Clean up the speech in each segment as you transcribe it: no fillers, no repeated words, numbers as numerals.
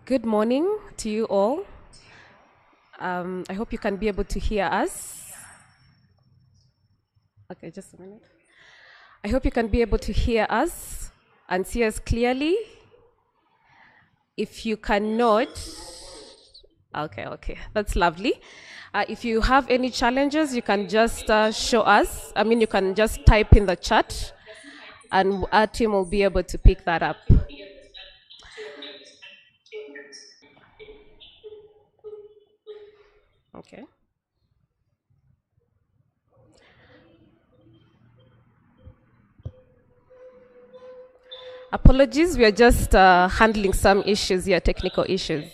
Good morning to you all. I hope you can be able to hear us. Okay, just a minute. I hope you can be able to hear us and see us clearly. If you cannot, okay, that's lovely. If you have any challenges, you can just show us. You can just type in the chat and our team will be able to pick that up. Okay. Apologies, we are just handling some issues here, technical issues.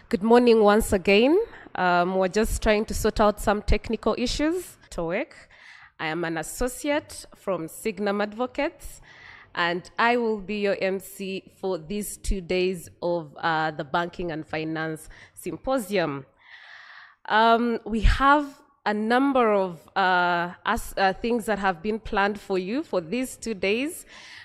Good morning once again. We're just trying to sort out some technical issues to work. I am an associate from Signum Advocates, and I will be your MC for these 2 days of the Banking and Finance Symposium. We have a number of things that have been planned for you for these 2 days.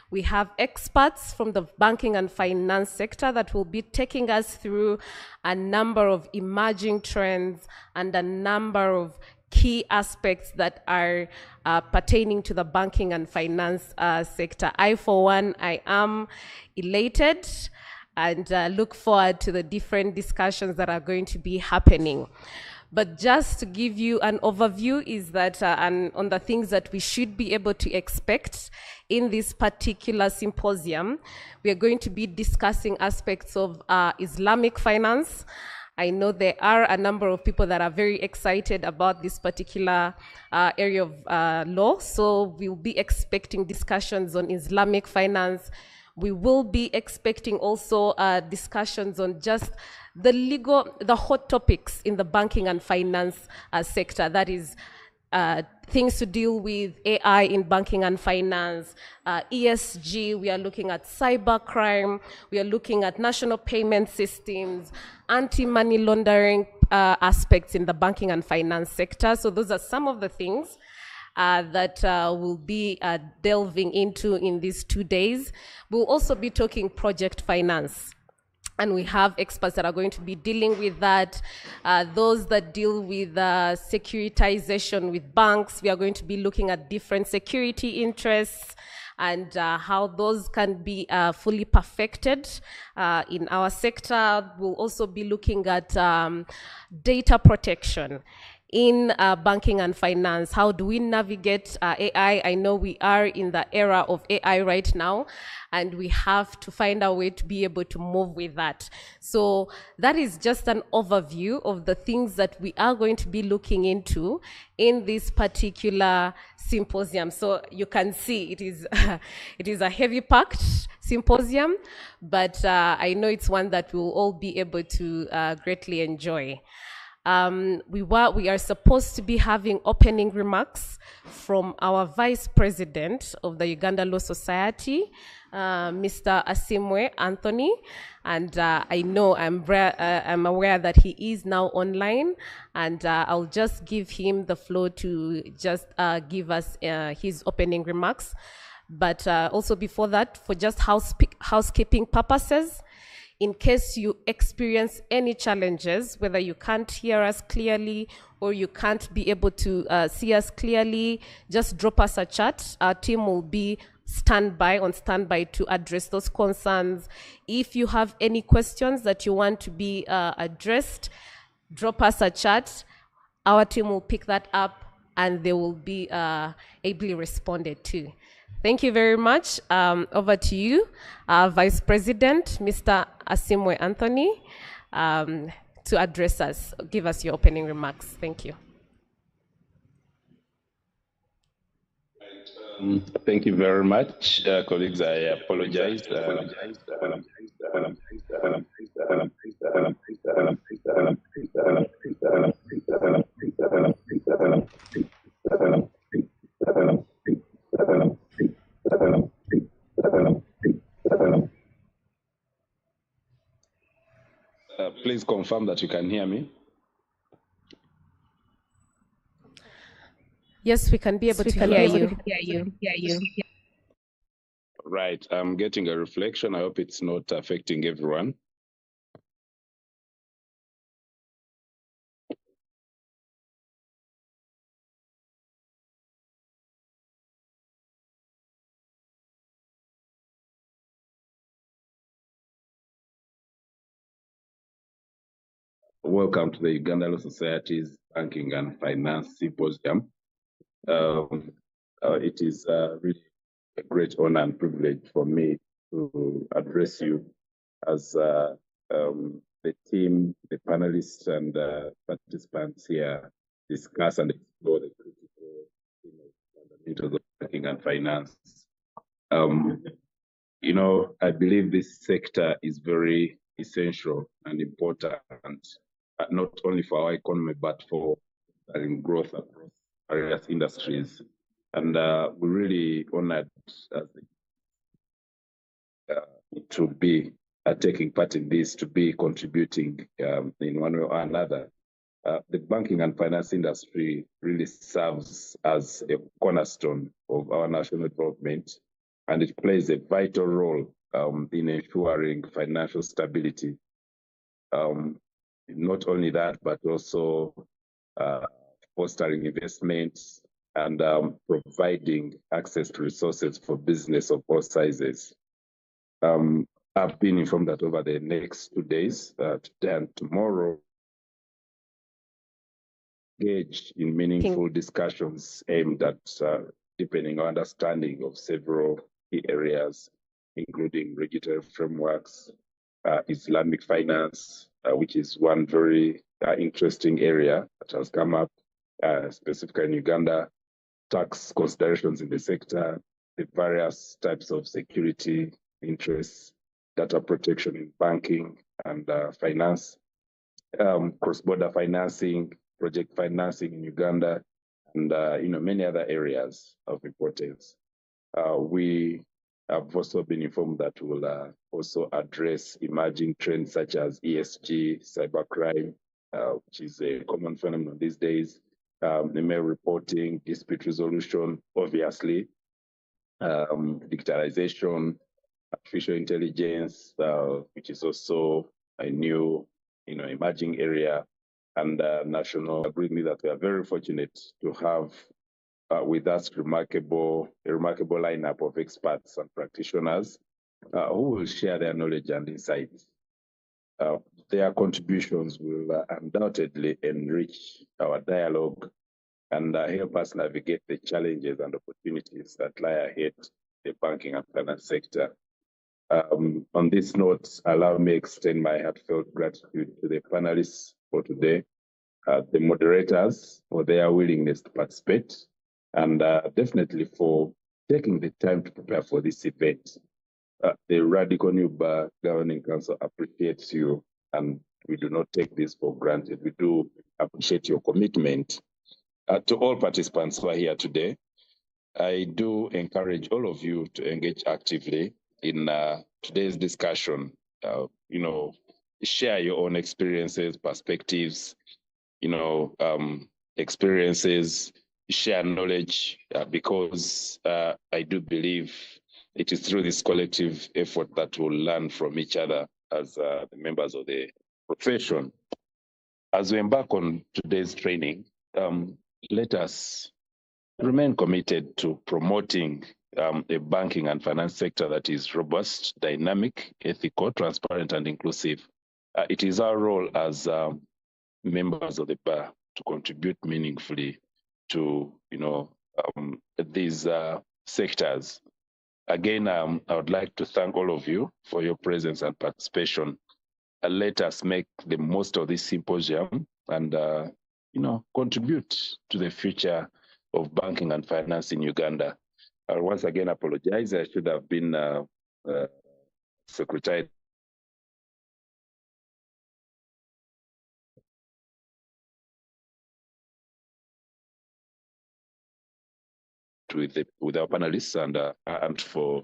We have experts from the banking and finance sector that will be taking us through a number of emerging trends and a number of key aspects that are pertaining to the banking and finance sector. I, for one, I am elated and look forward to the different discussions that are going to be happening. But just to give you an overview is that on the things that we should be able to expect in this particular symposium, we are going to be discussing aspects of Islamic finance. I know there are a number of people that are very excited about this particular area of law, so we'll be expecting discussions on Islamic finance. We will be expecting also discussions on just the hot topics in the banking and finance sector. That is things to deal with AI in banking and finance, ESG, we are looking at cybercrime, we are looking at national payment systems, anti-money laundering aspects in the banking and finance sector. So those are some of the things that we'll be delving into in these 2 days. We'll also be talking project finance. And we have experts that are going to be dealing with that. Those that deal with securitization with banks, we are going to be looking at different security interests and how those can be fully perfected in our sector. We'll also be looking at data protection in banking and finance. How do we navigate AI? I know we are in the era of AI right now, and we have to find a way to be able to move with that. So that is just an overview of the things that we are going to be looking into in this particular symposium. So you can see it is it is a heavy packed symposium, but I know it's one that we'll all be able to greatly enjoy. We are supposed to be having opening remarks from our Vice President of the Uganda Law Society, Mr. Asimwe Anthony, and I know I'm aware that he is now online, and I'll just give him the floor to just give us his opening remarks. But also before that, for just housekeeping purposes, in case you experience any challenges, whether you can't hear us clearly or you can't be able to see us clearly, just drop us a chat. Our team will be on standby to address those concerns. If you have any questions that you want to be addressed, drop us a chat. Our team will pick that up and they will be ably responded to. Thank you very much. Over to you, Vice President, Mr. Asimwe Anthony, to address us, give us your opening remarks. Thank you. Thank you very much, colleagues. I apologize. Please confirm that you can hear me. Yes, we can be able to hear you. Right, I'm getting a reflection. I hope it's not affecting everyone. Welcome to the Uganda Law Society's Banking and Finance Symposium. It is really a great honor and privilege for me to address you as the team, the panelists, and participants here discuss and explore the critical fundamentals of banking and finance. You know, I believe this sector is very essential and important, not only for our economy, but for growth across various industries. And we're really honored to be taking part in this, to be contributing in one way or another. The banking and finance industry really serves as a cornerstone of our national development, and it plays a vital role in ensuring financial stability. Not only that, but also fostering investments and providing access to resources for business of all sizes. I've been informed that over the next 2 days, today and tomorrow, engaged in meaningful discussions aimed at deepening our understanding of several key areas, including regulatory frameworks, Islamic finance, which is one very interesting area that has come up, specifically in Uganda, tax considerations in the sector, the various types of security interests, data protection in banking and finance, cross-border financing, project financing in Uganda, and many other areas of importance. We have also been informed that we'll also address emerging trends such as ESG, cybercrime, which is a common phenomenon these days, email reporting, dispute resolution, obviously, digitalization, artificial intelligence, which is also a new, emerging area, and national agreement that we are very fortunate to have with us a remarkable lineup of experts and practitioners who will share their knowledge and insights. Their contributions will undoubtedly enrich our dialogue and help us navigate the challenges and opportunities that lie ahead the banking and finance sector. On this note, allow me to extend my heartfelt gratitude to the panelists for today, the moderators for their willingness to participate, and definitely for taking the time to prepare for this event. The Radical New Bar Governing Council appreciates you, and we do not take this for granted. We do appreciate your commitment. To all participants who are here today, I do encourage all of you to engage actively in today's discussion. Share your own experiences, perspectives, experiences, share knowledge, because I do believe it is through this collective effort that we'll learn from each other as the members of the profession. as we embark on today's training, let us remain committed to promoting a banking and finance sector that is robust, dynamic, ethical, transparent, and inclusive. It is our role as members of the bar to contribute meaningfully to these sectors. Again, I would like to thank all of you for your presence and participation. Let us make the most of this symposium and contribute to the future of banking and finance in Uganda. I once again apologize. I should have been secretary with our panelists and for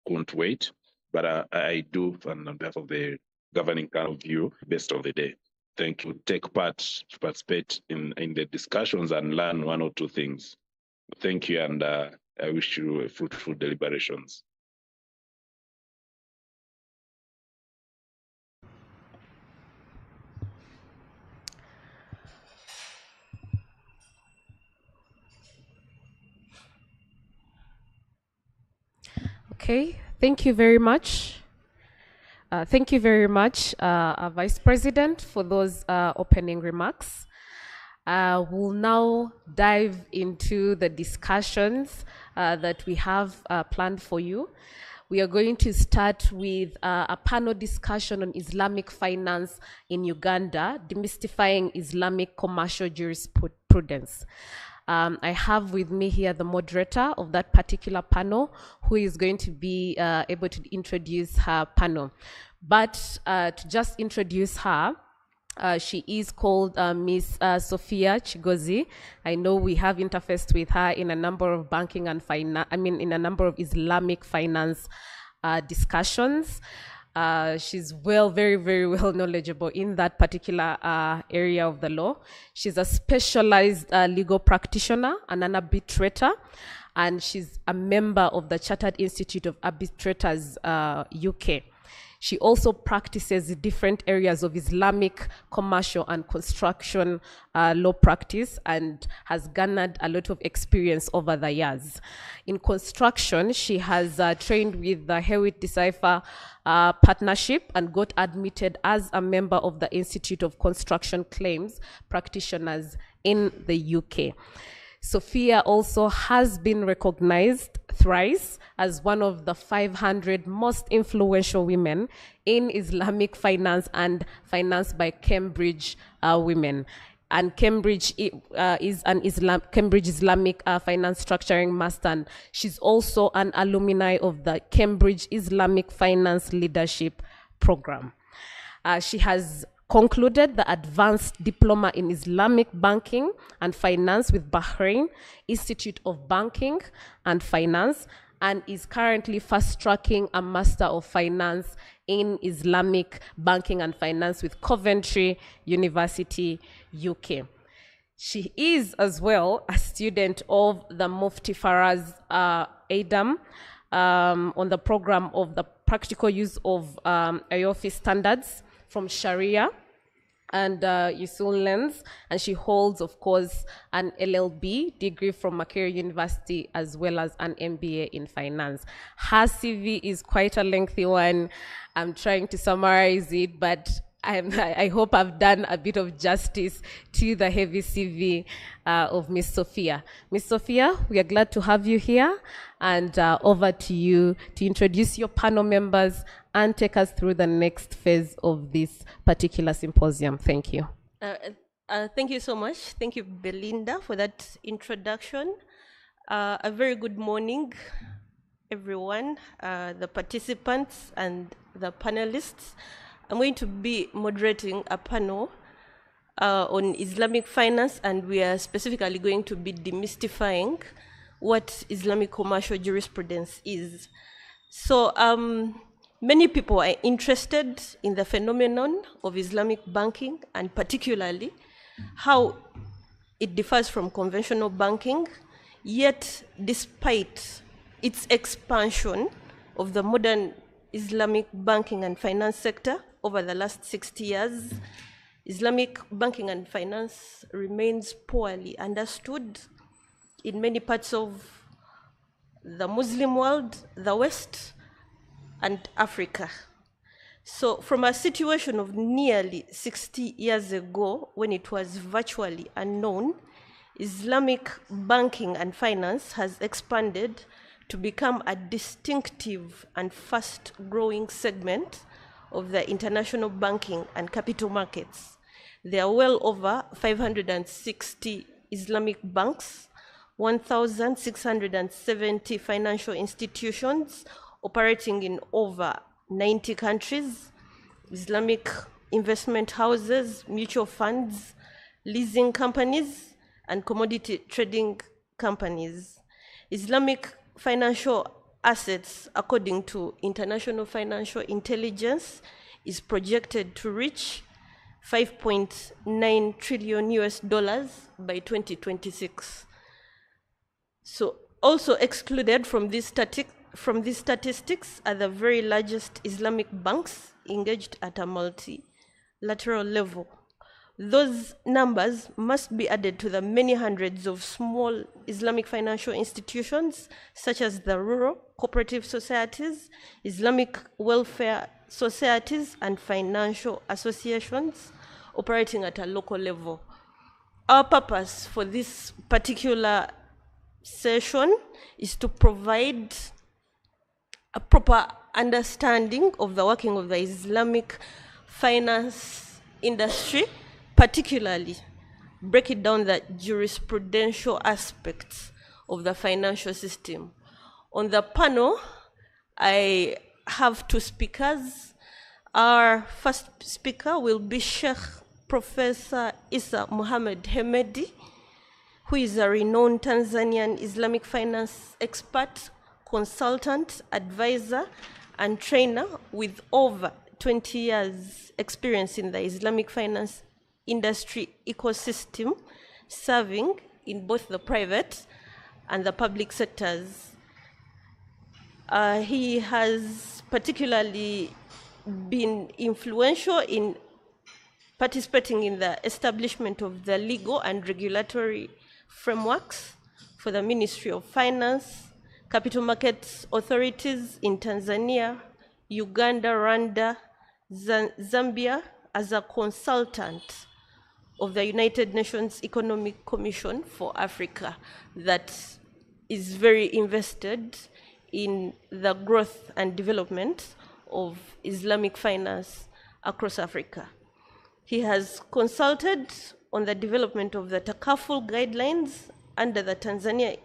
couldn't wait, but I do, and on behalf of the governing council, view best of the day. Thank you. Take part, participate in the discussions and learn one or two things. Thank you, and I wish you fruitful deliberations. Okay, thank you very much. Thank you very much, Vice President, for those opening remarks. We'll now dive into the discussions that we have planned for you. We are going to start with a panel discussion on Islamic finance in Uganda, demystifying Islamic commercial jurisprudence. I have with me here the moderator of that particular panel, who is going to be able to introduce her panel. But to just introduce her, she is called Miss Sophia Chigozi. I know we have interfaced with her in a number of banking and finance, in a number of Islamic finance discussions. She's very, very well knowledgeable in that particular area of the law. She's a specialized legal practitioner and an arbitrator, and she's a member of the Chartered Institute of Arbitrators UK. She also practices different areas of Islamic commercial and construction law practice and has garnered a lot of experience over the years. In construction, she has trained with the Hewitt Decipher Partnership and got admitted as a member of the Institute of Construction Claims Practitioners in the UK. Sophia also has been recognized thrice as one of the 500 most influential women in Islamic finance and finance by Cambridge women. And Cambridge is an Cambridge Islamic Finance Structuring Master. And she's also an alumni of the Cambridge Islamic Finance Leadership Program. She has concluded the Advanced Diploma in Islamic Banking and Finance with Bahrain Institute of Banking and Finance, and is currently fast-tracking a Master of Finance in Islamic Banking and Finance with Coventry University, UK. She is as well a student of the Mufti Faraz Adam on the program of the practical use of IOFI standards from Sharia and Usul Lens, and she holds, of course, an LLB degree from Makerere University as well as an MBA in finance. Her CV is quite a lengthy one. I'm trying to summarize it, but I hope I've done a bit of justice to the heavy CV of Miss Sophia. Miss Sophia, we are glad to have you here, and over to you to introduce your panel members and take us through the next phase of this particular symposium. Thank you. Thank you so much. Thank you, Belinda, for that introduction. A very good morning, everyone, the participants and the panelists. I'm going to be moderating a panel on Islamic finance, and we are specifically going to be demystifying what Islamic commercial jurisprudence is. So many people are interested in the phenomenon of Islamic banking, and particularly how it differs from conventional banking, yet despite its expansion of the modern Islamic banking and finance sector over the last 60 years, Islamic banking and finance remains poorly understood in many parts of the Muslim world, the West, and Africa. So from a situation of nearly 60 years ago, when it was virtually unknown, Islamic banking and finance has expanded to become a distinctive and fast-growing segment of the international banking and capital markets. There are well over 560 Islamic banks, 1,670 financial institutions operating in over 90 countries, Islamic investment houses, mutual funds, leasing companies, and commodity trading companies. Islamic financial assets, according to International Financial Intelligence, is projected to reach $5.9 trillion by 2026. So also excluded from these statistics are the very largest Islamic banks engaged at a multilateral level. Those numbers must be added to the many hundreds of small Islamic financial institutions, such as the rural cooperative societies, Islamic welfare societies, and financial associations operating at a local level. Our purpose for this particular session is to provide a proper understanding of the working of the Islamic finance industry, particularly break it down the jurisprudential aspects of the financial system. On the panel, I have two speakers. Our first speaker will be Sheikh Professor Isa Muhammad Hemedi, who is a renowned Tanzanian Islamic finance expert, consultant, advisor, and trainer with over 20 years experience in the Islamic finance industry ecosystem, serving in both the private and the public sectors. He has particularly been influential in participating in the establishment of the legal and regulatory frameworks for the Ministry of Finance, capital markets authorities in Tanzania, Uganda, Rwanda, Zambia, as a consultant of the United Nations Economic Commission for Africa that is very invested in the growth and development of Islamic finance across Africa. He has consulted on the development of the Takaful guidelines under the Tanzania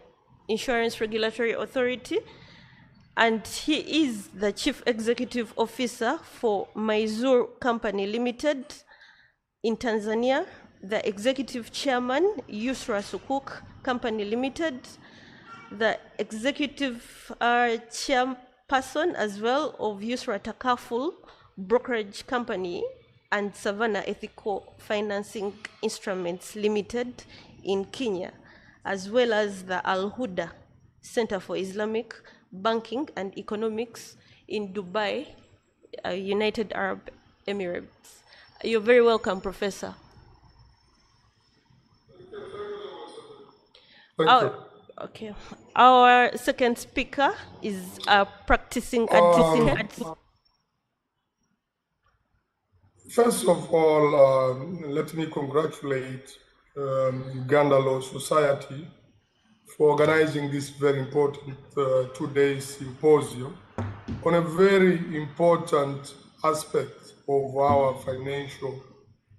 Insurance Regulatory Authority, and he is the Chief Executive Officer for Maizur Company Limited in Tanzania, the Executive Chairman, Yusra Sukuk Company Limited, the Executive Chairperson as well of Yusra Takaful Brokerage Company and Savannah Ethical Financing Instruments Limited in Kenya, as well as the Al Huda Center for Islamic Banking and Economics in Dubai, United Arab Emirates. You're very welcome, Professor. Thank you. Okay. Our second speaker is a practicing advocate. First of all, let me congratulate Uganda Law Society for organizing this very important two-day symposium on a very important aspect of our financial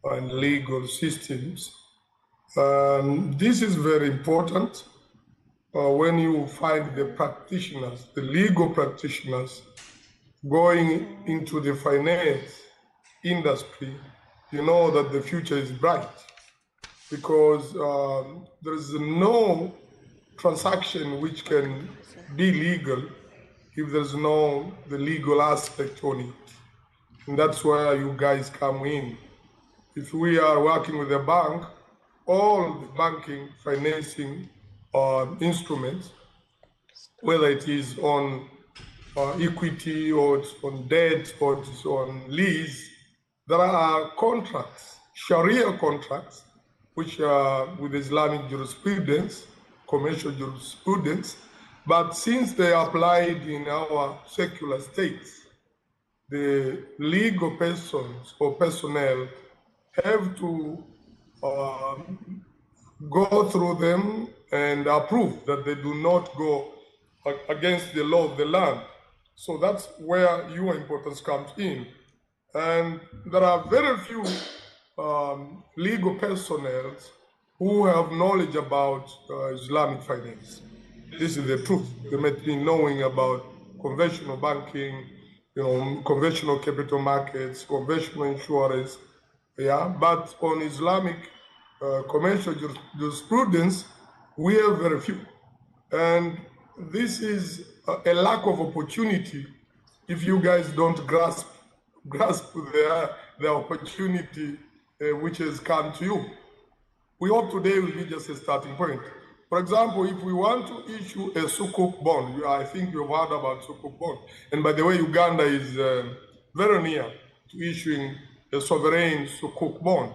and legal systems. This is very important when you find the practitioners, the legal practitioners, going into the finance industry. You know that the future is bright because there is no transaction which can be legal if there's no the legal aspect on it. And that's where you guys come in. If we are working with a bank, all the banking, financing instruments, whether it is on equity or it's on debt or it's on lease, there are contracts, Sharia contracts, which are with Islamic jurisprudence, commercial jurisprudence, but since they are applied in our secular states, the legal persons or personnel have to go through them and approve that they do not go against the law of the land. So that's where your importance comes in. And there are very few legal personnel who have knowledge about Islamic finance. This is the truth. They might be knowing about conventional banking, conventional capital markets, conventional insurance, but on Islamic commercial jurisprudence, we have very few. And this is a lack of opportunity if you guys don't grasp the opportunity which has come to you. We hope today will be just a starting point. For example, if we want to issue a Sukuk bond, I think you've heard about Sukuk bond. And by the way, Uganda is very near to issuing a sovereign Sukuk bond.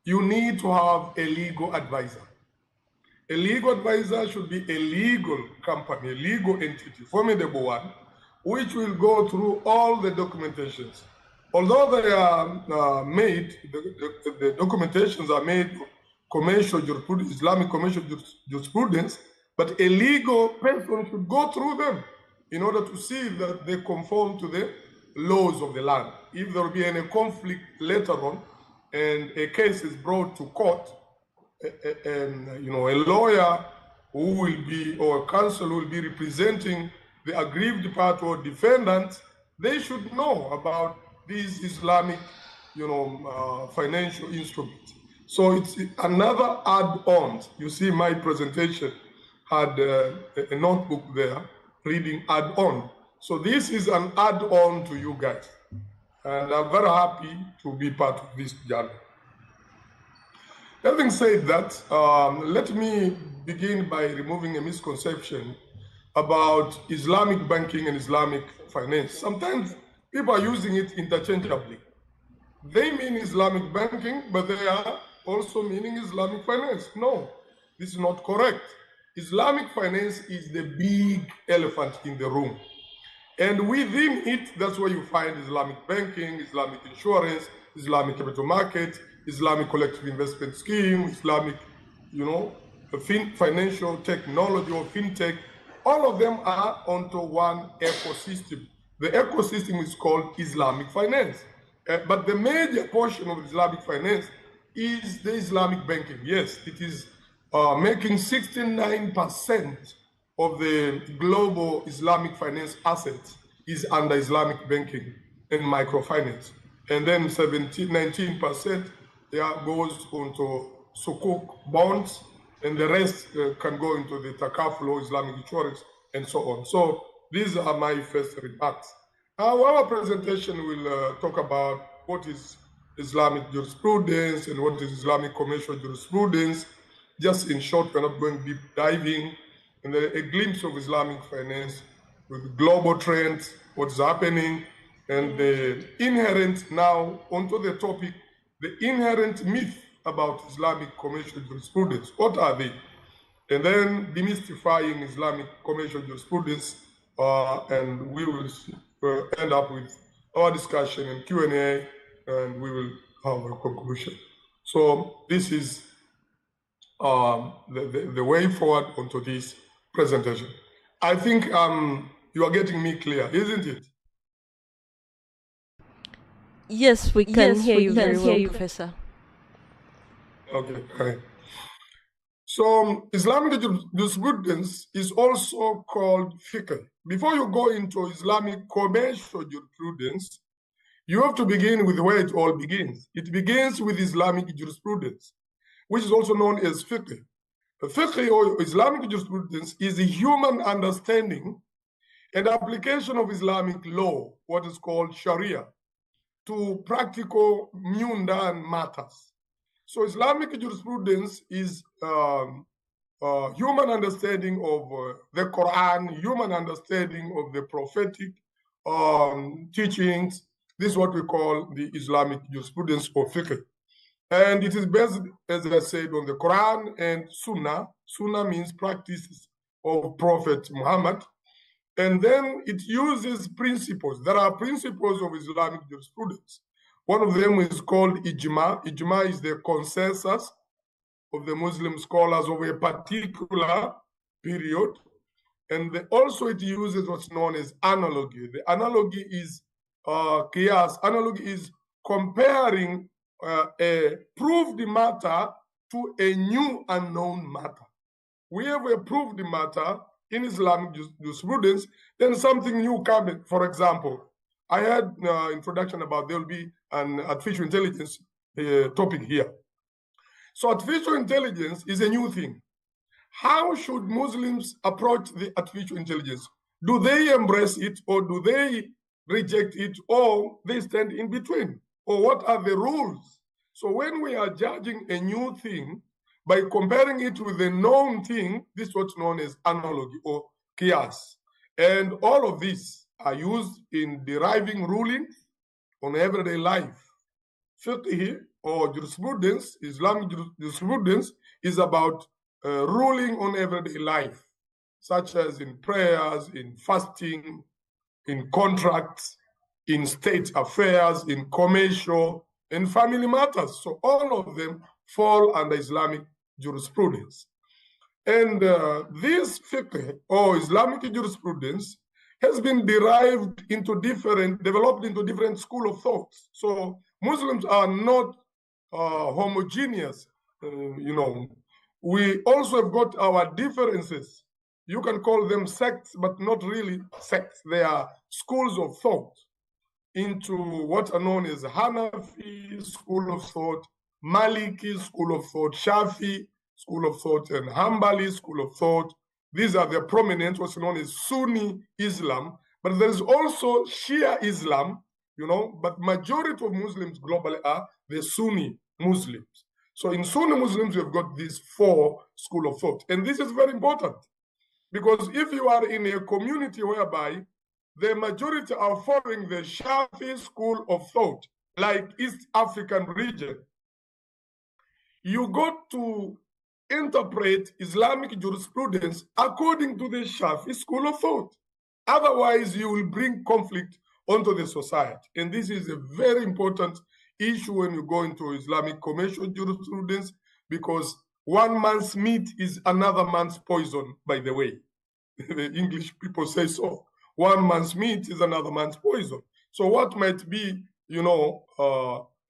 You need to have a legal advisor. A legal advisor should be a legal company, a legal entity, formidable one, which will go through all the documentations. Although they are made, the documentations are made commercial jurisprudence, Islamic commercial jurisprudence, but a legal person should go through them in order to see that they conform to the laws of the land. If there will be any conflict later on and a case is brought to court, a lawyer who will be, or counsel will be representing the aggrieved party or defendant, they should know about these Islamic, financial instruments. So it's another add-on. You see, my presentation had a notebook there reading add-on. So this is an add-on to you guys. And I'm very happy to be part of this journey. Having said that, let me begin by removing a misconception about Islamic banking and Islamic finance. Sometimes people are using it interchangeably. They mean Islamic banking, but they are also meaning Islamic finance. No, this is not correct. Islamic finance is the big elephant in the room. And within it, that's where you find Islamic banking, Islamic insurance, Islamic capital market, Islamic collective investment scheme, Islamic, financial technology or fintech. All of them are onto one ecosystem. The ecosystem is called Islamic finance. But the major portion of Islamic finance is the Islamic banking. Yes, it is making 69% of the global Islamic finance assets is under Islamic banking and microfinance. And then 19% goes into Sukuk bonds, and the rest can go into the Takaful, Islamic insurance, and so on. So these are my first remarks. Our presentation will talk about what is Islamic jurisprudence and what is Islamic commercial jurisprudence. Just in short, we're not going deep diving, and a glimpse of Islamic finance with global trends, what's happening, and the inherent, now onto the topic, the inherent myth about Islamic commercial jurisprudence. What are they? And then demystifying Islamic commercial jurisprudence, and we will end up with our discussion and Q&A, and we will have a conclusion. So this is the way forward onto this presentation. I think you are getting me clear, isn't it? Yes, we can hear you very well, Professor. Okay, fine. So Islamic jurisprudence is also called fiqh. Before you go into Islamic commercial jurisprudence, you have to begin with where it all begins. It begins with Islamic jurisprudence, which is also known as fiqh. Fiqh or Islamic jurisprudence is a human understanding and application of Islamic law, what is called Sharia, to practical mundane matters. So Islamic jurisprudence is human understanding of the Quran, human understanding of the prophetic teachings. This is what we call the Islamic jurisprudence or fiqh. And it is based, as I said, on the Quran and Sunnah. Sunnah means practices of Prophet Muhammad. And then it uses principles. There are principles of Islamic jurisprudence. One of them is called ijma. Ijma is the consensus of the Muslim scholars of a particular period. And also it uses what's known as analogy. The analogy is qiyas. Analogy is comparing a proved matter to a new unknown matter. We have a proved matter in Islamic jurisprudence, then something new coming. For example, I had introduction about there will be an artificial intelligence topic here. So artificial intelligence is a new thing. How should Muslims approach the artificial intelligence? Do they embrace it or do they reject it or they stand in between? Or what are the rules? So when we are judging a new thing, by comparing it with a known thing, this is what's known as analogy or qiyas. And all of these are used in deriving rulings on everyday life. Fiqh or jurisprudence, Islamic jurisprudence, is about ruling on everyday life, such as in prayers, in fasting, in contracts, in state affairs, in commercial, in family matters. So all of them fall under Islamic jurisprudence. And this fiqh or Islamic jurisprudence has been developed into different school of thoughts. So Muslims are not homogeneous, We also have got our differences. You can call them sects, but not really sects. They are schools of thought into what are known as Hanafi school of thought, Maliki school of thought, Shafi school of thought, and Hanbali school of thought. These are the prominent, what's known as Sunni Islam. But there is also Shia Islam, but majority of Muslims globally are the Sunni Muslims. So in Sunni Muslims, we've got these four school of thought. And this is very important because if you are in a community whereby the majority are following the Shafi school of thought, like East African region, you got to interpret Islamic jurisprudence according to the Shafi school of thought. Otherwise, you will bring conflict onto the society. And this is a very important issue when you go into Islamic commercial jurisprudence, because one man's meat is another man's poison, by the way. The English people say so. One man's meat is another man's poison. So what might be,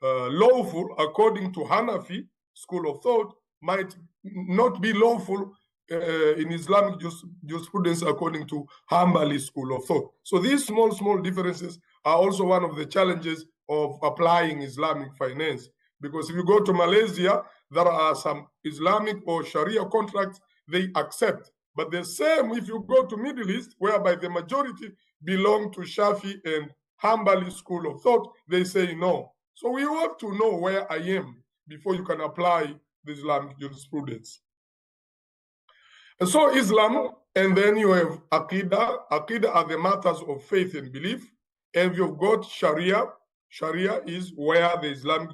lawful according to Hanafi school of thought might not be lawful in Islamic jurisprudence according to Hanbali school of thought. So these small differences are also one of the challenges of applying Islamic finance. Because if you go to Malaysia, there are some Islamic or Sharia contracts they accept. But the same if you go to Middle East, whereby the majority belong to Shafi and Hanbali school of thought, they say no. So we have to know where I am before you can apply the Islamic jurisprudence. And so Islam, and then you have Aqidah. Aqidah are the matters of faith and belief. And you've got Sharia. Sharia is where the Islamic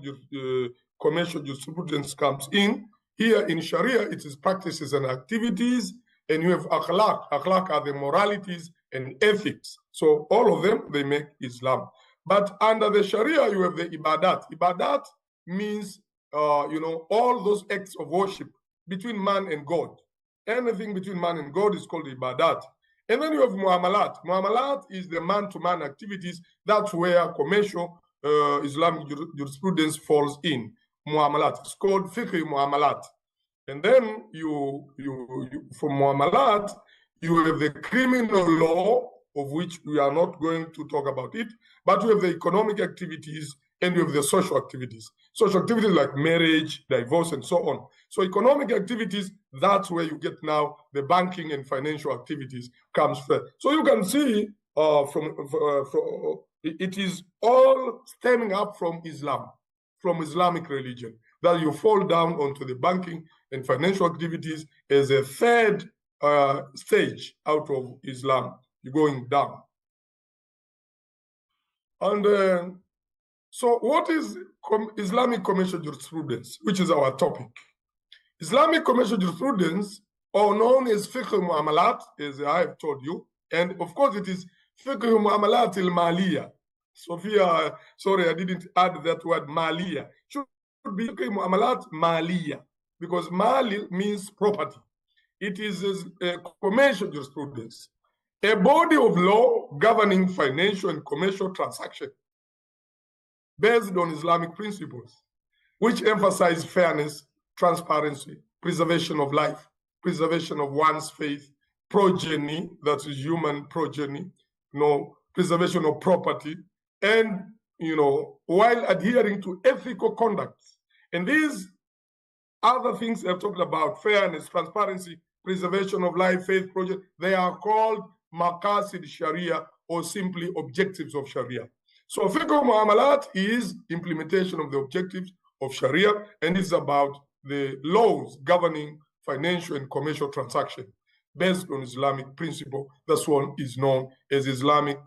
commercial jurisprudence comes in. Here in Sharia, it is practices and activities. And you have akhlaq. Akhlaq are the moralities and ethics. So all of them, they make Islam. But under the Sharia, you have the ibadat. Ibadat means, all those acts of worship between man and God. Anything between man and God is called ibadat. And then you have muamalat. Muamalat is the man-to-man activities. That's where commercial Islamic jurisprudence falls in. Muamalat. It's called fiqh muamalat. And then for muamalat, you have the criminal law, of which we are not going to talk about it, but you have the economic activities and you have the social activities. Social activities like marriage, divorce, and so on. So economic activities, that's where you get now the banking and financial activities comes first. So you can see it is all stemming up from Islam, from Islamic religion. that you fall down onto the banking and financial activities as a third stage out of Islam. You're going down. And so what is Islamic commercial jurisprudence, which is our topic? Islamic commercial jurisprudence, or known as fiqh mu'amalat, as I have told you, and of course it is fiqh mu'amalat al-maliyah. Sophia, sorry, I didn't add that word maliyah. Should be fiqh mu'amalat maliyah, because mali means property. It is a commercial jurisprudence, a body of law governing financial and commercial transactions based on Islamic principles, which emphasize fairness, transparency, preservation of life, preservation of one's faith, progeny, that is human progeny, preservation of property, and, while adhering to ethical conduct. And these other things I've talked about, fairness, transparency, preservation of life, faith, progeny, they are called maqasid Sharia, or simply objectives of Sharia. So fiqh mu'amalat is implementation of the objectives of Sharia, and it's about the laws governing financial and commercial transactions based on Islamic principle. That's one is known as Islamic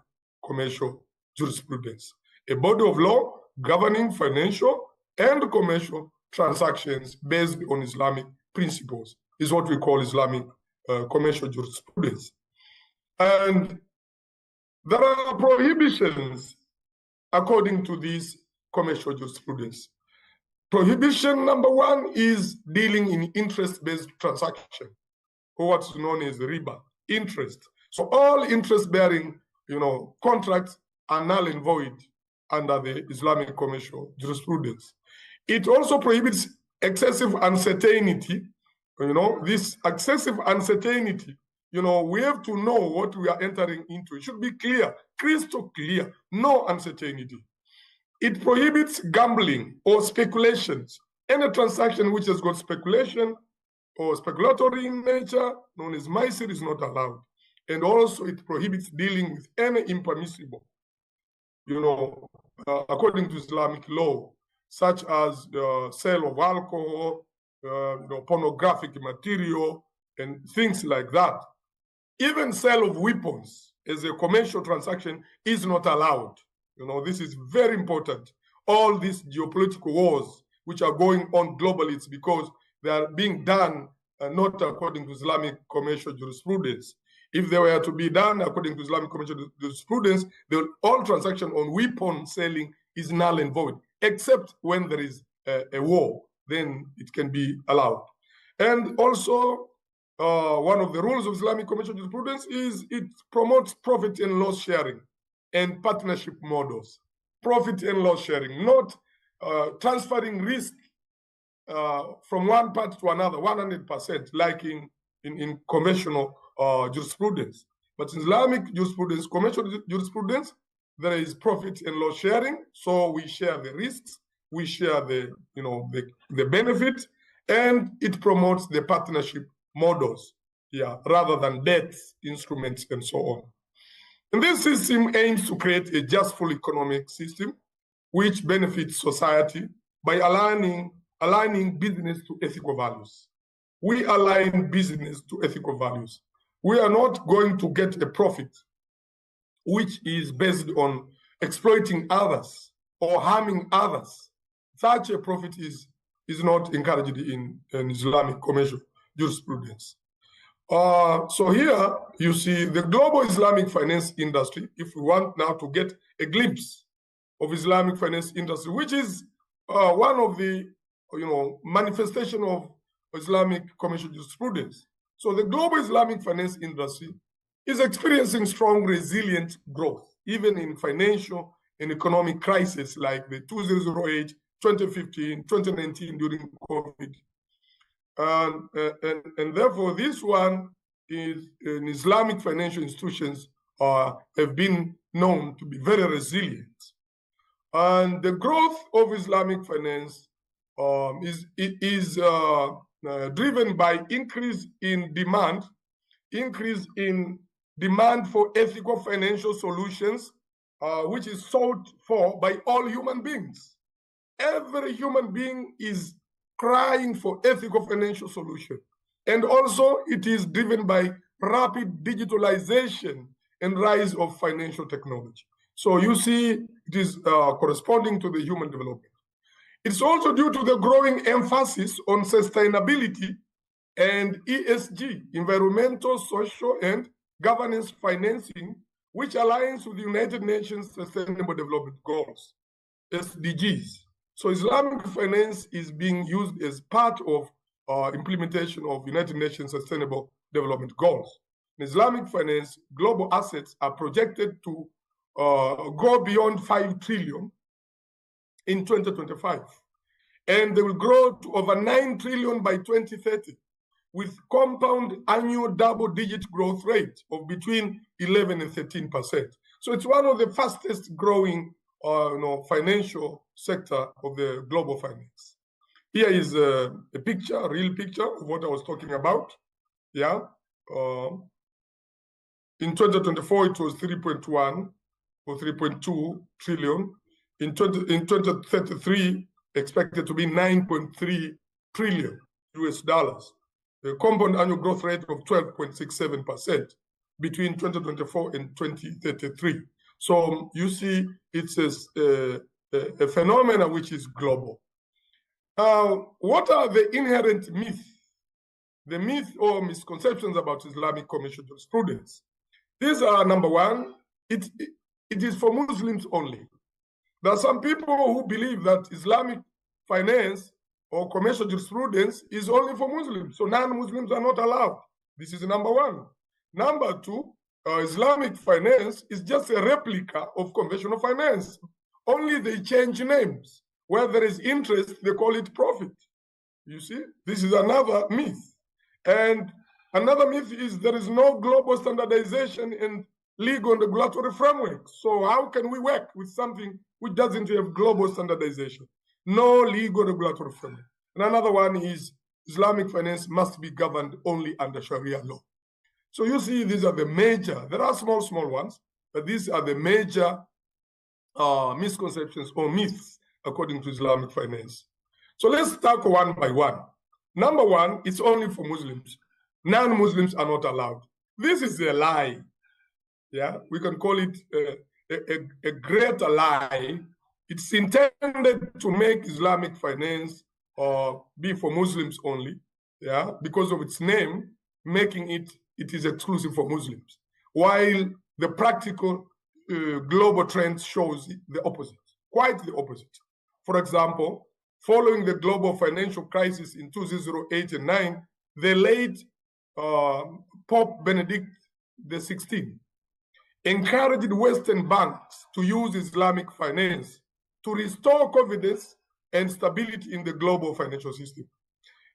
commercial jurisprudence. A body of law governing financial and commercial transactions based on Islamic principles is what we call Islamic commercial jurisprudence. And there are prohibitions according to this commercial jurisprudence. Prohibition number one is dealing in interest-based transaction, or what's known as riba, interest. So all interest-bearing, contracts are null and void under the Islamic commercial jurisprudence. It also prohibits excessive uncertainty. This excessive uncertainty, we have to know what we are entering into. It should be clear, crystal clear, no uncertainty. It prohibits gambling or speculations. Any transaction which has got speculation or speculatory in nature, known as maisir, is not allowed. And also it prohibits dealing with any impermissible, according to Islamic law, such as sale of alcohol, pornographic material, and things like that. Even sale of weapons as a commercial transaction is not allowed. This is very important. All these geopolitical wars which are going on globally, it's because they are being done not according to Islamic commercial jurisprudence. If they were to be done according to Islamic commercial jurisprudence, all transaction on weapon selling is null and void, except when there is a war, then it can be allowed. And also, one of the rules of Islamic commercial jurisprudence is it promotes profit and loss sharing and partnership models. Profit and loss sharing, not transferring risk from one part to another, 100%, like in conventional jurisprudence. But in Islamic jurisprudence, commercial jurisprudence, there is profit and loss sharing. So we share the risks, we share the benefit, and it promotes the partnership models, rather than debt instruments and so on. And this system aims to create a just full economic system which benefits society by aligning business to ethical values. We align business to ethical values. We are not going to get a profit which is based on exploiting others or harming others. Such a profit is not encouraged in Islamic commercial jurisprudence. So here you see the global Islamic finance industry. If we want now to get a glimpse of Islamic finance industry, which is one of the manifestation of Islamic commercial jurisprudence. So the global Islamic finance industry is experiencing strong, resilient growth, even in financial and economic crises like the 2008, 2015, 2019 during COVID. And therefore, this one is in Islamic financial institutions have been known to be very resilient. And the growth of Islamic finance is driven by increase in demand for ethical financial solutions, which is sought for by all human beings. Every human being is crying for ethical financial solution. And also it is driven by rapid digitalization and rise of financial technology. So you see it is corresponding to the human development. It's also due to the growing emphasis on sustainability and ESG, environmental, social, and governance financing, which aligns with the United Nations Sustainable Development Goals, SDGs. So Islamic finance is being used as part of implementation of United Nations Sustainable Development Goals. In Islamic finance, global assets are projected to go beyond 5 trillion in 2025. And they will grow to over 9 trillion by 2030, with compound annual double-digit growth rate of between 11 and 13%. So it's one of the fastest growing financial sector of the global finance. Here is a picture, a real picture of what I was talking about. Yeah. In 2024, it was 3.1 or 3.2 trillion. In 2033, expected to be 9.3 trillion US dollars. A compound annual growth rate of 12.67% between 2024 and 2033. So you see, it's a phenomenon which is global. What are the inherent myths? The myth or misconceptions about Islamic commercial jurisprudence. These are, number one, it is for Muslims only. There are some people who believe that Islamic finance or commercial jurisprudence is only for Muslims, so non-Muslims are not allowed. This is number one. Number two, Islamic finance is just a replica of conventional finance. Only they change names. Where there is interest, they call it profit. You see, this is another myth. And another myth is there is no global standardization in legal and regulatory framework. So how can we work with something which doesn't have global standardization? No legal regulatory framework. And another one is Islamic finance must be governed only under Sharia law. So you see, these are the major, there are small ones, but these are the major misconceptions or myths according to Islamic finance. So let's tackle one by one. Number one, it's only for Muslims. Non-Muslims are not allowed. This is a lie. Yeah, we can call it a greater lie. It's intended to make Islamic finance be for Muslims only, yeah, because of its name, making it is exclusive for Muslims, while the practical global trend shows the opposite, quite the opposite. For example, following the global financial crisis in 2008 and 9, the late Pope Benedict XVI encouraged Western banks to use Islamic finance to restore confidence and stability in the global financial system.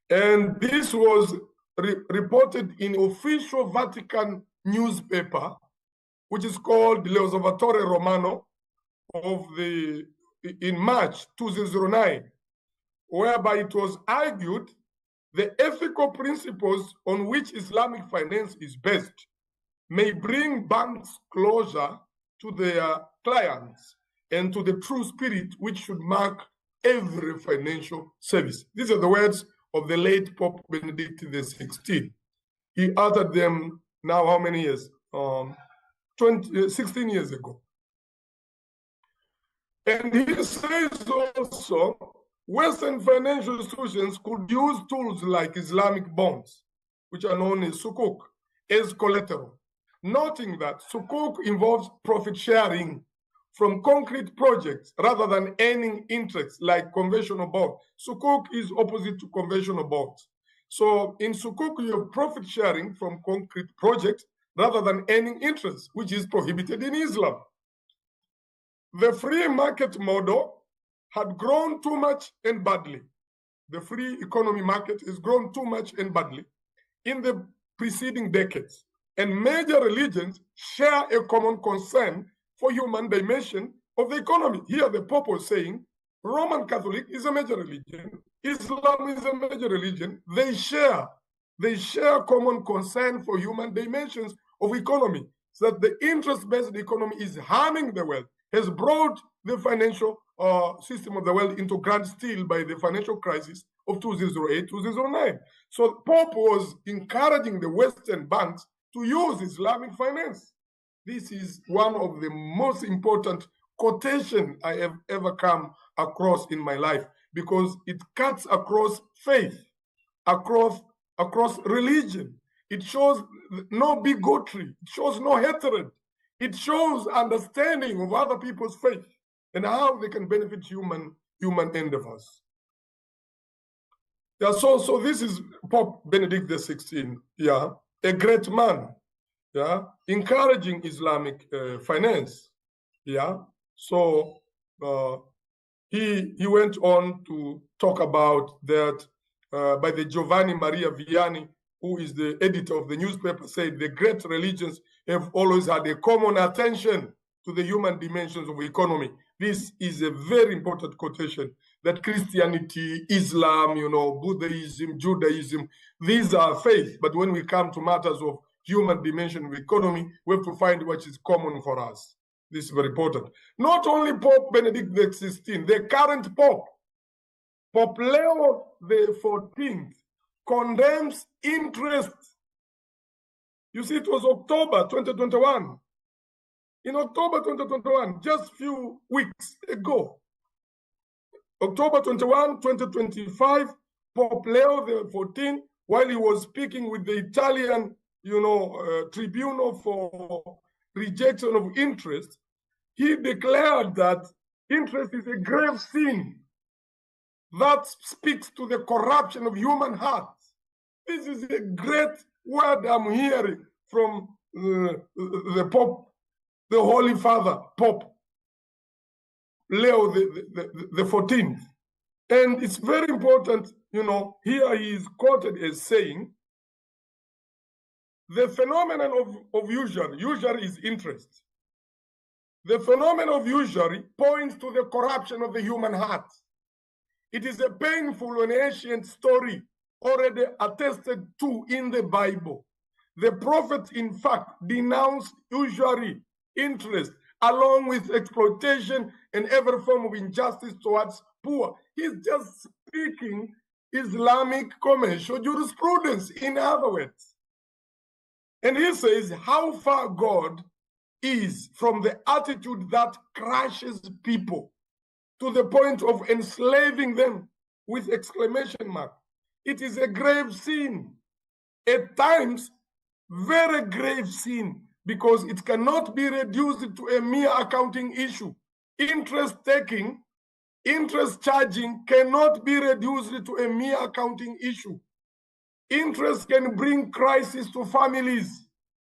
And this was reported in official Vatican newspaper, which is called L'Osservatore Romano in March 2009, whereby it was argued the ethical principles on which Islamic finance is based may bring banks closer to their clients and to the true spirit which should mark every financial service. These are the words of the late Pope Benedict XVI. He uttered them now how many years? 16 years ago. And he says also, Western financial institutions could use tools like Islamic bonds, which are known as sukuk, as collateral, noting that sukuk involves profit sharing from concrete projects rather than earning interest like conventional bonds. Sukuk is opposite to conventional bonds. So in sukuk, you have profit sharing from concrete projects rather than earning interest, which is prohibited in Islam. The free market model had grown too much and badly. The free economy market has grown too much and badly in the preceding decades. And major religions share a common concern for human dimension of the economy. Here the Pope was saying, Roman Catholic is a major religion, Islam is a major religion. They share common concern for human dimensions of economy, so that the interest-based economy is harming the world, has brought the financial system of the world into grand steel by the financial crisis of 2008, 2009. So Pope was encouraging the Western banks to use Islamic finance. This is one of the most important quotation I have ever come across in my life, because it cuts across faith, across religion. It shows no bigotry. It shows no hatred. It shows understanding of other people's faith and how they can benefit human endeavors. Yeah, so this is Pope Benedict XVI, yeah, a great man, yeah, encouraging Islamic finance, yeah. So he went on to talk about that by the Giovanni Maria Vianney, who is the editor of the newspaper, said the great religions have always had a common attention to the human dimensions of economy. This is a very important quotation, that Christianity, Islam, Buddhism, Judaism, these are faith. But when we come to matters of human dimension of economy, we have to find what is common for us. This is very important. Not only Pope Benedict XVI, the current Pope, Pope Leo XIV, condemns interest. You see, it was October 2021. In October 2021, just a few weeks ago, October 21, 2025, Pope Leo XIV, while he was speaking with the Italian, tribunal for rejection of interest, he declared that interest is a grave sin that speaks to the corruption of human hearts. This is a great word I'm hearing from the Pope, the Holy Father, Pope Leo the 14th. And it's very important, here he is quoted as saying, the phenomenon of usury is interest. The phenomenon of usury points to the corruption of the human heart. It is a painful and ancient story already attested to in the Bible. The prophet, in fact, denounced usury, interest, along with exploitation and every form of injustice towards poor. He's just speaking Islamic commercial jurisprudence, in other words. And he says how far God is from the attitude that crushes people to the point of enslaving them with exclamation mark. It is a grave sin, at times very grave sin, because it cannot be reduced to a mere accounting issue. Interest taking, interest charging cannot be reduced to a mere accounting issue. Interest can bring crisis to families.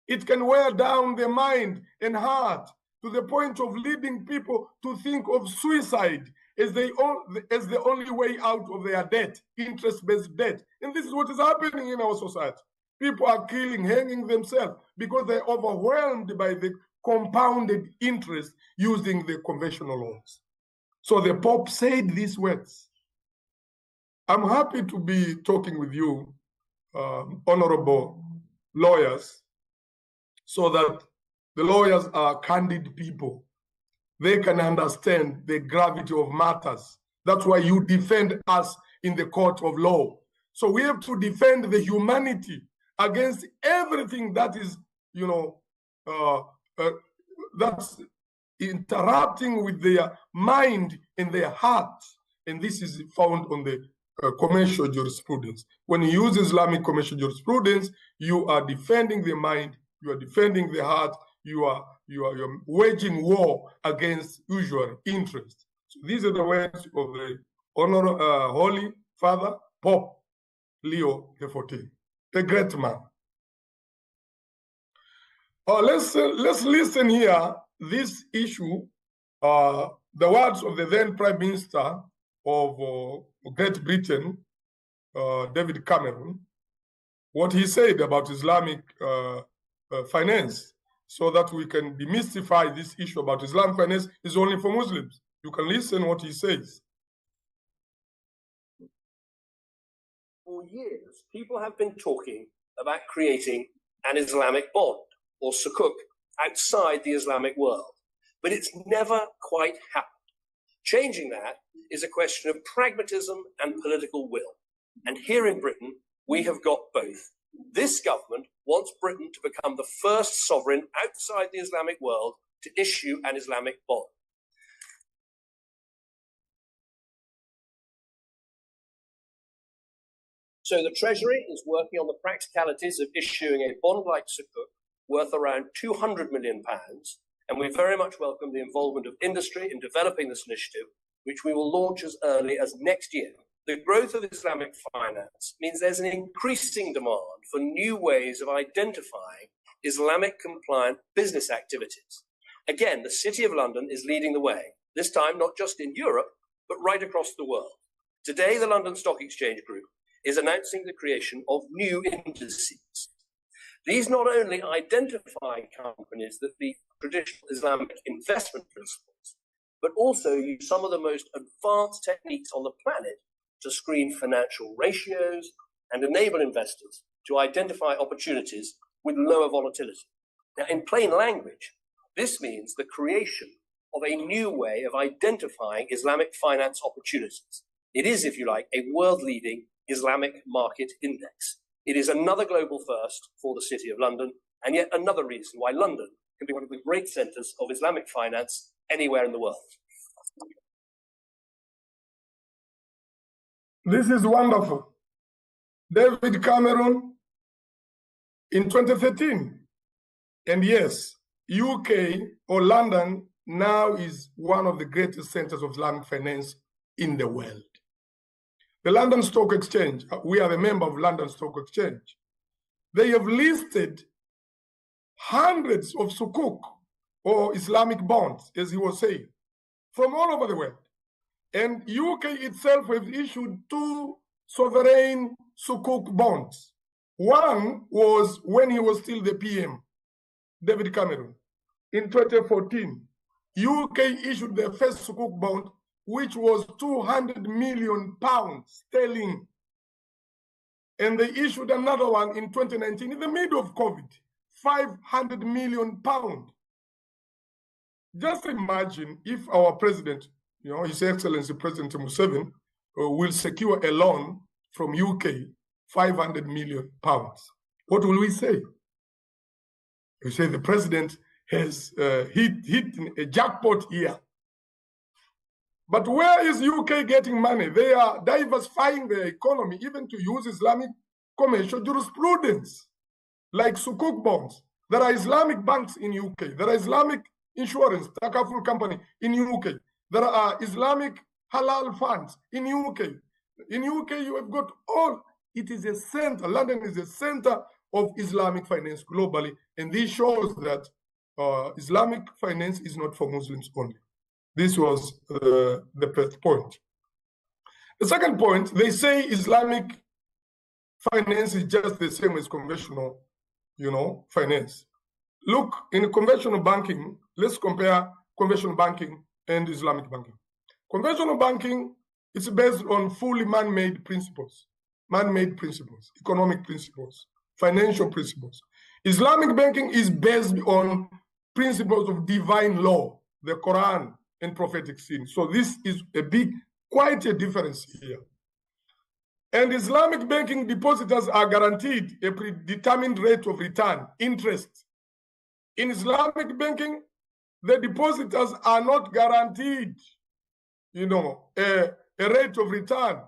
It can wear down the mind and heart to the point of leading people to think of suicide as the only way out of their debt, interest-based debt. And this is what is happening in our society. People are killing, hanging themselves because they're overwhelmed by the compounded interest using the conventional loans. So the Pope said these words. I'm happy to be talking with you, honorable lawyers, so that the lawyers are candid people. They can understand the gravity of matters. That's why you defend us in the court of law. So we have to defend the humanity against everything that is, that's interacting with their mind and their heart. And this is found on the commercial jurisprudence. When you use Islamic commercial jurisprudence, you are defending the mind, you are defending the heart, you're waging war against usual interest. So these are the words of the Holy Father, Pope Leo XIV, the great man. Let's listen here, this issue, the words of the then Prime Minister of Great Britain, David Cameron, what he said about Islamic finance, so that we can demystify this issue about Islamic finance is only for Muslims. You can listen what he says. For years, people have been talking about creating an Islamic bond, or sukuk, outside the Islamic world, but it's never quite happened. Changing that is a question of pragmatism and political will. And here in Britain, we have got both. This government wants Britain to become the first sovereign outside the Islamic world to issue an Islamic bond. So the Treasury is working on the practicalities of issuing a bond like Sukuk worth around £200 million, and we very much welcome the involvement of industry in developing this initiative, which we will launch as early as next year. The growth of Islamic finance means there's an increasing demand for new ways of identifying Islamic-compliant business activities. Again, the City of London is leading the way, this time not just in Europe, but right across the world. Today, the London Stock Exchange Group is announcing the creation of new indices. These not only identify companies that meet traditional Islamic investment principles, but also use some of the most advanced techniques on the planet to screen financial ratios and enable investors to identify opportunities with lower volatility. Now, in plain language, this means the creation of a new way of identifying Islamic finance opportunities. It is, if you like, a world-leading Islamic market index. It is another global first for the City of London, and yet another reason why London can be one of the great centres of Islamic finance anywhere in the world. This is wonderful. David Cameron in 2013. And yes, UK or London now is one of the greatest centers of Islamic finance in the world. The London Stock Exchange, we are a member of London Stock Exchange. They have listed hundreds of sukuk or Islamic bonds, as he was saying, from all over the world. And UK itself has issued 2 sovereign sukuk bonds. One was when he was still the PM, David Cameron. In 2014, UK issued their first sukuk bond, which was £200 million sterling. And they issued another one in 2019 in the middle of COVID, £500 million. Just imagine if our president, His Excellency President Museveni, will secure a loan from UK, £500 million. What will we say? We say the president has hit a jackpot here. But where is UK getting money? They are diversifying their economy even to use Islamic commercial jurisprudence, like sukuk bonds. There are Islamic banks in UK. There are Islamic insurance, Takaful company in UK. There are Islamic halal funds in UK. In UK, you have got all. It is a center. London is a center of Islamic finance globally. And this shows that Islamic finance is not for Muslims only. This was the first point. The second point, they say Islamic finance is just the same as conventional, finance. Look, in conventional banking, let's compare conventional banking and Islamic banking. Conventional banking is based on fully man-made principles, economic principles, financial principles. Islamic banking is based on principles of divine law, the Quran and prophetic sin. So this is quite a difference here. And Islamic banking depositors are guaranteed a predetermined rate of return, interest. In Islamic banking, the depositors are not guaranteed, a rate of return.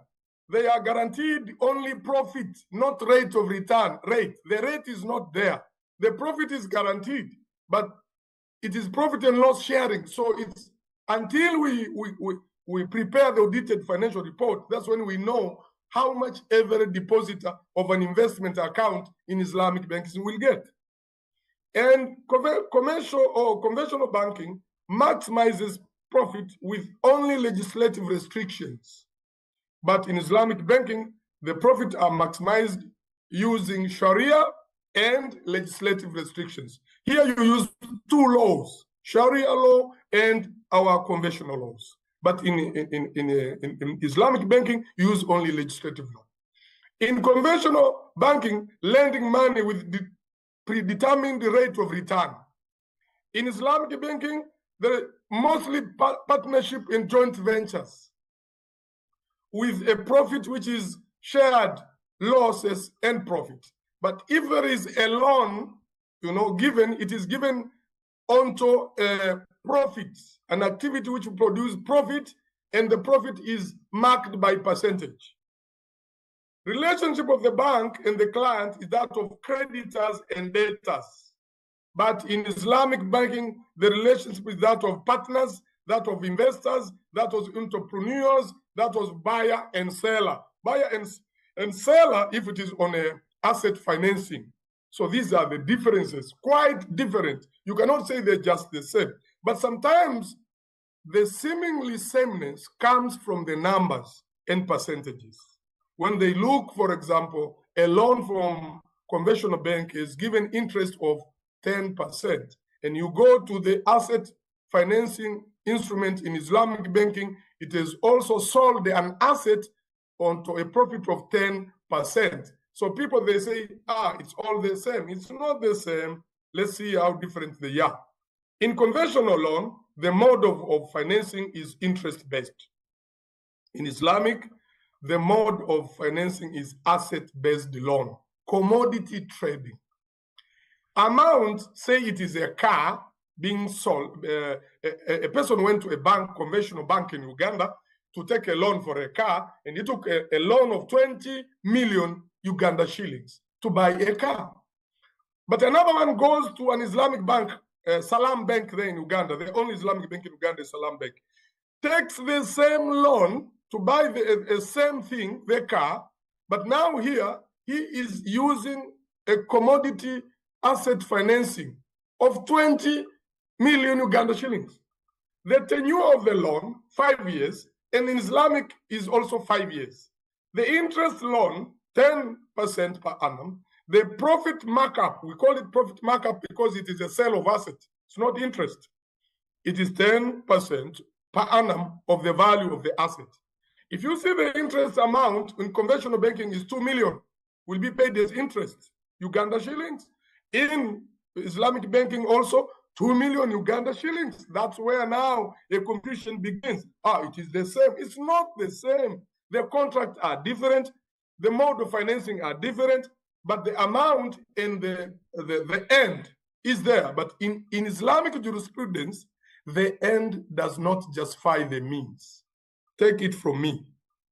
They are guaranteed only profit, not rate of return. The rate is not there. The profit is guaranteed, but it is profit and loss sharing. So it's until we prepare the audited financial report, that's when we know how much every depositor of an investment account in Islamic banking will get. And commercial or conventional banking maximizes profit with only legislative restrictions. But in Islamic banking, the profits are maximized using Sharia and legislative restrictions. Here you use 2 laws, Sharia law and our conventional laws. But in Islamic banking, you use only legislative law. In conventional banking, lending money with the predetermined rate of return. In Islamic banking, the mostly partnership in joint ventures with a profit which is shared losses and profit. But if there is a loan, given, it is given onto a profit, an activity which will produce profit, and the profit is marked by percentage. Relationship of the bank and the client is that of creditors and debtors. But in Islamic banking, the relationship is that of partners, that of investors, that of entrepreneurs, that was buyer and seller. Buyer and seller if it is on a asset financing. So these are the differences, quite different. You cannot say they're just the same. But sometimes the seemingly sameness comes from the numbers and percentages. When they look, for example, a loan from conventional bank is given interest of 10%, and you go to the asset financing instrument in Islamic banking, it is also sold an asset onto a profit of 10%. So people, they say, it's all the same. It's not the same. Let's see how different they are. In conventional loan, the mode of financing is interest-based. In Islamic, the mode of financing is asset-based loan, commodity trading. Amount, say it is a car being sold. A person went to a bank, conventional bank in Uganda, to take a loan for a car, and he took a loan of 20 million Uganda shillings to buy a car. But another one goes to an Islamic bank, Salam Bank there in Uganda, the only Islamic bank in Uganda is Salam Bank, takes the same loan to buy the same thing, the car, but now here he is using a commodity asset financing of 20 million Uganda shillings. The tenure of the loan, 5 years, and in Islamic is also 5 years. The interest loan, 10% per annum. The profit markup, we call it profit markup because it is a sale of asset. It's not interest. It is 10% per annum of the value of the asset. If you see the interest amount in conventional banking is 2 million, will be paid as interest, Uganda shillings. In Islamic banking also, 2 million Uganda shillings. That's where now a competition begins. It is the same. It's not the same. The contracts are different. The mode of financing are different, but the amount and the end is there. But in Islamic jurisprudence, the end does not justify the means. Take it from me.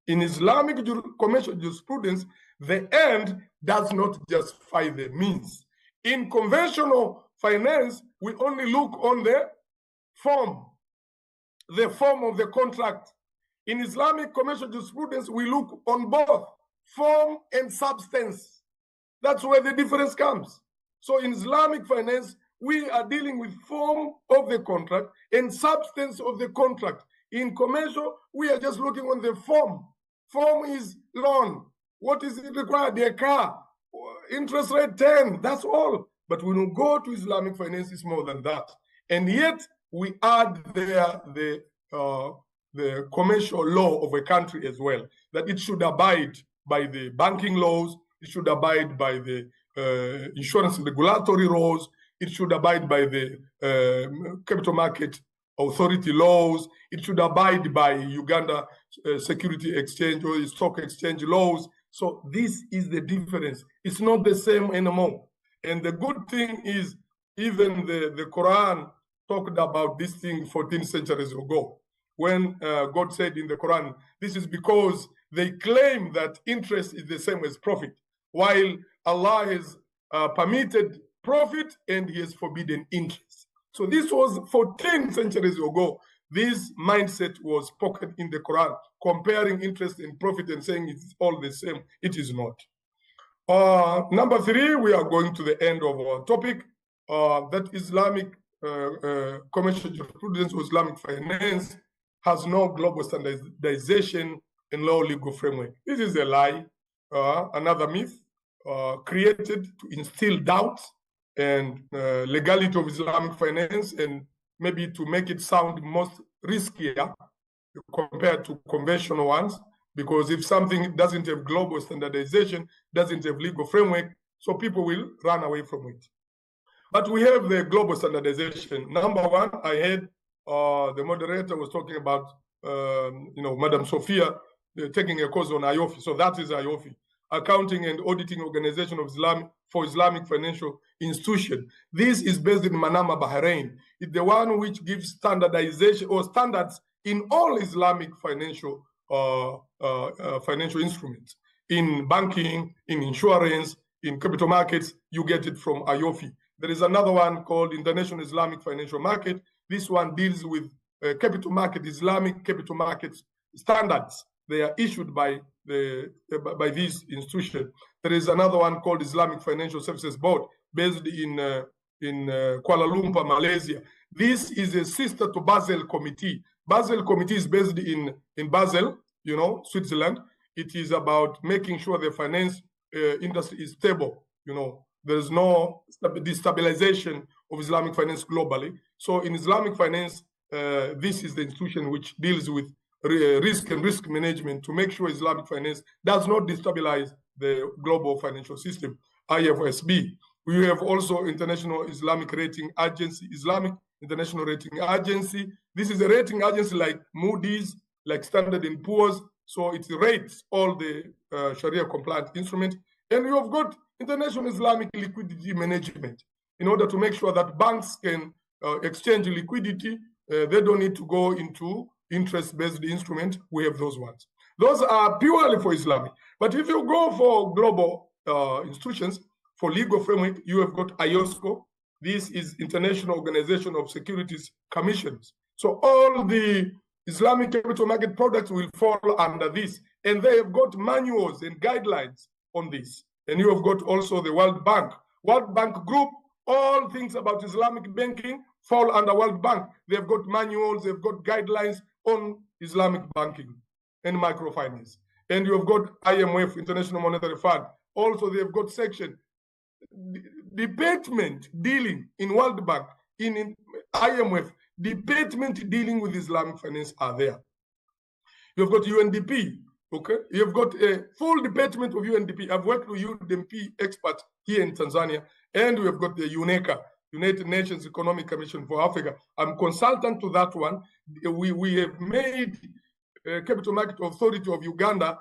In Islamic commercial jurisprudence, the end does not justify the means. In conventional finance, we only look on the form of the contract. In Islamic commercial jurisprudence, we look on both form and substance. That's where the difference comes. So in Islamic finance, we are dealing with form of the contract and substance of the contract. In commercial, we are just looking on the form. Form is loan. What is it required? A car. Interest rate 10. That's all. But when we go to Islamic finance, it's more than that. And yet, we add there the commercial law of a country as well, that it should abide by the banking laws, it should abide by the insurance regulatory laws, it should abide by the capital market authority laws, it should abide by Uganda Security Exchange or Stock Exchange laws. So this is the difference. It's not the same anymore. And the good thing is, even the Quran talked about this thing 14 centuries ago, when God said in the Quran, this is because they claim that interest is the same as profit, while Allah has permitted profit and he has forbidden interest. So this was 14 centuries ago. This mindset was spoken in the Quran, comparing interest and profit and saying it's all the same. It is not. Number 3, we are going to the end of our topic, that Islamic commercial jurisprudence or Islamic finance has no global standardization and no legal framework. This is a lie, another myth created to instill doubt and legality of Islamic finance, and maybe to make it sound most riskier compared to conventional ones, because if something doesn't have global standardization, doesn't have legal framework, so people will run away from it. But we have the global standardization. Number 1, I had the moderator was talking about, Madam Sophia taking a course on IOFI. So that is IOFI, Accounting and Auditing Organization of Islamic Financial Institution. This is based in Manama, Bahrain. It's the one which gives standardization or standards in all Islamic financial instruments. In banking, in insurance, in capital markets, you get it from IOFI. There is another one called International Islamic Financial Market. This one deals with capital market, Islamic capital markets standards. They are issued by this institution. There is another one called Islamic Financial Services Board, based in Kuala Lumpur, Malaysia. This is a sister to Basel Committee. Basel Committee is based in Basel, Switzerland. It is about making sure the finance industry is stable. There is no destabilization of Islamic finance globally. So in Islamic finance, this is the institution which deals with risk and risk management to make sure Islamic finance does not destabilize the global financial system, IFSB. We have also International Islamic Rating Agency, Islamic International Rating Agency. This is a rating agency like Moody's, like Standard & Poor's. So it rates all the Sharia compliant instruments. And we have got International Islamic Liquidity Management in order to make sure that banks can exchange liquidity. They don't need to go into interest-based instrument. We have those ones. Those are purely for Islamic. But if you go for global institutions, for legal framework, you have got IOSCO. This is International Organization of Securities Commissions. So all the Islamic capital market products will fall under this. And they have got manuals and guidelines on this. And you have got also the World Bank. World Bank Group, all things about Islamic banking fall under World Bank. They've got manuals, they've got guidelines on Islamic banking and microfinance. And you have got IMF, International Monetary Fund. Also, they've got section, department dealing in World Bank, in IMF, department dealing with Islamic finance are there. You've got UNDP, okay? You've got a full department of UNDP. I've worked with UNDP experts here in Tanzania, and we have got the UNECA, United Nations Economic Commission for Africa. I'm consultant to that one. We have made Capital Market Authority of Uganda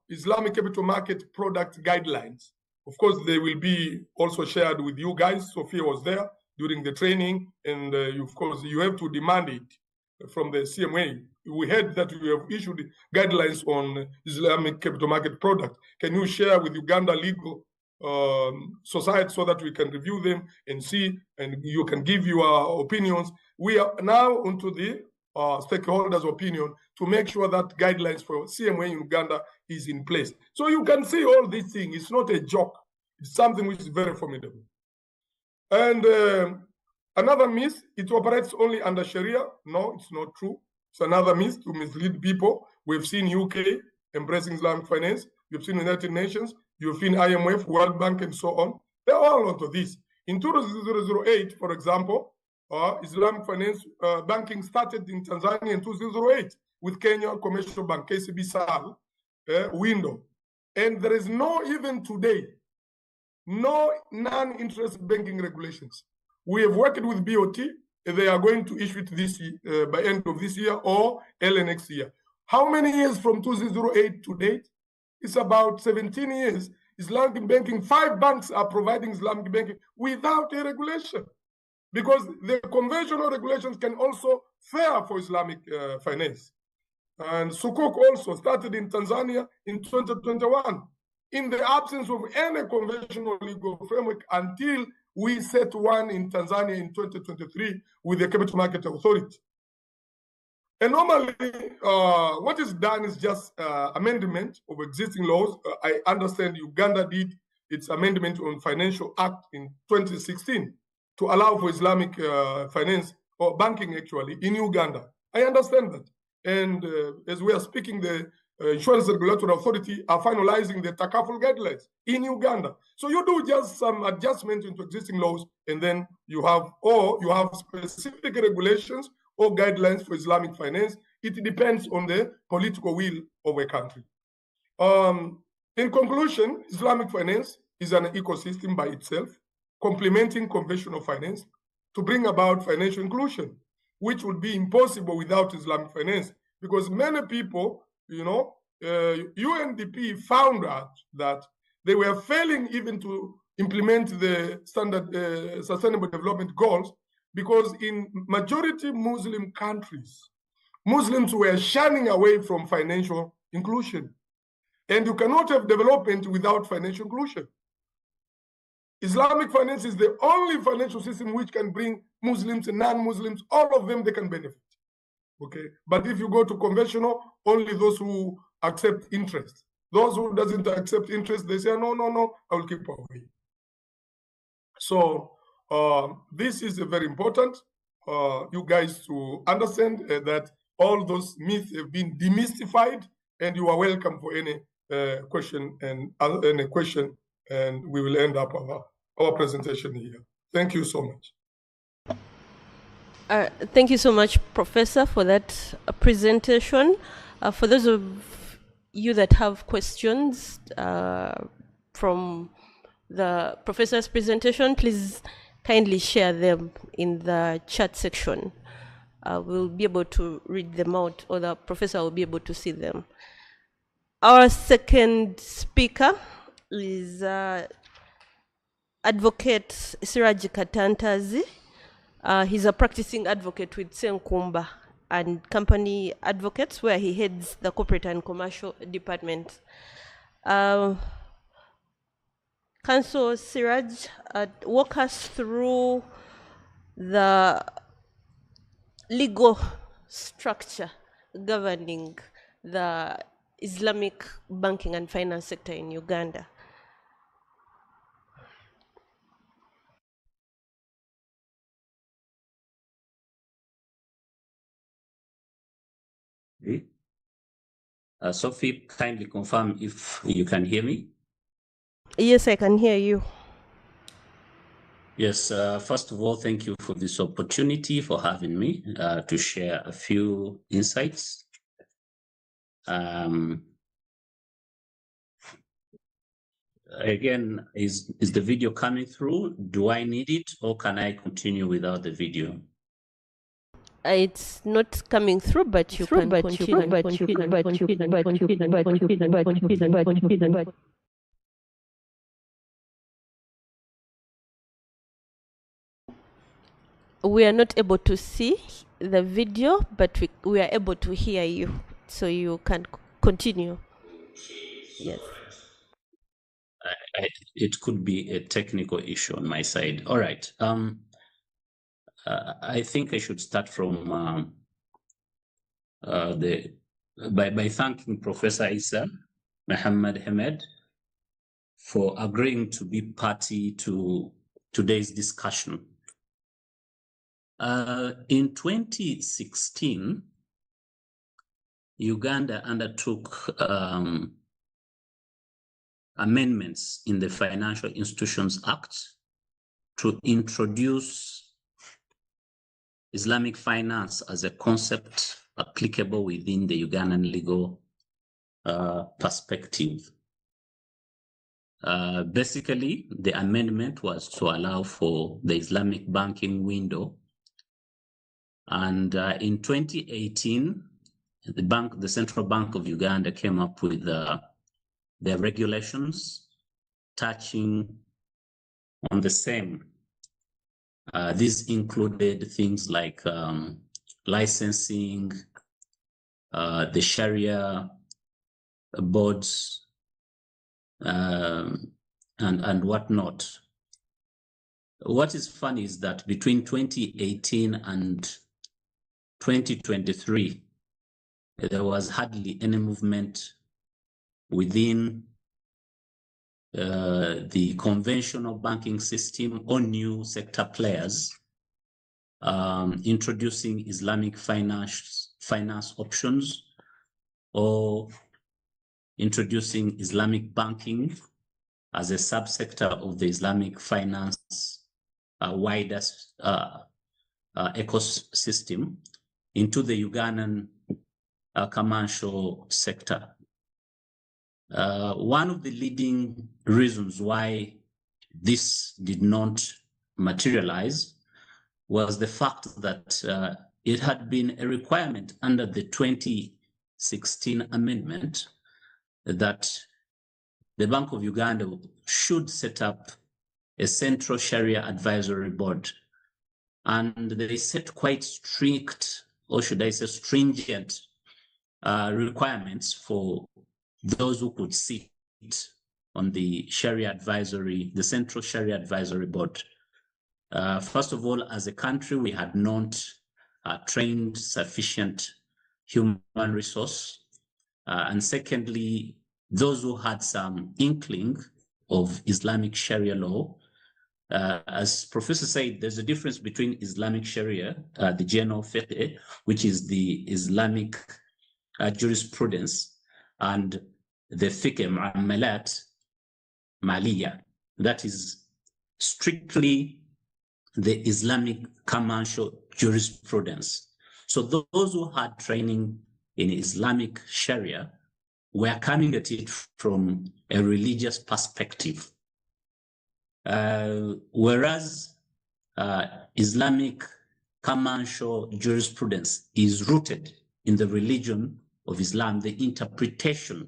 Islamic Capital Market Product Guidelines. Of course, they will be also shared with you guys. Sophia was there during the training, and of course, you have to demand it from the CMA. We heard that you have issued guidelines on Islamic capital market product. Can you share with Uganda legal society so that we can review them and see, and you can give your opinions? We are now onto the stakeholders' opinion to make sure that guidelines for CMA in Uganda is in place. So you can see all these things. It's not a joke. It's something which is very formidable. And another myth, it operates only under Sharia. No, it's not true. It's another myth to mislead people. We've seen UK embracing Islamic finance. You've seen United Nations. You've seen IMF, World Bank, and so on. They're all onto this. In 2008, for example, Islamic finance banking started in Tanzania in 2008 with Kenya Commercial Bank, KCB SAL, window. And there is no, even today, no non-interest banking regulations. We have worked with BOT. They are going to issue it this year, by end of this year or early next year. How many years from 2008 to date? It's about 17 years. Islamic banking, 5 banks are providing Islamic banking without a regulation, because the conventional regulations can also fare for Islamic finance. And Sukuk also started in Tanzania in 2021, in the absence of any conventional legal framework until we set one in Tanzania in 2023 with the Capital Market Authority. And normally, what is done is just amendment of existing laws. I understand Uganda did its amendment on Financial Act in 2016 to allow for Islamic finance or banking actually in Uganda. I understand that. And as we are speaking, the Insurance Regulatory Authority are finalizing the Takaful guidelines in Uganda. So you do just some adjustment into existing laws, and then you have specific regulations or guidelines for Islamic finance. It depends on the political will of a country. In conclusion, Islamic finance is an ecosystem by itself, complementing conventional finance to bring about financial inclusion. which would be impossible without Islamic finance, because many people, UNDP found out that they were failing even to implement the standard sustainable development goals, because in majority Muslim countries, Muslims were shunning away from financial inclusion. And you cannot have development without financial inclusion. Islamic finance is the only financial system which can bring Muslims and non-Muslims, all of them, they can benefit. Okay, but if you go to conventional, only those who accept interest. Those who doesn't accept interest, they say, no, I will keep away. So this is very important, you guys to understand that all those myths have been demystified, and you are welcome for any question and we will end up our presentation here. Thank you so much. Thank you so much, Professor, for that presentation. For those of you that have questions from the Professor's presentation, please kindly share them in the chat section. We'll be able to read them out, or the Professor will be able to see them. Our second speaker is Advocate Siraji Katantazi. He's a practicing advocate with Senkumba and Company Advocates, where he heads the corporate and commercial department. Council Siraj, walk us through the legal structure governing the Islamic banking and finance sector in Uganda. Sophie, kindly confirm if you can hear me. Yes, I can hear you. Yes, first of all, thank you for this opportunity for having me to share a few insights. Again, is the video coming through? Do I need it, or can I continue without the video? It's not coming through, but you can continue. We are not able to see the video, but we are able to hear you, so you can continue. Yes. It could be a technical issue on my side. All right. I think I should start from by thanking Professor Isa Muhammad Hamed for agreeing to be party to today's discussion. In 2016, Uganda undertook amendments in the Financial Institutions Act to introduce Islamic finance as a concept applicable within the Ugandan legal perspective. Basically, the amendment was to allow for the Islamic banking window. And in 2018, the Central Bank of Uganda came up with their regulations touching on the same. These included things like licensing, the Sharia boards, and whatnot. What is funny is that between 2018 and 2023, there was hardly any movement within the conventional banking system or new sector players introducing Islamic finance options or introducing Islamic banking as a subsector of the Islamic finance wider ecosystem into the Ugandan commercial sector. One of the leading reasons why this did not materialize was the fact that it had been a requirement under the 2016 amendment that the Bank of Uganda should set up a central Sharia advisory board. And they set quite strict, or should I say stringent, requirements for those who could sit on the Sharia advisory, the Central Sharia Advisory Board. First of all, as a country, we had not trained sufficient human resource. And secondly, those who had some inkling of Islamic Sharia law. As Professor said, there's a difference between Islamic Sharia, the general fiqh, which is the Islamic jurisprudence, and the fiqh mu'amalat maliyah. That is strictly the Islamic commercial jurisprudence. So those who had training in Islamic Sharia were coming at it from a religious perspective. Whereas Islamic commercial jurisprudence is rooted in the religion of Islam, the interpretation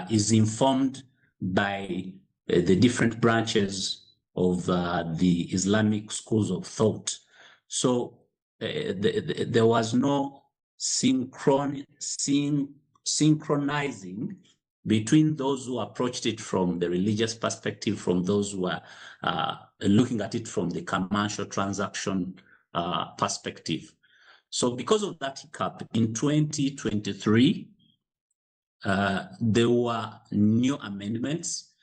is informed by the different branches of the Islamic schools of thought. So there was no synchronizing between those who approached it from the religious perspective, from those who are looking at it from the commercial transaction perspective. So because of that hiccup, in 2023, there were new amendments.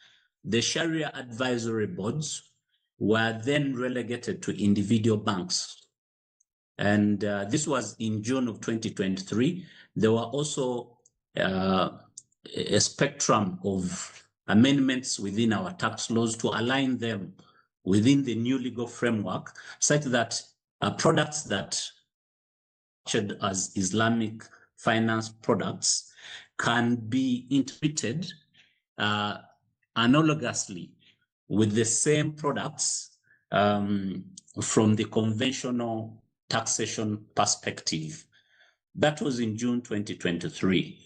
The Sharia advisory boards were then relegated to individual banks. And this was in June of 2023. There were also a spectrum of amendments within our tax laws to align them within the new legal framework, such that products that are structured as Islamic finance products can be interpreted analogously with the same products from the conventional taxation perspective. That was in June 2023.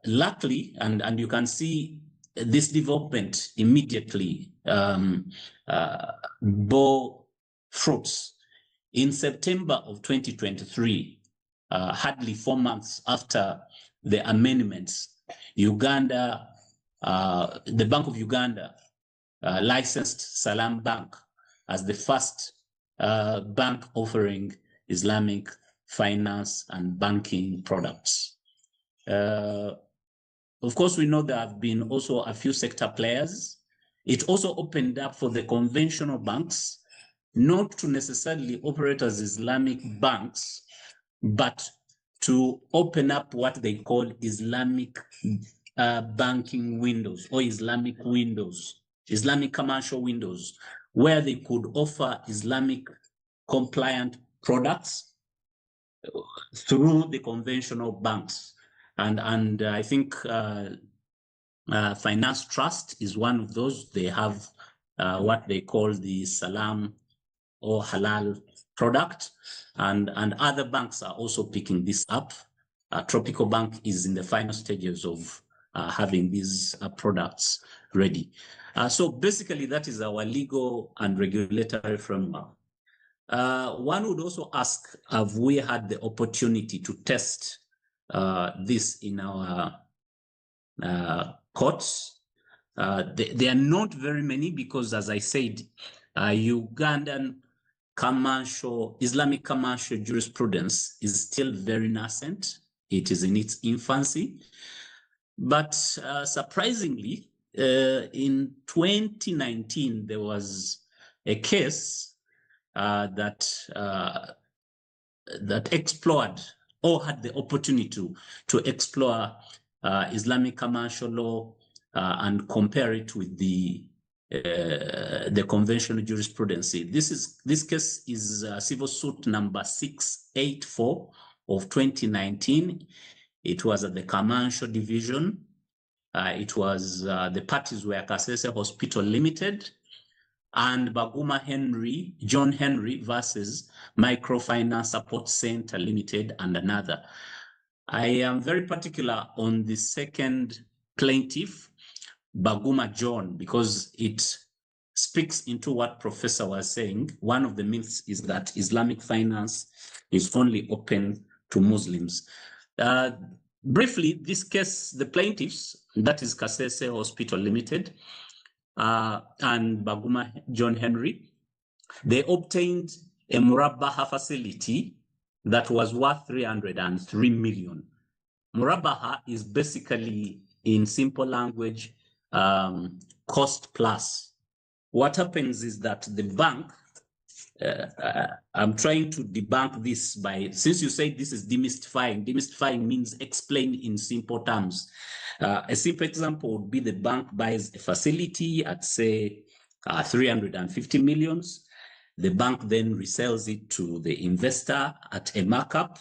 Luckily, and you can see this development immediately bore fruits. In September of 2023, hardly 4 months after the amendments, Uganda, the Bank of Uganda licensed Salam Bank as the first bank offering Islamic finance and banking products. Of course, we know there have been also a few sector players. It also opened up for the conventional banks not to necessarily operate as Islamic banks, but to open up what they call Islamic banking windows or Islamic windows, Islamic commercial windows, where they could offer Islamic compliant products through the conventional banks. And I think Finance Trust is one of those. They have what they call the Salam or Halal product, and other banks are also picking this up. Tropical Bank is in the final stages of having these products ready. So basically, that is our legal and regulatory framework. One would also ask, have we had the opportunity to test this in our courts? There are not very many because, as I said, Ugandan Islamic commercial jurisprudence is still very nascent. It is in its infancy. But surprisingly, in 2019, there was a case that explored or had the opportunity to explore Islamic commercial law and compare it with the conventional jurisprudence. This case is civil suit number 684 of 2019. It was at the commercial division. It was the parties were Kasese Hospital Limited and Baguma John Henry versus Microfinance Support Center Limited and another. I am very particular on the second plaintiff, Baguma John, because it speaks into what Professor was saying. One of the myths is that Islamic finance is only open to Muslims. Briefly, this case, the plaintiffs, that is Kasese Hospital Limited and Baguma John Henry, they obtained a Murabaha facility that was worth 303 million. Murabaha is basically, in simple language, cost plus. What happens is that the bank, I'm trying to debunk this by, since you say this is demystifying means explain in simple terms. A simple example would be the bank buys a facility at, say, 350 millions. The bank then resells it to the investor at a markup.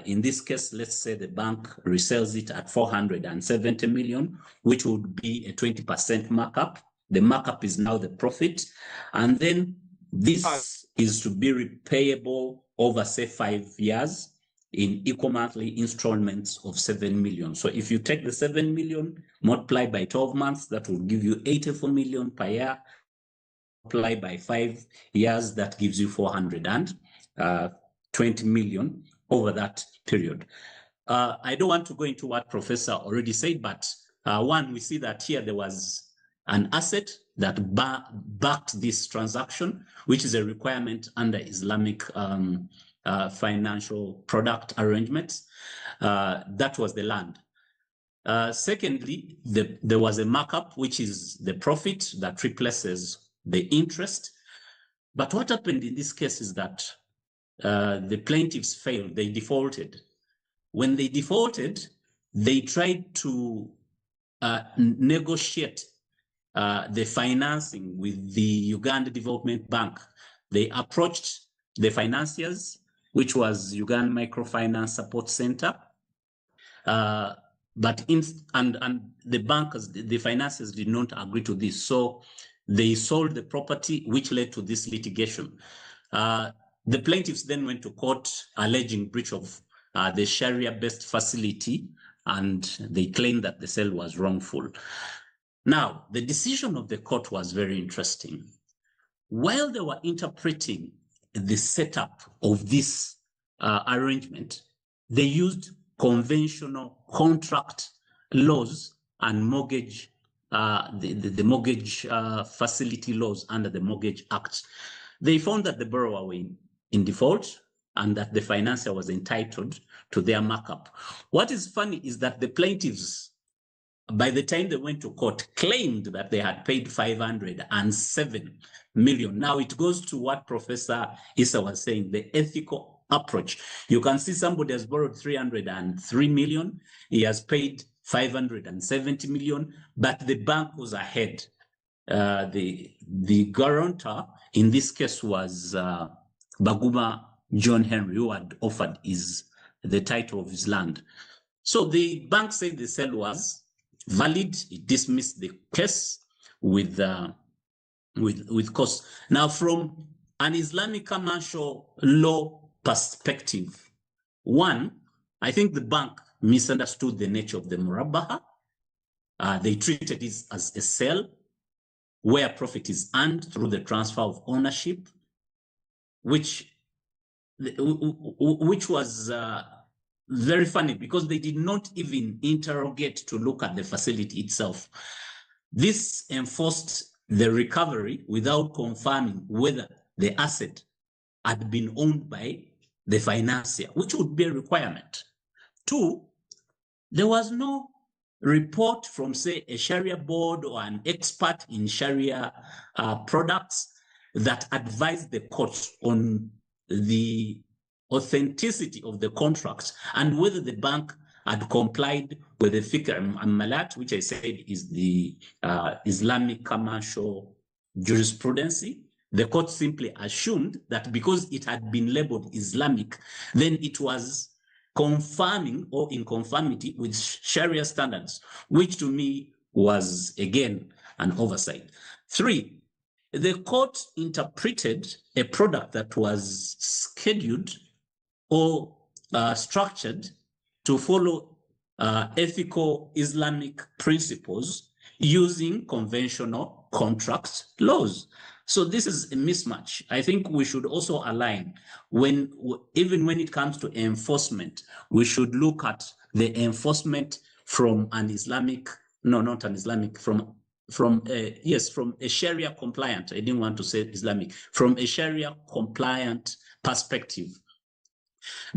In this case, let's say the bank resells it at 470 million, which would be a 20% markup. The markup is now the profit. And then this is to be repayable over, say, 5 years in equal monthly installments of 7 million. So if you take the 7 million, multiply by 12 months, that will give you 84 million per year. Multiply by 5 years, that gives you 420 million over that period. I don't want to go into what Professor already said, but one, we see that here there was an asset that backed this transaction, which is a requirement under Islamic financial product arrangements. That was the land. Secondly, there was a markup, which is the profit that replaces the interest. But what happened in this case is that the plaintiffs failed, they defaulted. When they defaulted, they tried to negotiate the financing with the Uganda Development Bank. They approached the financiers, which was Uganda Microfinance Support Center, but the bankers, the financiers did not agree to this. So they sold the property, which led to this litigation. The plaintiffs then went to court alleging breach of the Sharia-based facility, and they claimed that the sale was wrongful. Now, the decision of the court was very interesting. While they were interpreting the setup of this arrangement, they used conventional contract laws and mortgage, the mortgage facility laws under the Mortgage Act. They found that the borrower were in default and that the financier was entitled to their markup. What is funny is that the plaintiffs, by the time they went to court, claimed that they had paid 507 million. Now it goes to what Professor Issa was saying, the ethical approach. You can see somebody has borrowed 303 million. He has paid 570 million, but the bank was ahead. The guarantor in this case was Baguma John Henry, who had offered the title of his land. So the bank said the sale was valid. It dismissed the case with costs. Now, from an Islamic commercial law perspective, one, I think the bank misunderstood the nature of the murabaha. They treated it as a sale where profit is earned through the transfer of ownership, which was very funny because they did not even interrogate to look at the facility itself. This enforced the recovery without confirming whether the asset had been owned by the financier, which would be a requirement. Two, there was no report from, say, a Sharia board or an expert in Sharia products that advised the court on the authenticity of the contract and whether the bank had complied with the fiqh al-malat, which I said is the Islamic commercial jurisprudence. The court simply assumed that because it had been labeled Islamic, then it was confirming or in conformity with Sharia standards, which to me was, again, an oversight. Three, the court interpreted a product that was scheduled or structured to follow ethical Islamic principles using conventional contract laws. So this is a mismatch. I think we should also align even when it comes to enforcement, we should look at the enforcement from an Islamic, no, not an Islamic, from a Sharia compliant, I didn't want to say Islamic, from a Sharia compliant perspective.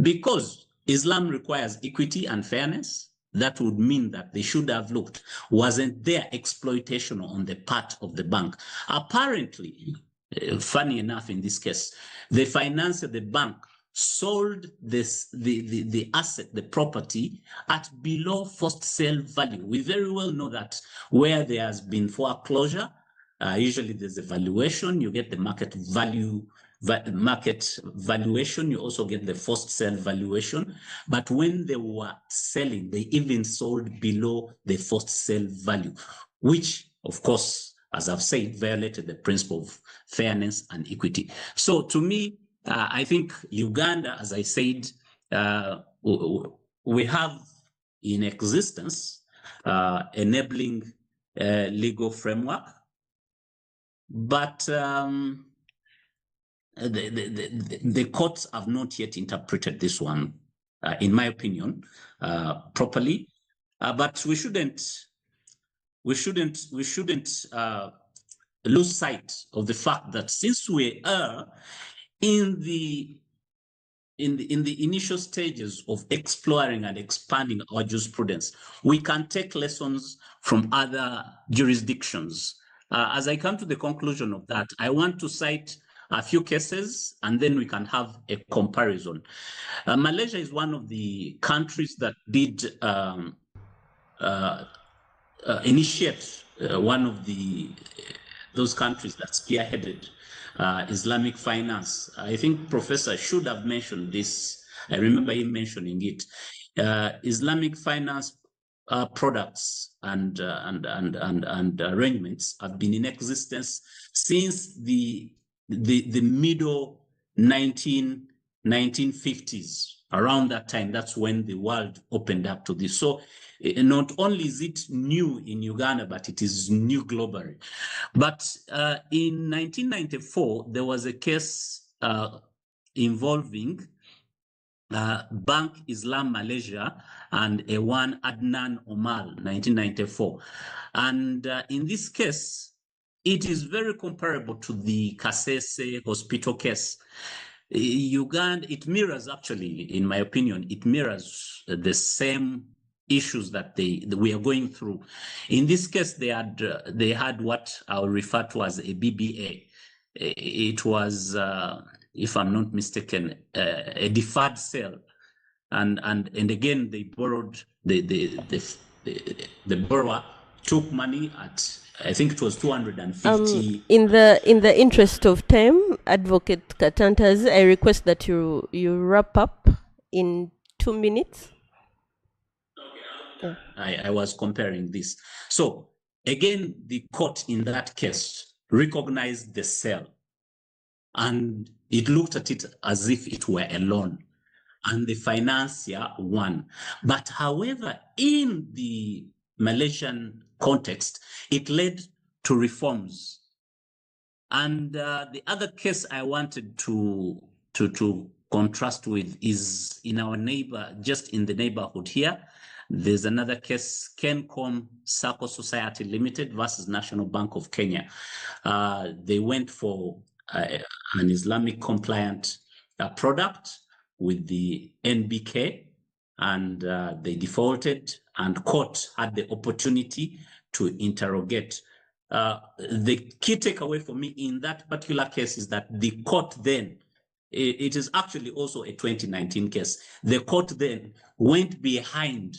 Because Islam requires equity and fairness, that would mean that they should have looked, wasn't there exploitation on the part of the bank? Apparently, funny enough in this case, the financer, the bank, sold the asset, the property, at below forced sale value. We very well know that where there has been foreclosure, usually there's a valuation, you get the market valuation, you also get the forced sale valuation. But when they were selling, they even sold below the forced sale value, which, of course, as I've said, violated the principle of fairness and equity. So to me, I think Uganda, as I said, we have in existence enabling legal framework, but the courts have not yet interpreted this one, in my opinion, properly. But we shouldn't lose sight of the fact that since we are in the initial stages of exploring and expanding our jurisprudence, we can take lessons from other jurisdictions. As I come to the conclusion of that, I want to cite a few cases, and then we can have a comparison. Malaysia is one of the countries that did initiate one of those countries that spearheaded Islamic finance. I think Professor should have mentioned this. I remember him mentioning it. Islamic finance products and arrangements have been in existence since the middle 1950s. Around that time, that's when the world opened up to this. So not only is it new in Uganda, but it is new globally. But in 1994, there was a case involving Bank Islam Malaysia and a one Adnan Omar, 1994. And in this case, it is very comparable to the Kasese hospital case. Uganda, it mirrors, actually, in my opinion, it mirrors the same issues that we are going through. In this case, they had what I'll refer to as a BBA. It was, if I'm not mistaken, a deferred sale, and again they borrowed the borrower took money at, I think it was 250. In the interest of time, Advocate Katantas, I request that you wrap up in 2 minutes. Okay. I was comparing this. So again, the court in that case recognized the sale, and it looked at it as if it were a loan, and the financier won. But however, in the Malaysian context, it led to reforms. And the other case I wanted to contrast with is in our neighbor, just in the neighborhood here. There's another case, Kencom Sacco Society Limited versus National Bank of Kenya. They went for an Islamic compliant product with the NBK, and they defaulted, and court had the opportunity to interrogate. The key takeaway for me in that particular case is that the court then, it is actually also a 2019 case, the court then went behind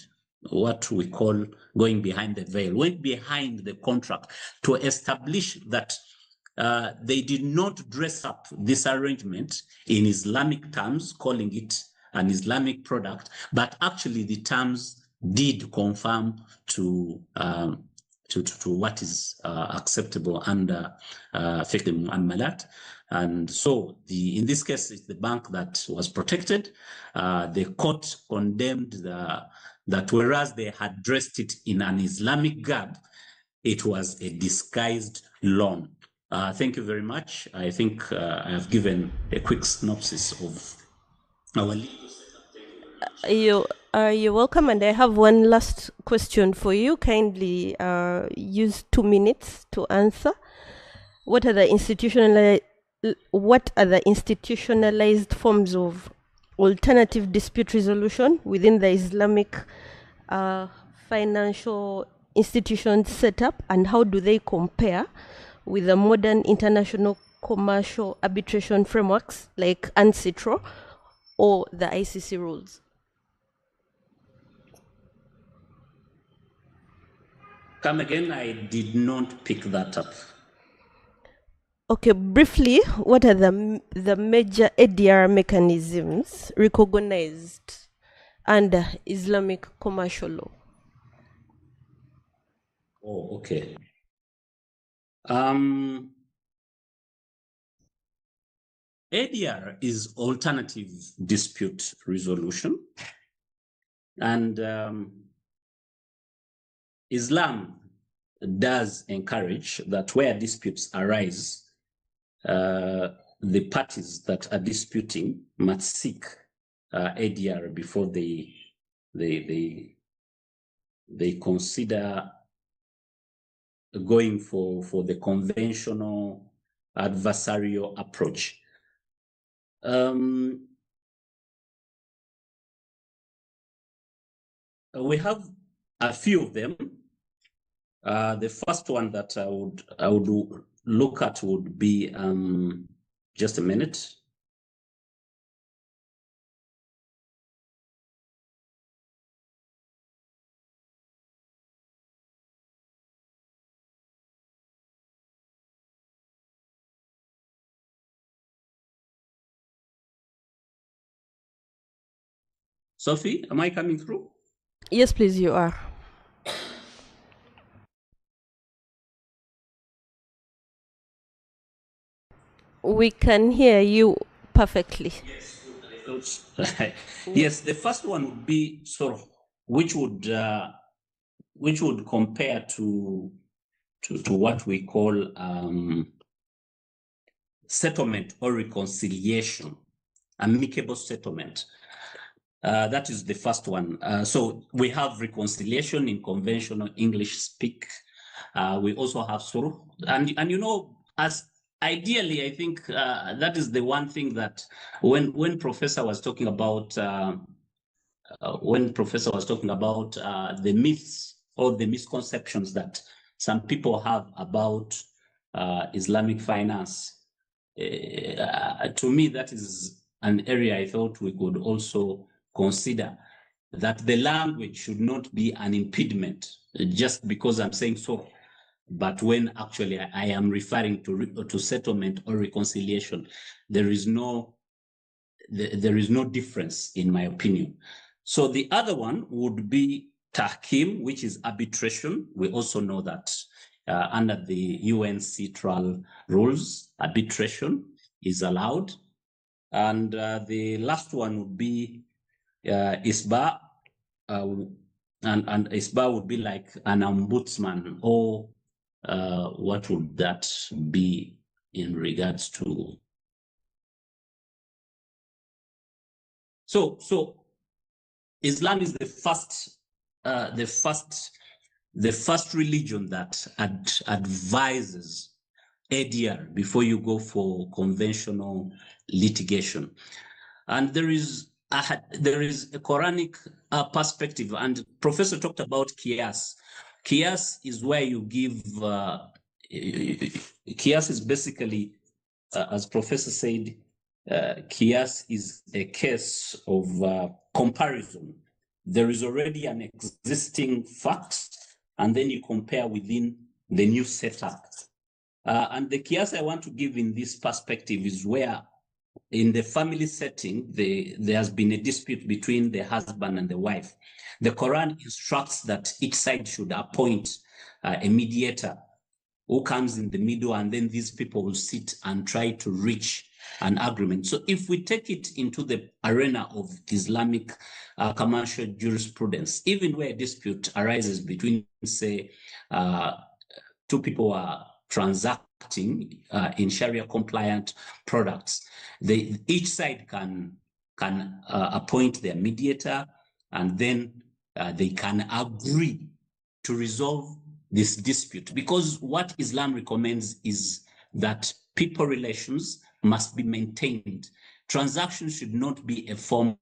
what we call going behind the veil, went behind the contract to establish that they did not dress up this arrangement in Islamic terms, calling it an Islamic product, but actually the terms did conform to to what is acceptable under fiqh al-mu'amalat. And so in this case, it's the bank that was protected. The court condemned that whereas they had dressed it in an Islamic garb, it was a disguised loan. Thank you very much. I think I have given a quick synopsis of our legal setup. You're welcome, and I have one last question for you. Kindly use 2 minutes to answer. What are the institutionalized forms of alternative dispute resolution within the Islamic financial institution setup, and how do they compare with the modern international commercial arbitration frameworks like UNCITRAL or the ICC rules? Come again, I did not pick that up. Okay, briefly, what are the major ADR mechanisms recognized under Islamic commercial law? Oh, okay. ADR is alternative dispute resolution, and Islam does encourage that where disputes arise, the parties that are disputing must seek ADR before they consider going for the conventional adversarial approach. We have a few of them. The first one that I would look at would be just a minute. Sophie, am I coming through? Yes, please, you are. We can hear you perfectly. Yes, yes, the first one would be sort of which would compare to what we call settlement or reconciliation, amicable settlement. That is the first one. So we have reconciliation in conventional English speak. We also have sulh, and you know, as ideally, I think that is the one thing that when Professor was talking about the myths or the misconceptions that some people have about Islamic finance, to me, that is an area I thought we could also consider, that the language should not be an impediment just because I'm saying so. But when actually I am referring to settlement or reconciliation, there is no difference in my opinion. So the other one would be tahkim, which is arbitration. We also know that under the UNCITRAL rules, arbitration is allowed. And the last one would be isba, and isba would be like an ombudsman, or what would that be in regards to? So Islam is the first religion that advises ADR before you go for conventional litigation, and there is a Quranic perspective, and Professor talked about qiyas. Qiyas is where you give. Qiyas is basically, as Professor said, qiyas is a case of comparison. There is already an existing fact, and then you compare within the new setup. And the qiyas I want to give in this perspective is where, in the family setting, there has been a dispute between the husband and the wife. The Quran instructs that each side should appoint a mediator who comes in the middle, and then these people will sit and try to reach an agreement. So if we take it into the arena of Islamic commercial jurisprudence, even where a dispute arises between, say, two people are transacting in Sharia compliant products, each side can appoint their mediator, and then they can agree to resolve this dispute, because what Islam recommends is that people relations must be maintained. Transactions should not be a form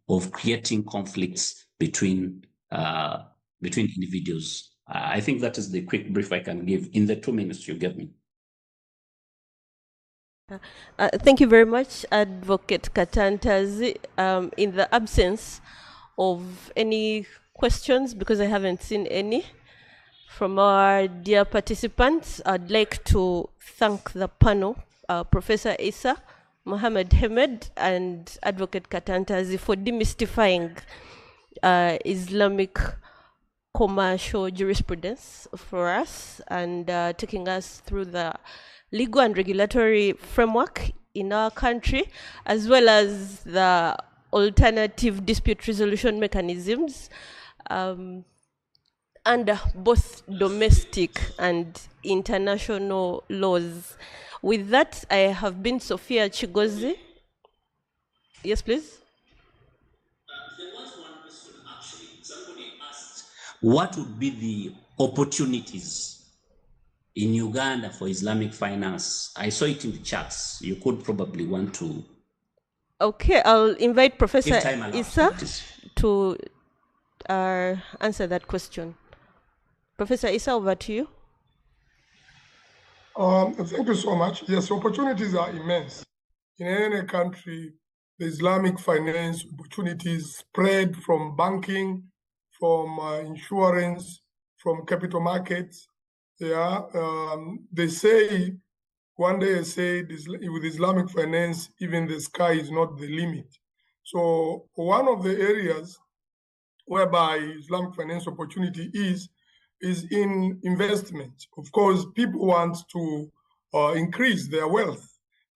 of creating conflicts between individuals. I think that is the quick brief I can give in the 2 minutes you gave me. Thank you very much, Advocate Katantazi. In the absence of any questions, because I haven't seen any from our dear participants, I'd like to thank the panel, Professor Isa, Mohammed Hamed, and Advocate Katantazi for demystifying Islamic commercial jurisprudence for us and taking us through the legal and regulatory framework in our country, as well as the alternative dispute resolution mechanisms under both domestic and international laws. With that, I have been Sophia Chigozi. Yes, please. There was one question actually. Somebody asked, what would be the opportunities in Uganda for Islamic finance? I saw it in the charts. You could probably want to. Okay, I'll invite Professor allows, Issa to answer that question. Professor Issa, over to you. Thank you so much. Yes, opportunities are immense. In any country, the Islamic finance opportunities spread from banking, from insurance, from capital markets. Yeah, they say, one day I said, with Islamic finance, even the sky is not the limit. So one of the areas whereby Islamic finance opportunity is in investment. Of course, people want to increase their wealth,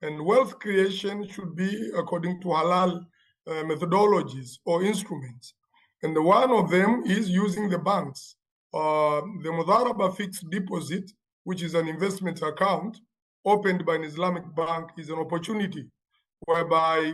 and wealth creation should be according to halal methodologies or instruments. And one of them is using the banks. The Mudaraba fixed deposit, which is an investment account opened by an Islamic bank, is an opportunity whereby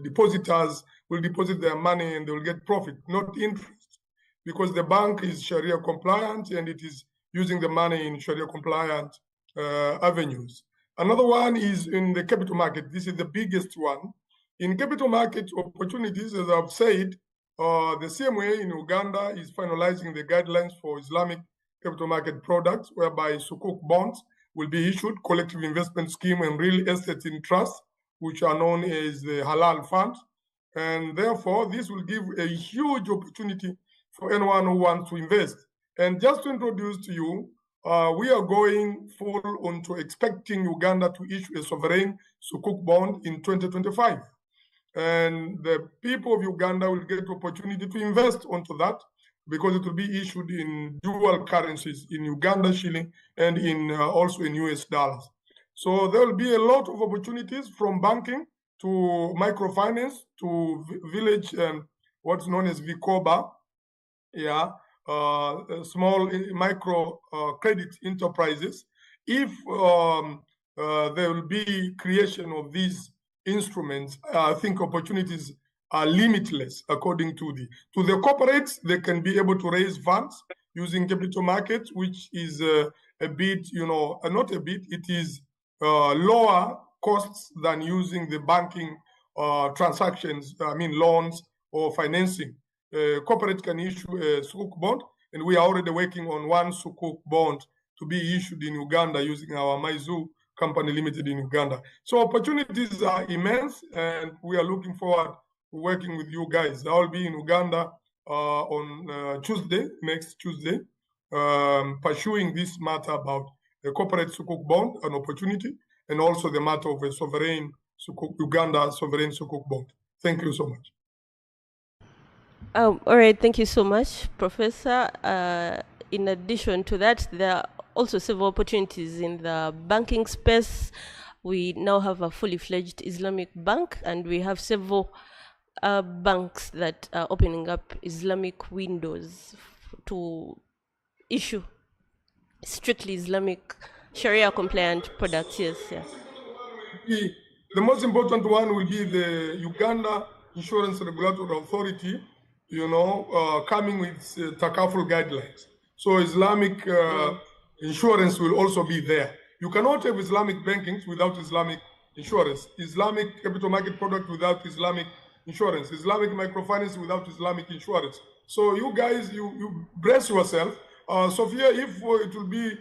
depositors will deposit their money and they will get profit, not interest, because the bank is Sharia compliant and it is using the money in Sharia compliant avenues. Another one is in the capital market. This is the biggest one. In capital market opportunities, as I've said, the CMA in Uganda is finalizing the guidelines for Islamic capital market products, whereby Sukuk bonds will be issued, collective investment scheme and real estate in trust, which are known as the Halal Fund. And therefore, this will give a huge opportunity for anyone who wants to invest. And just to introduce to you, we are going full onto expecting Uganda to issue a sovereign Sukuk bond in 2025. And the people of Uganda will get the opportunity to invest onto that because it will be issued in dual currencies, in Uganda shilling and in also in US dollars. So there will be a lot of opportunities from banking to microfinance to village and what's known as Vikoba, small micro credit enterprises. If there will be creation of these instruments, I think opportunities are limitless according to the corporates. They can be able to raise funds using capital markets, which is a bit, not a bit, it is lower costs than using the banking transactions, loans or financing. Corporate can issue a Sukuk bond, and we are already working on one Sukuk bond to be issued in Uganda using our Maizu company limited in Uganda. So opportunities are immense, and we are looking forward to working with you guys. I'll be in Uganda on Tuesday, next Tuesday, pursuing this matter about a corporate Sukuk bond, an opportunity, and also the matter of a sovereign Sukuk, Uganda sovereign Sukuk bond. Thank you so much. All right, thank you so much, Professor. in addition to that, there are also several opportunities in the banking space. We now have a fully fledged Islamic bank, and we have several banks that are opening up Islamic windows to issue strictly Islamic Sharia compliant products. Yes, yeah. The most important one will be the Uganda Insurance Regulatory Authority, coming with takaful guidelines. So Islamic insurance will also be there. You cannot have Islamic banking without Islamic insurance, Islamic capital market product without Islamic insurance, Islamic microfinance without Islamic insurance. So you guys, you brace yourself. Sophia, if it will be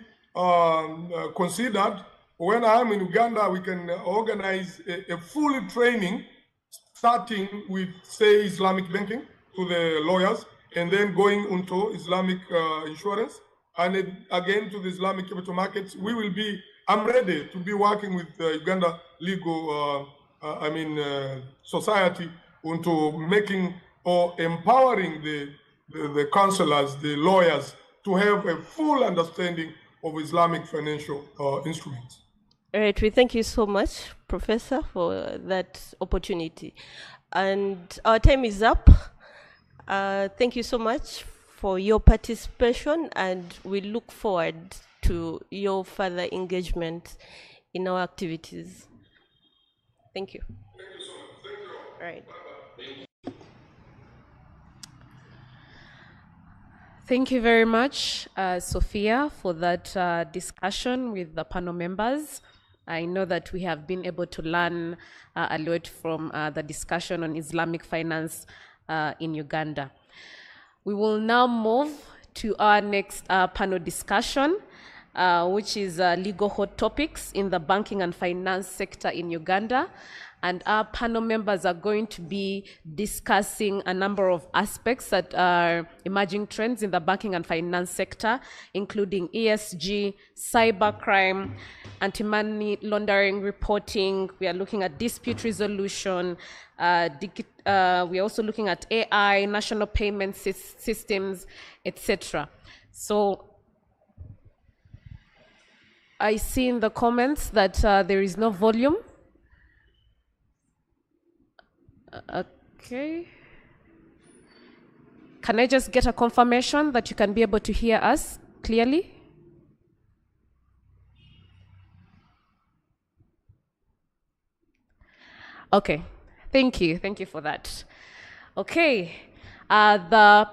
considered, when I'm in Uganda, we can organize a full training, starting with, say, Islamic banking to the lawyers, and then going into Islamic insurance, and again to the Islamic capital markets. I'm ready to be working with Uganda legal, society into making or empowering the counselors, the lawyers, to have a full understanding of Islamic financial instruments. All right, we thank you so much, Professor, for that opportunity. And our time is up. Thank you so much for your participation, and we look forward to your further engagement in our activities. Thank you. All right. Thank you very much, Sophia, for that discussion with the panel members. I know that we have been able to learn a lot from the discussion on Islamic finance in Uganda. We will now move to our next panel discussion, which is legal hot topics in the banking and finance sector in Uganda. And our panel members are going to be discussing a number of aspects that are emerging trends in the banking and finance sector, including ESG, cybercrime, anti-money laundering reporting. We are looking at dispute resolution. We are also looking at AI, national payment systems, etc. So I see in the comments that there is no volume. Okay. Can I just get a confirmation that you can be able to hear us clearly? Okay. Thank you. Thank you for that. Okay. The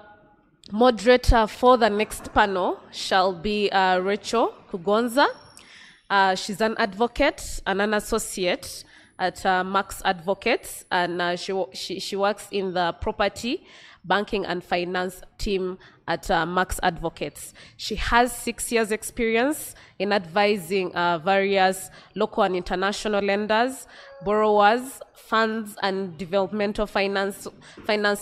moderator for the next panel shall be Rachel Kugonza. She's an advocate and an associate at Max Advocates, and she works in the property, banking, and finance team at Max Advocates. She has 6 years experience in advising various local and international lenders, borrowers, funds, and developmental finance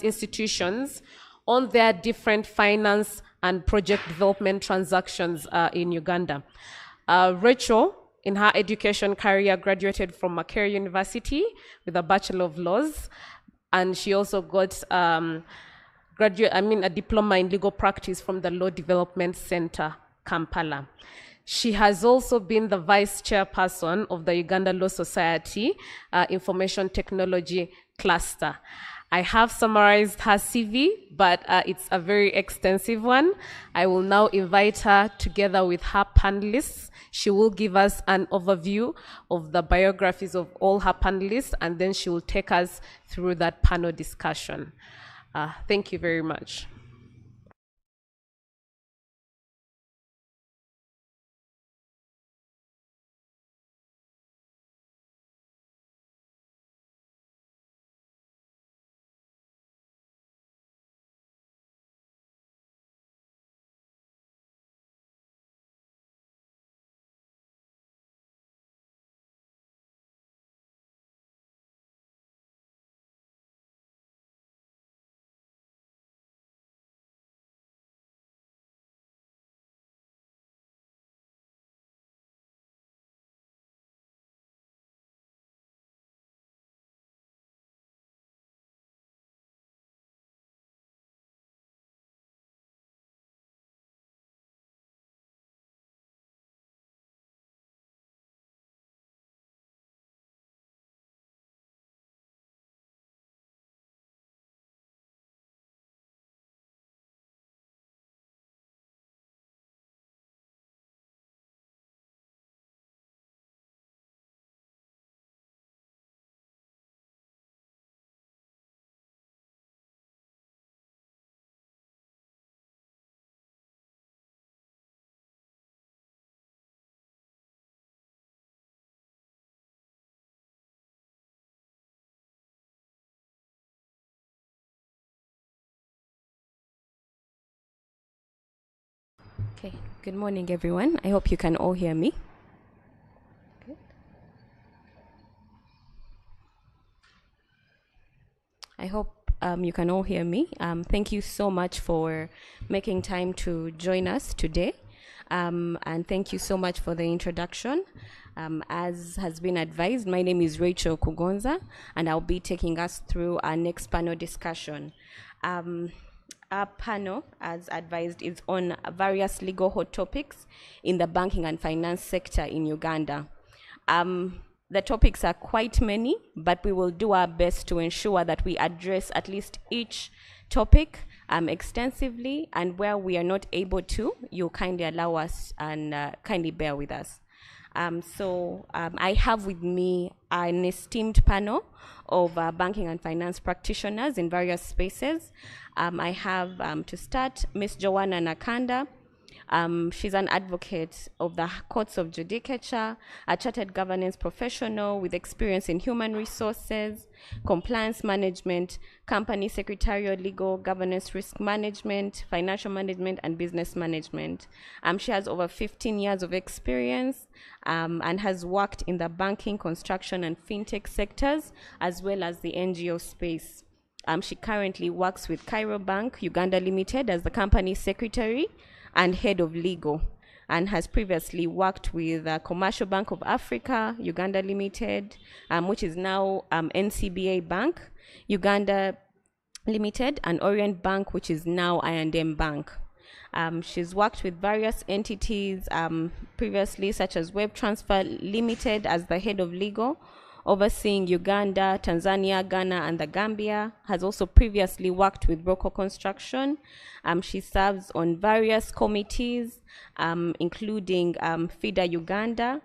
institutions on their different finance and project development transactions in Uganda. Rachel, in her education career, graduated from Makerere University with a Bachelor of Laws, and she also got a diploma in legal practice from the Law Development Center, Kampala. She has also been the vice chairperson of the Uganda Law Society Information Technology Cluster. I have summarized her CV, but it's a very extensive one. I will now invite her together with her panelists. She will give us an overview of the biographies of all her panelists, and then she will take us through that panel discussion. Thank you very much. Okay, good morning, everyone. I hope you can all hear me. Okay. I hope you can all hear me. Thank you so much for making time to join us today. And thank you so much for the introduction. As has been advised, my name is Rachel Kugonza, and I'll be taking us through our next panel discussion. Our panel, as advised, is on various legal hot topics in the banking and finance sector in Uganda. The topics are quite many, but we will do our best to ensure that we address at least each topic extensively, and where we are not able to, you kindly allow us and kindly bear with us. I have with me an esteemed panel of banking and finance practitioners in various spaces. I have, to start, Ms. Joanna Nakanda. She's an advocate of the courts of judicature, a chartered governance professional with experience in human resources, compliance management, company secretarial, legal, governance, risk management, financial management, and business management. She has over 15 years of experience and has worked in the banking, construction, and fintech sectors, as well as the NGO space. She currently works with Cairo Bank Uganda Limited as the company secretary and head of legal, and has previously worked with Commercial Bank of Africa Uganda Limited, which is now NCBA Bank Uganda Limited, and Orient Bank, which is now I&M Bank. She's worked with various entities previously, such as Web Transfer Limited as the head of legal, overseeing Uganda, Tanzania, Ghana, and the Gambia. Has also previously worked with Broco Construction. She serves on various committees, including FIDA Uganda,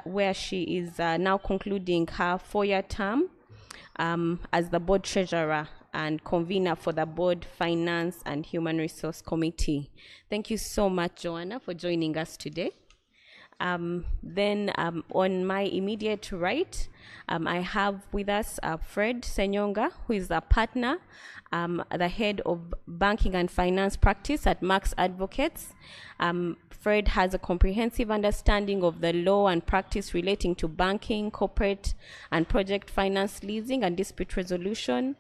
where she is now concluding her 4-year term as the board treasurer and convener for the board finance and human resource committee. Thank you so much, Joanna, for joining us today. On my immediate right, I have with us Fred Senyonga, who is a partner, the head of banking and finance practice at Max Advocates. Fred has a comprehensive understanding of the law and practice relating to banking, corporate and project finance leasing, and dispute resolution.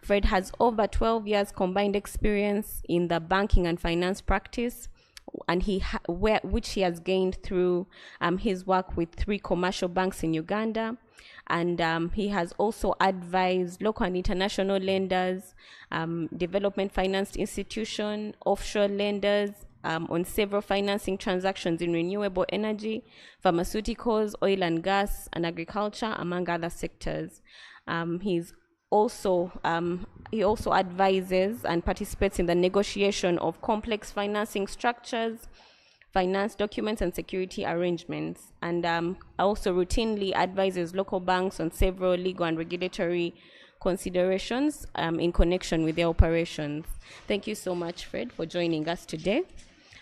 Fred has over 12 years combined experience in the banking and finance practice, and which he has gained through his work with 3 commercial banks in Uganda. And he has also advised local and international lenders, development finance institution, offshore lenders on several financing transactions in renewable energy, pharmaceuticals, oil and gas, and agriculture, among other sectors. He also advises and participates in the negotiation of complex financing structures, finance documents, and security arrangements. And also routinely advises local banks on several legal and regulatory considerations in connection with their operations. Thank you so much, Fred, for joining us today.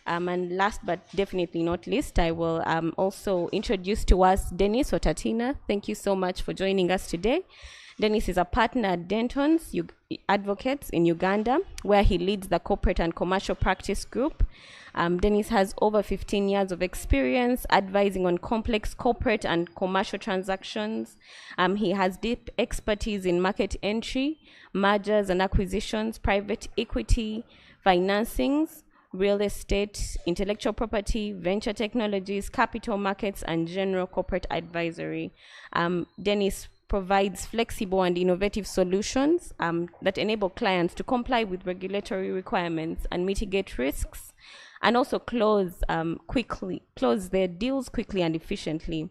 And last but definitely not least, I will also introduce to us Dennis Otatina. Thank you so much for joining us today. Dennis is a partner at Denton's Advocates in Uganda, where he leads the corporate and commercial practice group. Dennis has over 15 years of experience advising on complex corporate and commercial transactions. He has deep expertise in market entry, mergers and acquisitions, private equity, financings, real estate, intellectual property, venture technologies, capital markets, and general corporate advisory. Dennis provides flexible and innovative solutions that enable clients to comply with regulatory requirements and mitigate risks, and also close their deals quickly and efficiently.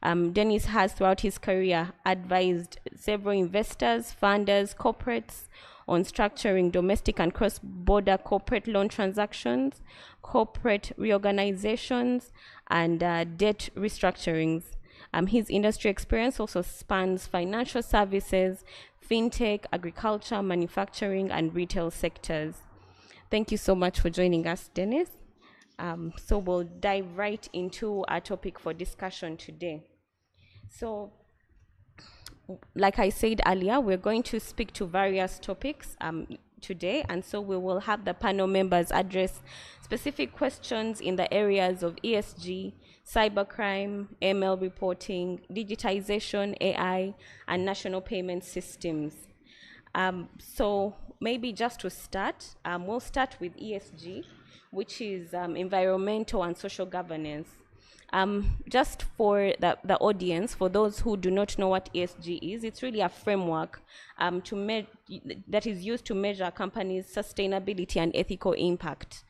Dennis has, throughout his career, advised several investors, funders, corporates on structuring domestic and cross-border corporate loan transactions, corporate reorganizations, and debt restructurings. His industry experience also spans financial services, fintech, agriculture, manufacturing, and retail sectors. Thank you so much for joining us, Dennis. So we'll dive right into our topic for discussion today. So, like I said earlier, we're going to speak to various topics today, and so we will have the panel members address specific questions in the areas of ESG, cybercrime, ML reporting, digitization, AI, and national payment systems. So maybe just to start, we'll start with ESG, which is environmental and social governance. Just for the audience, for those who do not know what ESG is, it's really a framework that is used to measure a company's sustainability and ethical impact.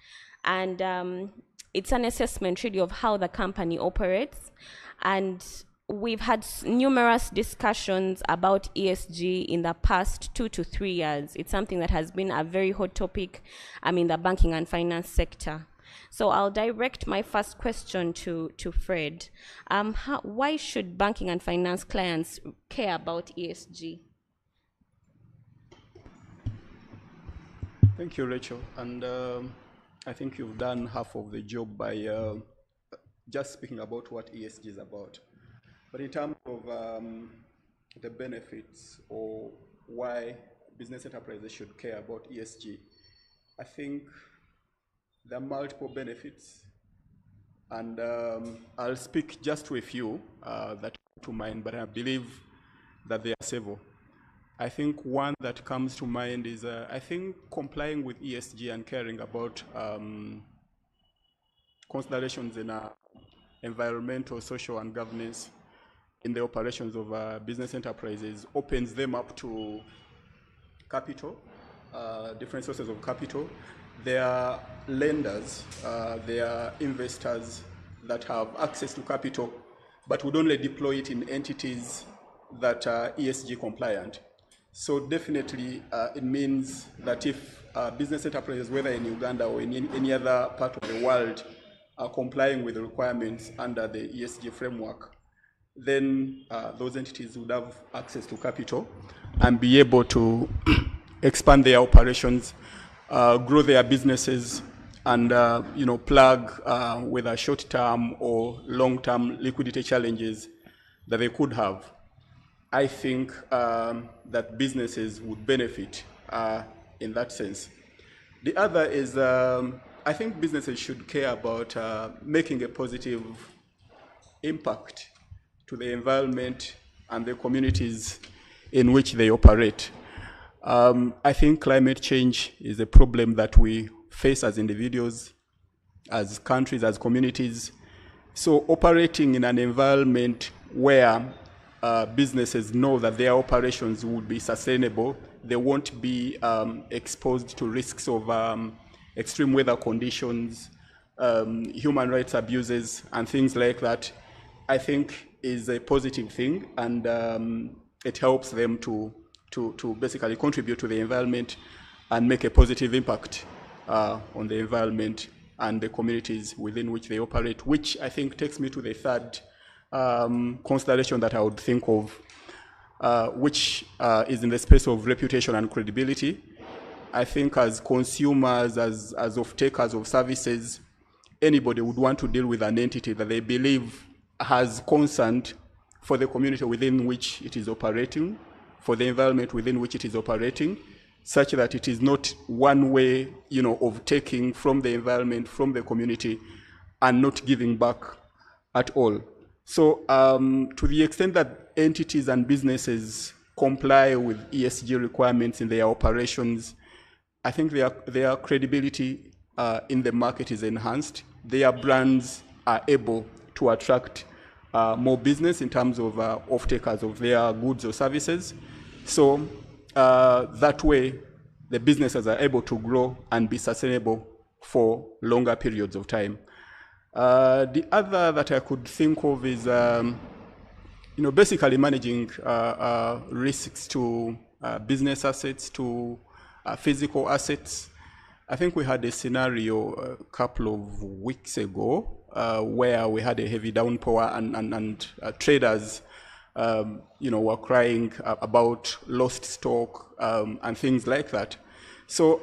And it's an assessment really of how the company operates. And we've had numerous discussions about ESG in the past 2 to 3 years. It's something that has been a very hot topic in the banking and finance sector. So I'll direct my first question to Fred. Why should banking and finance clients care about ESG? Thank you, Rachel. And I think you've done half of the job by just speaking about what ESG is about. But in terms of the benefits or why business enterprises should care about ESG, I think there are multiple benefits, and I'll speak just to a few that come to mind, but I believe that there are several. I think one that comes to mind is, I think complying with ESG and caring about considerations in environmental, social, and governance in the operations of business enterprises opens them up to capital, different sources of capital. There are lenders, there are investors that have access to capital, but would only deploy it in entities that are ESG compliant. So definitely it means that if business enterprises, whether in Uganda or in any other part of the world, are complying with the requirements under the ESG framework, then those entities would have access to capital and be able to expand their operations, grow their businesses, and plug whether short-term or long-term liquidity challenges that they could have. I think that businesses would benefit in that sense. The other is, I think businesses should care about making a positive impact to the environment and the communities in which they operate. I think climate change is a problem that we face as individuals, as countries, as communities. So operating in an environment where businesses know that their operations would be sustainable, they won't be exposed to risks of extreme weather conditions, human rights abuses, and things like that, I think is a positive thing, and it helps them to basically contribute to the environment and make a positive impact on the environment and the communities within which they operate, which I think takes me to the third consideration that I would think of, which is in the space of reputation and credibility. I think as consumers, as off-takers of services, anybody would want to deal with an entity that they believe has concern for the community within which it is operating, for the environment within which it is operating, such that it is not one way, of taking from the environment, from the community, and not giving back at all. So to the extent that entities and businesses comply with ESG requirements in their operations, I think their credibility in the market is enhanced. Their brands are able to attract more business in terms of off-takers of their goods or services. So that way, the businesses are able to grow and be sustainable for longer periods of time. The other that I could think of is, basically managing risks to business assets, to physical assets. I think we had a scenario a couple of weeks ago where we had a heavy downpour and traders, were crying about lost stock and things like that. So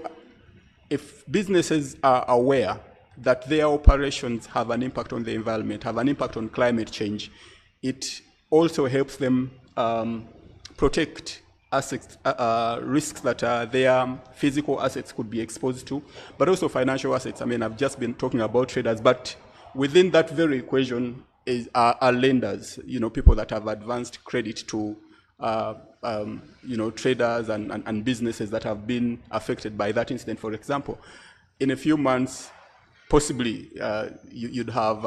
if businesses are aware that their operations have an impact on the environment, have an impact on climate change, it also helps them protect assets, risks that their physical assets could be exposed to, but also financial assets. I mean, I've just been talking about traders, but within that very equation are lenders, people that have advanced credit to traders and businesses that have been affected by that incident. For example, in a few months, possibly you'd have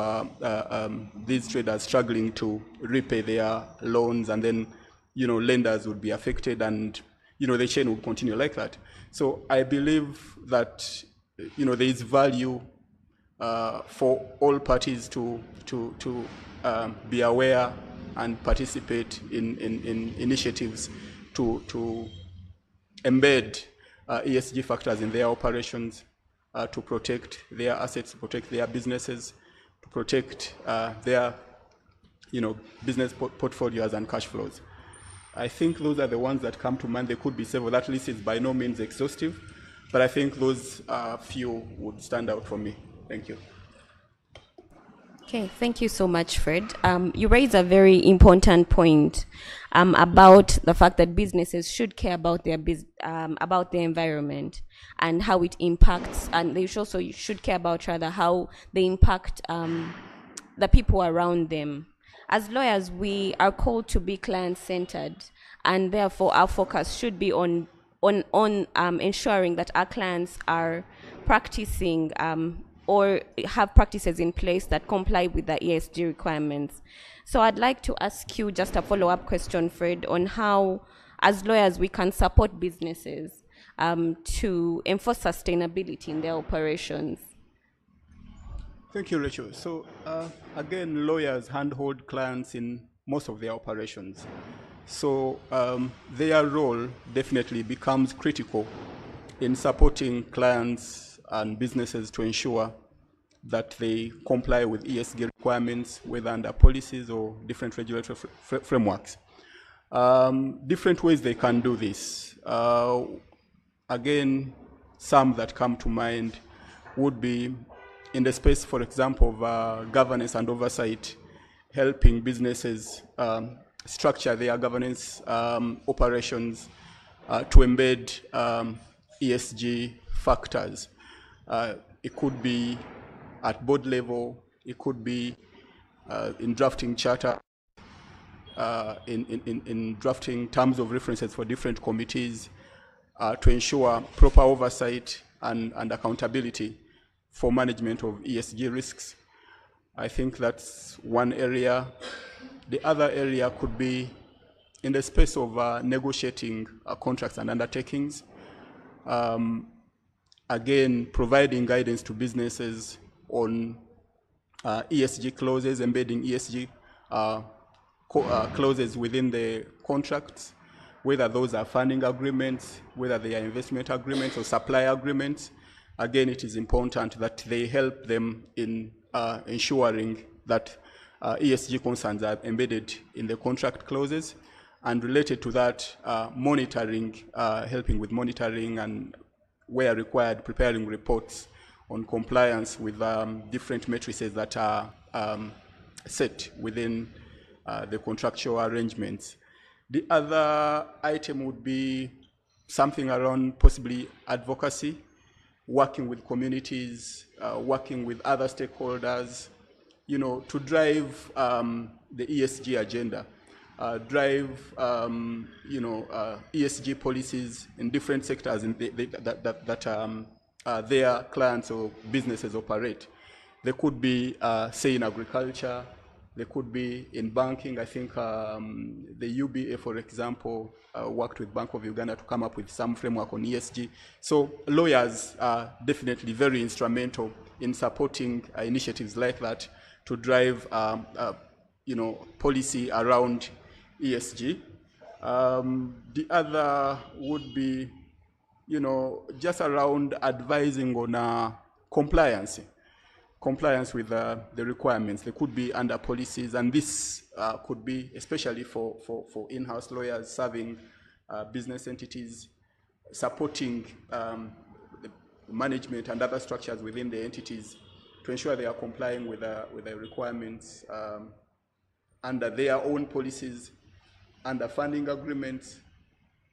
these traders struggling to repay their loans, and then lenders would be affected, and the chain would continue like that. So I believe that there is value for all parties to be aware and participate in initiatives to embed ESG factors in their operations, to protect their assets, to protect their businesses, to protect their business portfolios and cash flows. I think those are the ones that come to mind. There could be several. That list is by no means exhaustive, but I think those few would stand out for me. Thank you. Okay, thank you so much, Fred. You raise a very important point about the fact that businesses should care about their environment and how it impacts, and they should care about rather how they impact the people around them. As lawyers, we are called to be client-centered, and therefore our focus should be on ensuring that our clients are practicing or have practices in place that comply with the ESG requirements. So I'd like to ask you just a follow-up question, Fred, on how, as lawyers, we can support businesses to enforce sustainability in their operations. Thank you, Rachel. So again, lawyers handhold clients in most of their operations. So their role definitely becomes critical in supporting clients and businesses to ensure that they comply with ESG requirements, whether under policies or different regulatory frameworks. Different ways they can do this. Again, some that come to mind would be in the space, for example, of governance and oversight, helping businesses structure their governance operations to embed ESG factors. It could be at board level, it could be in drafting charter, in drafting terms of references for different committees to ensure proper oversight and accountability for management of ESG risks. I think that's one area. The other area could be in the space of negotiating contracts and undertakings. Again, providing guidance to businesses on ESG clauses, embedding ESG clauses within the contracts, whether those are funding agreements, whether they are investment agreements or supply agreements. Again, it is important that they help them in ensuring that ESG concerns are embedded in the contract clauses, and related to that, monitoring, helping with monitoring, and where required, preparing reports on compliance with different matrices that are set within the contractual arrangements. The other item would be something around possibly advocacy, working with communities, working with other stakeholders, to drive the ESG agenda, drive ESG policies in different sectors that their clients or businesses operate. They could be, say, in agriculture, they could be in banking. I think the UBA, for example, worked with Bank of Uganda to come up with some framework on ESG. So lawyers are definitely very instrumental in supporting initiatives like that to drive policy around ESG. The other would be, just around advising on compliance with the requirements. They could be under policies, and this could be especially for in-house lawyers serving business entities, supporting the management and other structures within the entities to ensure they are complying with the requirements under their own policies, under funding agreements,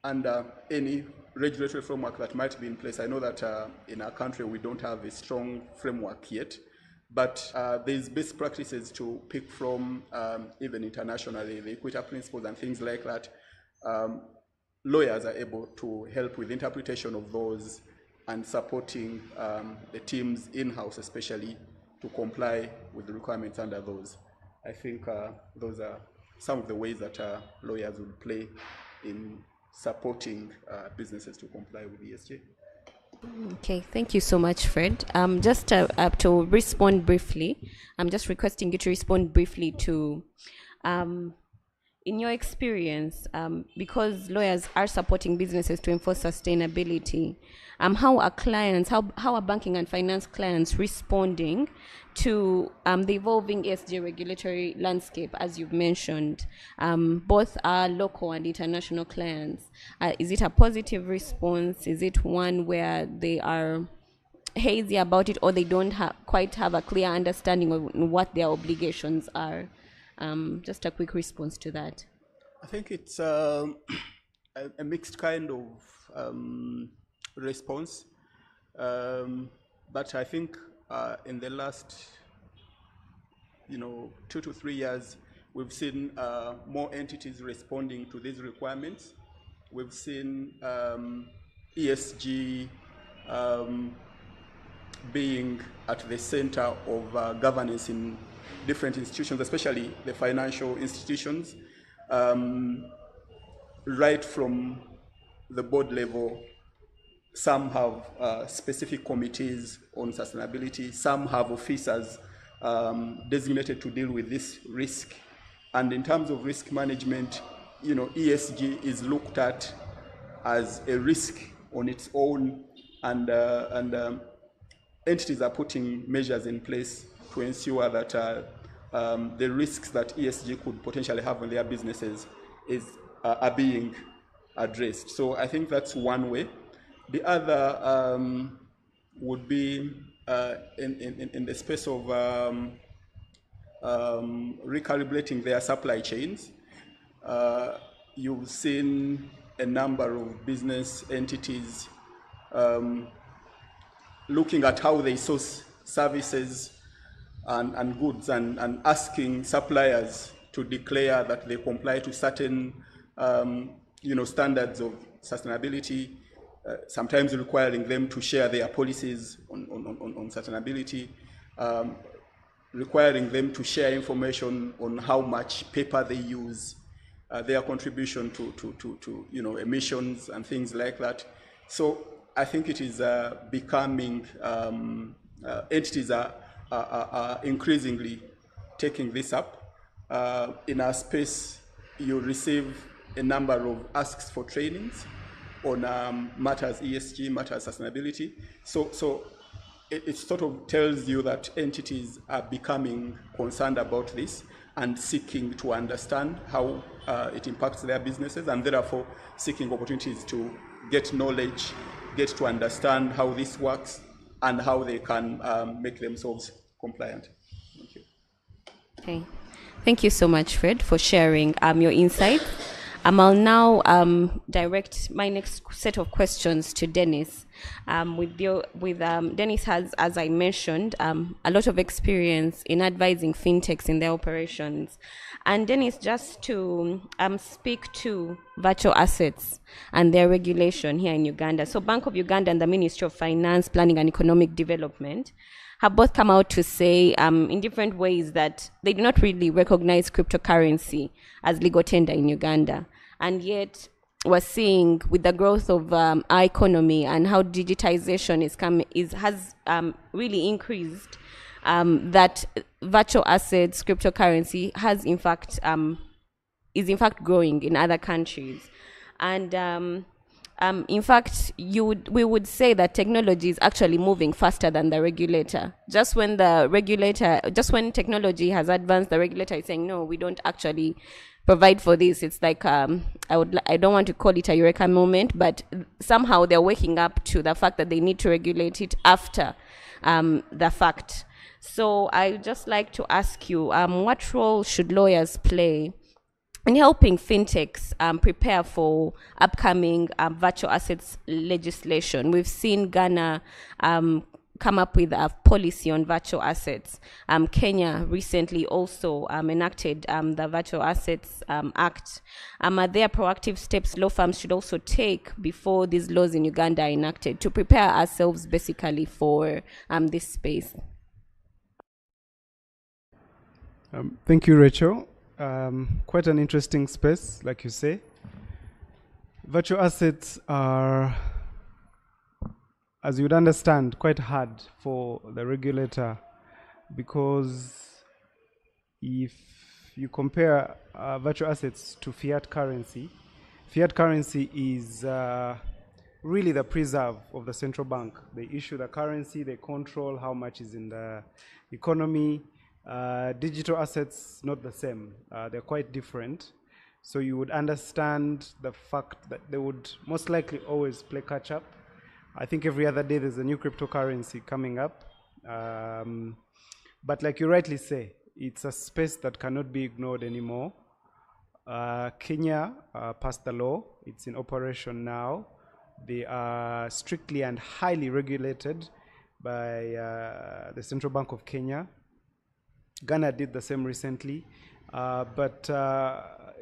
and any regulatory framework that might be in place. I know that in our country we don't have a strong framework yet, but there's best practices to pick from, even internationally, the equity principles and things like that. Lawyers are able to help with interpretation of those and supporting the teams in-house, especially to comply with the requirements under those. I think those are some of the ways that lawyers will play in supporting businesses to comply with ESG. Okay, thank you so much, Fred. Just to respond briefly, I'm just requesting you to respond briefly to, in your experience, because lawyers are supporting businesses to enforce sustainability, how are clients, how are banking and finance clients responding to the evolving ESG regulatory landscape, as you've mentioned, both our local and international clients? Is it a positive response? Is it one where they are hazy about it, or they don't quite have a clear understanding of what their obligations are? Just a quick response to that. I think it's a mixed kind of response, but I think in the last 2 to 3 years, we've seen more entities responding to these requirements. We've seen ESG being at the center of governance in different institutions, especially the financial institutions, right from the board level. Some have specific committees on sustainability. Some have officers designated to deal with this risk. And in terms of risk management, ESG is looked at as a risk on its own, and entities are putting measures in place to ensure that the risks that ESG could potentially have on their businesses are being addressed. So I think that's one way. The other would be in the space of recalibrating their supply chains. You've seen a number of business entities looking at how they source services and goods and asking suppliers to declare that they comply to certain standards of sustainability, sometimes requiring them to share their policies on sustainability, requiring them to share information on how much paper they use, their contribution to emissions and things like that. So I think it is becoming, entities are increasingly taking this up. In our space, you receive a number of asks for trainings on matters ESG, matters sustainability. So it sort of tells you that entities are becoming concerned about this and seeking to understand how it impacts their businesses, and therefore seeking opportunities to get knowledge, get to understand how this works, and how they can make themselves compliant. Thank you. Okay. Thank you so much, Fred, for sharing your insights. I'll now direct my next set of questions to Dennis. Dennis has, as I mentioned, a lot of experience in advising fintechs in their operations. And Dennis, just to speak to virtual assets and their regulation here in Uganda. So Bank of Uganda and the Ministry of Finance, Planning and Economic Development have both come out to say in different ways that they do not really recognize cryptocurrency as legal tender in Uganda. And yet we're seeing with the growth of our economy and how digitization has really increased, that virtual assets, cryptocurrency is in fact growing in other countries. And in fact, we would say that technology is actually moving faster than the regulator. Just when technology has advanced, the regulator is saying, no, we don't actually provide for this. It's like, I don't want to call it a eureka moment, but somehow they're waking up to the fact that they need to regulate it after the fact. So I would just like to ask you, what role should lawyers play in helping fintechs prepare for upcoming virtual assets legislation. We've seen Ghana come up with a policy on virtual assets. Kenya recently also enacted the Virtual Assets Act. Are there proactive steps law firms should also take before these laws in Uganda are enacted to prepare ourselves basically for this space? Thank you, Rachel. Quite an interesting space, like you say. Virtual assets are, as you would understand, quite hard for the regulator, because if you compare virtual assets to fiat currency is really the preserve of the central bank. They issue the currency, they control how much is in the economy. Digital assets, not the same. They're quite different. So you would understand the fact that they would most likely always play catch up. I think every other day there's a new cryptocurrency coming up. But like you rightly say, it's a space that cannot be ignored anymore. Kenya passed the law. It's in operation now. They are strictly and highly regulated by the Central Bank of Kenya. Ghana did the same recently. But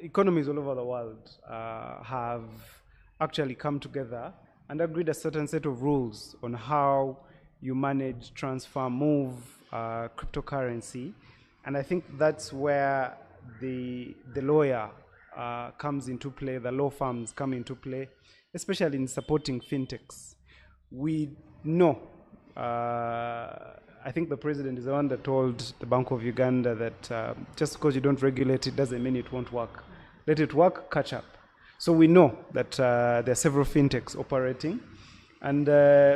economies all over the world have actually come together and agreed a certain set of rules on how you manage, transfer, move cryptocurrency. And I think that's where the lawyer comes into play, the law firms come into play, especially in supporting fintechs. We know, I think the president is the one that told the Bank of Uganda that just because you don't regulate it doesn't mean it won't work. Let it work, catch up. So we know that there are several fintechs operating and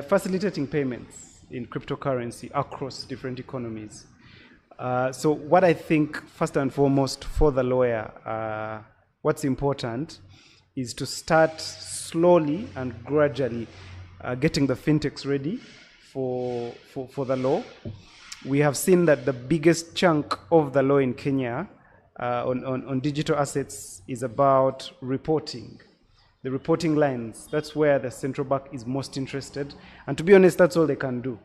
facilitating payments in cryptocurrency across different economies. So what I think, first and foremost, for the lawyer, what's important is to start slowly and gradually getting the fintechs ready for the law. We have seen that the biggest chunk of the law in Kenya on digital assets is about reporting. The reporting lines, that's where the central bank is most interested. And to be honest, that's all they can do,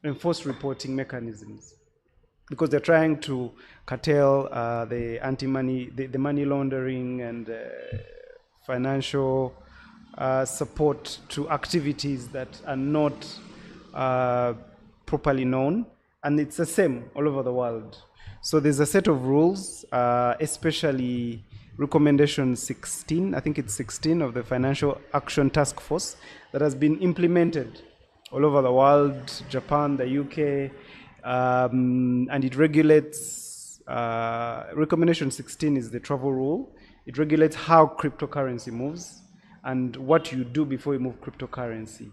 enforce reporting mechanisms. Because they're trying to curtail the anti-money, the money laundering and financial support to activities that are not properly known. And it's the same all over the world. So there's a set of rules, especially recommendation 16, I think it's 16 of the Financial Action Task Force, that has been implemented all over the world, Japan, the UK, and it regulates, recommendation 16 is the travel rule. It regulates how cryptocurrency moves and what you do before you move cryptocurrency.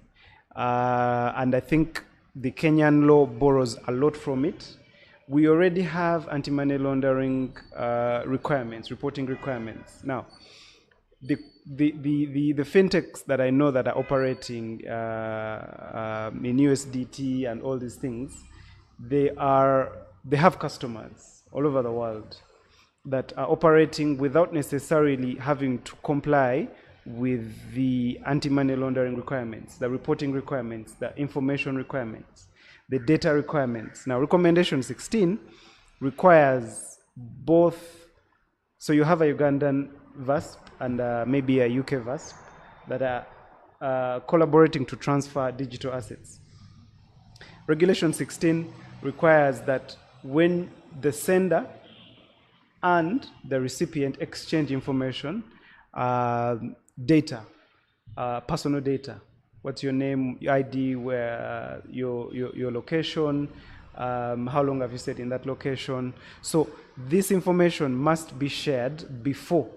And I think the Kenyan law borrows a lot from it. We already have anti-money laundering requirements, reporting requirements. Now, the fintechs that I know that are operating in USDT and all these things, they have customers all over the world that are operating without necessarily having to comply with the anti-money laundering requirements, the reporting requirements, the information requirements, the data requirements. Now, recommendation 16 requires both, so you have a Ugandan VASP and maybe a UK VASP that are collaborating to transfer digital assets. Regulation 16 requires that when the sender and the recipient exchange information, data, personal data. What's your name, your ID, where your location, how long have you stayed in that location. So this information must be shared before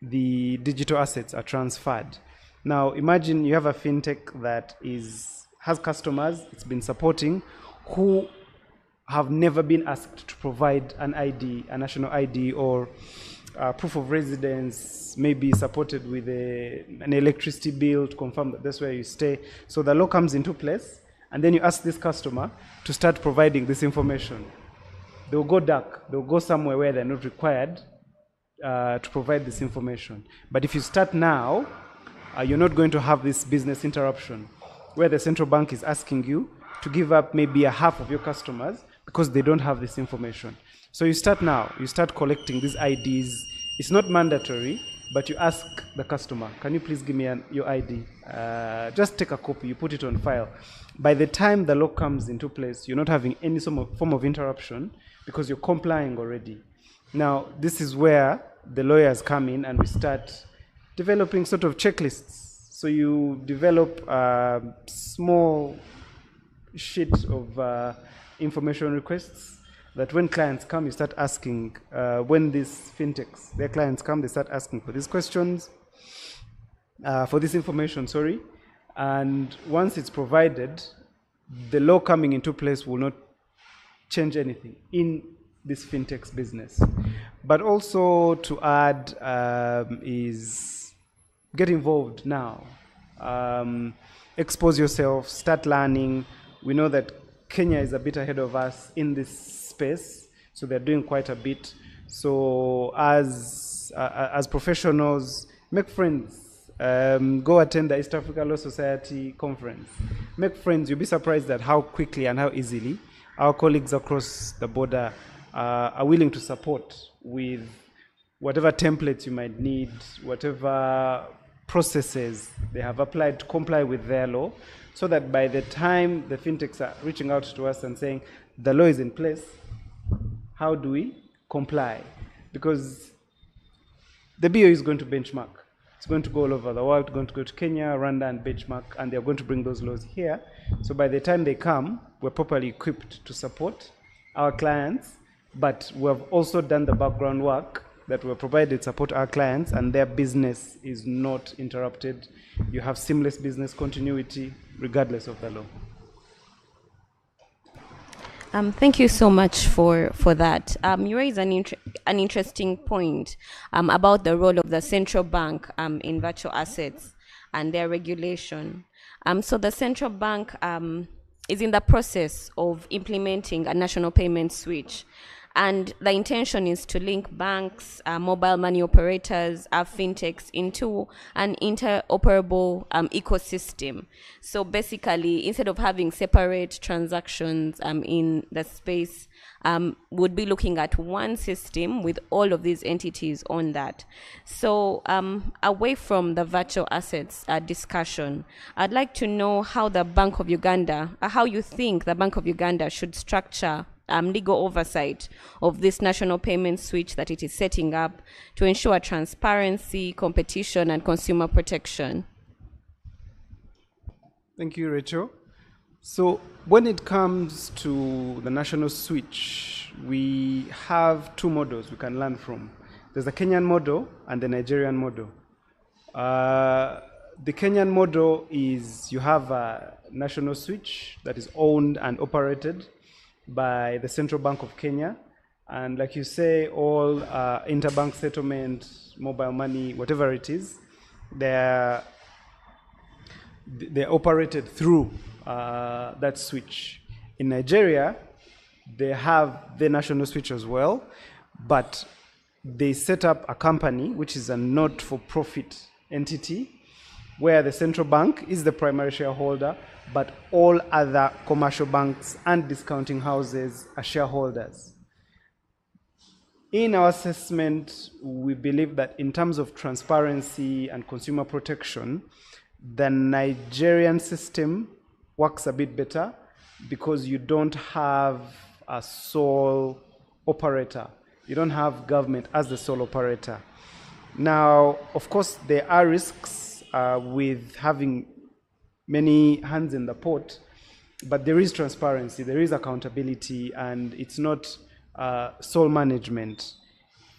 the digital assets are transferred. Now imagine you have a fintech that has customers it's been supporting who have never been asked to provide an ID, a national ID, or proof of residence, maybe supported with an electricity bill to confirm that that's where you stay. So the law comes into place, and then you ask this customer to start providing this information. They'll go dark. They'll go somewhere where they're not required to provide this information. But if you start now, you're not going to have this business interruption where the central bank is asking you to give up maybe a half of your customers because they don't have this information. So you start now, you start collecting these IDs. It's not mandatory, but you ask the customer, can you please give me your ID? Just take a copy, you put it on file. By the time the law comes into place, you're not having any form of interruption because you're complying already. Now, this is where the lawyers come in and we start developing sort of checklists. So you develop a small sheet of information requests that when clients come, you start asking, when these fintechs, their clients come, they start asking for these questions, for this information, sorry. And once it's provided, the law coming into place will not change anything in this fintech's business. But also to add is get involved now. Expose yourself, start learning. We know that Kenya is a bit ahead of us in this space, so they're doing quite a bit. So as professionals, make friends. Go attend the East Africa Law Society conference. Make friends. You'll be surprised at how quickly and how easily our colleagues across the border are willing to support with whatever templates you might need, whatever processes they have applied to comply with their law, so that by the time the fintechs are reaching out to us and saying, the law is in place, how do we comply? Because the BOE is going to benchmark. It's going to go all over the world, going to go to Kenya, Rwanda, and benchmark, and they're going to bring those laws here. So by the time they come, we're properly equipped to support our clients, but we have also done the background work that we're provided support our clients, and their business is not interrupted. You have seamless business continuity regardless of the law. Thank you so much for that. You raise an interesting point about the role of the central bank in virtual assets and their regulation. So the central bank is in the process of implementing a national payment switch. And the intention is to link banks, mobile money operators, fintechs into an interoperable ecosystem. So basically, instead of having separate transactions in the space, would be looking at one system with all of these entities on that. So away from the virtual assets discussion, I'd like to know how the Bank of Uganda, how you think the Bank of Uganda should structure legal oversight of this national payment switch that it is setting up to ensure transparency, competition, and consumer protection. Thank you, Rachel. So when it comes to the national switch, we have two models we can learn from. There's the Kenyan model and the Nigerian model. The Kenyan model is you have a national switch that is owned and operated by the Central Bank of Kenya. And like you say, all interbank settlement, mobile money, whatever it is, they're operated through that switch. In Nigeria, they have the national switch as well, but they set up a company, which is a not-for-profit entity, where the central bank is the primary shareholder, but all other commercial banks and discounting houses are shareholders. In our assessment, we believe that in terms of transparency and consumer protection, the Nigerian system works a bit better because you don't have a sole operator. You don't have government as the sole operator. Now, of course, there are risks with having many hands in the pot, but there is transparency, there is accountability, and it's not sole management.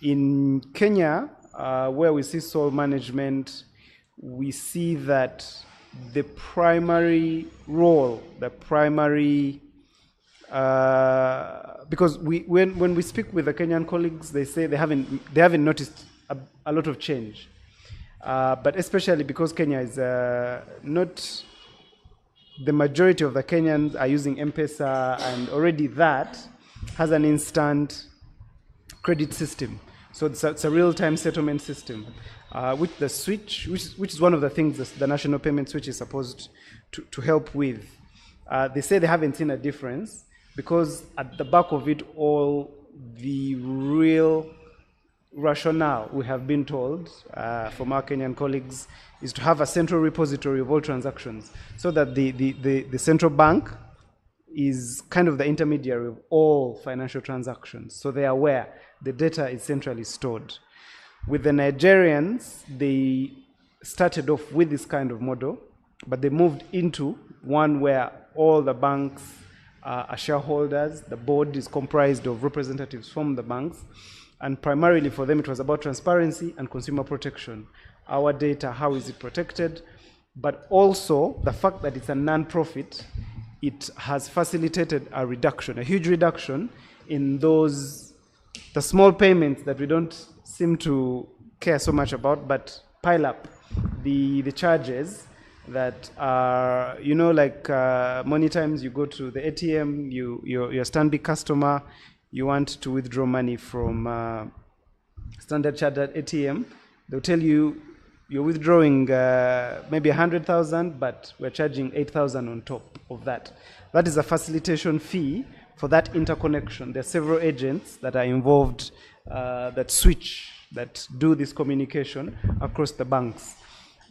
In Kenya, where we see sole management, we see that the primary role, because when we speak with the Kenyan colleagues, they say they haven't noticed a lot of change, but especially because Kenya is not. The majority of the Kenyans are using M-Pesa, and already that has an instant credit system. So it's a real-time settlement system, which the switch, which is one of the things the national payment switch is supposed to help with. They say they haven't seen a difference because at the back of it all, the real rationale, we have been told from our Kenyan colleagues, is to have a central repository of all transactions so that the central bank is kind of the intermediary of all financial transactions. So they are aware the data is centrally stored. With the Nigerians, they started off with this kind of model, but they moved into one where all the banks are shareholders. The board is comprised of representatives from the banks. And primarily for them, it was about transparency and consumer protection. Our data, how is it protected? But also the fact that it's a non-profit, it has facilitated a reduction, a huge reduction in the small payments that we don't seem to care so much about, but pile up the charges that are, like many times you go to the ATM, you're a Stanbic customer, you want to withdraw money from Standard Chartered ATM, they'll tell you you're withdrawing maybe 100,000, but we're charging 8,000 on top of that. That is a facilitation fee for that interconnection. There are several agents that are involved that do this communication across the banks.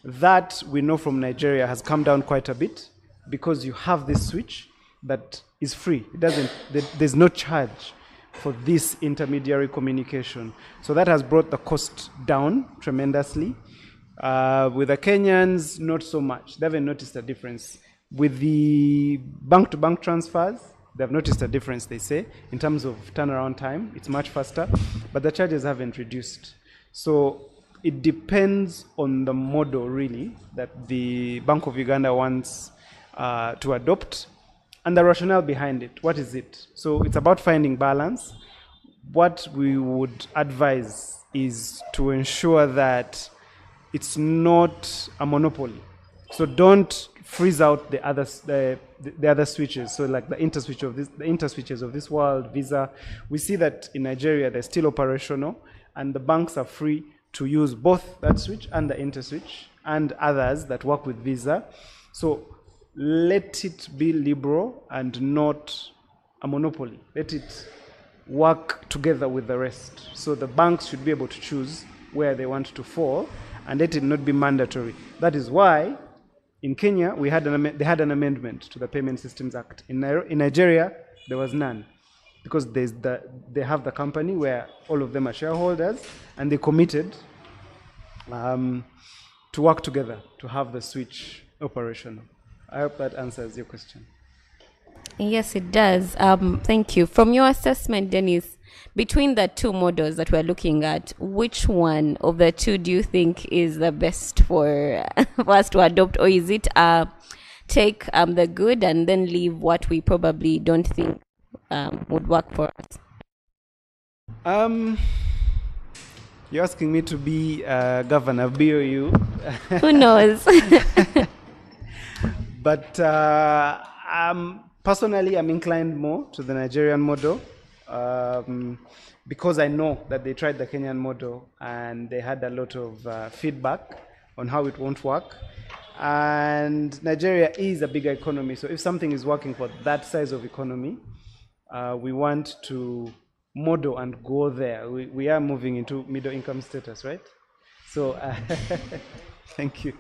That we know from Nigeria has come down quite a bit because you have this switch that is free. There's no charge for this intermediary communication. So that has brought the cost down tremendously. With the Kenyans, not so much. They haven't noticed a difference. With the bank-to-bank transfers, they've noticed a difference, they say, in terms of turnaround time. It's much faster, but the charges haven't reduced. So it depends on the model, really, that the Bank of Uganda wants to adopt, and the rationale behind it. What is it? So it's about finding balance. What we would advise is to ensure that it's not a monopoly. So don't freeze out the other switches. So like the interswitches of this world, Visa. We see that in Nigeria they're still operational, and the banks are free to use both that switch and the interswitch and others that work with Visa. So let it be liberal and not a monopoly. Let it work together with the rest. So the banks should be able to choose where they want to fall, and let it not be mandatory. That is why in Kenya they had an amendment to the Payment Systems Act. In Nigeria there was none, because they have the company where all of them are shareholders, and they committed to work together to have the switch operational. I hope that answers your question. Yes, it does. Thank you. From your assessment, Dennis, between the two models that we're looking at, which one of the two do you think is the best for us to adopt? Or is it take the good and then leave what we probably don't think would work for us? You're asking me to be governor of BOU. Who knows? But personally, I'm inclined more to the Nigerian model because I know that they tried the Kenyan model and they had a lot of feedback on how it won't work. And Nigeria is a bigger economy, so if something is working for that size of economy, we want to model and go there. We are moving into middle income status, right? So thank you.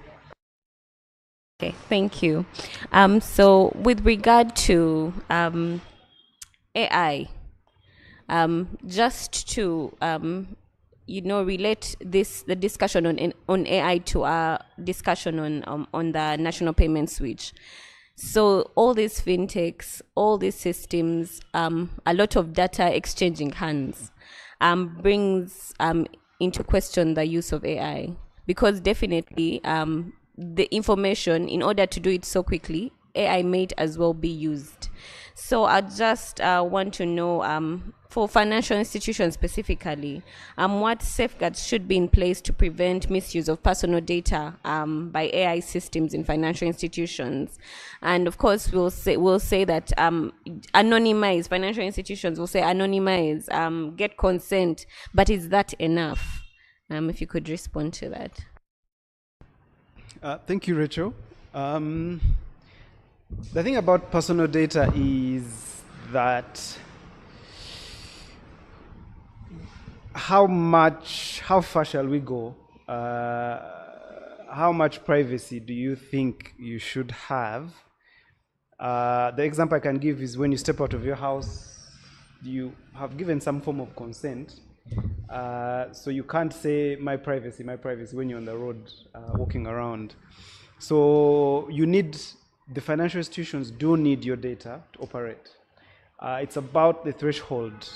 Okay, thank you. So with regard to AI, just to relate the discussion on AI to our discussion on the national payment switch. So all these fintechs, all these systems, a lot of data exchanging hands brings into question the use of AI, because definitely the information, in order to do it so quickly, AI may as well be used. So I just want to know, for financial institutions specifically, what safeguards should be in place to prevent misuse of personal data by AI systems in financial institutions. And of course, we'll say that anonymize, financial institutions will say anonymize, get consent, but is that enough? If you could respond to that. Thank you, Rachel. The thing about personal data is that how far shall we go? How much privacy do you think you should have? The example I can give is when you step out of your house, you have given some form of consent. So you can't say my privacy when you're on the road walking around. So the financial institutions do need your data to operate. It's about the threshold.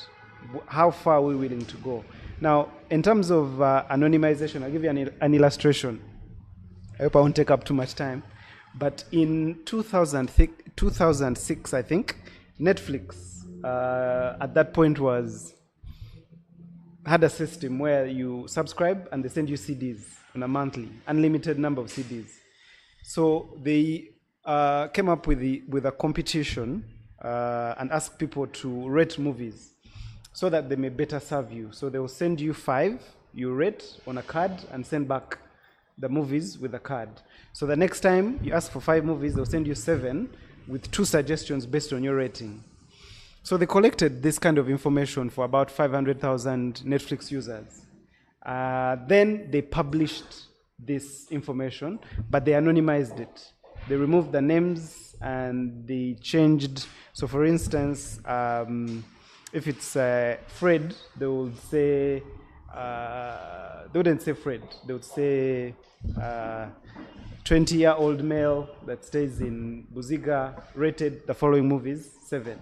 How far are we willing to go? Now, in terms of anonymization, I'll give you an illustration. I hope I won't take up too much time. But in 2006, I think, Netflix at that point had a system where you subscribe and they send you CDs on a monthly, unlimited number of CDs. So they came up with a competition and asked people to rate movies so that they may better serve you. So they will send you 5, you rate on a card and send back the movies with a card. So the next time you ask for 5 movies, they'll send you 7 with 2 suggestions based on your rating. So they collected this kind of information for about 500,000 Netflix users. Then they published this information, but they anonymized it. They removed the names and they changed. So for instance, if it's Fred, they would say, they wouldn't say Fred, they would say 20-year-old male that stays in Buziga, rated the following movies, 7.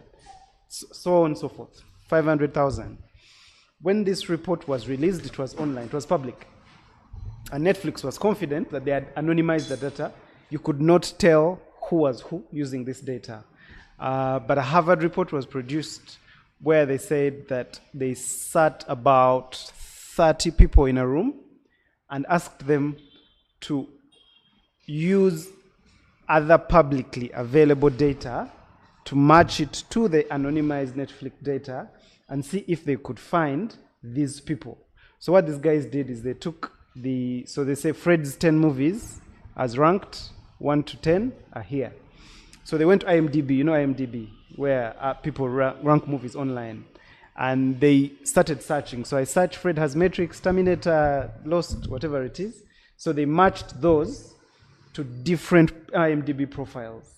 So on and so forth, 500,000. When this report was released, it was online, it was public. And Netflix was confident that they had anonymized the data. You could not tell who was who using this data. But a Harvard report was produced where they said that they sat about 30 people in a room and asked them to use other publicly available data to match it to the anonymized Netflix data and see if they could find these people. So what these guys did is they took so they say Fred's 10 movies as ranked 1 to 10 are here. So they went to IMDb, you know IMDb, where people rank movies online. And they started searching. So I searched Fred Has Matrix, Terminator, Lost, whatever it is. So they matched those to different IMDb profiles.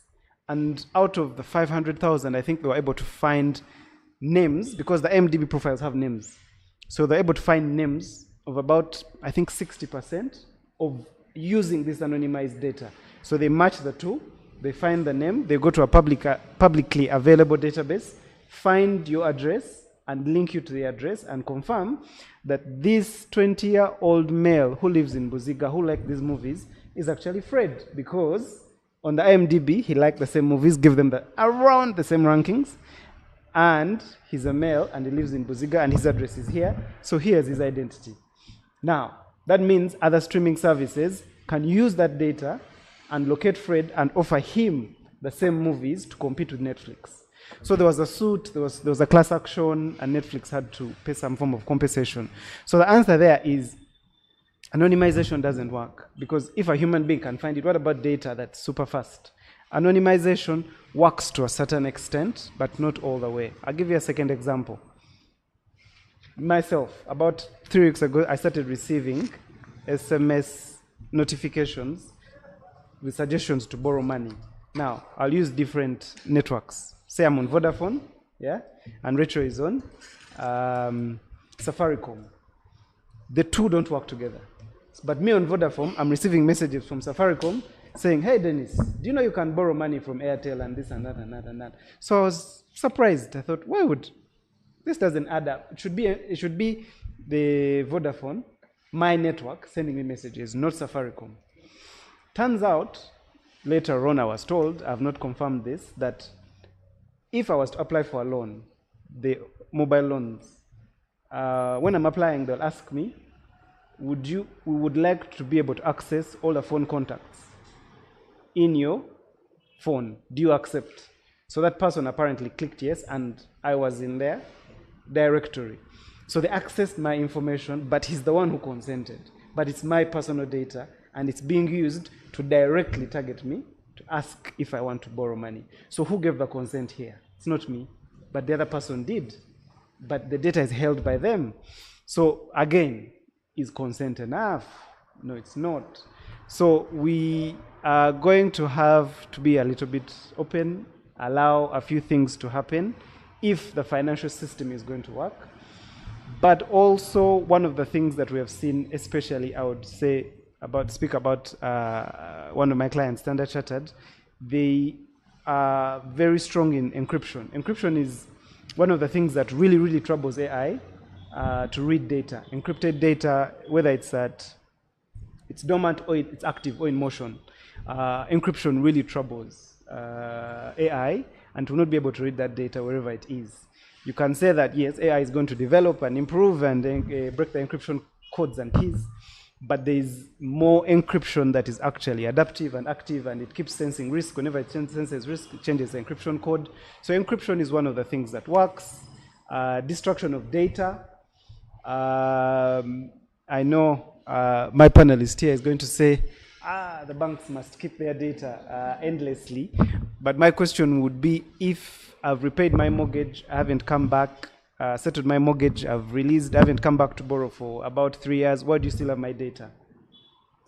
And out of the 500,000, I think they were able to find names, because the IMDb profiles have names. So they're able to find names of about, I think, 60% of using this anonymized data. So they match the two, they find the name, they go to a publicly available database, find your address, and link you to the address and confirm that this 20-year-old male who lives in Buziga, who liked these movies, is actually Fred, because on the IMDb, he liked the same movies, give them around the same rankings, and he's a male, and he lives in Buziga, and his address is here, so here's his identity. Now, that means other streaming services can use that data and locate Fred and offer him the same movies to compete with Netflix. So there was a suit, there was a class action, and Netflix had to pay some form of compensation. So the answer there is anonymization doesn't work, because if a human being can find it, what about data that's super fast? Anonymization works to a certain extent, but not all the way. I'll give you a second example. Myself, about 3 weeks ago, I started receiving SMS notifications with suggestions to borrow money. Now, I'll use different networks. Say I'm on Vodafone, yeah, and Rachel is on Safaricom. The two don't work together. But me on Vodafone, I'm receiving messages from Safaricom saying, hey, Dennis, do you know you can borrow money from Airtel and this and that and that and that? So I was surprised. I thought, why would this doesn't add up? It should be the Vodafone, my network, sending me messages, not Safaricom. Turns out, later on I was told, I've not confirmed this, that if I was to apply for a loan, the mobile loans, when I'm applying, they'll ask me, we would like to be able to access all the phone contacts in your phone. Do you accept? So that person apparently clicked yes, and I was in their directory. So they accessed my information, but he's the one who consented. But it's my personal data, and it's being used to directly target me to ask if I want to borrow money. So who gave the consent here? It's not me, but the other person did. But the data is held by them. So again, is consent enough? No, it's not. So we are going to have to be a little bit open, allow a few things to happen if the financial system is going to work. But also, one of the things that we have seen, especially I would speak about one of my clients, Standard Chartered, they are very strong in encryption. Encryption is one of the things that really, really troubles AI to read data. Encrypted data, whether it's dormant or it's active or in motion, encryption really troubles AI and to not be able to read that data wherever it is. You can say that, yes, AI is going to develop and improve and break the encryption codes and keys, but there is more encryption that is actually adaptive and active, and it keeps sensing risk. Whenever it senses risk, it changes the encryption code. So encryption is one of the things that works. Destruction of data. I know my panelist here is going to say, the banks must keep their data endlessly. But my question would be, if I've repaid my mortgage, I haven't come back, settled my mortgage, I've released, I haven't come back to borrow for about 3 years, why do you still have my data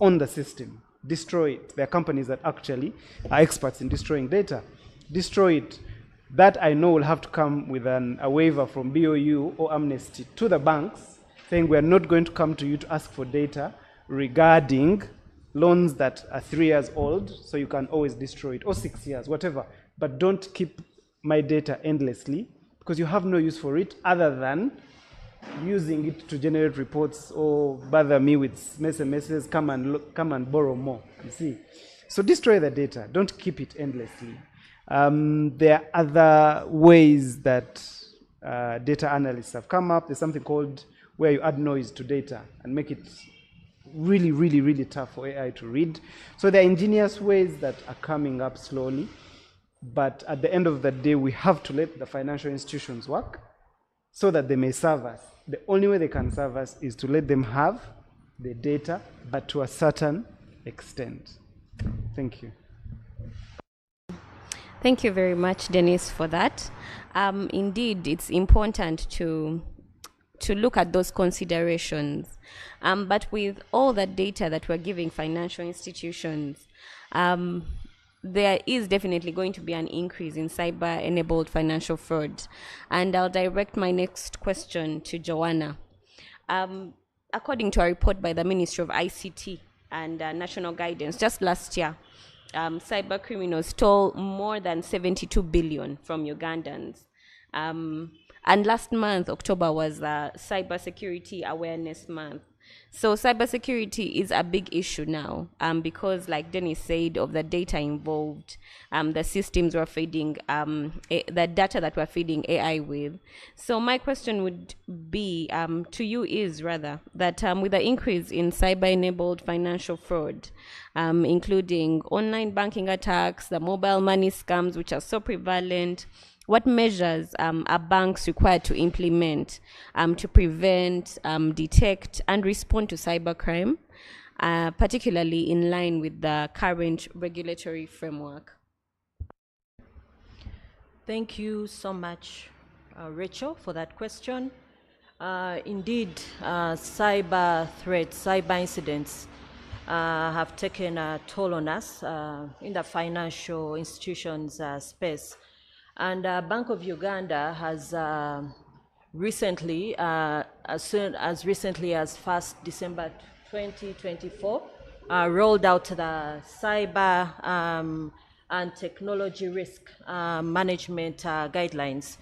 on the system? Destroy it. There are companies that actually are experts in destroying data. Destroy it. That I know will have to come with a waiver from BOU or Amnesty to the banks, saying we are not going to come to you to ask for data regarding loans that are 3 years old, so you can always destroy it, or 6 years, whatever. But don't keep my data endlessly, because you have no use for it other than using it to generate reports or bother me with SMSs, come and borrow more, you see. So destroy the data, don't keep it endlessly. There are other ways that data analysts have come up. There's something called where you add noise to data and make it really, really, really tough for AI to read. So there are ingenious ways that are coming up slowly. But at the end of the day, we have to let the financial institutions work so that they may serve us. The only way they can serve us is to let them have the data, but to a certain extent. Thank you. Thank you very much, Dennis, for that. Indeed, it's important to look at those considerations. But with all that data that we're giving financial institutions, there is definitely going to be an increase in cyber-enabled financial fraud. And I'll direct my next question to Joanna. According to a report by the Ministry of ICT and National Guidance, just last year, cyber criminals stole more than 72 billion from Ugandans. And last month, October, was Cyber Security Awareness Month. So cybersecurity is a big issue now because, like Dennis said, of the data involved, the systems we're feeding, the data that we're feeding AI with. So my question would be to you is rather that with the increase in cyber-enabled financial fraud, including online banking attacks, the mobile money scams, which are so prevalent, what measures are banks required to implement to prevent, detect, and respond to cybercrime, particularly in line with the current regulatory framework? Thank you so much, Rachel, for that question. Indeed, cyber threats, cyber incidents have taken a toll on us in the financial institutions space. And Bank of Uganda has recently, as recently as 1st December 2024, rolled out the cyber and technology risk management guidelines,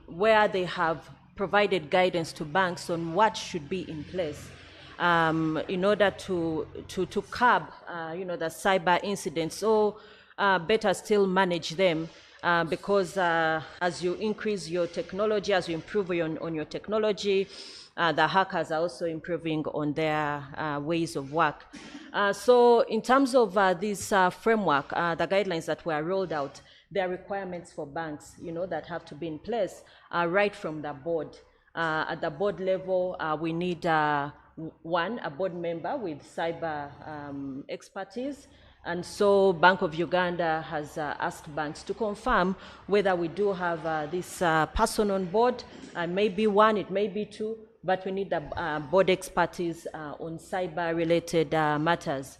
where they have provided guidance to banks on what should be in place in order to curb, the cyber incidents, or better still manage them. Because as you increase your technology, as you improve on your technology, the hackers are also improving on their ways of work. So in terms of this framework, the guidelines that were rolled out, there are requirements for banks, that have to be in place right from the board. At the board level, we need a board member with cyber expertise. And so Bank of Uganda has asked banks to confirm whether we do have this person on board. Maybe one, it may be two, but we need the board expertise on cyber-related matters.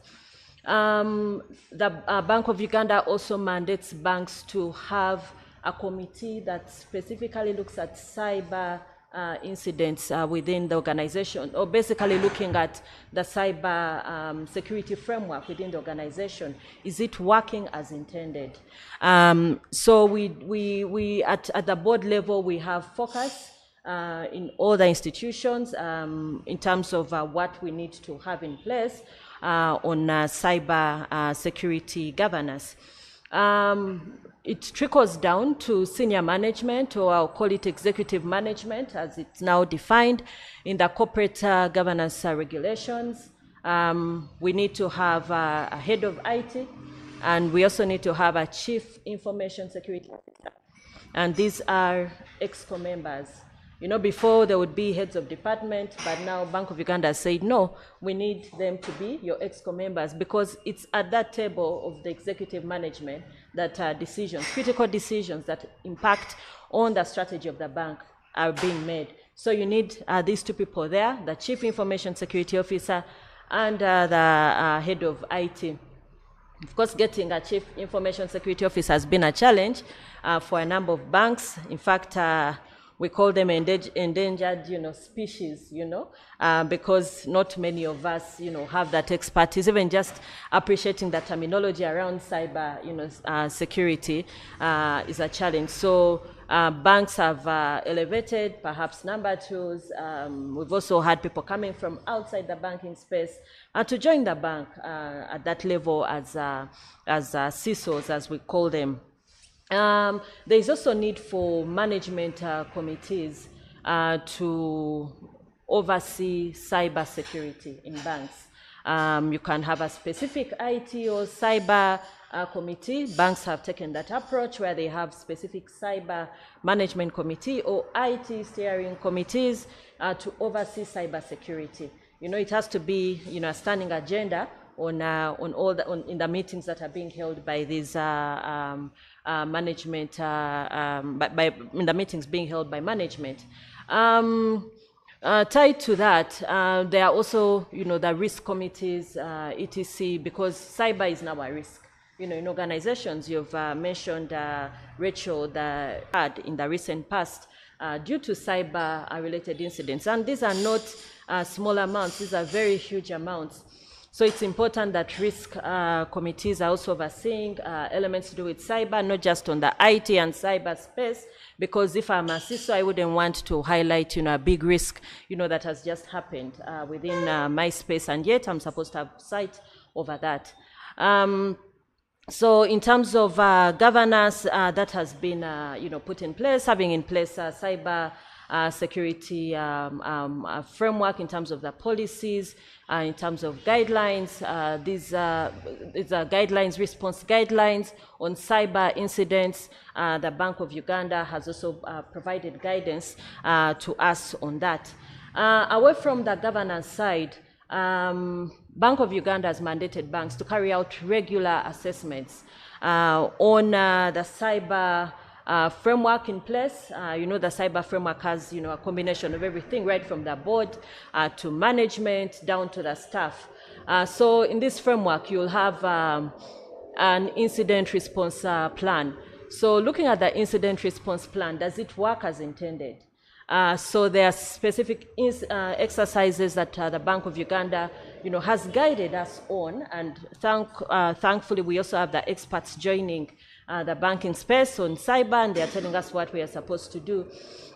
The Bank of Uganda also mandates banks to have a committee that specifically looks at cyber incidents within the organization, or basically looking at the cyber security framework within the organization. Is it working as intended? So we at the board level, we have focus in all the institutions in terms of what we need to have in place on cyber security governance. It trickles down to senior management, or I'll call it executive management, as it's now defined in the corporate governance regulations. We need to have a head of IT, and we also need to have a chief information security officer. And these are EXCO members. Before there would be heads of department, but now Bank of Uganda has said, no, we need them to be your EXCO members, because it's at that table of the executive management that critical decisions that impact on the strategy of the bank are being made. So you need these two people there, the Chief Information Security Officer and the head of IT. Of course, getting a Chief Information Security Officer has been a challenge for a number of banks. In fact, we call them endangered, species, because not many of us, have that expertise. Even just appreciating the terminology around cyber, security is a challenge. So banks have elevated, perhaps number twos. We've also had people coming from outside the banking space to join the bank at that level as CISOs, as we call them. There is also need for management committees to oversee cyber security in banks. You can have a specific IT or cyber committee. Banks have taken that approach where they have specific cyber management committee or IT steering committees to oversee cyber security. It has to be, a standing agenda on in the meetings that are being held by these management, in the meetings being held by management. Tied to that, there are also, the risk committees, etc., because cyber is now a risk. In organizations, you've mentioned, Rachel, the had in the recent past due to cyber-related incidents. And these are not small amounts, these are very huge amounts. So it's important that risk committees are also overseeing elements to do with cyber, not just on the IT and cyber space, because if I'm a CISO, I wouldn't want to highlight, a big risk, that has just happened within my space, and yet I'm supposed to have sight over that. So in terms of governance, that has been, put in place, having in place cyber security framework in terms of the policies, in terms of guidelines. These are guidelines, response guidelines on cyber incidents. The Bank of Uganda has also provided guidance to us on that. Away from the governance side, Bank of Uganda has mandated banks to carry out regular assessments on the cyber framework in place. The cyber framework has, a combination of everything, right from the board to management down to the staff. So in this framework, you'll have an incident response plan. So looking at the incident response plan, does it work as intended? So there are specific exercises that the Bank of Uganda, has guided us on, and thankfully we also have the experts joining the banking space on cyber, and they are telling us what we are supposed to do.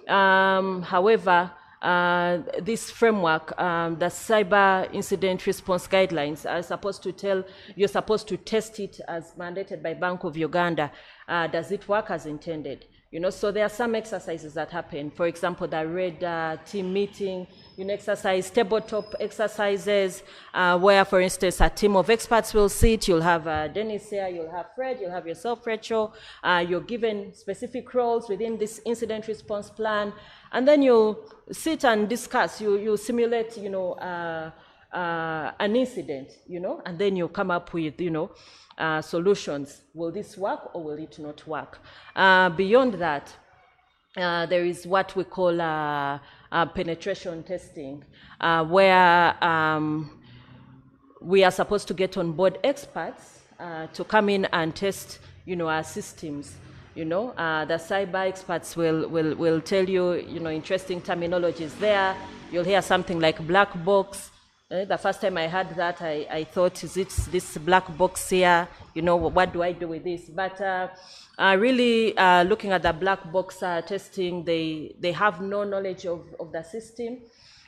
However, this framework, the cyber incident response guidelines, are supposed to tell, you're supposed to test it as mandated by Bank of Uganda. Does it work as intended? You know, so there are some exercises that happen. For example, the red team meeting, exercise, tabletop exercises, where, for instance, a team of experts will sit. You'll have Dennis here, you'll have Fred, you'll have yourself, Rachel. You're given specific roles within this incident response plan, and then you sit and discuss. You simulate, an incident, and then you come up with, solutions. Will this work or will it not work? Beyond that, there is what we call penetration testing, where we are supposed to get on board experts to come in and test, our systems. The cyber experts will tell you, interesting terminologies there. You'll hear something like black box. The first time I heard that, I thought, is it this black box here? What do I do with this? But really looking at the black box testing, they have no knowledge of the system,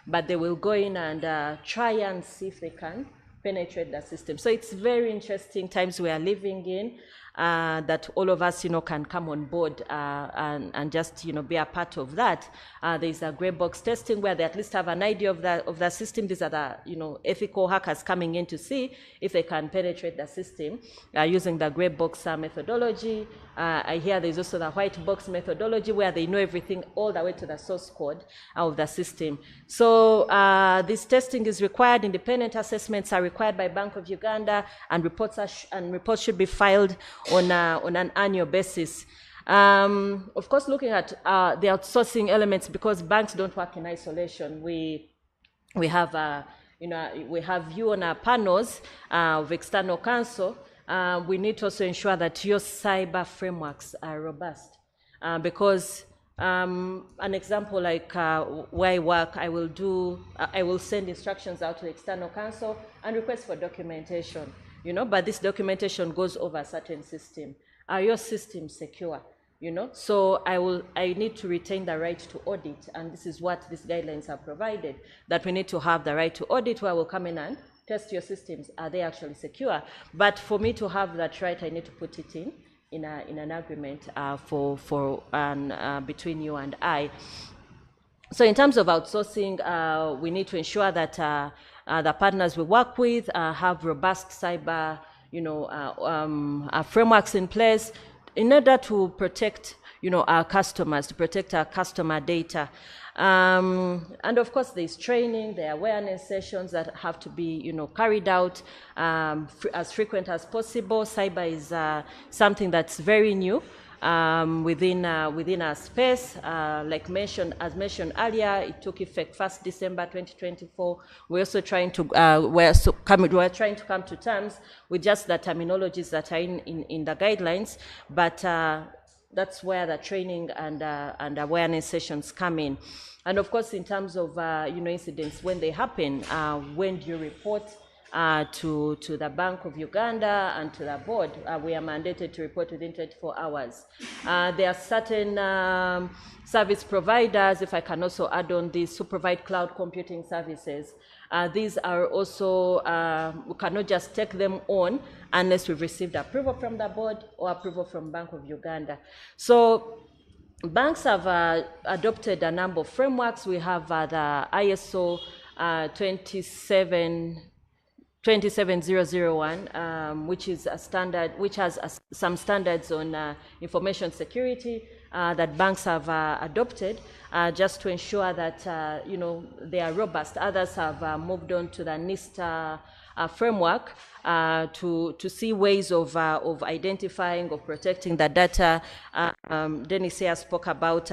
but they will go in and try and see if they can penetrate the system. So it's very interesting times we are living in, that all of us, can come on board and just, be a part of that. There's a grey box testing where they at least have an idea of the system. These are the, ethical hackers coming in to see if they can penetrate the system using the grey box methodology. I hear there's also the white box methodology where they know everything all the way to the source code of the system. So this testing is required. Independent assessments are required by Bank of Uganda, and reports should be filed on an annual basis. Of course, looking at the outsourcing elements, because banks don't work in isolation. We have we have you on our panels of external counsel. We need to also ensure that your cyber frameworks are robust, because an example like where I work, I will send instructions out to the external counsel and request for documentation. But this documentation goes over a certain system. Are your systems secure? So I need to retain the right to audit, and this is what these guidelines have provided, that we need to have the right to audit, where we'll come in and test your systems. Are they actually secure? But for me to have that right, I need to put it in an agreement between you and I. So in terms of outsourcing, we need to ensure that the partners we work with have robust cyber, frameworks in place in order to protect, our customers, to protect our customer data. And of course, there's training, there are awareness sessions that have to be, carried out as frequent as possible. Cyber is something that's very new within our space. As mentioned earlier, it took effect 1st December 2024. We're also trying to we're trying to come to terms with just the terminologies that are in the guidelines, but that's where the training and awareness sessions come in. And of course, in terms of incidents, when they happen, when do you report to the Bank of Uganda and to the board? We are mandated to report within 24 hours. There are certain service providers, if I can also add on this, who provide cloud computing services. These are also, we cannot just take them on unless we've received approval from the board or approval from Bank of Uganda. So banks have adopted a number of frameworks. We have the ISO 27001, which is a standard, which has some standards on information security that banks have adopted, just to ensure that they are robust. Others have moved on to the NIST framework to see ways of identifying, of protecting the data. Dennis here spoke about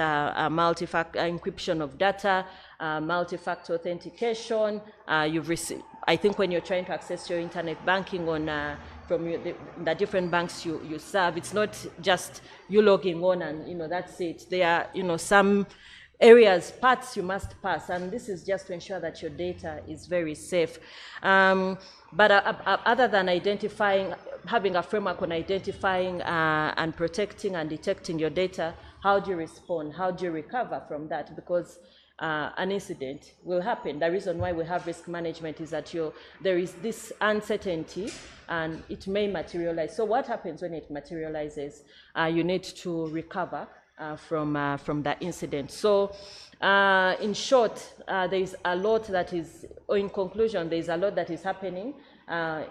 multi-factor encryption of data, multi-factor authentication. I think when you're trying to access your internet banking on from the different banks you serve, it's not just you logging on and that's it. There are some areas, parts you must pass, and this is just to ensure that your data is very safe. But other than identifying, having a framework on identifying and protecting and detecting your data, how do you respond? How do you recover from that? Because an incident will happen. The reason why we have risk management is that there is this uncertainty and it may materialize. So what happens when it materializes? You need to recover from the incident. So in short, there is a lot that is, or in conclusion, there is a lot that is happening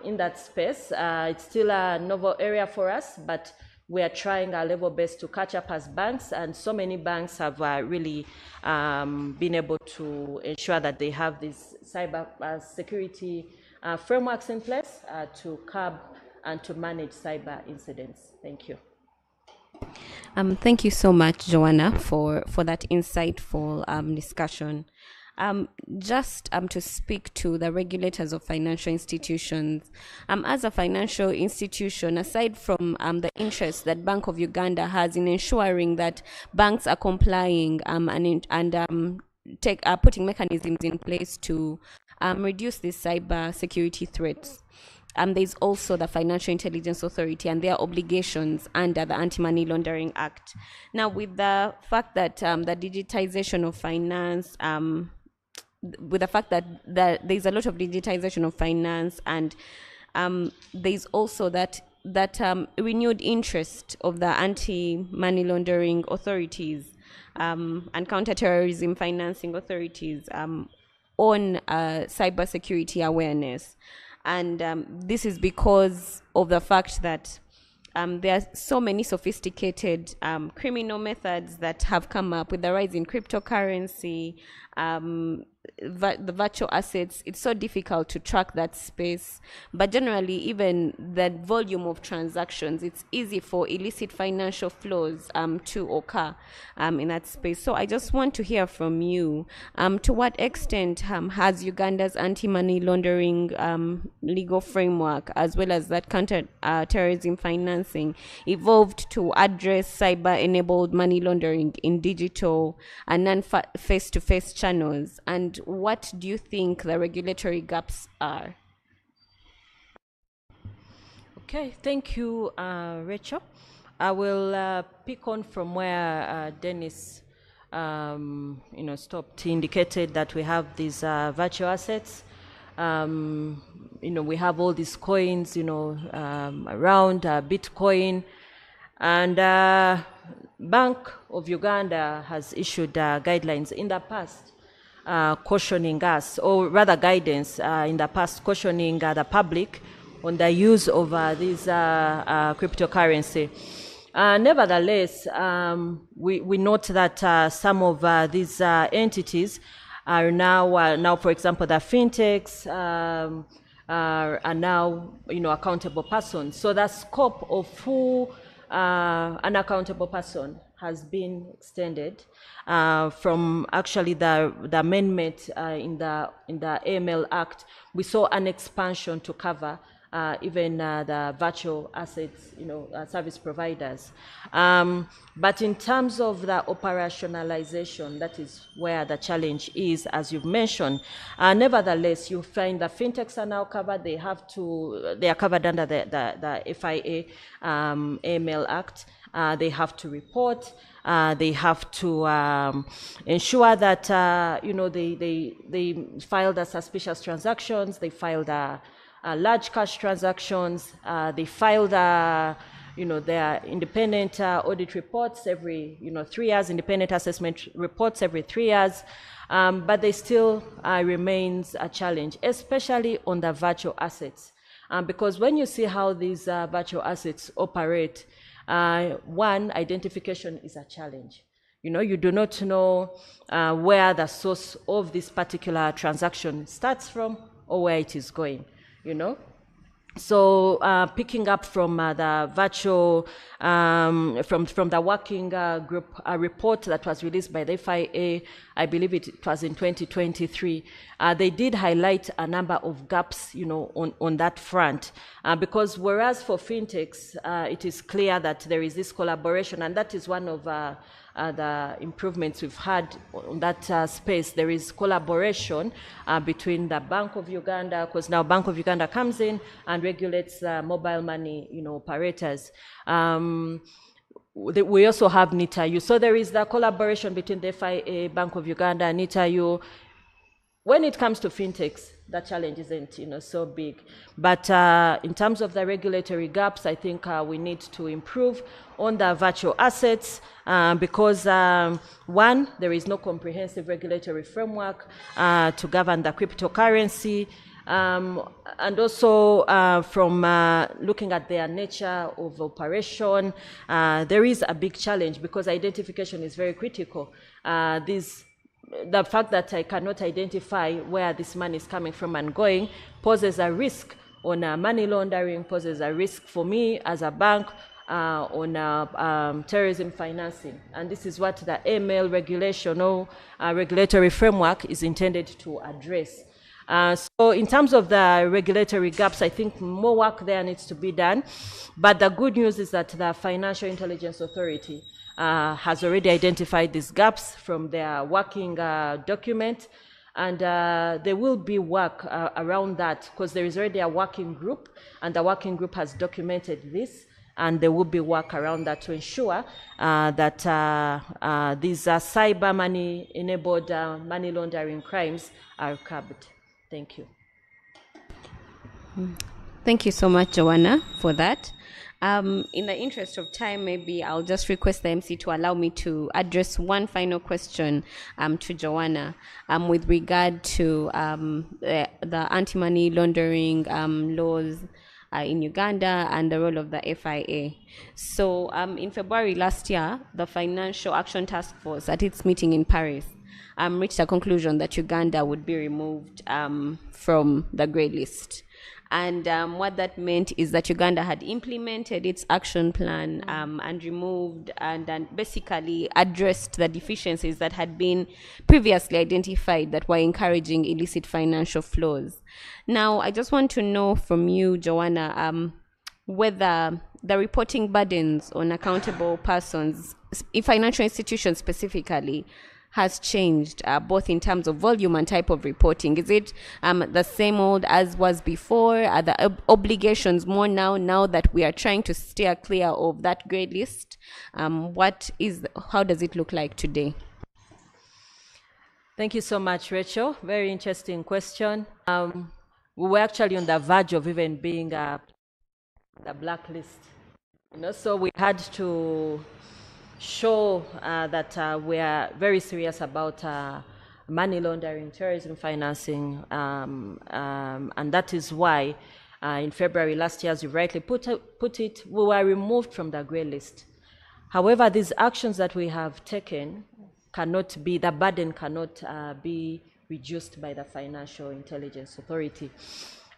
in that space. It's still a novel area for us, but we are trying our level best to catch up as banks, and so many banks have really been able to ensure that they have these cyber security frameworks in place to curb and to manage cyber incidents. Thank you. Thank you so much, Joanna, for that insightful discussion. Just to speak to the regulators of financial institutions, as a financial institution, aside from the interest that Bank of Uganda has in ensuring that banks are complying and putting mechanisms in place to reduce these cyber security threats. There's also the Financial Intelligence Authority and their obligations under the Anti-Money Laundering Act. Now, with the fact that the digitization of finance, with the fact that there's a lot of digitization of finance, and there's also that renewed interest of the anti-money laundering authorities and counterterrorism financing authorities on cybersecurity awareness. And this is because of the fact that there are so many sophisticated criminal methods that have come up with the rise in cryptocurrency, the virtual assets. It's so difficult to track that space. But generally, even the volume of transactions, it's easy for illicit financial flows to occur in that space. So I just want to hear from you, to what extent has Uganda's anti-money laundering legal framework, as well as that counter-terrorism financing, evolved to address cyber-enabled money laundering in digital and non-face-to-face channels? And what do you think the regulatory gaps are? Okay, thank you, Rachel. I will pick on from where Dennis stopped. He indicated that we have these virtual assets. We have all these coins, around Bitcoin, and Bank of Uganda has issued guidelines in the past cautioning us, or rather guidance in the past cautioning the public on the use of these cryptocurrency. Nevertheless, we note that some of these entities are now, for example, the fintechs are now, accountable persons. So the scope of who an accountable person has been extended from actually the amendment in the AML Act. We saw an expansion to cover even the virtual assets, service providers. But in terms of the operationalization, that is where the challenge is, as you've mentioned. Nevertheless, you find the fintechs are now covered. They are covered under the FIA AML Act. They have to report. They have to ensure that they filed a suspicious transactions. They filed large cash transactions. They filed their independent audit reports every 3 years, independent assessment reports every 3 years. But they still remains a challenge, especially on the virtual assets, because when you see how these virtual assets operate, one, identification is a challenge. You do not know where the source of this particular transaction starts from or where it is going, So picking up from the virtual, from the working group report that was released by the FIA, I believe it was in 2023, they did highlight a number of gaps, on that front. Because whereas for fintechs, it is clear that there is this collaboration, and that is one of the improvements we've had on that space. There is collaboration between the Bank of Uganda, because now Bank of Uganda comes in and regulates mobile money, operators. we also have NITAU. So there is the collaboration between the FIA, Bank of Uganda, and NITAU. When it comes to fintechs, the challenge isn't so big. But in terms of the regulatory gaps, I think we need to improve on the virtual assets because one, there is no comprehensive regulatory framework to govern the cryptocurrency. And also from looking at their nature of operation, there is a big challenge because identification is very critical. The fact that I cannot identify where this money is coming from and going poses a risk on money laundering, poses a risk for me as a bank on terrorism financing. And this is what the AML regulation or regulatory framework is intended to address. So in terms of the regulatory gaps, I think more work there needs to be done. But the good news is that the Financial Intelligence Authority has already identified these gaps from their working document. And there will be work around that because there is already a working group, and the working group has documented this. And there will be work around that to ensure that these cyber money-enabled money laundering crimes are curbed. Thank you. Thank you so much, Joanna, for that. In the interest of time, maybe I'll just request the MC to allow me to address one final question to Joanna with regard to the anti-money laundering laws in Uganda and the role of the FIA. So in February last year, the Financial Action Task Force at its meeting in Paris reached a conclusion that Uganda would be removed from the grey list. And what that meant is that Uganda had implemented its action plan and removed and basically addressed the deficiencies that had been previously identified that were encouraging illicit financial flows. Now, I just want to know from you, Joanna, whether the reporting burdens on accountable persons, in financial institutions specifically, has changed, both in terms of volume and type of reporting. Is it the same old as was before? Are the obligations more now that we are trying to steer clear of that grey list? How does it look like today? Thank you so much, Rachel. Very interesting question. We were actually on the verge of even being the blacklist. So we had to show that we are very serious about money laundering, terrorism financing, and that is why in February last year, as you rightly put it, we were removed from the grey list. However, these actions that we have taken the burden cannot be reduced by the Financial Intelligence Authority.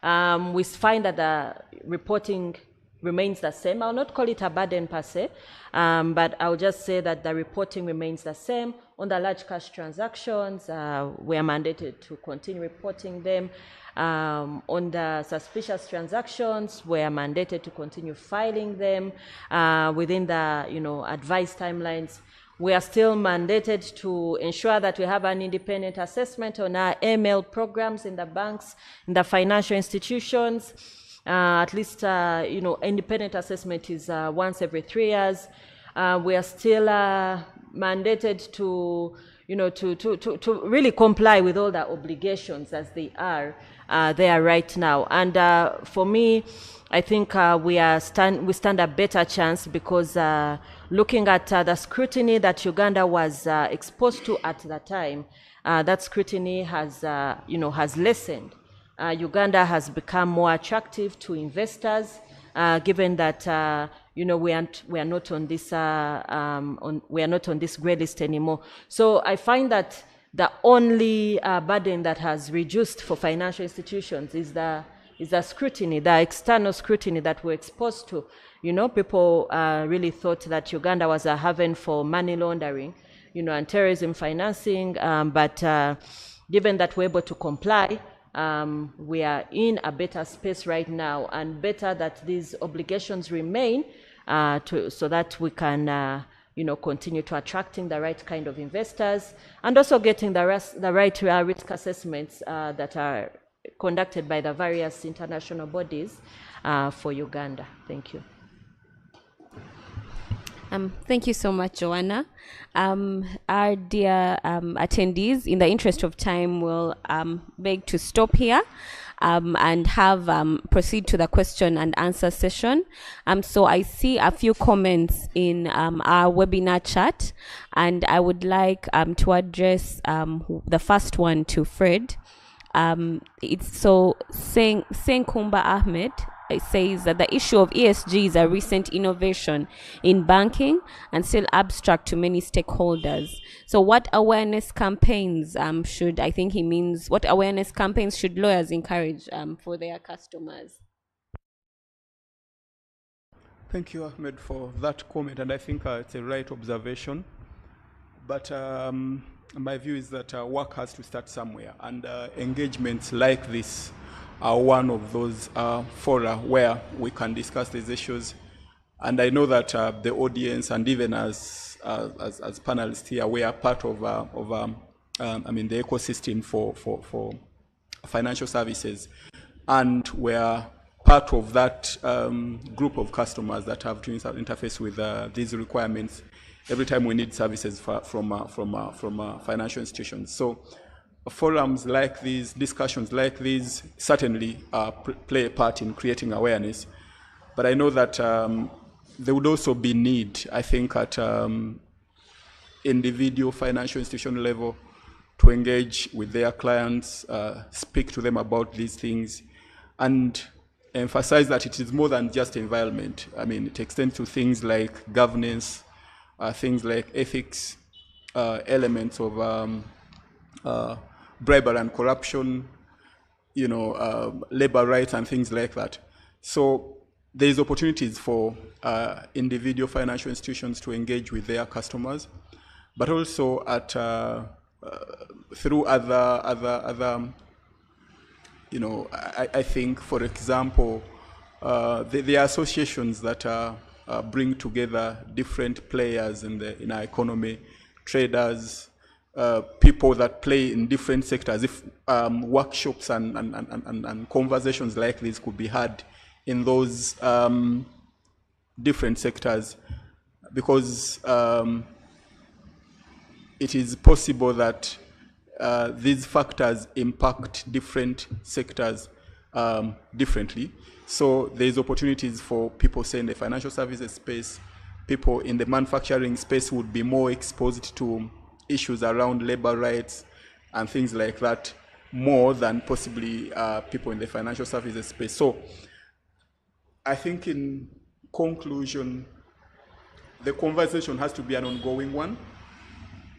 We find that the reporting remains the same. I'll not call it a burden per se, but I'll just say that the reporting remains the same. On the large cash transactions, we are mandated to continue reporting them. On the suspicious transactions, we are mandated to continue filing them within the advised timelines. We are still mandated to ensure that we have an independent assessment on our ML programs in the banks, in the financial institutions. At least, independent assessment is once every 3 years. We are still mandated to, to really comply with all the obligations as they are there right now. And for me, I think we stand a better chance because looking at the scrutiny that Uganda was exposed to at the time, that scrutiny has lessened. Uganda has become more attractive to investors, given that we are not on this grey list anymore. So I find that the only burden that has reduced for financial institutions is the scrutiny, the external scrutiny that we're exposed to. People really thought that Uganda was a haven for money laundering, and terrorism financing. But given that we're able to comply, we are in a better space right now, and better that these obligations remain so that we can continue to attracting the right kind of investors and also getting the right risk assessments that are conducted by the various international bodies for Uganda. Thank you. Thank you so much, Joanna. Our dear attendees, in the interest of time, will beg to stop here and have proceed to the question and answer session. So I see a few comments in our webinar chat, and I would like to address the first one to Fred. It's so Senkumba Ahmed. It says that the issue of ESG is a recent innovation in banking and still abstract to many stakeholders. So what awareness campaigns should, I think he means, what awareness campaigns should lawyers encourage for their customers? Thank you, Ahmed, for that comment, and I think it's a right observation. But my view is that work has to start somewhere, and engagements like this are one of those fora where we can discuss these issues. And I know that the audience and even as panelists here, we are part of the ecosystem for financial services, and we are part of that group of customers that have to interface with these requirements every time we need services from financial institutions. So forums like these, discussions like these, certainly play a part in creating awareness. But I know that there would also be need, I think, at individual financial institution level to engage with their clients, speak to them about these things, and emphasize that it is more than just environment. I mean, it extends to things like governance, things like ethics, elements of bribery and corruption, labor rights and things like that. So there's opportunities for individual financial institutions to engage with their customers, but also at through other I think, for example, the associations that bring together different players in our economy, traders, people that play in different sectors. If workshops and conversations like this could be had in those different sectors, because it is possible that these factors impact different sectors differently. So there's opportunities for people, say, in the financial services space, people in the manufacturing space would be more exposed to issues around labor rights and things like that, more than possibly people in the financial services space. So I think in conclusion, the conversation has to be an ongoing one,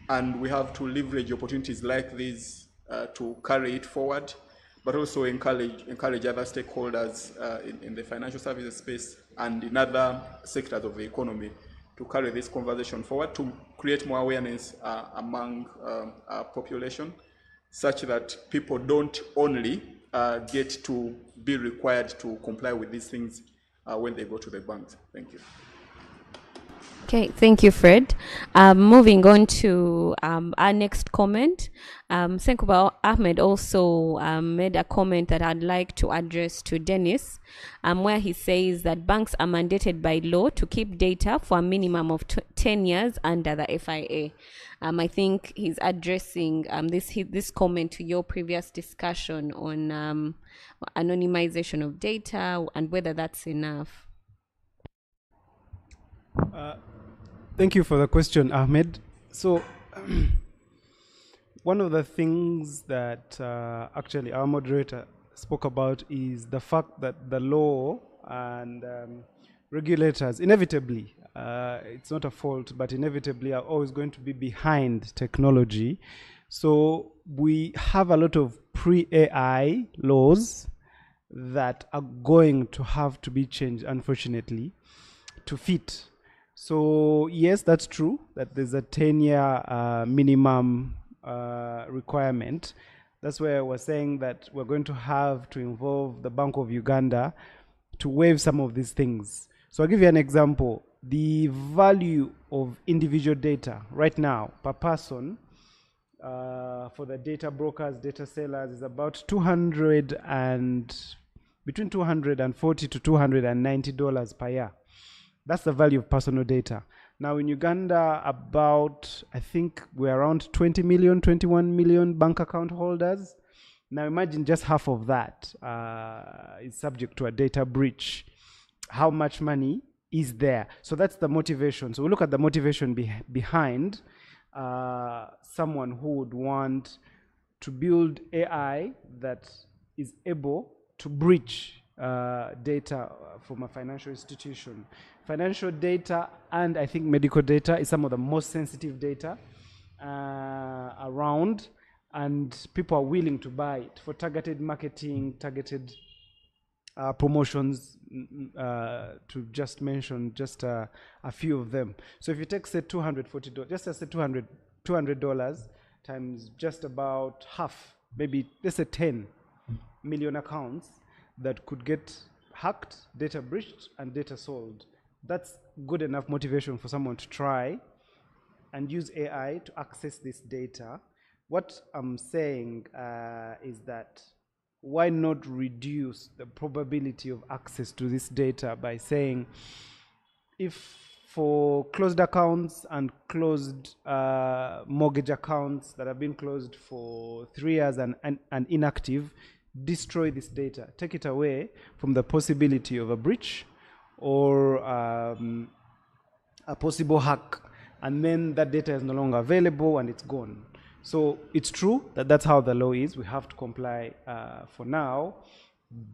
and we have to leverage opportunities like these to carry it forward, but also encourage other stakeholders in the financial services space and in other sectors of the economy to carry this conversation forward, to create more awareness among our population, such that people don't only get to be required to comply with these things when they go to the banks. Thank you. Okay, thank you, Fred. Moving on to our next comment. Senkuba Ahmed also made a comment that I'd like to address to Dennis, where he says that banks are mandated by law to keep data for a minimum of 10 years under the FIA. I think he's addressing this comment to your previous discussion on anonymization of data and whether that's enough. Thank you for the question, Ahmed. So one of the things that actually our moderator spoke about is the fact that the law and regulators inevitably, it's not a fault, but inevitably are always going to be behind technology. So we have a lot of pre-AI laws that are going to have to be changed, unfortunately, to fit. So yes, that's true that there's a 10-year minimum requirement. That's where we're saying that we're going to have to involve the Bank of Uganda to waive some of these things. So I'll give you an example. The value of individual data right now per person for the data brokers, data sellers is about between $240 to $290 per year. That's the value of personal data. Now in Uganda, about, I think we're around 20 million, 21 million bank account holders. Now imagine just half of that is subject to a data breach. How much money is there? So that's the motivation. So we look at the motivation behind someone who would want to build AI that is able to breach data from a financial institution. Financial data and I think medical data is some of the most sensitive data around, and people are willing to buy it for targeted marketing, targeted promotions, to just mention just a few of them. So if you take, say, $240, just as say $200 times just about half, maybe let's say 10 million accounts that could get hacked, data breached, and data sold. That's good enough motivation for someone to try and use AI to access this data. What I'm saying is that why not reduce the probability of access to this data by saying, if for closed accounts and closed mortgage accounts that have been closed for 3 years and inactive, destroy this data, take it away from the possibility of a breach or a possible hack, and then that data is no longer available and it's gone. So it's true that that's how the law is. We have to comply for now,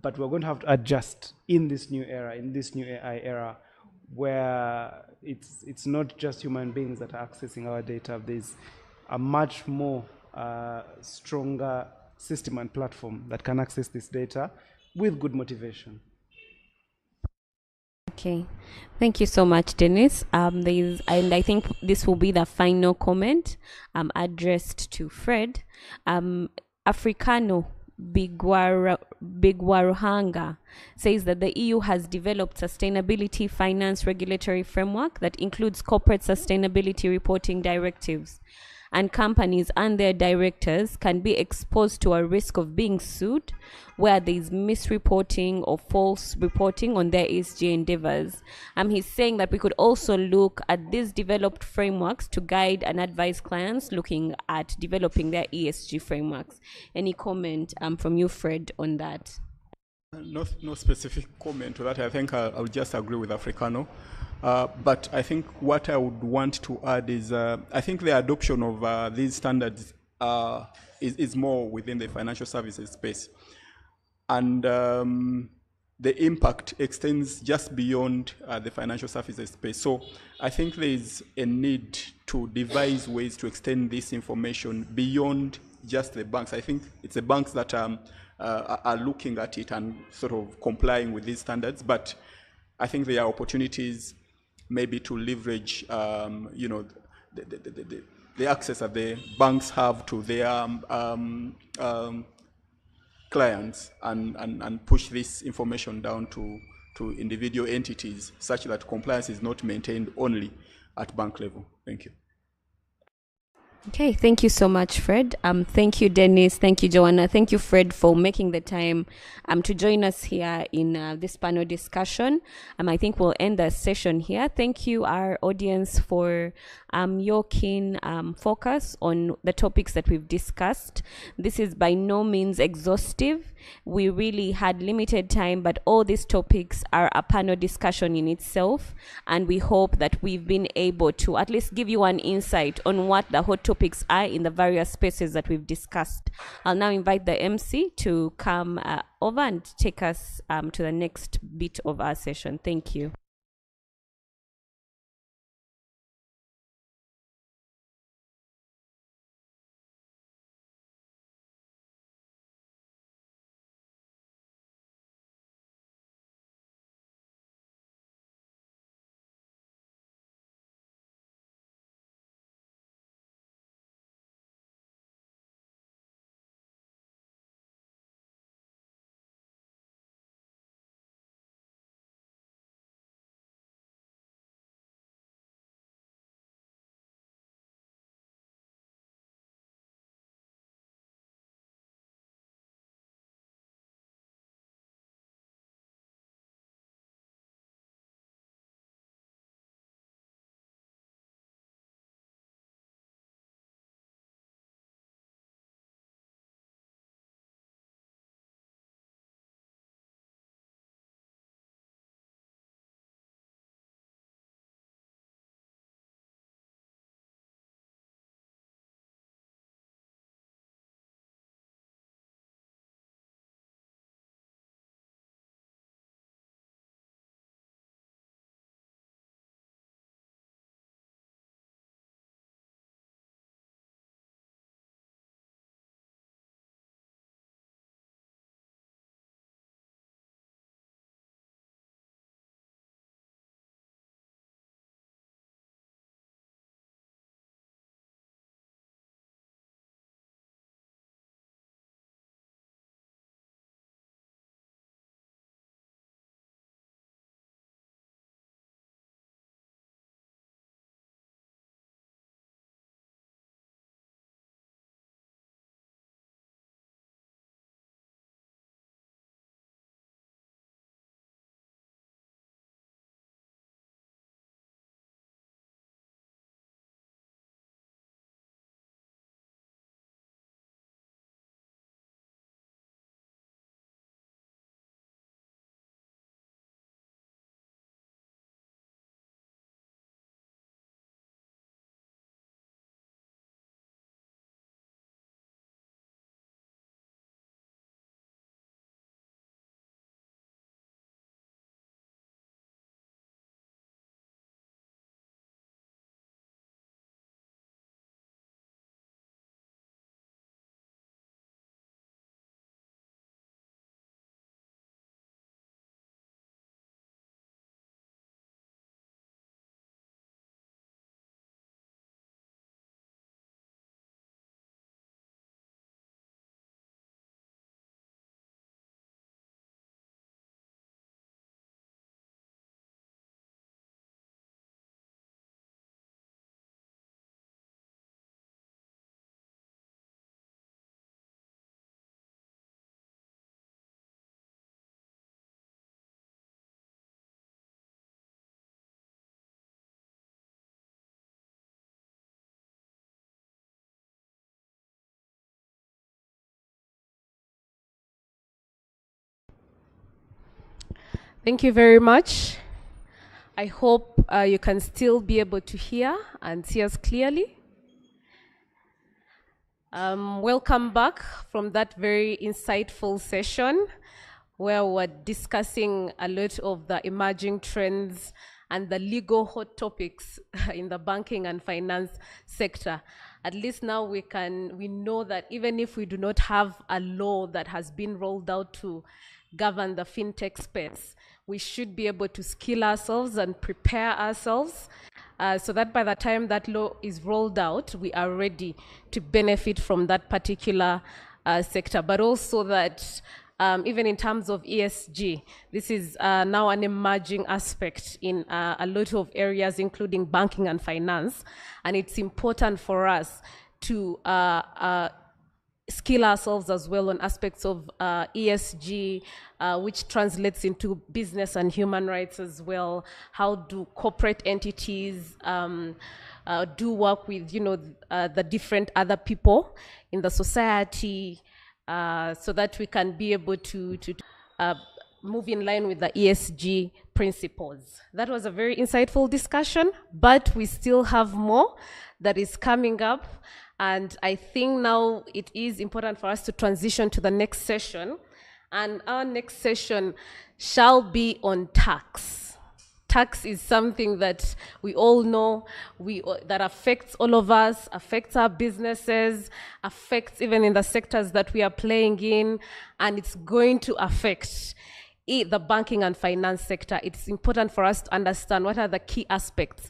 but we're going to have to adjust in this new era, in this new AI era, where it's not just human beings that are accessing our data. There's a much more stronger system and platform that can access this data with good motivation. Okay, thank you so much, Dennis. And I think this will be the final comment addressed to Fred. Africano Bigwaruhanga says that the EU has developed sustainability finance regulatory framework that includes corporate sustainability reporting directives, and companies and their directors can be exposed to a risk of being sued where there is misreporting or false reporting on their ESG endeavors. He's saying that we could also look at these developed frameworks to guide and advise clients looking at developing their ESG frameworks. Any comment from you, Fred, on that? No specific comment to that. I think I'll just agree with Africano. But I think what I would want to add is I think the adoption of these standards is more within the financial services space. And the impact extends just beyond the financial services space. So I think there is a need to devise ways to extend this information beyond just the banks. I think it's the banks that are looking at it and sort of complying with these standards. But I think there are opportunities maybe to leverage, the access that the banks have to their clients and push this information down to individual entities such that compliance is not maintained only at bank level. Thank you. Okay, thank you so much, Fred. Thank you, Dennis. Thank you, Joanna. Thank you, Fred, for making the time to join us here in this panel discussion. I think we'll end the session here. Thank you, our audience, for your keen focus on the topics that we've discussed. This is by no means exhaustive. We really had limited time, but all these topics are a panel discussion in itself, and we hope that we've been able to at least give you an insight on what the hot topics are in the various spaces that we've discussed. I'll now invite the MC to come over and take us to the next bit of our session. Thank you. Thank you very much. I hope you can still be able to hear and see us clearly. Welcome back from that very insightful session where we're discussing a lot of the emerging trends and the legal hot topics in the banking and finance sector. At least now we know that even if we do not have a law that has been rolled out to govern the fintech space, we should be able to skill ourselves and prepare ourselves so that by the time that law is rolled out, we are ready to benefit from that particular sector, but also that even in terms of ESG, this is now an emerging aspect in a lot of areas, including banking and finance. And it's important for us to skill ourselves as well on aspects of ESG, which translates into business and human rights as well. How do corporate entities do work with, the different other people in the society, so that we can be able to move in line with the ESG principles. That was a very insightful discussion, but we still have more that is coming up. And I think now it is important for us to transition to the next session. And our next session shall be on tax. Tax is something that we all know, that affects all of us, affects our businesses, affects even in the sectors that we are playing in, and it's going to affect the banking and finance sector. It's important for us to understand what are the key aspects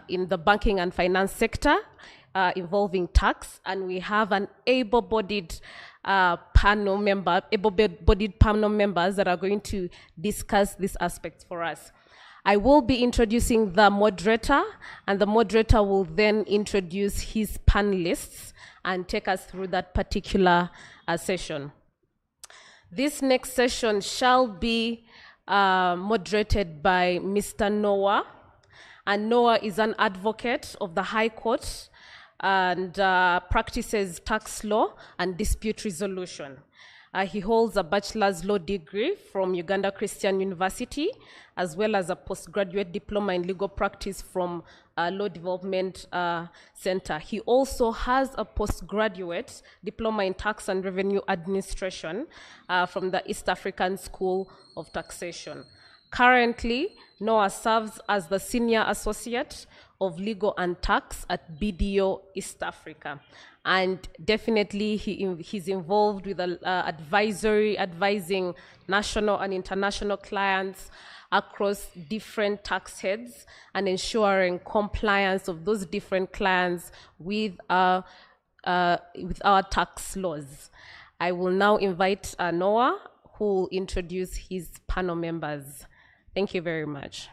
in the banking and finance sector involving tax, and we have an able-bodied panel members that are going to discuss these aspects for us. I will be introducing the moderator, and the moderator will then introduce his panelists and take us through that particular session. This next session shall be moderated by Mr. Noah, and Noah is an advocate of the High Court and practices tax law and dispute resolution. He holds a bachelor's law degree from Uganda Christian University, as well as a postgraduate diploma in legal practice from Law Development Center. He also has a postgraduate diploma in tax and revenue administration from the East African School of Taxation. Currently, Noah serves as the Senior Associate of Legal and Tax at BDO East Africa. And definitely he's involved with advising national and international clients across different tax heads and ensuring compliance of those different clients with our tax laws. I will now invite Noah, who will introduce his panel members. Thank you very much.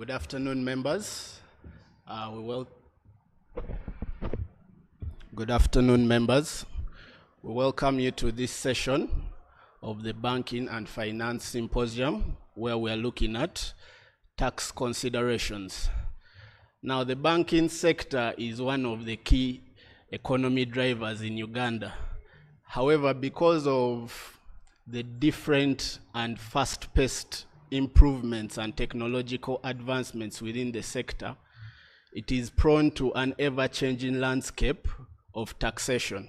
Good afternoon, members. Good afternoon, members. We welcome you to this session of the Banking and Finance Symposium, where we are looking at tax considerations. Now, the banking sector is one of the key economy drivers in Uganda. However, because of the different and fast-paced improvements and technological advancements within the sector, it is prone to an ever-changing landscape of taxation.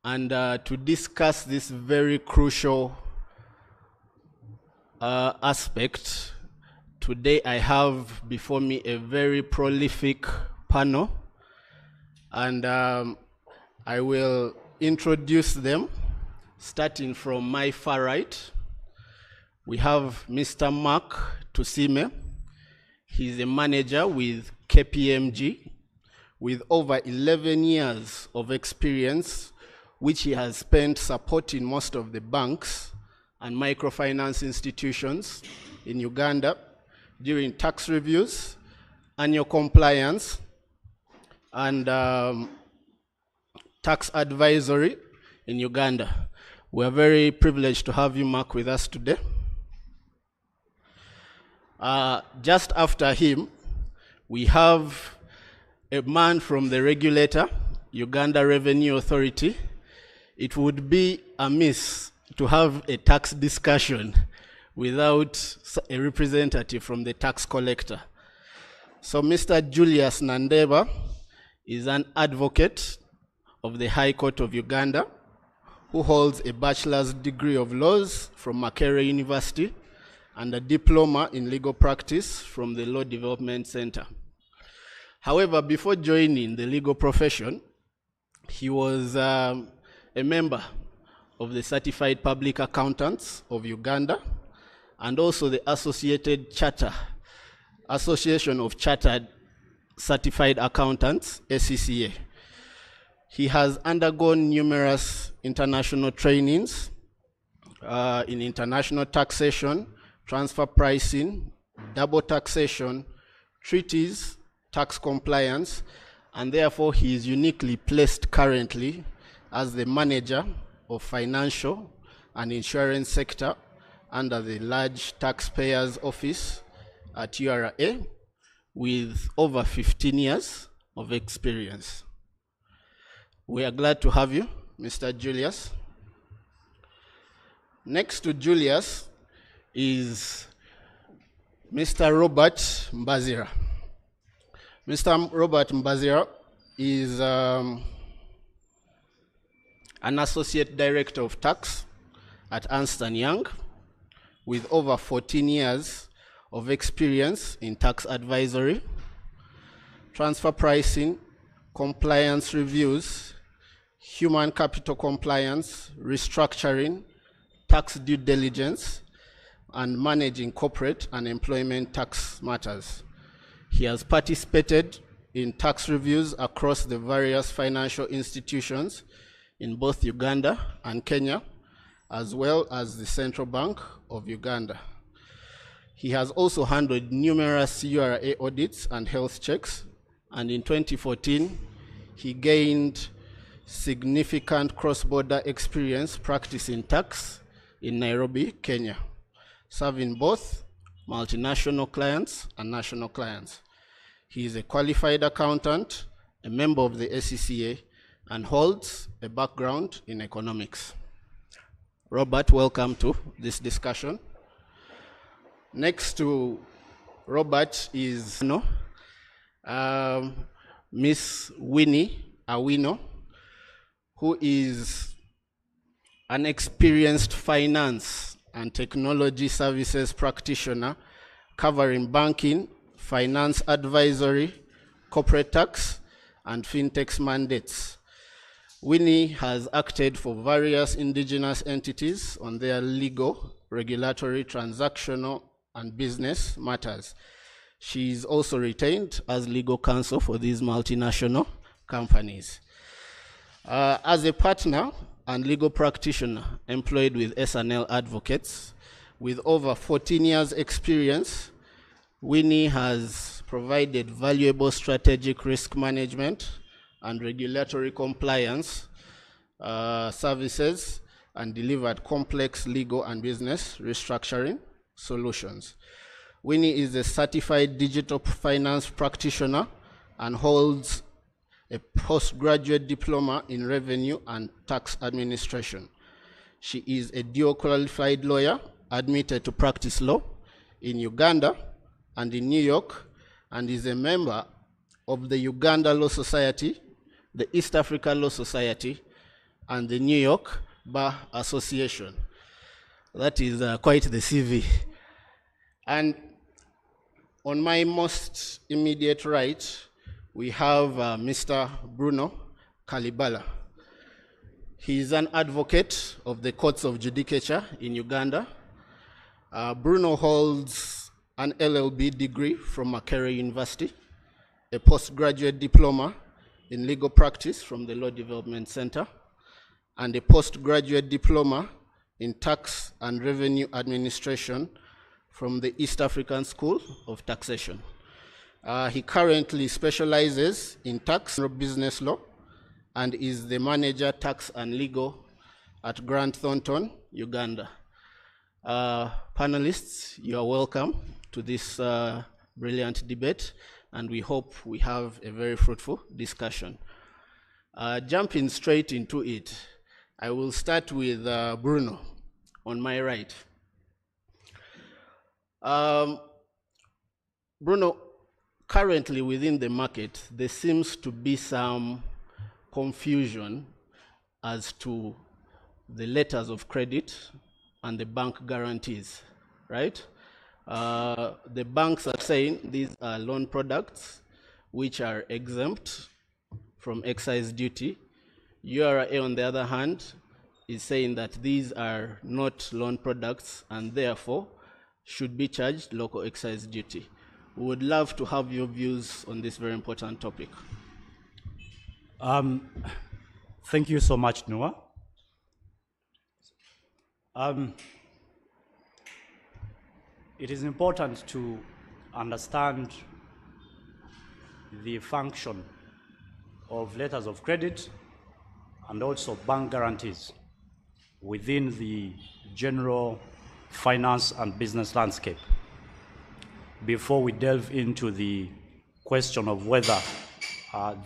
And to discuss this very crucial aspect, today I have before me a very prolific panel, and I will introduce them, starting from my far right. We have Mr. Mark Tusime. He's a manager with KPMG with over 11 years of experience, which he has spent supporting most of the banks and microfinance institutions in Uganda during tax reviews, annual compliance, and tax advisory in Uganda. We are very privileged to have you, Mark, with us today. Just after him, we have a man from the regulator, Uganda Revenue Authority. It would be amiss to have a tax discussion without a representative from the tax collector. So Mr. Julius Nandeba is an advocate of the High Court of Uganda who holds a bachelor's degree of laws from Makerere University and a diploma in legal practice from the Law Development Center. However, before joining the legal profession, he was a member of the Certified Public Accountants of Uganda and also the Association of Chartered Certified Accountants, ACCA. He has undergone numerous international trainings in international taxation, transfer pricing, double taxation, treaties, tax compliance, and therefore he is uniquely placed currently as the manager of financial and insurance sector under the large taxpayers office at URA with over 15 years of experience. We are glad to have you, Mr. Julius. Next to Julius is Mr. Robert Mbazira. Mr. Robert Mbazira is an associate director of tax at Ernst & Young with over 14 years of experience in tax advisory, transfer pricing, compliance reviews, human capital compliance, restructuring, tax due diligence, and managing corporate and employment tax matters. He has participated in tax reviews across the various financial institutions in both Uganda and Kenya, as well as the Central Bank of Uganda. He has also handled numerous URA audits and health checks, and in 2014, he gained significant cross-border experience practicing tax in Nairobi, Kenya, serving both multinational clients and national clients. He is a qualified accountant, a member of the ACCA, and holds a background in economics. Robert, welcome to this discussion. Next to Robert is Miss Winnie Awino, who is an experienced finance and technology services practitioner covering banking, finance advisory, corporate tax, and fintech mandates. Winnie has acted for various indigenous entities on their legal, regulatory, transactional, and business matters. She is also retained as legal counsel for these multinational companies. As a partner and legal practitioner employed with S&L Advocates, with over 14 years experience, Winnie has provided valuable strategic risk management and regulatory compliance services and delivered complex legal and business restructuring solutions. Winnie is a certified digital finance practitioner and holds a postgraduate diploma in revenue and tax administration. She is a dual qualified lawyer admitted to practice law in Uganda and in New York, and is a member of the Uganda Law Society, the East Africa Law Society, and the New York Bar Association. That is quite the CV. And on my most immediate right, we have Mr. Bruno Kalibala. He is an advocate of the courts of judicature in Uganda. Bruno holds an LLB degree from Makerere University, a postgraduate diploma in legal practice from the Law Development Center, and a postgraduate diploma in tax and revenue administration from the East African School of Taxation. He currently specializes in tax and business law and is the manager tax and legal at Grant Thornton, Uganda. Panelists, you are welcome to this brilliant debate, and we hope we have a very fruitful discussion. Jumping straight into it, I will start with Bruno on my right. Bruno, currently within the market, there seems to be some confusion as to the letters of credit and the bank guarantees, right? The banks are saying these are loan products which are exempt from excise duty. URA, on the other hand, is saying that these are not loan products and therefore should be charged local excise duty. We would love to have your views on this very important topic. Thank you so much, Noah. It is important to understand the function of letters of credit and also bank guarantees within the general finance and business landscape before we delve into the question of whether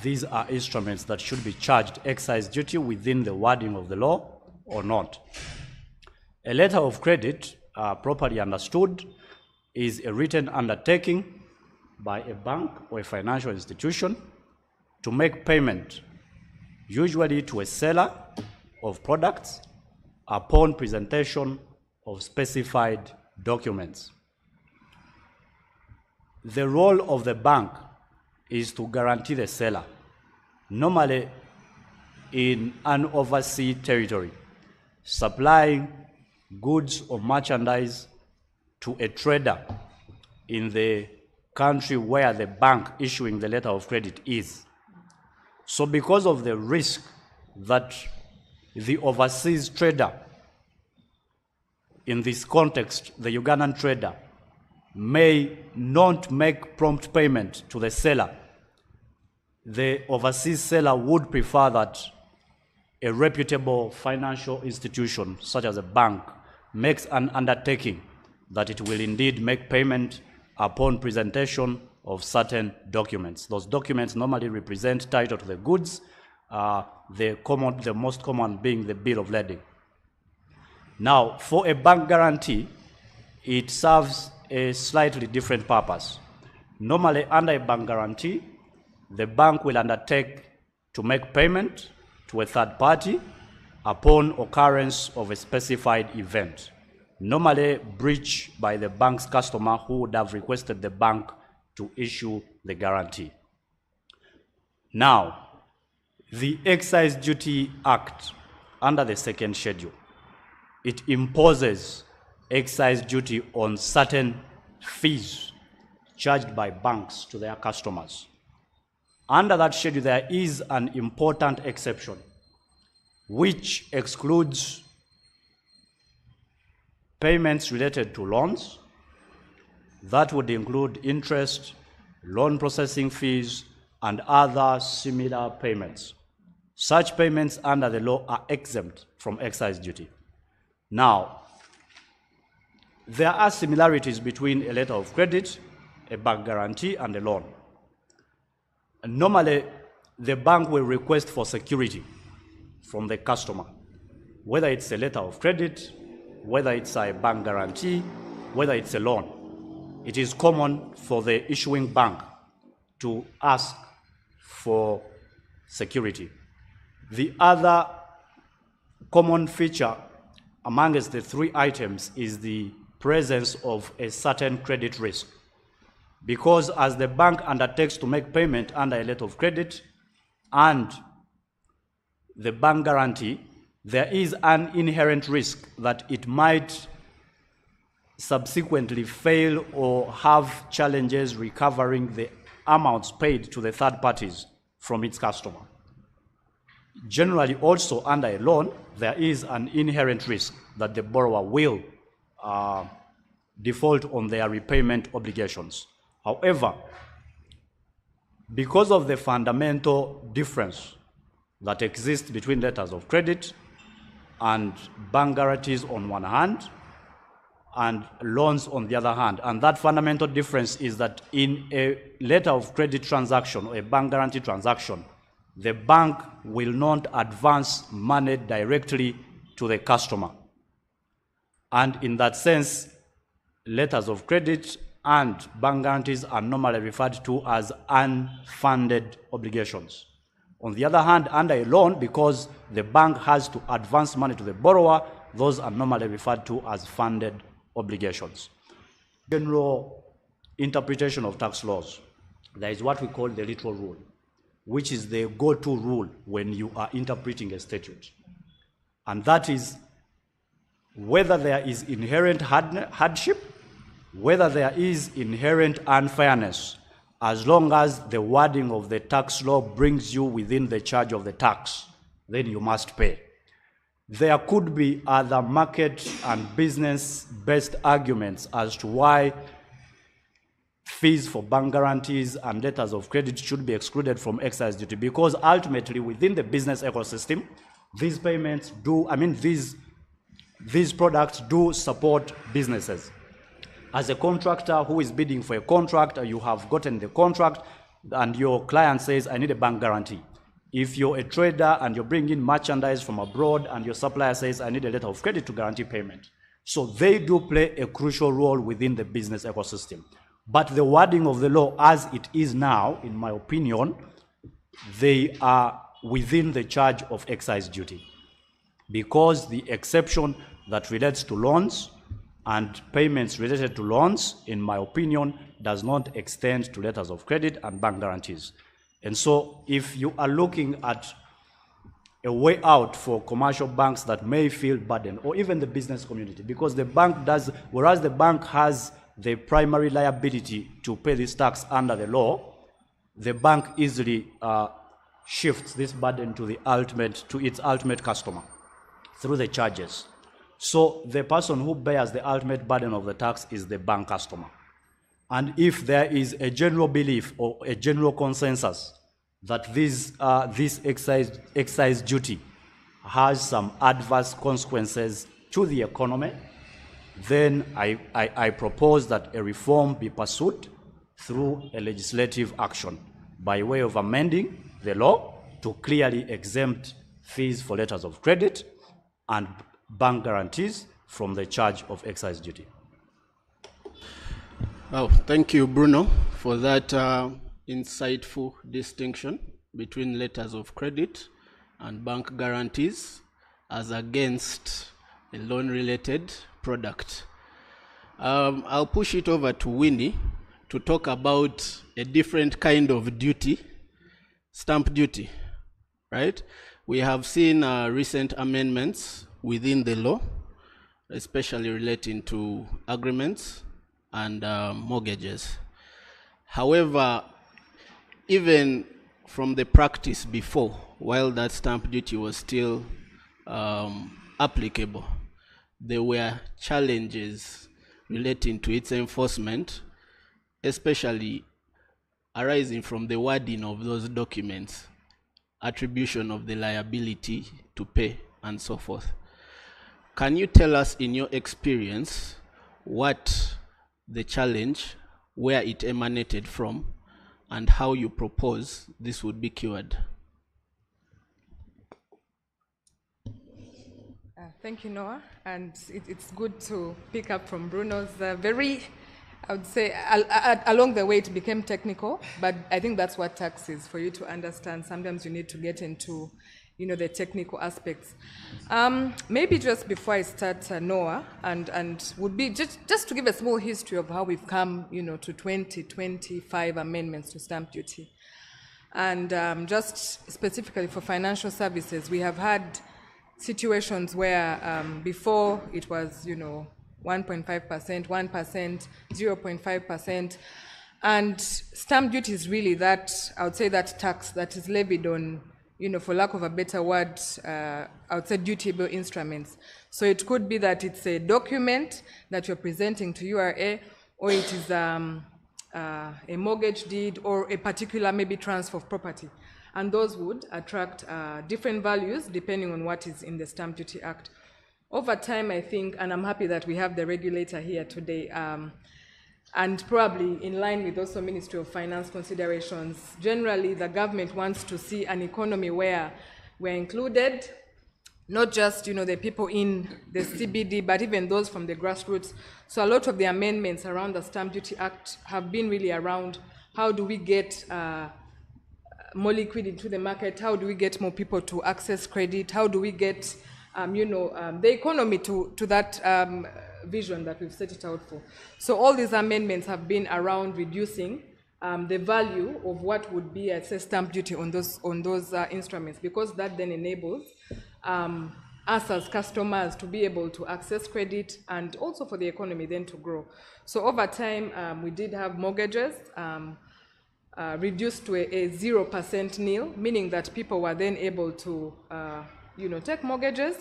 these are instruments that should be charged excise duty within the wording of the law or not. A letter of credit, properly understood, is a written undertaking by a bank or a financial institution to make payment, usually to a seller of products, upon presentation of specified documents. The role of the bank is to guarantee the seller, normally in an overseas territory, supplying goods or merchandise to a trader in the country where the bank issuing the letter of credit is. So because of the risk that the overseas trader, in this context, the Ugandan trader, may not make prompt payment to the seller, the overseas seller would prefer that a reputable financial institution, such as a bank, makes an undertaking that it will indeed make payment upon presentation of certain documents. Those documents normally represent title to the goods, the most common being the bill of lading. Now, for a bank guarantee, it serves a slightly different purpose. Normally, under a bank guarantee, the bank will undertake to make payment to a third party upon occurrence of a specified event, normally breach by the bank's customer who would have requested the bank to issue the guarantee. Now, the Excise Duty Act, under the second schedule, it imposes excise duty on certain fees charged by banks to their customers. Under that schedule, there is an important exception, which excludes payments related to loans, That would include interest, loan processing fees, and other similar payments. Such payments under the law are exempt from excise duty. Now, there are similarities between a letter of credit, a bank guarantee, and a loan. Normally, the bank will request for security from the customer, whether it's a letter of credit, whether it's a bank guarantee, whether it's a loan. It is common for the issuing bank to ask for security. The other common feature amongst the three items is the presence of a certain credit risk. Because as the bank undertakes to make payment under a letter of credit and the bank guarantee, there is an inherent risk that it might subsequently fail or have challenges recovering the amounts paid to the third parties from its customer. Generally, also under a loan, there is an inherent risk that the borrower will default on their repayment obligations. However, because of the fundamental difference that exists between letters of credit and bank guarantees on one hand, and loans on the other hand, and that fundamental difference is that in a letter of credit transaction or a bank guarantee transaction, the bank will not advance money directly to the customer. And in that sense, letters of credit and bank guarantees are normally referred to as unfunded obligations. On the other hand, under a loan, because the bank has to advance money to the borrower, those are normally referred to as funded obligations. General interpretation of tax laws, there is what we call the literal rule, which is the go-to rule when you are interpreting a statute. And that is whether there is inherent hardship, whether there is inherent unfairness, as long as the wording of the tax law brings you within the charge of the tax, then you must pay. There could be other market and business-based arguments as to why fees for bank guarantees and letters of credit should be excluded from excise duty, because ultimately within the business ecosystem, these payments do, these products do support businesses. As a contractor who is bidding for a contract, you have gotten the contract and your client says, I need a bank guarantee. If you're a trader and you're bringing merchandise from abroad and your supplier says, I need a letter of credit to guarantee payment. So they do play a crucial role within the business ecosystem. But the wording of the law as it is now, in my opinion, they are within the charge of excise duty, because the exception that relates to loans and payments related to loans, in my opinion, does not extend to letters of credit and bank guarantees. And so if you are looking at a way out for commercial banks that may feel burdened, or even the business community, because the bank does, whereas the bank has the primary liability to pay this tax under the law, the bank easily shifts this burden to its ultimate customer through the charges. So the person who bears the ultimate burden of the tax is the bank customer. And if there is a general belief or a general consensus that this excise duty has some adverse consequences to the economy, then I propose that a reform be pursued through a legislative action by way of amending the law to clearly exempt fees for letters of credit and bank guarantees from the charge of excise duty. Oh, thank you, Bruno, for that insightful distinction between letters of credit and bank guarantees as against a loan-related product. I'll push it over to Winnie to talk about a different kind of duty, stamp duty, right? We have seen recent amendments within the law, especially relating to agreements and mortgages. However, even from the practice before, while that stamp duty was still applicable, there were challenges relating to its enforcement especially arising from the wording of those documents, attribution of the liability to pay, and so forth. Can you tell us, in your experience, what the challenge, where it emanated from, and how you propose this would be cured? Thank you, Noah. And it's good to pick up from Bruno's very, I would say, along the way it became technical, but I think that's what tax is, for you to understand. Sometimes you need to get into, the technical aspects. Maybe just before I start, Noah, and would be just to give a small history of how we've come, to 25 amendments to stamp duty. And just specifically for financial services, we have had situations where before it was, 1.5%, 1%, 0.5%, and stamp duty is really that, I would say, that tax that is levied on, for lack of a better word, I would say dutiable instruments. So it could be that it's a document that you're presenting to URA, or it is a mortgage deed, or a particular maybe transfer of property. And those would attract different values depending on what is in the Stamp Duty Act. Over time, I think, and I'm happy that we have the regulator here today, and probably in line with also Ministry of Finance considerations, generally the government wants to see an economy where we're included, not just the people in the CBD, but even those from the grassroots. So a lot of the amendments around the Stamp Duty Act have been really around how do we get more liquid into the market, how do we get more people to access credit, how do we get the economy to that vision that we've set it out for. So all these amendments have been around reducing the value of what would be, say, stamp duty on those instruments, because that then enables us as customers to be able to access credit, and also for the economy then to grow. So over time, we did have mortgages reduced to a 0% nil, meaning that people were then able to take mortgages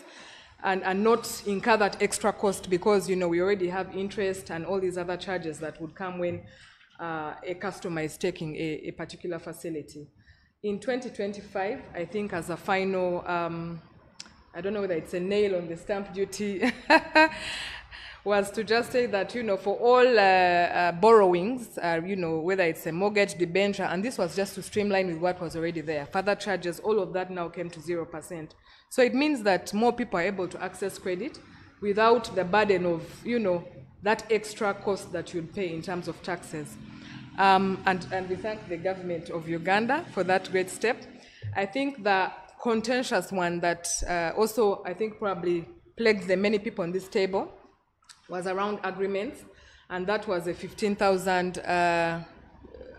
and not incur that extra cost, because we already have interest and all these other charges that would come when a customer is taking a particular facility. In 2025, I think as a final, I don't know whether it's a nail on the stamp duty, was to just say that, for all borrowings, whether it's a mortgage, debenture, and this was just to streamline with what was already there. Further charges, all of that now came to 0%. So it means that more people are able to access credit without the burden of, that extra cost that you'd pay in terms of taxes. And we thank the government of Uganda for that great step. I think the contentious one that also, I think, probably plagued the many people on this table was around agreements, and that was a 15,000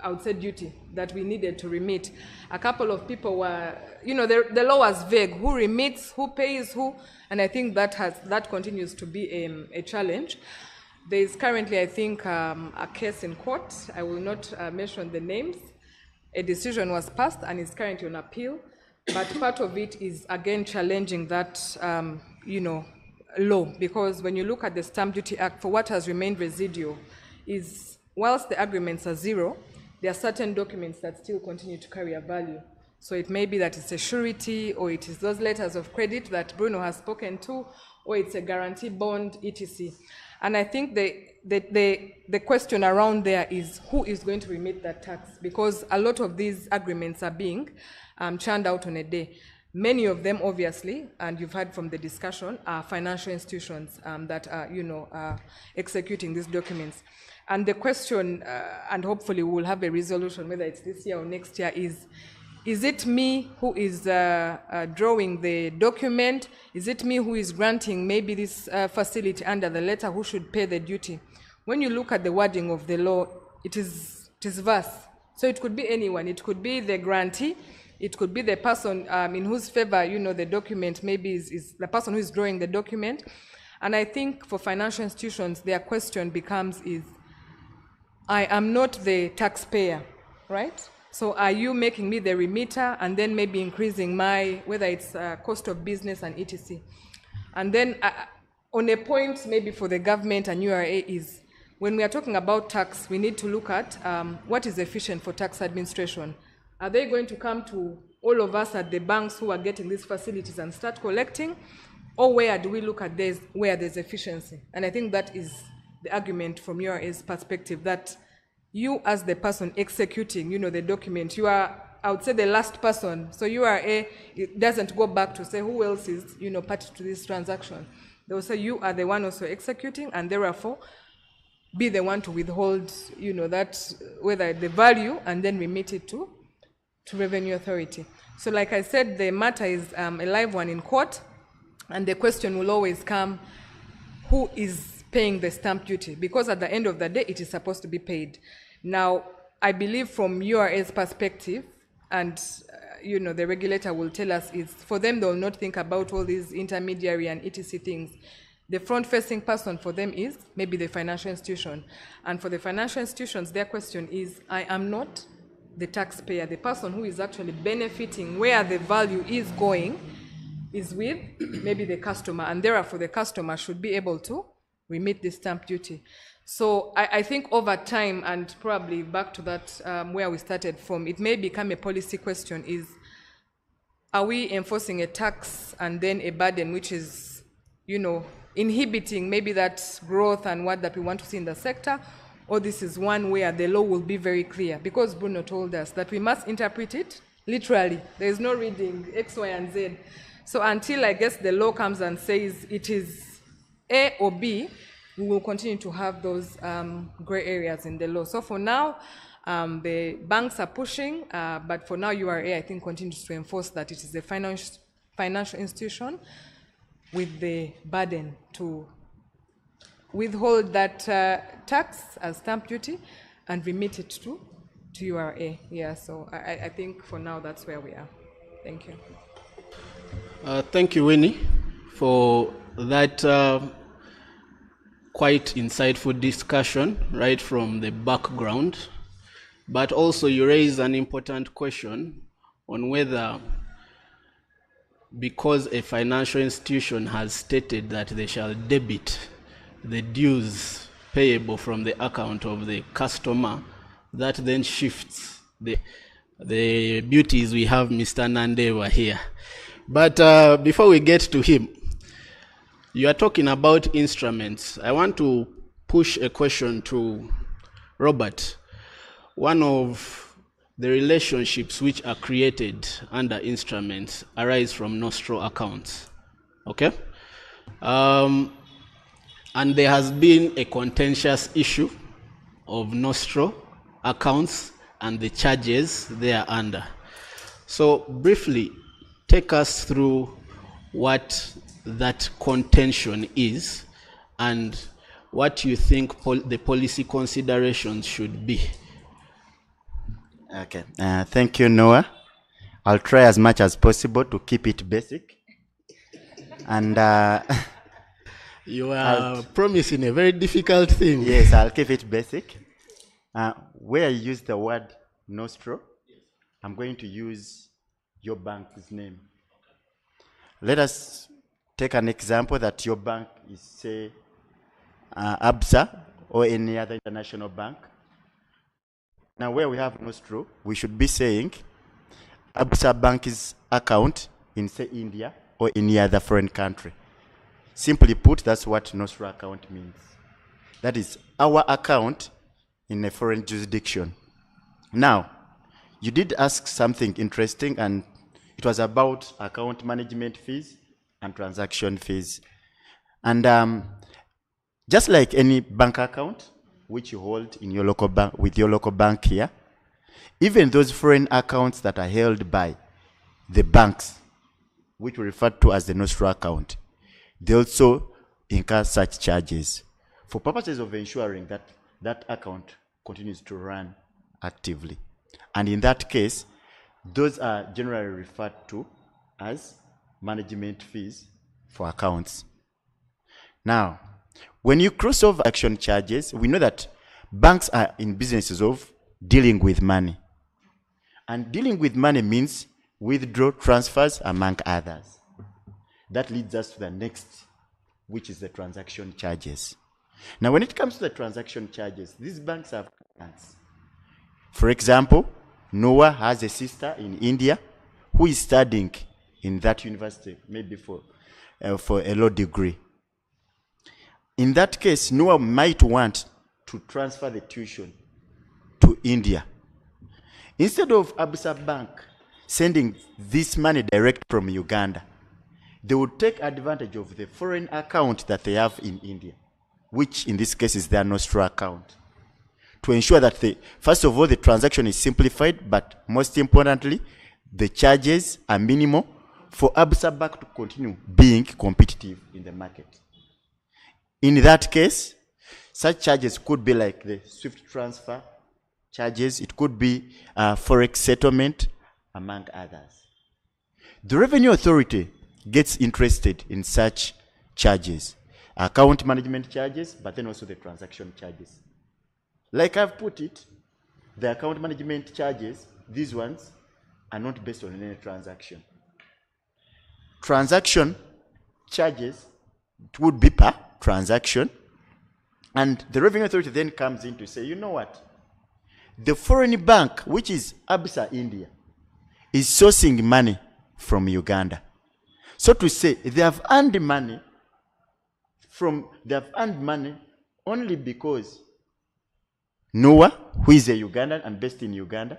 I would say duty that we needed to remit. A couple of people were, the law was vague, who remits, who pays who, and I think that continues to be a challenge. There is currently, I think, a case in court. I will not mention the names. A decision was passed and is currently on appeal, but part of it is again challenging that, law, because when you look at the Stamp Duty Act, for what has remained residual is, whilst the agreements are zero, there are certain documents that still continue to carry a value. So it may be that it's a surety, or it is those letters of credit that Bruno has spoken to, or it's a guarantee bond, etc. And I think the question around there is who is going to remit that tax, because a lot of these agreements are being churned out on a day. Many of them, obviously, and you've heard from the discussion, are financial institutions that are, executing these documents. And the question, and hopefully we will have a resolution, whether it's this year or next year, is it me who is drawing the document? Is it me who is granting maybe this facility under the letter, who should pay the duty? When you look at the wording of the law, it is vast. So it could be anyone. It could be the grantee. It could be the person in whose favor, the document maybe is the person who is drawing the document. And I think for financial institutions, their question becomes I am not the taxpayer, right? So are you making me the remitter and then maybe increasing my, whether it's cost of business and etc. And then on a point maybe for the government and URA is, when we are talking about tax, we need to look at what is efficient for tax administration. Are they going to come to all of us at the banks who are getting these facilities and start collecting? Or where do we look at this, where there's efficiency? And I think that is the argument from URA's perspective, that you as the person executing, the document, you are, I would say, the last person. So URA, it doesn't go back to say who else is, party to this transaction. They will say you are the one also executing, and therefore be the one to withhold, that, whether the value, and then remit it to Revenue Authority. So like I said, the matter is a live one in court, and the question will always come, who is paying the stamp duty? Because at the end of the day, it is supposed to be paid. Now, I believe from URA's perspective, and the regulator will tell us, is for them, they will not think about all these intermediary and etc. things. The front-facing person for them is maybe the financial institution. And for the financial institutions, their question is, I am not the taxpayer. The person who is actually benefiting, where the value is going, is with maybe the customer, and therefore the customer should be able to remit the stamp duty. So I think over time, and probably back to that where we started from, it may become a policy question, is, are we enforcing a tax and then a burden which is, inhibiting maybe that growth and what that we want to see in the sector, or this is one where the law will be very clear? Because Bruno told us that we must interpret it literally. There is no reading X, Y, and Z. So until, I guess, the law comes and says it is A or B, we will continue to have those gray areas in the law. So for now, the banks are pushing, but for now, URA, I think, continues to enforce that it is a financial institution with the burden to withhold that tax as stamp duty and remit it to URA. Yeah, so I think for now, that's where we are. Thank you. Thank you, Winnie, for that quite insightful discussion right from the background. But also you raise an important question on whether, because a financial institution has stated that they shall debit the dues payable from the account of the customer, that then shifts the beauties we have Mr. Nandeva here. But before we get to him, you are talking about instruments. I want to push a question to Robert. One of the relationships which are created under instruments arise from nostro accounts. Okay? And there has been a contentious issue of nostro accounts and the charges they are under. So briefly, take us through what that contention is and what you think the policy considerations should be. Okay, thank you, Noah. I'll try as much as possible to keep it basic. And you are promising a very difficult thing. Yes, I'll keep it basic. Where I use the word nostro, I'm going to use your bank's name. Let us take an example that your bank is, say, ABSA or any other international bank. Now, where we have nostro, we should be saying ABSA bank's account in, say, India or any other foreign country. Simply put, that's what nostro account means. That is our account in a foreign jurisdiction. Now, you did ask something interesting, and it was about account management fees and transaction fees. And just like any bank account which you hold in your local bank with your local bank here, even those foreign accounts that are held by the banks, which we refer to as the nostro account, they also incur such charges for purposes of ensuring that that account continues to run actively. And in that case, those are generally referred to as management fees for accounts. Now, when you cross over action charges, we know that banks are in businesses of dealing with money. And dealing with money means withdraw transfers, among others. That leads us to the next, which is the transaction charges. Now, when it comes to the transaction charges, these banks have plans. For example, Noah has a sister in India who is studying in that university, maybe for a law degree. In that case, Noah might want to transfer the tuition to India. Instead of Absa Bank sending this money direct from Uganda, they would take advantage of the foreign account that they have in India, which in this case is their Nostro account, to ensure that, first of all, the transaction is simplified, but most importantly, the charges are minimal for Absa Bank to continue being competitive in the market. In that case, such charges could be like the SWIFT transfer charges, it could be forex settlement, among others. The Revenue Authority gets interested in such charges, account management charges, but then also the transaction charges. Like I've put it, the account management charges, these ones are not based on any transaction. Transaction charges, it would be per transaction, and the Revenue Authority then comes in to say, you know what? The foreign bank, which is Absa India, is sourcing money from Uganda. So to say, they have earned money only because Noah, who is a Ugandan and based in Uganda,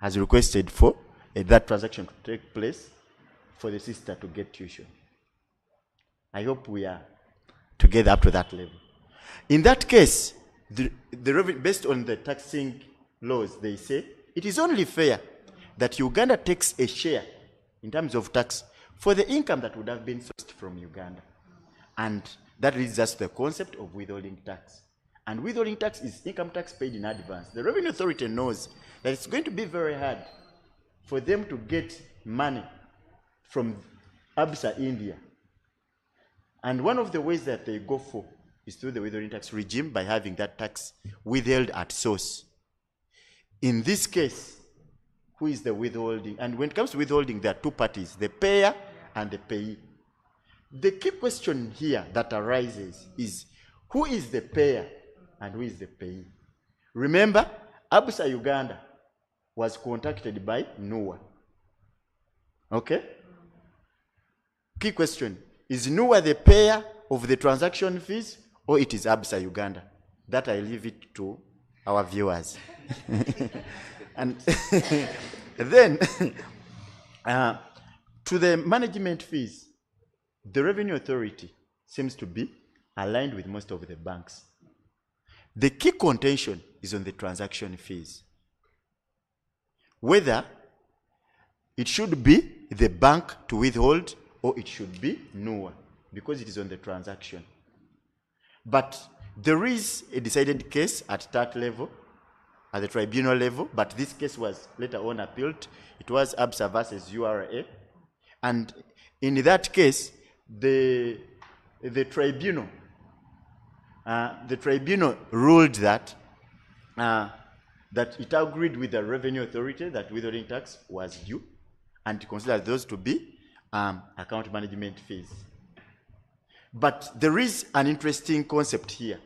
has requested for that transaction to take place for the sister to get tuition. I hope we are together up to that level. In that case, based on the taxing laws, they say it is only fair that Uganda takes a share in terms of tax for the income that would have been sourced from Uganda. And that leads us to the concept of withholding tax. And withholding tax is income tax paid in advance. The Revenue Authority knows that it's going to be very hard for them to get money from Absa India. And one of the ways that they go for is through the withholding tax regime by having that tax withheld at source. In this case, who is the withholding? And when it comes to withholding, there are two parties, the payer and the payee. The key question here that arises is, who is the payer and who is the payee? Remember, Absa Uganda was contacted by Noah. Okay? Key question, is Noah the payer of the transaction fees, or it is Absa Uganda? That I leave it to our viewers. And then, to the management fees, the Revenue Authority seems to be aligned with most of the banks. The key contention is on the transaction fees. Whether it should be the bank to withhold or it should be Noah, because it is on the transaction. But there is a decided case at that level, at the tribunal level, but this case was later on appealed. It was Absa versus URA. And in that case, the tribunal ruled that it agreed with the Revenue Authority that withholding tax was due, and considered those to be account management fees. But there is an interesting concept here,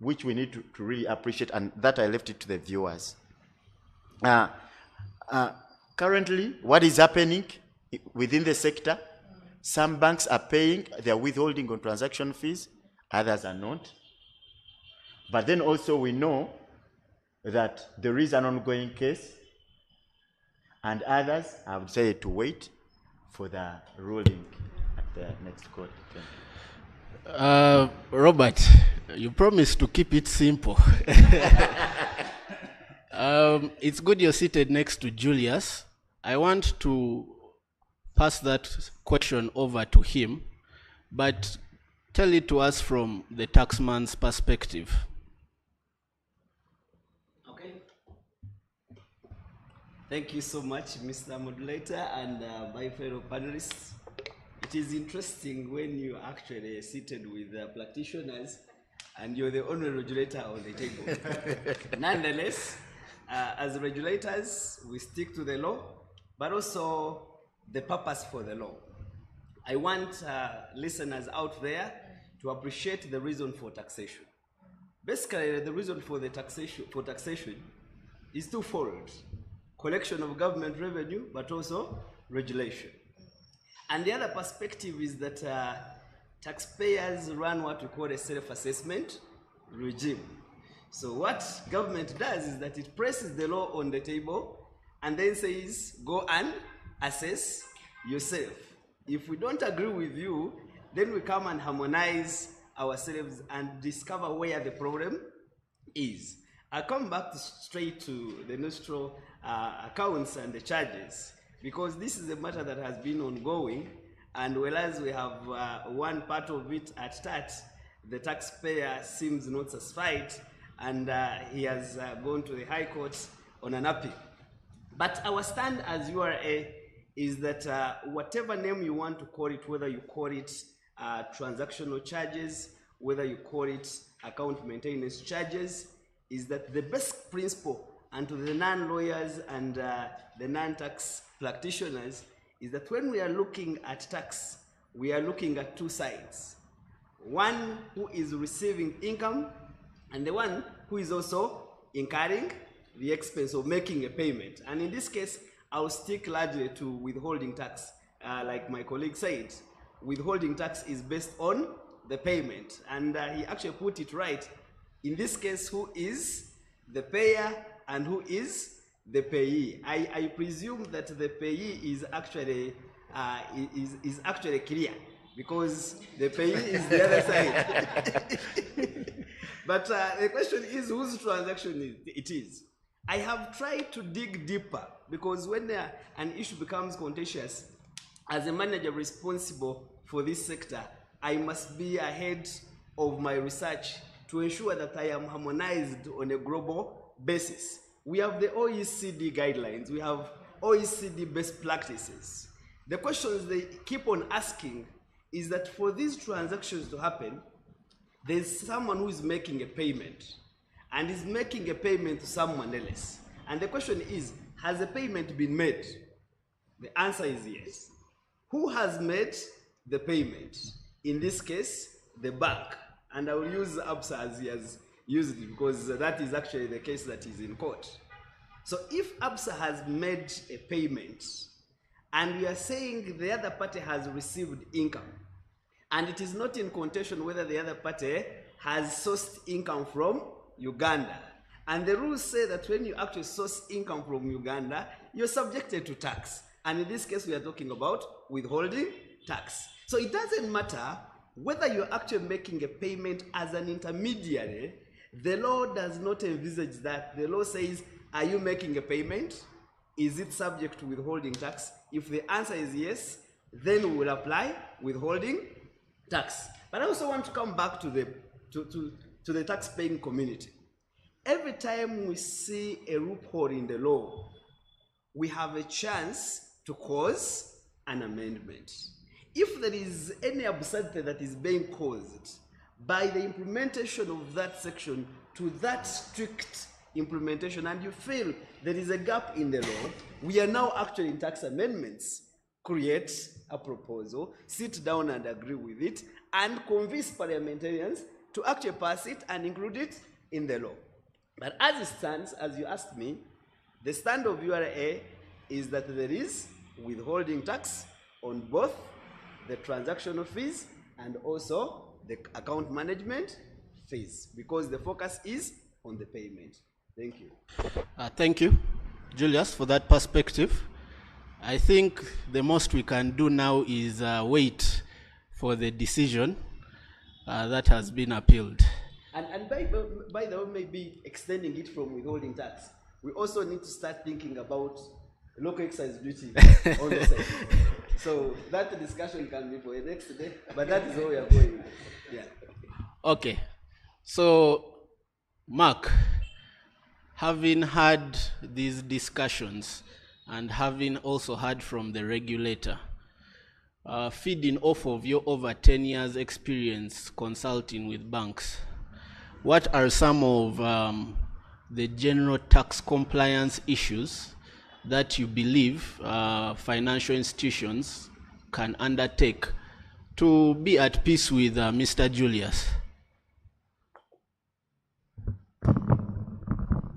which we need to really appreciate, and that I left it to the viewers. Currently, what is happening within the sector, some banks are paying their withholding on transaction fees, others are not. But then also we know that there is an ongoing case, and others have decided to wait for the ruling at the next court. Robert, you promised to keep it simple. It's good you're seated next to Julius. I want to pass that question over to him, but tell it to us from the taxman's perspective. Okay. Thank you so much, Mr. Moderator, and my fellow panelists. It is interesting when you actually seated with practitioners and you're the only regulator on the table. Nonetheless, as regulators, we stick to the law, but also the purpose for the law. I want listeners out there to appreciate the reason for taxation. Basically, the reason for the taxation is twofold: collection of government revenue, but also regulation. And the other perspective is that taxpayers run what we call a self-assessment regime. So what government does is that it presses the law on the table and then says, go and assess yourself. If we don't agree with you, then we come and harmonize ourselves and discover where the problem is. I come back straight to the nostro accounts and the charges, because this is a matter that has been ongoing, and whereas we have one part of it at start, the taxpayer seems not satisfied, and he has gone to the High Court on an appeal. But our stand as URA is that whatever name you want to call it, whether you call it transactional charges, whether you call it account maintenance charges, is that the basic principle, and to the non-lawyers and the non-tax practitioners, is that when we are looking at tax, we are looking at two sides. One who is receiving income, and the one who is also incurring the expense of making a payment. And in this case, I'll stick largely to withholding tax. Like my colleague said, withholding tax is based on the payment. And he actually put it right. In this case, who is the payer and who is the payee? I presume that the payee is actually clear, because the payee is the other side. But the question is whose transaction it is. I have tried to dig deeper, because when an issue becomes contentious, as a manager responsible for this sector, I must be ahead of my research to ensure that I am harmonized on a global basis. We have the OECD guidelines, we have OECD best practices. The questions they keep on asking is that for these transactions to happen, there's someone who is making a payment, and is making a payment to someone else. And the question is, has a payment been made? The answer is yes. Who has made the payment? In this case, the bank. And I will use ABSA as he has used it, because that is actually the case that is in court. So if ABSA has made a payment, and we are saying the other party has received income, and it is not in contention whether the other party has sourced income from Uganda, and the rules say that when you actually source income from Uganda, you're subjected to tax. And in this case, we are talking about withholding tax. So it doesn't matter whether you're actually making a payment as an intermediary. The law does not envisage that. The law says, are you making a payment? Is it subject to withholding tax? If the answer is yes, then we will apply withholding tax. But I also want to come back to the tax-paying community. Every time we see a loophole in the law, we have a chance to cause an amendment. If there is any absurdity that is being caused by the implementation of that section to that strict implementation, and you feel there is a gap in the law, we are now actually in tax amendments. Create a proposal, sit down and agree with it, and convince parliamentarians to actually pass it and include it in the law. But as it stands, as you asked me, the stand of URA is that there is withholding tax on both the transactional fees and also the account management fees, because the focus is on the payment. Thank you. Thank you, Julius, for that perspective. I think the most we can do now is wait for the decision that has been appealed. And by the way, maybe extending it from withholding tax, we also need to start thinking about local excise duty on the side. So that discussion can be for the next day, but that is where we are going. Yeah. Okay. So, Mark, having had these discussions and having also heard from the regulator, feeding off of your over 10 years experience consulting with banks, what are some of the general tax compliance issues that you believe financial institutions can undertake to be at peace with Mr. Julius.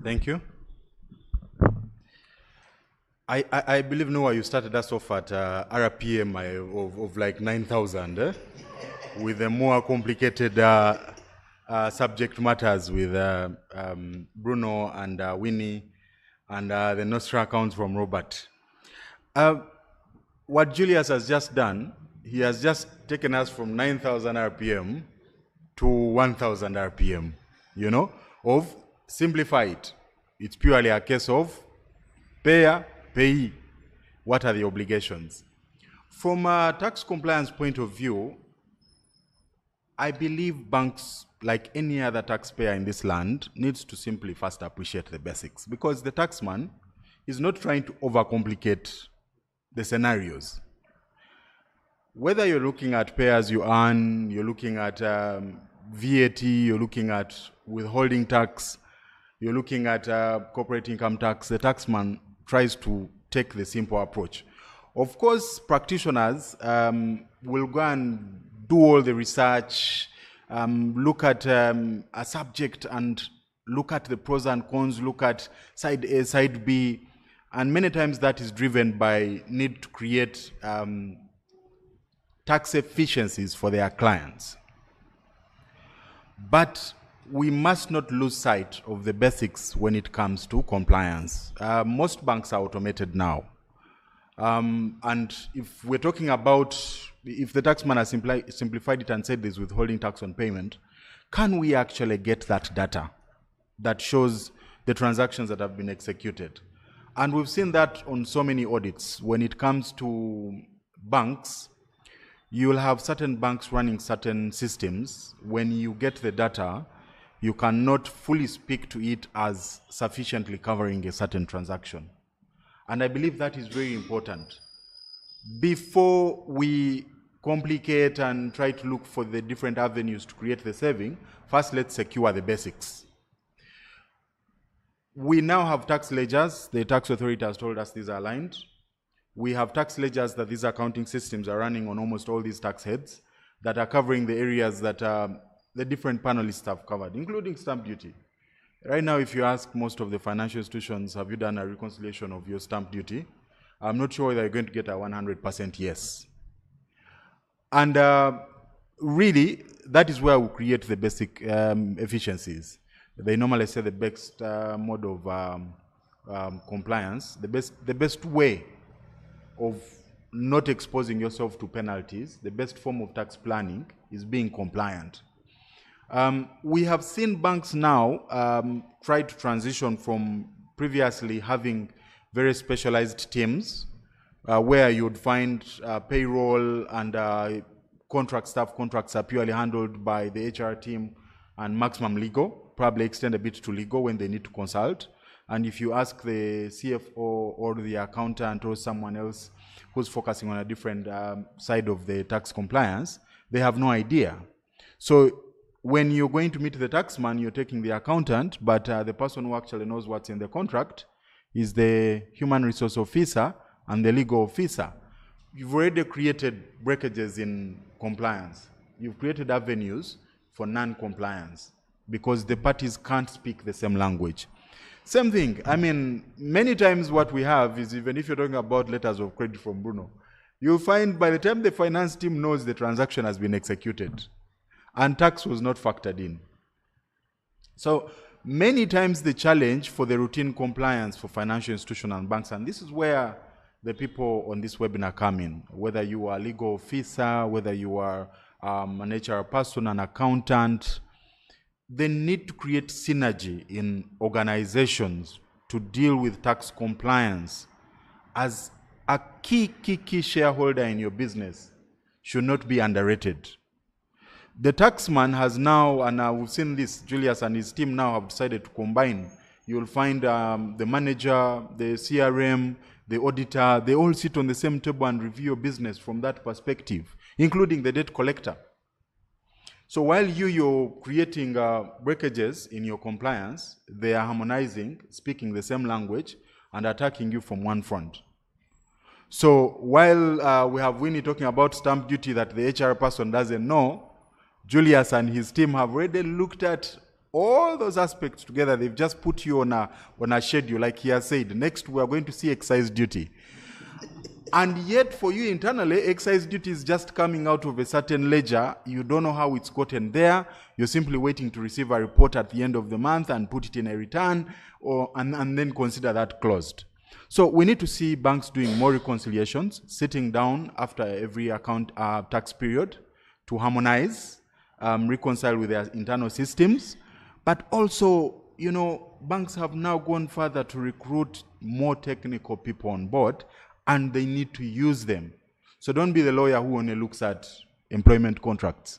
Thank you. I believe, Noah, you started us off at RPM of like 9,000, with the more complicated subject matters with Bruno and Winnie and the Nostra accounts from Robert. What Julius has just done, he has just taken us from 9,000 RPM to 1,000 RPM, you know, of simplified. It's purely a case of payer, payee. What are the obligations? From a tax compliance point of view, I believe banks, like any other taxpayer in this land, needs to simply first appreciate the basics, because the taxman is not trying to overcomplicate the scenarios. Whether you're looking at pay as you earn, you're looking at VAT, you're looking at withholding tax, you're looking at corporate income tax, the taxman tries to take the simple approach. Of course, practitioners will go and do all the research, look at a subject and look at the pros and cons, look at side A, side B, and many times that is driven by need to create tax efficiencies for their clients. But we must not lose sight of the basics when it comes to compliance. Most banks are automated now. And if we're talking about, if the taxman has simplified it and said there's withholding tax on payment, can we actually get that data that shows the transactions that have been executed? And we've seen that on so many audits. When it comes to banks, you'll have certain banks running certain systems. When you get the data, you cannot fully speak to it as sufficiently covering a certain transaction. And I believe that is very important. Before we complicate and try to look for the different avenues to create the saving, first let's secure the basics. We now have tax ledgers. The tax authority has told us these are aligned. We have tax ledgers that these accounting systems are running on almost all these tax heads that are covering the areas that the different panelists have covered, including stamp duty. Right now, if you ask most of the financial institutions, have you done a reconciliation of your stamp duty? I'm not sure whether you're going to get a 100% yes. And really, that is where we create the basic efficiencies. They normally say the best mode of compliance, the best way of not exposing yourself to penalties, the best form of tax planning is being compliant. We have seen banks now try to transition from previously having very specialized teams where you would find payroll and contract staff. Contracts are purely handled by the HR team and maximum legal, probably extend a bit to legal when they need to consult. And if you ask the CFO or the accountant or someone else who's focusing on a different side of the tax compliance, they have no idea. So when you're going to meet the taxman, you're taking the accountant, but the person who actually knows what's in the contract is the human resource officer and the legal officer. You've already created breakages in compliance. You've created avenues for non-compliance because the parties can't speak the same language. Same thing. I mean, many times what we have is, even if you're talking about letters of credit from Bruno, you'll find by the time the finance team knows the transaction has been executed and tax was not factored in. So many times the challenge for the routine compliance for financial institutions and banks, and this is where the people on this webinar come in, whether you are a legal officer, whether you are an HR person, an accountant, they need to create synergy in organizations to deal with tax compliance as a key shareholder in your business should not be underrated. The taxman has now, and we've seen this, Julius and his team now have decided to combine. You'll find the manager, the CRM, the auditor, they all sit on the same table and review your business from that perspective, including the debt collector. So while you're creating breakages in your compliance, they are harmonizing, speaking the same language, and attacking you from one front. So while we have Winnie talking about stamp duty that the HR person doesn't know, Julius and his team have already looked at all those aspects together. They've just put you on a schedule, like he has said. Next, we are going to see excise duty. And yet, for you internally, excise duty is just coming out of a certain ledger. You don't know how it's gotten there. You're simply waiting to receive a report at the end of the month and put it in a return, and then consider that closed. So we need to see banks doing more reconciliations, sitting down after every account tax period to harmonize, reconcile with their internal systems. But also, you know, banks have now gone further to recruit more technical people on board, and they need to use them. So don't be the lawyer who only looks at employment contracts.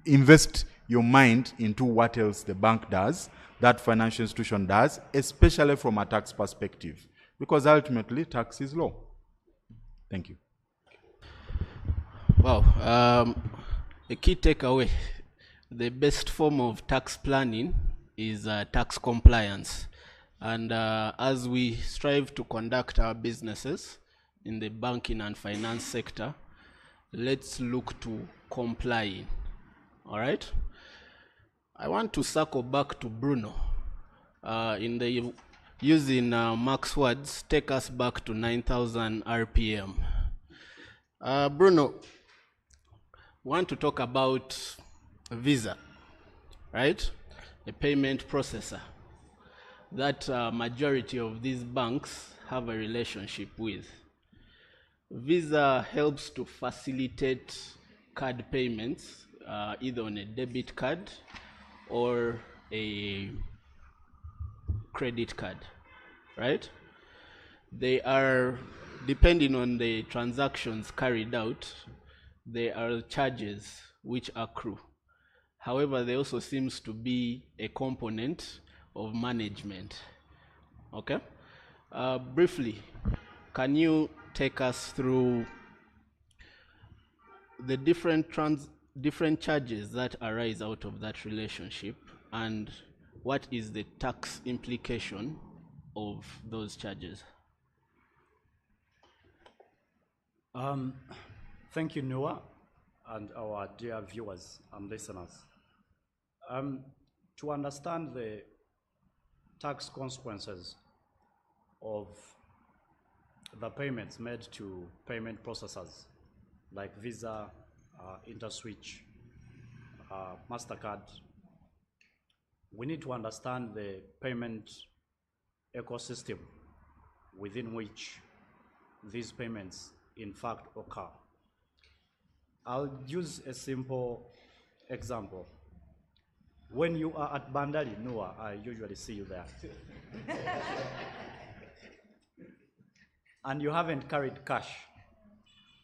Invest your mind into what else the bank does, that financial institution does, especially from a tax perspective, because ultimately tax is law. Thank you. Wow. A key takeaway, the best form of tax planning is tax compliance. And as we strive to conduct our businesses in the banking and finance sector, let's look to complying. All right? I want to circle back to Bruno. Using Mark's words, take us back to 9,000 RPM. Bruno, want to talk about Visa, right? A payment processor that majority of these banks have a relationship with. Visa helps to facilitate card payments, either on a debit card or a credit card, right? They are, depending on the transactions carried out, there are charges which accrue. However, there also seems to be a component of management. Okay? Briefly, can you take us through the different charges that arise out of that relationship, and what is the tax implication of those charges? Thank you, Noah, and our dear viewers and listeners. To understand the tax consequences of the payments made to payment processors like Visa, InterSwitch, MasterCard, we need to understand the payment ecosystem within which these payments in fact occur. I'll use a simple example. When you are at Bandari, Noah, I usually see you there. And you haven't carried cash,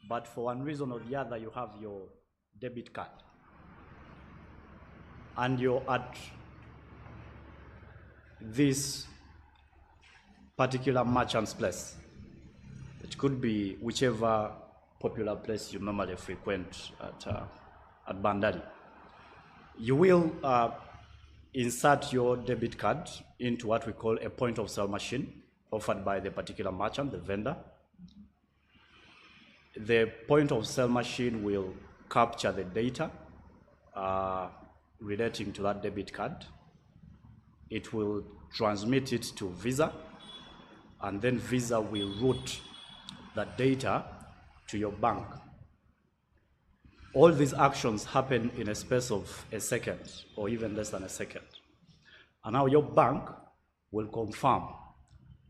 but for one reason or the other, you have your debit card. And you're at this particular merchant's place. It could be whichever popular place you normally frequent at Bandari. You will insert your debit card into what we call a point of sale machine offered by the particular merchant, the vendor. The point of sale machine will capture the data relating to that debit card. It will transmit it to Visa, and then Visa will route that data to your bank. All these actions happen in a space of a second, or even less than a second. And now your bank will confirm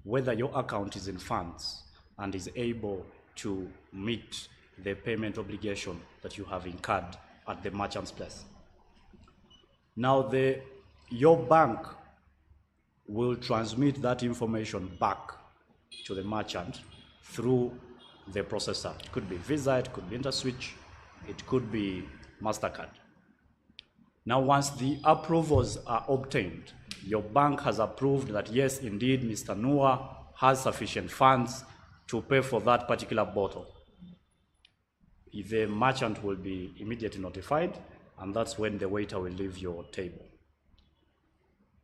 whether your account is in funds and is able to meet the payment obligation that you have incurred at the merchant's place. Now your bank will transmit that information back to the merchant through the processor. It could be Visa, it could be InterSwitch, it could be MasterCard. Now, once the approvals are obtained, your bank has approved that yes, indeed, Mr. Noah has sufficient funds to pay for that particular bottle. The merchant will be immediately notified, and that's when the waiter will leave your table.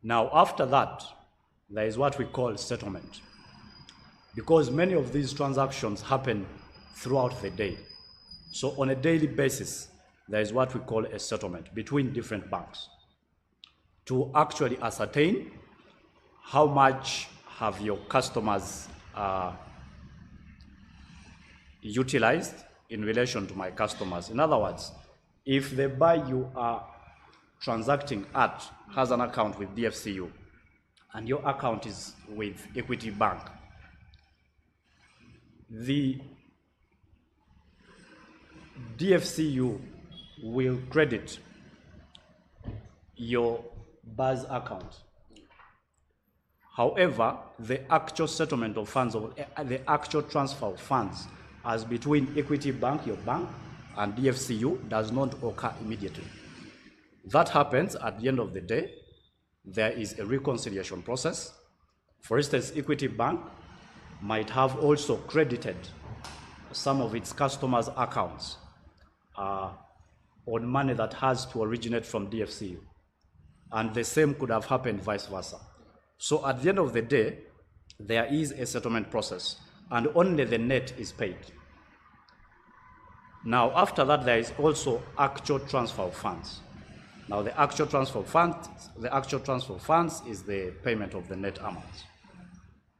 Now, after that, there is what we call settlement. because many of these transactions happen throughout the day. So on a daily basis, there is what we call a settlement between different banks to actually ascertain how much have your customers utilized in relation to my customers. In other words, if the buy you are transacting at has an account with DFCU and your account is with Equity Bank, the DFCU will credit your BAS account. However, the actual settlement of funds, or the actual transfer of funds as between Equity Bank, your bank, and DFCU does not occur immediately. That happens at the end of the day. There is a reconciliation process. For instance, Equity Bank might have also credited some of its customers' accounts on money that has to originate from DFCU. And the same could have happened vice versa. So at the end of the day, there is a settlement process and only the net is paid. Now, after that, there is also actual transfer of funds. Now, the actual transfer of funds is the payment of the net amount.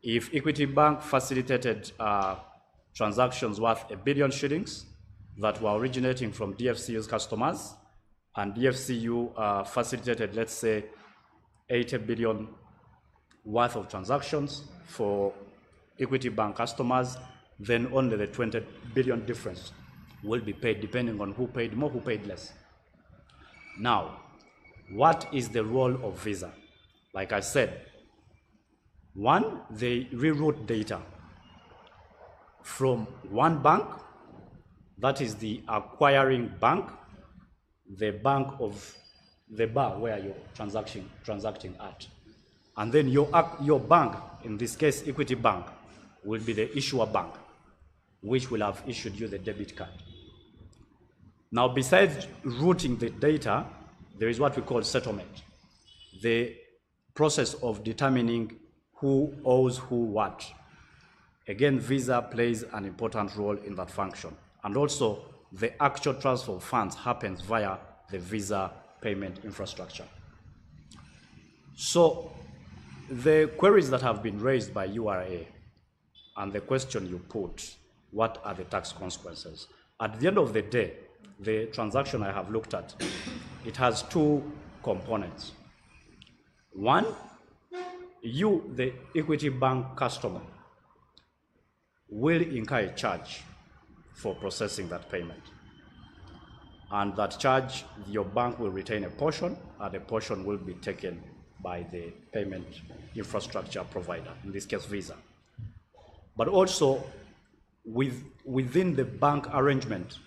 If Equity Bank facilitated transactions worth R1 billion that were originating from DFCU's customers, and DFCU facilitated, let's say, 80 billion worth of transactions for Equity Bank customers, then only the 20 billion difference will be paid depending on who paid more, who paid less. Now, what is the role of Visa? Like I said, one, they reroute data from one bank, that is the acquiring bank, the bank of the bar where you're transacting at. And then your bank, in this case Equity Bank, will be the issuer bank, which will have issued you the debit card. Now, besides routing the data, there is what we call settlement, the process of determining who owes who what. Again, Visa plays an important role in that function. And also, the actual transfer of funds happens via the Visa payment infrastructure. So, the queries that have been raised by URA and the question you put, what are the tax consequences? At the end of the day, the transaction I have looked at, it has two components. One, you, the Equity Bank customer, will incur a charge for processing that payment. And that charge, your bank will retain a portion, and a portion will be taken by the payment infrastructure provider, in this case Visa. But also, within the bank arrangement,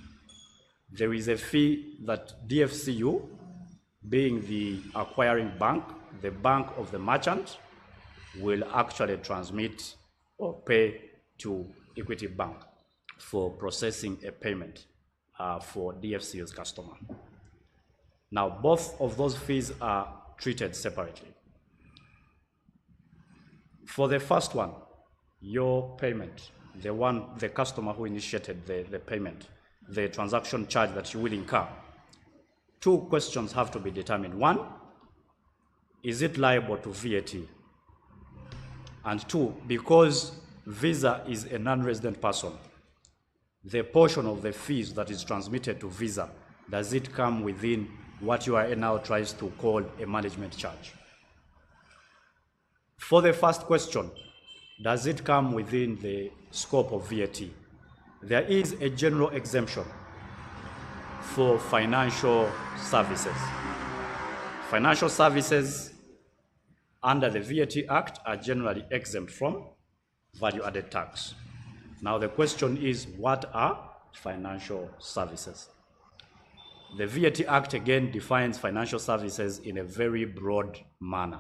there is a fee that DFCU, being the acquiring bank, the bank of the merchant, will actually transmit or pay to Equity Bank for processing a payment for DFCU's customer. Now, both of those fees are treated separately. For the first one, your payment, the customer who initiated the payment, the transaction charge that you will incur, two questions have to be determined. One, is it liable to VAT? And two, because Visa is a non-resident person, the portion of the fees that is transmitted to Visa, does it come within what URA now tries to call a management charge? For the first question, does it come within the scope of VAT? There is a general exemption for financial services. Financial services under the VAT Act are generally exempt from value-added tax. Now the question is, what are financial services? The VAT Act again defines financial services in a very broad manner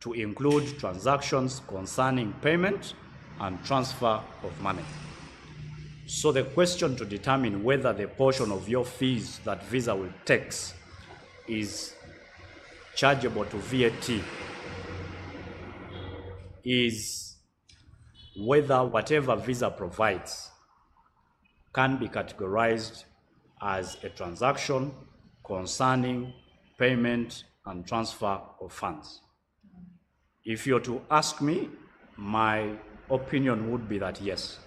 to include transactions concerning payment and transfer of money. So the question to determine whether the portion of your fees that Visa will tax is chargeable to VAT is whether whatever visa provides can be categorized as a transaction concerning payment and transfer of funds. If you're to ask me, my opinion would be that yes,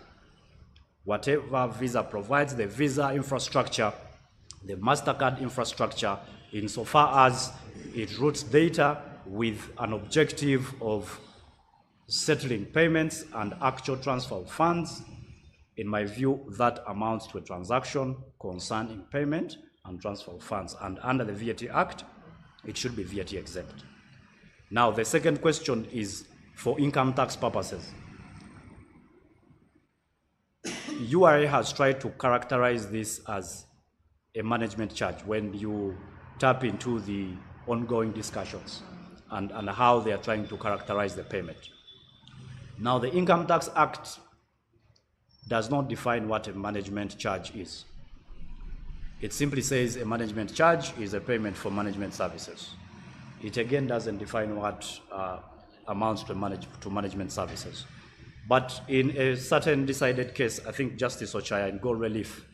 whatever visa provides, the visa infrastructure, the MasterCard infrastructure, insofar as it routes data with an objective of settling payments and actual transfer of funds, in my view, that amounts to a transaction concerning payment and transfer of funds. And under the VAT Act, it should be VAT exempt. Now, the second question is for income tax purposes. URA has tried to characterize this as a management charge when you tap into the ongoing discussions and how they are trying to characterize the payment. Now, the Income Tax Act does not define what a management charge is. It simply says a management charge is a payment for management services. It again doesn't define what amounts to management services. But in a certain decided case, I think Justice Ochaya in Gold Relief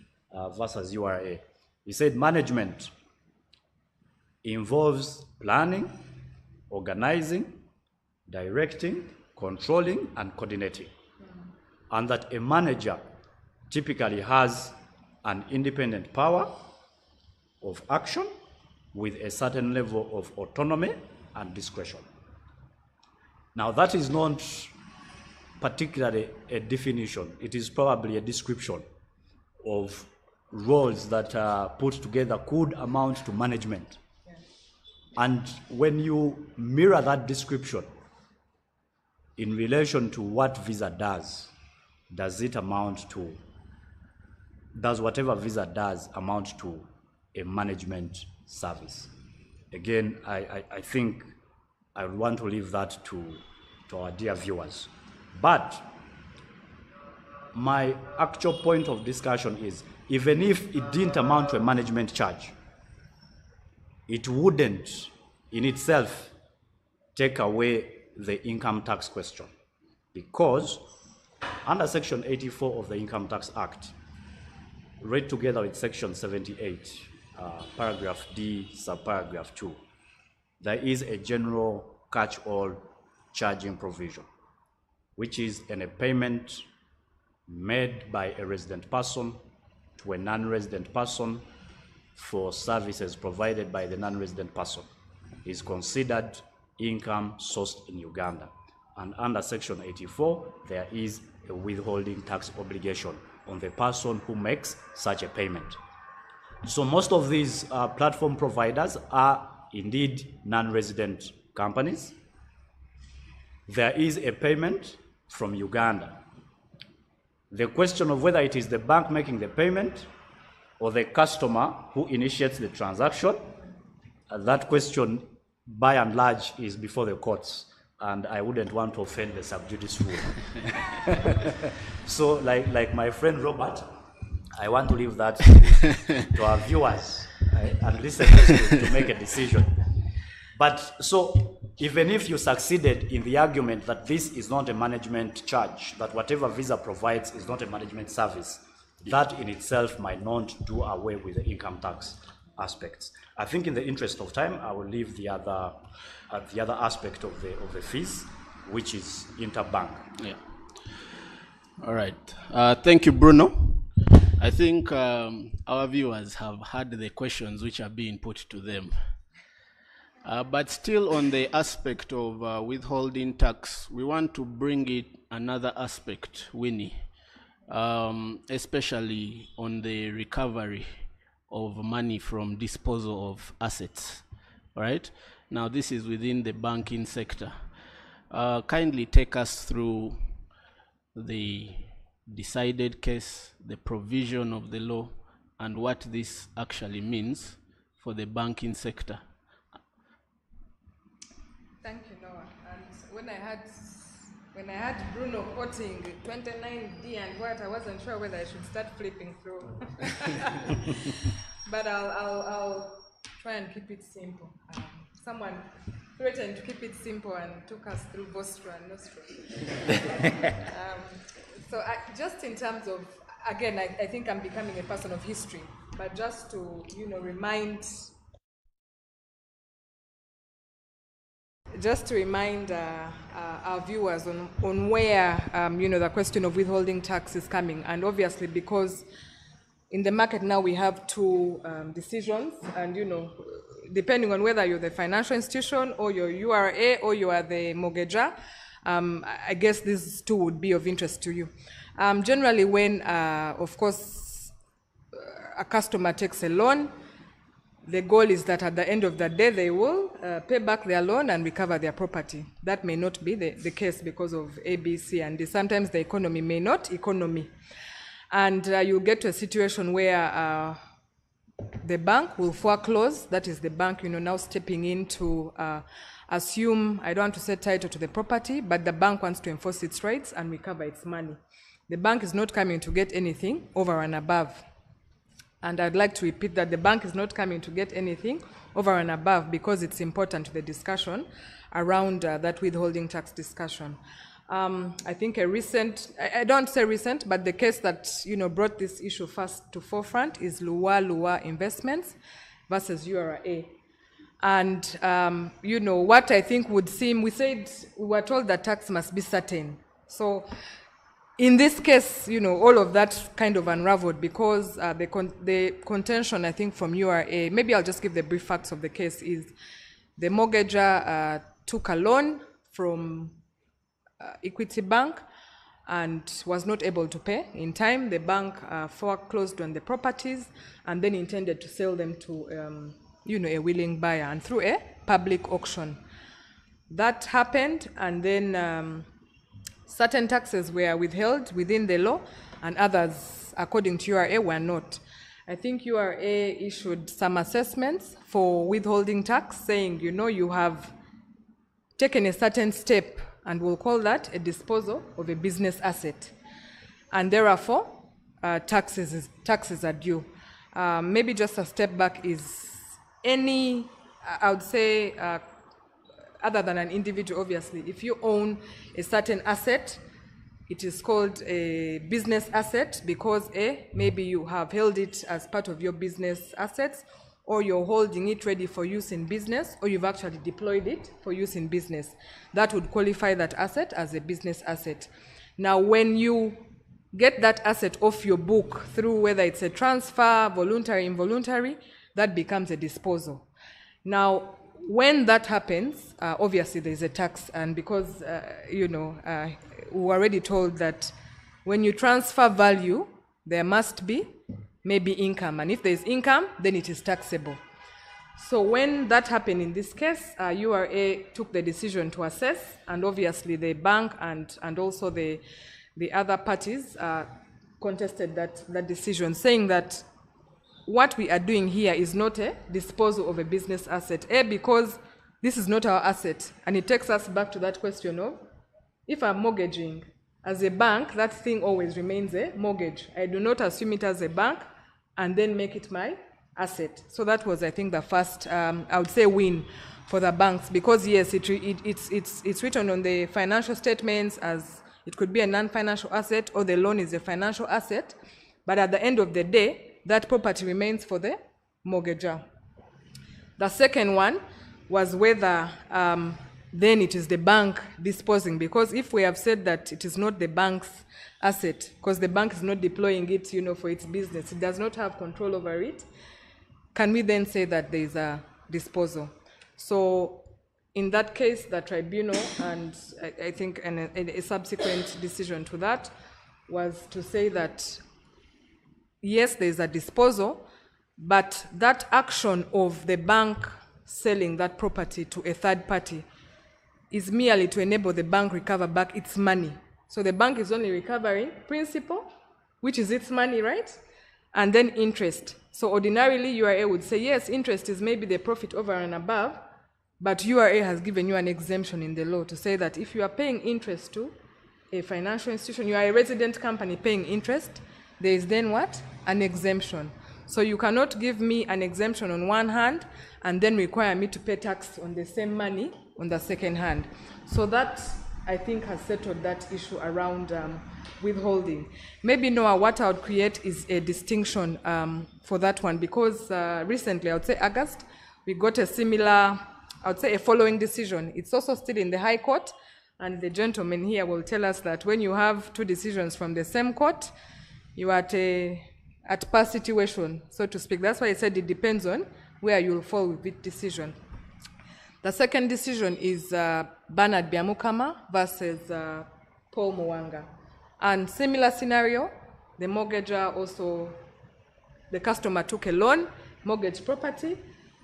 versus URA, he said management involves planning, organizing, directing, controlling, and coordinating. And that a manager typically has an independent power of action with a certain level of autonomy and discretion. Now, that is not particularly a definition. It is probably a description of roles that are put together could amount to management. And when you mirror that description in relation to what visa does whatever visa does amount to a management service? Again, I think I would want to leave that to our dear viewers. But my actual point of discussion is, even if it didn't amount to a management charge, it wouldn't in itself take away the income tax question, because under Section 84 of the Income Tax Act, read together with Section 78, paragraph D, subparagraph 2, there is a general catch-all charging provision, which is a payment made by a resident person to a non-resident person for services provided by the non-resident person is considered income sourced in Uganda. And under Section 84, there is a withholding tax obligation on the person who makes such a payment. So most of these platform providers are indeed non-resident companies. There is a payment from Uganda. The question of whether it is the bank making the payment or the customer who initiates the transaction, that question by and large is before the courts, and I wouldn't want to offend the sub judice rule. So like my friend Robert, I want to leave that to our viewers and listeners to make a decision. But so even if you succeeded in the argument that this is not a management charge, that whatever visa provides is not a management service, that in itself might not do away with the income tax aspects. I think in the interest of time, I will leave the other aspect of the fees, which is interbank. Yeah. All right. Thank you, Bruno. I think our viewers have heard the questions which are being put to them. But still on the aspect of withholding tax, we want to bring it another aspect, Winnie, especially on the recovery of money from disposal of assets, right? Now this is within the banking sector. Kindly take us through the decided case, the provision of the law, and what this actually means for the banking sector. Thank you, Noah. And when I had Bruno quoting 29D and what, I wasn't sure whether I should start flipping through. But I'll try and keep it simple. Someone threatened to keep it simple and took us through Vostro and Nostro. So just in terms of, again, I think I'm becoming a person of history, but just to, remind our viewers on where, the question of withholding tax is coming. And obviously, because in the market now we have two decisions, and, depending on whether you're the financial institution or your URA or you are the mortgager, I guess these two would be of interest to you. Generally, when, of course, a customer takes a loan, the goal is that at the end of the day, they will pay back their loan and recover their property. That may not be the case because of A, B, C, and D. Sometimes the economy may not economy. And you'll get to a situation where the bank will foreclose. That is the bank, now stepping in to assume, I don't want to say title to the property, but the bank wants to enforce its rights and recover its money. The bank is not coming to get anything over and above. And I'd like to repeat that the bank is not coming to get anything over and above, because it's important to the discussion around that withholding tax discussion. I think a recent, I don't say recent, but the case that brought this issue first to forefront is Lua Investments versus URA. And what I think would seem, we were told that tax must be certain. So in this case, all of that kind of unraveled, because the contention, I think, from URA, maybe I'll just give the brief facts of the case, is the mortgager took a loan from Equity Bank and was not able to pay in time. The bank foreclosed on the properties and then intended to sell them to a willing buyer, and through a public auction. That happened, and then certain taxes were withheld within the law, and others, according to URA, were not. I think URA issued some assessments for withholding tax, saying, you have taken a certain step, and we'll call that a disposal of a business asset, and therefore taxes are due. Maybe just a step back is any, I would say, other than an individual, obviously, if you own a certain asset, it is called a business asset because maybe you have held it as part of your business assets, or you're holding it ready for use in business, or you've actually deployed it for use in business. That would qualify that asset as a business asset. Now, when you get that asset off your book through whether it's a transfer, voluntary, involuntary, that becomes a disposal. Now, when that happens, obviously there's a tax, and because, we were already told that when you transfer value, there must be maybe income, and if there's income, then it is taxable. So when that happened in this case, URA took the decision to assess, and obviously the bank and also the other parties contested that decision, saying that what we are doing here is not a disposal of a business asset, because this is not our asset. And it takes us back to that question of, if I'm mortgaging as a bank, that thing always remains a mortgage. I do not assume it as a bank and then make it my asset. So that was, I think, the first, I would say, win for the banks, because yes, it's written on the financial statements as it could be a non-financial asset, or the loan is a financial asset, but at the end of the day, that property remains for the mortgager. The second one was whether then it is the bank disposing, because if we have said that it is not the bank's asset, because the bank is not deploying it, for its business, it does not have control over it, can we then say that there is a disposal? So in that case, the tribunal, and I think a subsequent decision to that, was to say that yes, there is a disposal, but that action of the bank selling that property to a third party is merely to enable the bank recover back its money. So the bank is only recovering principal, which is its money, right? And then interest. So ordinarily, URA would say, yes, interest is maybe the profit over and above, but URA has given you an exemption in the law to say that if you are paying interest to a financial institution, you are a resident company paying interest, there is then what? An exemption. So you cannot give me an exemption on one hand and then require me to pay tax on the same money on the second hand. So that, I think, has settled that issue around withholding. Maybe, Noah, what I would create is a distinction for that one, because recently, I would say August, we got a similar, I would say a following decision. It's also still in the High Court, and the gentleman here will tell us that when you have two decisions from the same court, you are at par situation, so to speak. That's why I said it depends on where you'll fall with which decision. The second decision is Bernard Byamukama versus Paul Mwanga. And similar scenario, the mortgager also, the customer took a loan, mortgage property,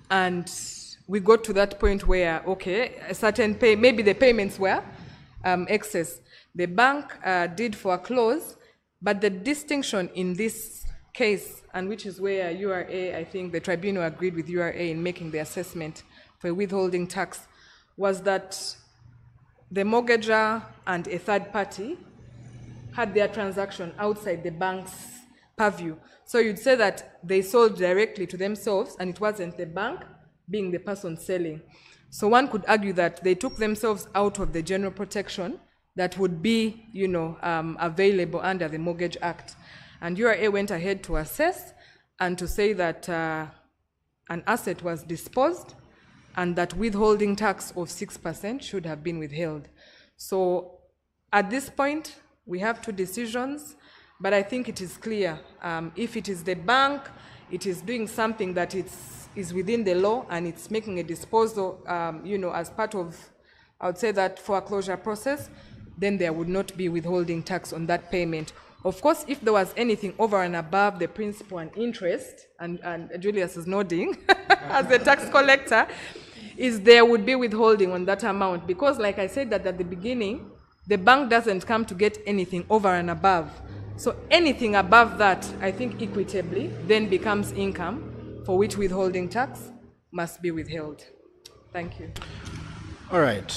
and we got to that point where, okay, a certain maybe the payments were excess. The bank did foreclose, but the distinction in this case, and which is where URA, I think the tribunal agreed with URA in making the assessment for withholding tax, was that the mortgager and a third party had their transaction outside the bank's purview. So you'd say that they sold directly to themselves and it wasn't the bank being the person selling. So one could argue that they took themselves out of the general protection that would be, available under the Mortgage Act. And URA went ahead to assess and to say that an asset was disposed and that withholding tax of 6% should have been withheld. So at this point, we have two decisions, but I think it is clear. If it is the bank, it is doing something that is within the law and it's making a disposal, as part of, I would say, that foreclosure process, then there would not be withholding tax on that payment. Of course, if there was anything over and above the principal and interest, and Julius is nodding as the tax collector, there would be withholding on that amount. Because like I said that at the beginning, the bank doesn't come to get anything over and above. So anything above that, I think equitably, then becomes income for which withholding tax must be withheld. Thank you. All right,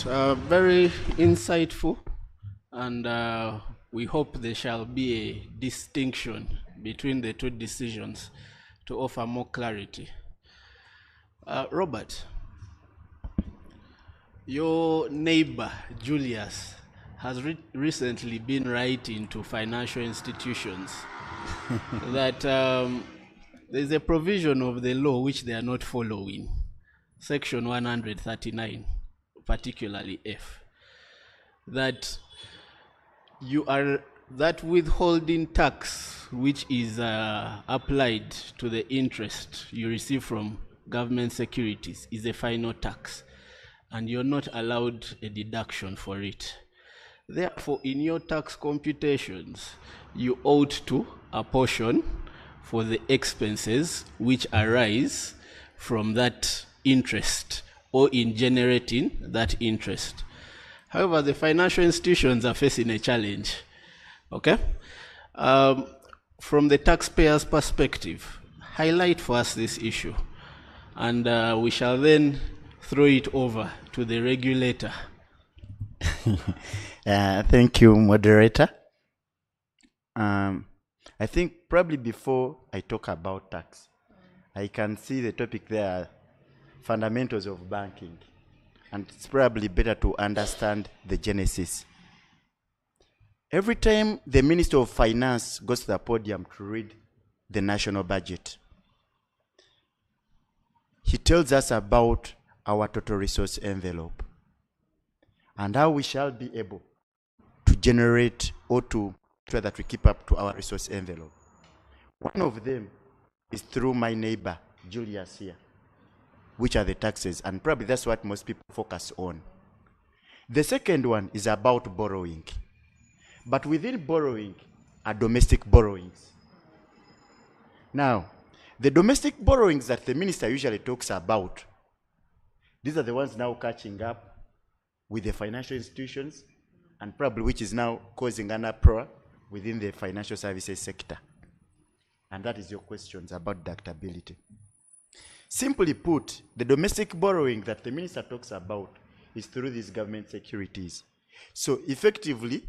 very insightful, and we hope there shall be a distinction between the two decisions to offer more clarity. Robert, your neighbor, Julius, has recently been writing to financial institutions that there's a provision of the law which they are not following, Section 139, particularly F, that that withholding tax which is applied to the interest you receive from government securities is a final tax, and you're not allowed a deduction for it. Therefore, in your tax computations, you ought to apportion for the expenses which arise from that interest or in generating that interest. However, the financial institutions are facing a challenge, okay? From the taxpayer's perspective, highlight for us this issue, and we shall then throw it over to the regulator. Thank you, moderator. I think probably before I talk about tax, I can see the topic there, fundamentals of banking. And it's probably better to understand the genesis. Every time the Minister of Finance goes to the podium to read the national budget, he tells us about our total resource envelope and how we shall be able to generate or to try that we keep up to our resource envelope. One of them is through my neighbor, Julius here, which are the taxes, and probably that's what most people focus on. The second one is about borrowing. But within borrowing are domestic borrowings. Now, the domestic borrowings that the minister usually talks about, these are the ones now catching up with the financial institutions, and probably which is now causing an uproar within the financial services sector. And that is your questions about deductibility. Simply put, the domestic borrowing that the minister talks about is through these government securities. So effectively,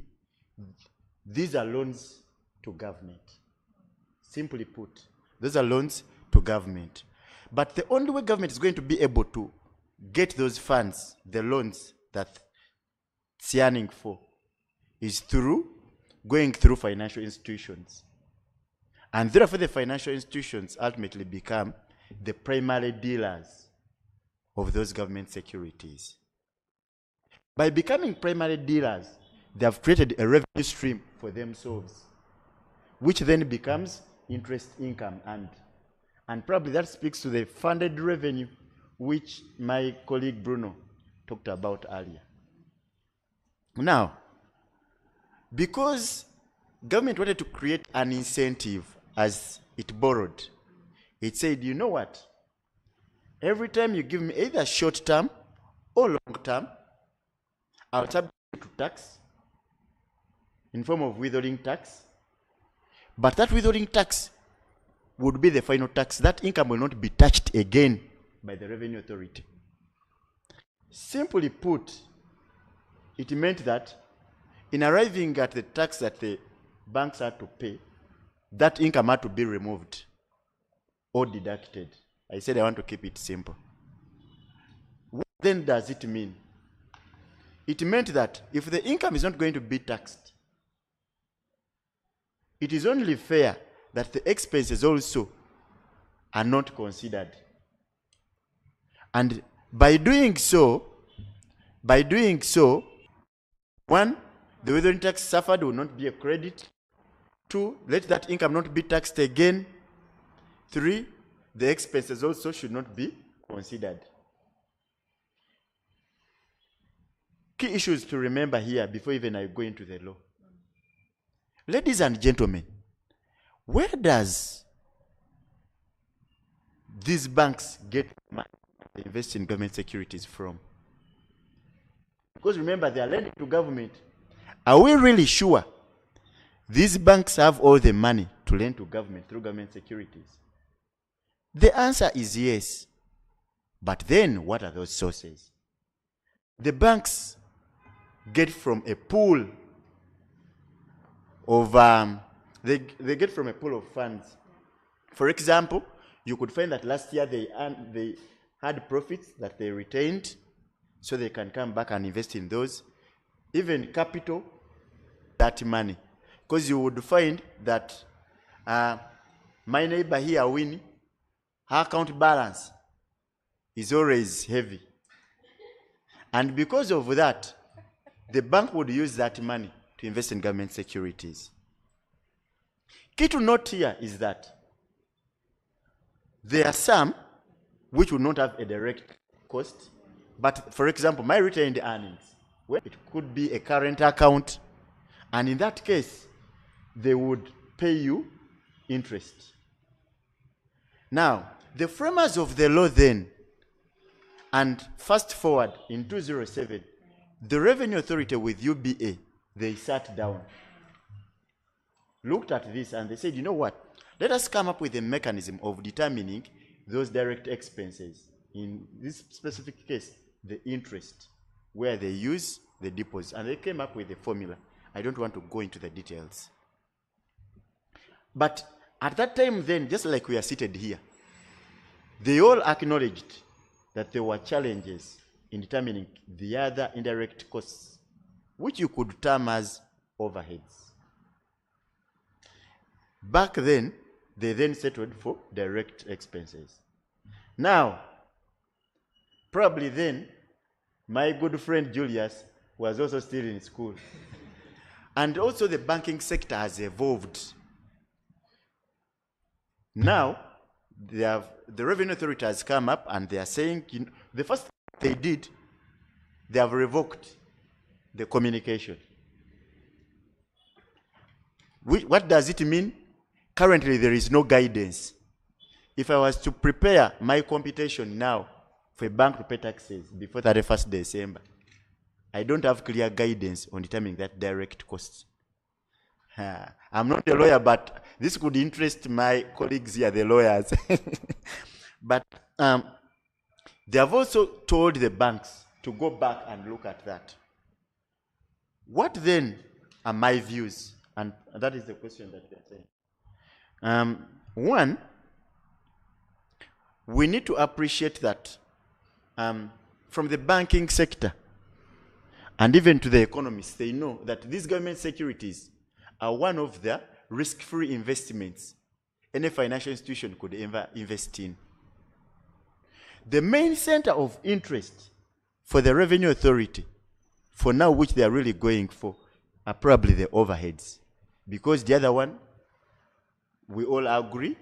these are loans to government. Simply put, those are loans to government. But the only way government is going to be able to get those funds, the loans that it's yearning for, is through going through financial institutions. And therefore the financial institutions ultimately become the primary dealers of those government securities. By becoming primary dealers, they have created a revenue stream for themselves, which then becomes interest income, and probably that speaks to the funded revenue which my colleague Bruno talked about earlier. Now, because government wanted to create an incentive as it borrowed, it said, you know what? Every time you give me either short term or long term, I'll subject you to tax in form of withholding tax. But that withholding tax would be the final tax. That income will not be touched again by the revenue authority. Simply put, it meant that in arriving at the tax that the banks had to pay, that income had to be removed or deducted. I said I want to keep it simple. What then does it mean? It meant that if the income is not going to be taxed, it is only fair that the expenses also are not considered. And by doing so, one, the withholding tax suffered will not be a credit. Two, let that income not be taxed again. Three, the expenses also should not be considered. Key issues to remember here before even I go into the law. Ladies and gentlemen, where does these banks get money they invest in government securities from? Because remember, they are lending to government. Are we really sure these banks have all the money to lend to government through government securities? The answer is yes. But then, what are those sources? The banks get from a pool of they get from a pool of funds. For example, you could find that last year they had profits that they retained, so they can come back and invest in those. Even capital, that money. Because you would find that my neighbor here, Winnie, her account balance is always heavy. And because of that, the bank would use that money to invest in government securities. Key to note here is that there are some which will not have a direct cost, but for example, my retained earnings, well, it could be a current account, and in that case, they would pay you interest. Now, the framers of the law then, and fast forward in 2007, the Revenue Authority with UBA, they sat down, looked at this, and they said, you know what? Let us come up with a mechanism of determining those direct expenses. In this specific case, the interest, where they use the deposit. And they came up with a formula. I don't want to go into the details. But at that time then, just like we are seated here, they all acknowledged that there were challenges in determining the other indirect costs, which you could term as overheads. Back then, they then settled for direct expenses. Now, probably then, my good friend Julius was also still in school. And also the banking sector has evolved. Now, the Revenue Authority has come up and they are saying, you know, the first thing they did, they have revoked the communication. What does it mean? Currently, there is no guidance. If I was to prepare my computation now for a bank to pay taxes before 31st December, I don't have clear guidance on determining that direct cost. I'm not a lawyer, but this could interest my colleagues here, the lawyers. But they have also told the banks to go back and look at that. What then are my views? And that is the question that we are saying. One, we need to appreciate that from the banking sector and even to the economists, they know that these government securities are one of the risk-free investments any financial institution could ever invest in. The main center of interest for the Revenue Authority, for now, which they are really going for, are probably the overheads. Because the other one, we all agree,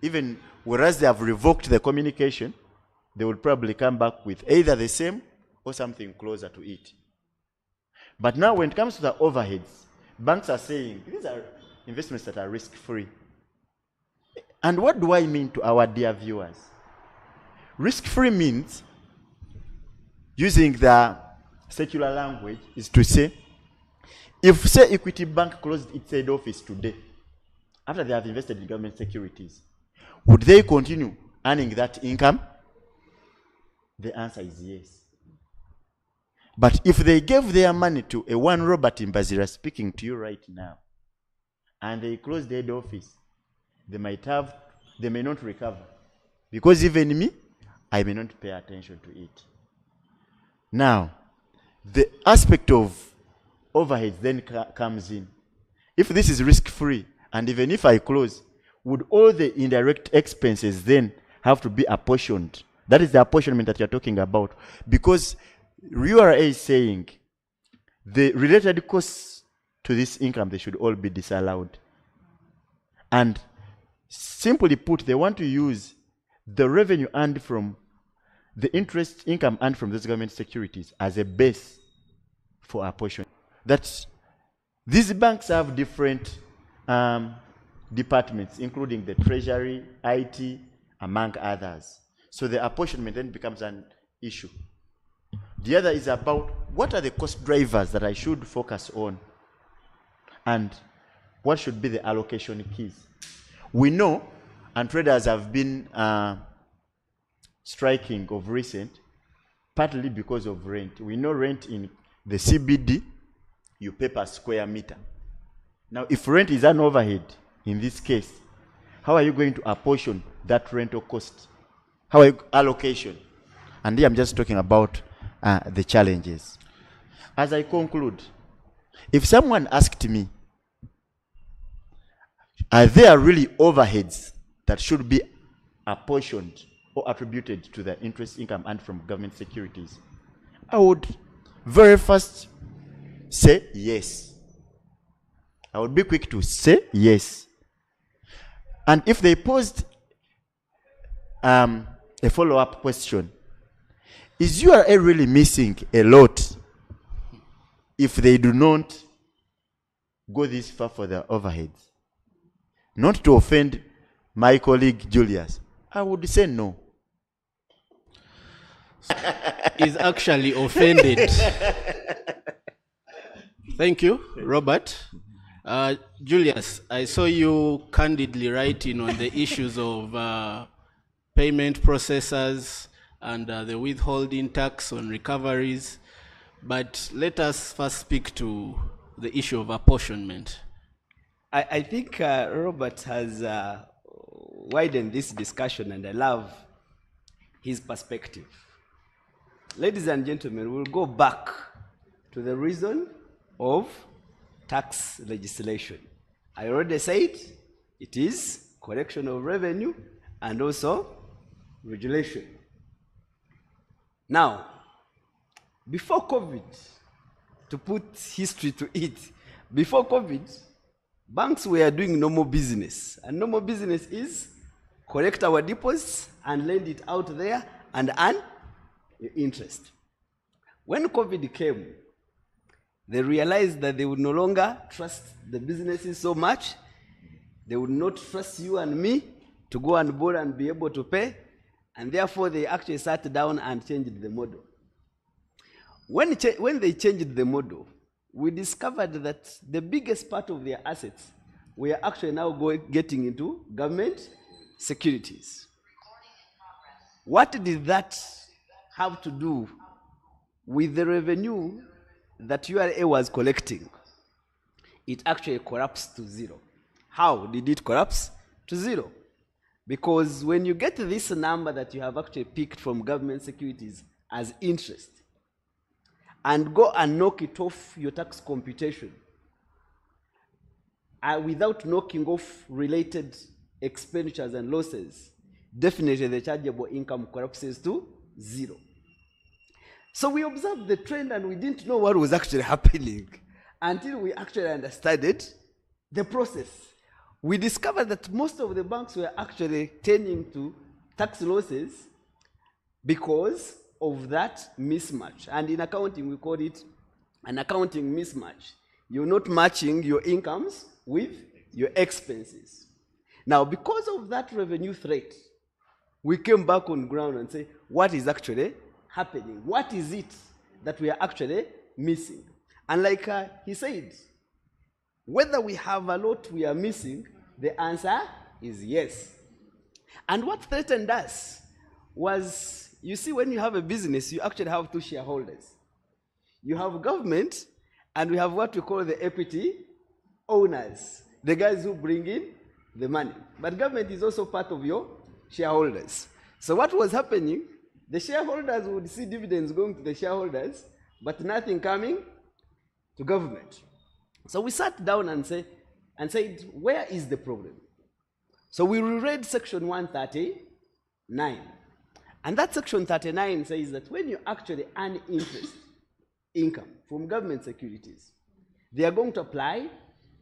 even whereas they have revoked the communication, they will probably come back with either the same or something closer to it. But now when it comes to the overheads, banks are saying, these are investments that are risk-free. And what do I mean to our dear viewers? Risk-free means, using the secular language, is to say, if, say, Equity Bank closed its head office today, after they have invested in government securities, would they continue earning that income? The answer is yes. But if they gave their money to a one Robert Mbazira speaking to you right now, and they closed the head office, they may not recover. Because even me, I may not pay attention to it. Now, the aspect of overheads then comes in. If this is risk-free, and even if I close, would all the indirect expenses then have to be apportioned? That is the apportionment that you're talking about. Because URA is saying the related costs to this income, they should all be disallowed. And simply put, they want to use the revenue earned from the interest income earned from those government securities as a base for apportionment. That these banks have different departments, including the Treasury, IT, among others. So the apportionment then becomes an issue. The other is about what are the cost drivers that I should focus on, and what should be the allocation keys. We know, and traders have been striking of recent, partly because of rent. We know rent in the CBD, you pay per square meter. Now, if rent is an overhead, in this case, how are you going to apportion that rental cost? How are you allocation? And here I'm just talking about the challenges. As I conclude, if someone asked me, are there really overheads that should be apportioned or attributed to the interest income earned from government securities? I would very first say yes. I would be quick to say yes. And if they posed a follow-up question, is URA really missing a lot if they do not go this far for their overheads? Not to offend my colleague Julius, I would say no. Is actually offended. Thank you, Robert. Julius, I saw you candidly writing on the issues of payment processors and the withholding tax on recoveries, but let us first speak to the issue of apportionment. I think Robert has widened this discussion, and I love his perspective. Ladies and gentlemen, we'll go back to the reason of tax legislation. I already said it is collection of revenue and also regulation. Now, before COVID, to put history to it, before COVID, banks were doing normal business. And normal business is collect our deposits and lend it out there and earn interest. When COVID came, they realized that they would no longer trust the businesses so much. They would not trust you and me to go and borrow and be able to pay. And therefore, they actually sat down and changed the model. When they changed the model, we discovered that the biggest part of their assets were actually now getting into government securities. What did that have to do with the revenue that URA was collecting? It actually collapsed to zero. How did it collapse to zero? Because when you get this number that you have actually picked from government securities as interest and go and knock it off your tax computation without knocking off related expenditures and losses, definitely the chargeable income collapses to zero. So we observed the trend and we didn't know what was actually happening until we actually understood the process. We discovered that most of the banks were actually turning to tax losses because of that mismatch. And in accounting, we call it an accounting mismatch. You're not matching your incomes with your expenses. Now, because of that revenue threat, we came back on ground and say, what is actually happening? What is it that we are actually missing? And like he said, whether we have a lot we are missing, the answer is yes. And what threatened us was, you see, when you have a business, you actually have two shareholders. You have government, and we have what we call the equity owners, the guys who bring in the money. But government is also part of your shareholders. So what was happening, the shareholders would see dividends going to the shareholders, but nothing coming to government. So we sat down and said, where is the problem? So we reread section 139. And that section 39 says that when you actually earn interest income from government securities, they are going to apply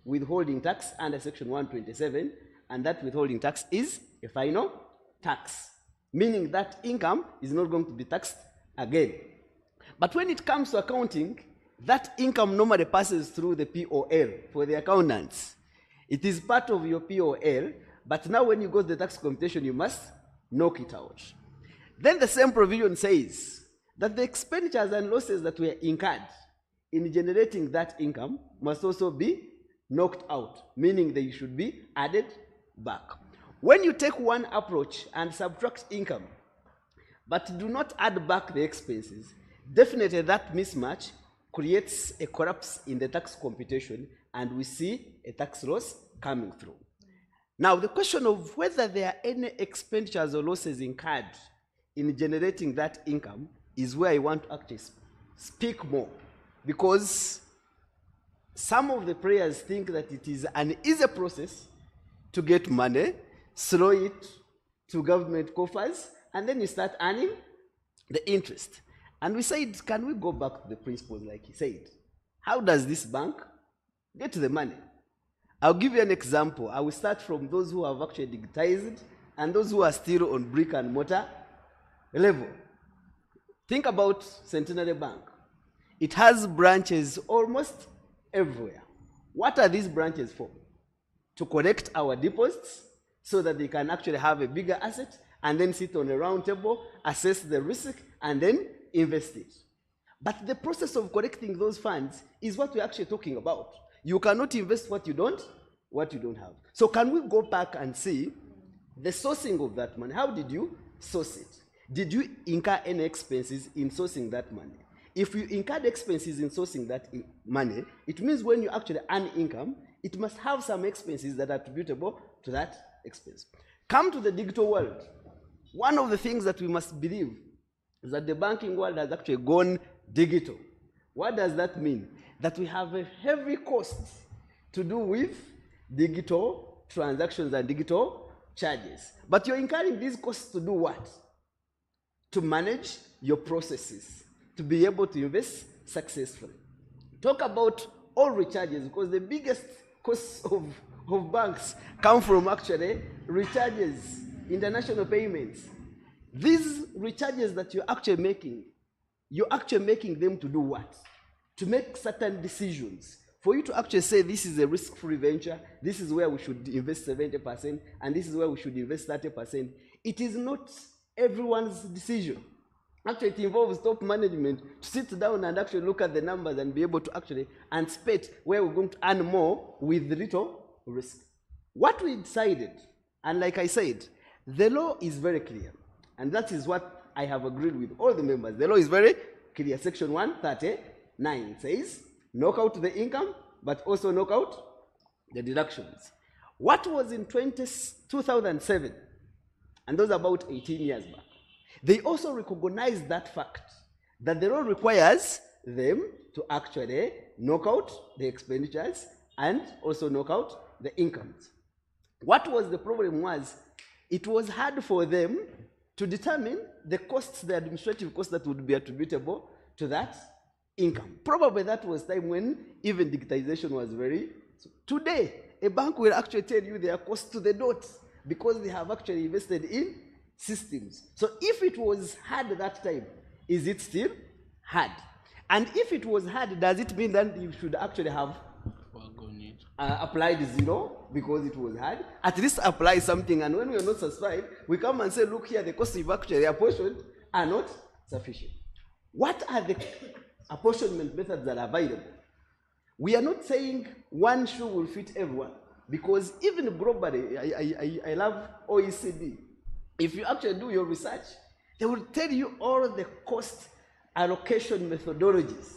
withholding tax under section 127, and that withholding tax is a final tax, meaning that income is not going to be taxed again. But when it comes to accounting, that income normally passes through the POL for the accountants. It is part of your POL, but now when you go to the tax computation, you must knock it out. Then the same provision says that the expenditures and losses that were incurred in generating that income must also be knocked out, meaning they should be added back. When you take one approach and subtract income, but do not add back the expenses, definitely that mismatch creates a collapse in the tax computation, and we see a tax loss coming through. Now, the question of whether there are any expenditures or losses incurred in generating that income is where I want to actually speak more, because some of the players think that it is an easy process to get money, throw it to government coffers, and then you start earning the interest. And we said, can we go back to the principles like he said? How does this bank get the money? I'll give you an example. I will start from those who have actually digitized and those who are still on brick and mortar level. Think about Centenary Bank. It has branches almost everywhere. What are these branches for? To collect our deposits so that they can actually have a bigger asset and then sit on a round table, assess the risk, and then invest it. But the process of collecting those funds is what we're actually talking about. You cannot invest what you don't have. So can we go back and see the sourcing of that money? How did you source it? Did you incur any expenses in sourcing that money? If you incurred expenses in sourcing that money, it means when you actually earn income, it must have some expenses that are attributable to that expense. Come to the digital world. One of the things that we must believe is that the banking world has actually gone digital. What does that mean? That we have a heavy cost to do with digital transactions and digital charges. But you're incurring these costs to do what? To manage your processes, to be able to invest successfully. Talk about all recharges, because the biggest costs of banks come from actually recharges, international payments. These recharges that you're actually making them to do what? To make certain decisions. For you to actually say this is a risk-free venture, this is where we should invest 70%, and this is where we should invest 30%. It is not everyone's decision. Actually, it involves top management to sit down and actually look at the numbers and be able to actually anticipate where we're going to earn more with little risk. What we decided, and like I said, the law is very clear. And that is what I have agreed with all the members. The law is very clear. Section 139 says, knock out the income, but also knock out the deductions. What was in 2007, and those are about 18 years back, They also recognize that fact, that the law requires them to actually knock out the expenditures and also knock out the incomes. What was the problem was, it was hard for them to determine the costs, the administrative costs that would be attributable to that income. Probably that was time when even digitization was very... Today, a bank will actually tell you their costs to the dot because they have actually invested in systems. So if it was hard that time, is it still hard? And if it was hard, does it mean that you should actually have applied zero because it was hard? At least apply something, and when we are not satisfied, we come and say, look here, the costs you've actually apportioned are not sufficient. What are the apportionment methods that are available? We are not saying one shoe will fit everyone, because even globally, I love OECD. If you actually do your research, they will tell you all the cost allocation methodologies.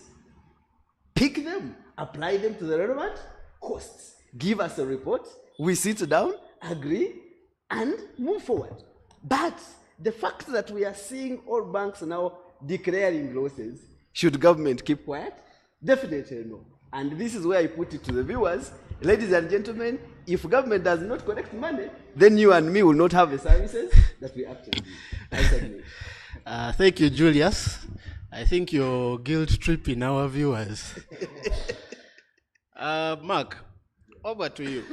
Pick them, apply them to the relevant costs. Give us a report, we sit down, agree, and move forward. But the fact that we are seeing all banks now declaring losses, should government keep quiet? Definitely no. And this is where I put it to the viewers. Ladies and gentlemen, if government does not collect money, then you and me will not have the services that we actually need. Thank you, Julius. I think you're guilt-tripping our viewers. Mark, over to you.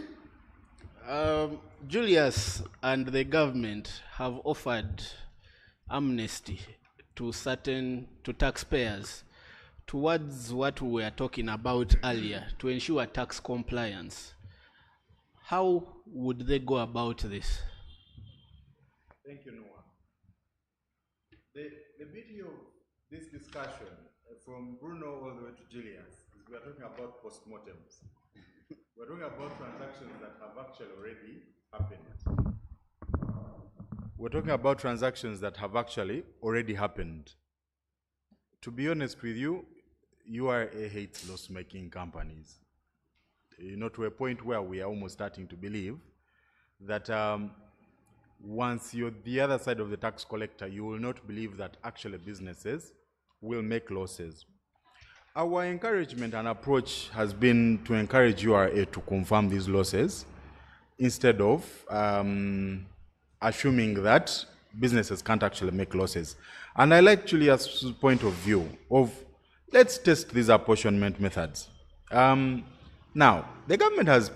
Julius and the government have offered amnesty to taxpayers towards what we were talking about earlier, to ensure tax compliance. How would they go about this? Thank you, Noah. The beauty of this discussion, from Bruno all the way to Julius, is we are talking about postmortems. We're talking about transactions that have actually already happened. We're talking about transactions that have actually already happened. To be honest with you, URA hates loss-making companies. You know, to a point where we are almost starting to believe that once you're the other side of the tax collector, you will not believe that actually businesses will make losses. Our encouragement and approach has been to encourage URA to confirm these losses instead of assuming that businesses can't actually make losses. And I like Julius' point of view of, let's test these apportionment methods. Now, the government has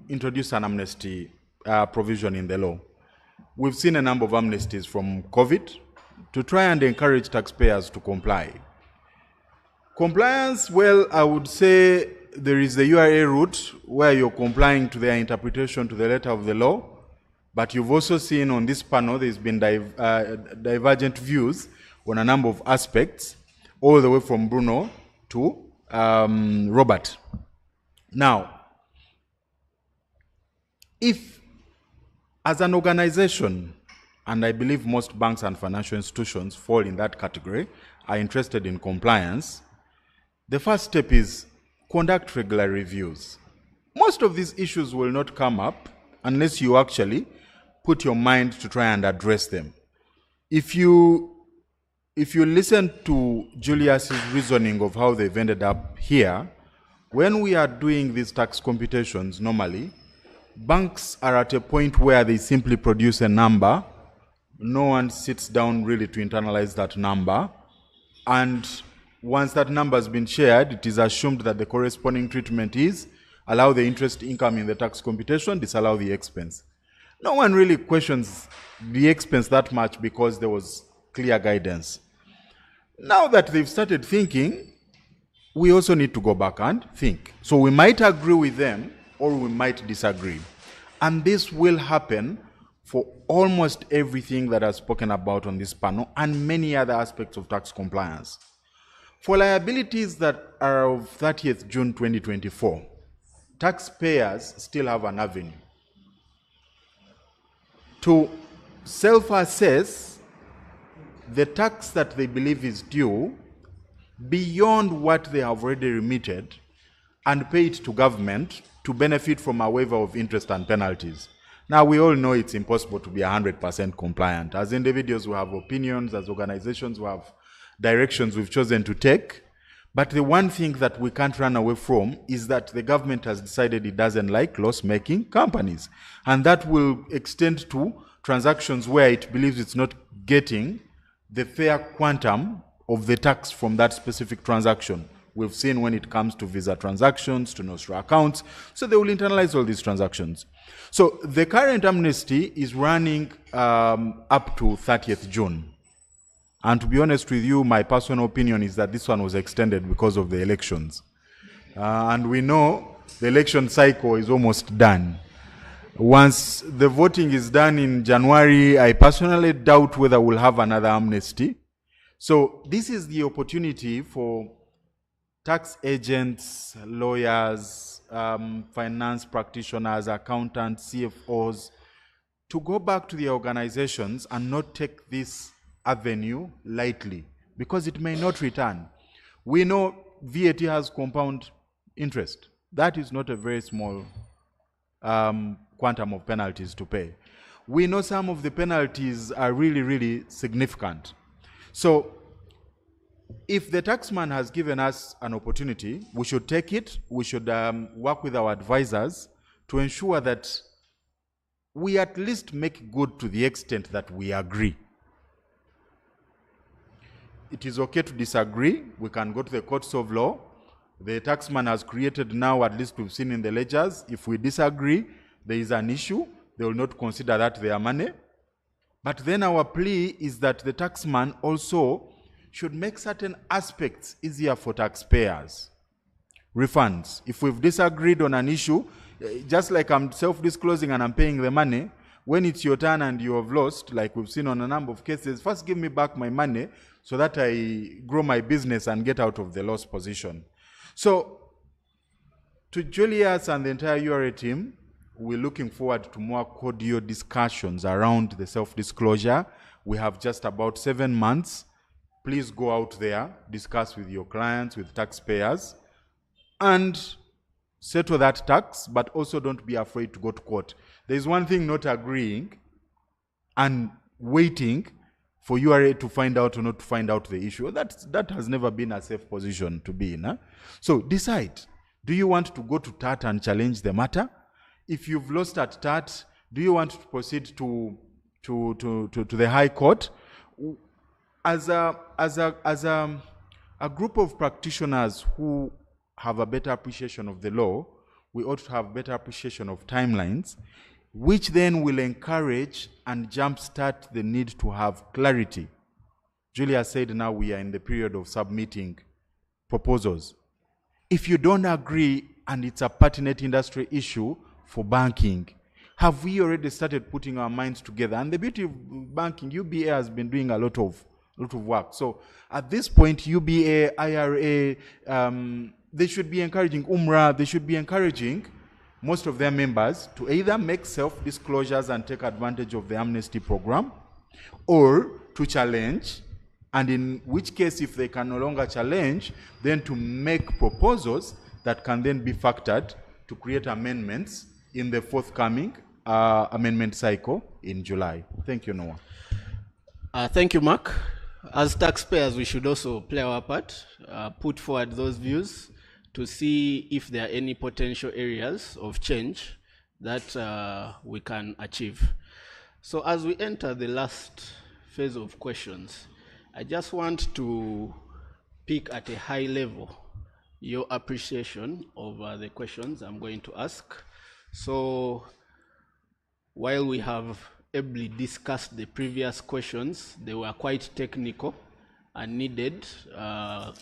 introduced an amnesty provision in the law. We've seen a number of amnesties from COVID to try and encourage taxpayers to comply. Compliance, well, I would say there is the URA route where you're complying to their interpretation to the letter of the law, but you've also seen on this panel there's been divergent views on a number of aspects, all the way from Bruno to Robert. Now, if as an organization, and I believe most banks and financial institutions fall in that category, are interested in compliance, the first step is conduct regular reviews. Most of these issues will not come up unless you actually put your mind to try and address them. If you listen to Julius's reasoning of how they've ended up here, when we are doing these tax computations normally, banks are at a point where they simply produce a number. No one sits down really to internalize that number. And once that number has been shared, it is assumed that the corresponding treatment is allow the interest income in the tax computation, disallow the expense. No one really questions the expense that much because there was clear guidance. Now that they've started thinking, we also need to go back and think. So we might agree with them or we might disagree. And this will happen for almost everything that I've spoken about on this panel and many other aspects of tax compliance. For liabilities that are of 30th June 2024, taxpayers still have an avenue to self-assess the tax that they believe is due beyond what they have already remitted and pay it to government to benefit from a waiver of interest and penalties. Now, we all know it's impossible to be 100% compliant. As individuals, we have opinions. As organizations, we have directions we've chosen to take. But the one thing that we can't run away from is that the government has decided it doesn't like loss-making companies. And that will extend to transactions where it believes it's not getting the fair quantum of the tax from that specific transaction. We've seen when it comes to Visa transactions, to Nostro accounts, so they will internalize all these transactions. So the current amnesty is running up to 30th June. And to be honest with you, my personal opinion is that this one was extended because of the elections. And we know the election cycle is almost done. Once the voting is done in January, I personally doubt whether we'll have another amnesty. So this is the opportunity for tax agents, lawyers, finance practitioners, accountants, CFOs, to go back to their organizations and not take this avenue lightly, because it may not return. We know VAT has compound interest. That is not a very small quantum of penalties to pay. We know some of the penalties are really, really significant. So if the taxman has given us an opportunity, we should take it. We should work with our advisors to ensure that we at least make good to the extent that we agree. It is okay to disagree. We can go to the courts of law. The taxman has created now, at least we've seen in the ledgers, if we disagree, there is an issue. They will not consider that their money. But then our plea is that the taxman also should make certain aspects easier for taxpayers. Refunds. If we've disagreed on an issue, just like I'm self-disclosing and I'm paying the money, when it's your turn and you have lost, like we've seen on a number of cases, first give me back my money so that I grow my business and get out of the loss position. So, to Julius and the entire URA team, we're looking forward to more cordial discussions around the self-disclosure. We have just about 7 months. Please go out there, discuss with your clients, with taxpayers, and settle that tax, but also don't be afraid to go to court. There's one thing not agreeing and waiting for URA to find out or not to find out the issue. That has never been a safe position to be in. Huh? So decide. Do you want to go to TAT and challenge the matter? If you've lost at TAT, do you want to proceed to the High Court? As a group of practitioners who have a better appreciation of the law, we ought to have better appreciation of timelines, which then will encourage and jumpstart the need to have clarity. Julia said now we are in the period of submitting proposals. If you don't agree and it's a pertinent industry issue for banking, have we already started putting our minds together? And the beauty of banking, UBA has been doing a lot of work. So at this point, UBA, IRA, they should be encouraging UMRA, they should be encouraging most of their members to either make self-disclosures and take advantage of the amnesty program, or to challenge, and in which case, if they can no longer challenge, then to make proposals that can then be factored to create amendments in the forthcoming amendment cycle in July. Thank you, Noah. Thank you, Mark. As taxpayers, we should also play our part, put forward those views to see if there are any potential areas of change that we can achieve. So as we enter the last phase of questions, I just want to pick at a high level your appreciation of the questions I'm going to ask. So while we have ably discussed the previous questions, they were quite technical and needed a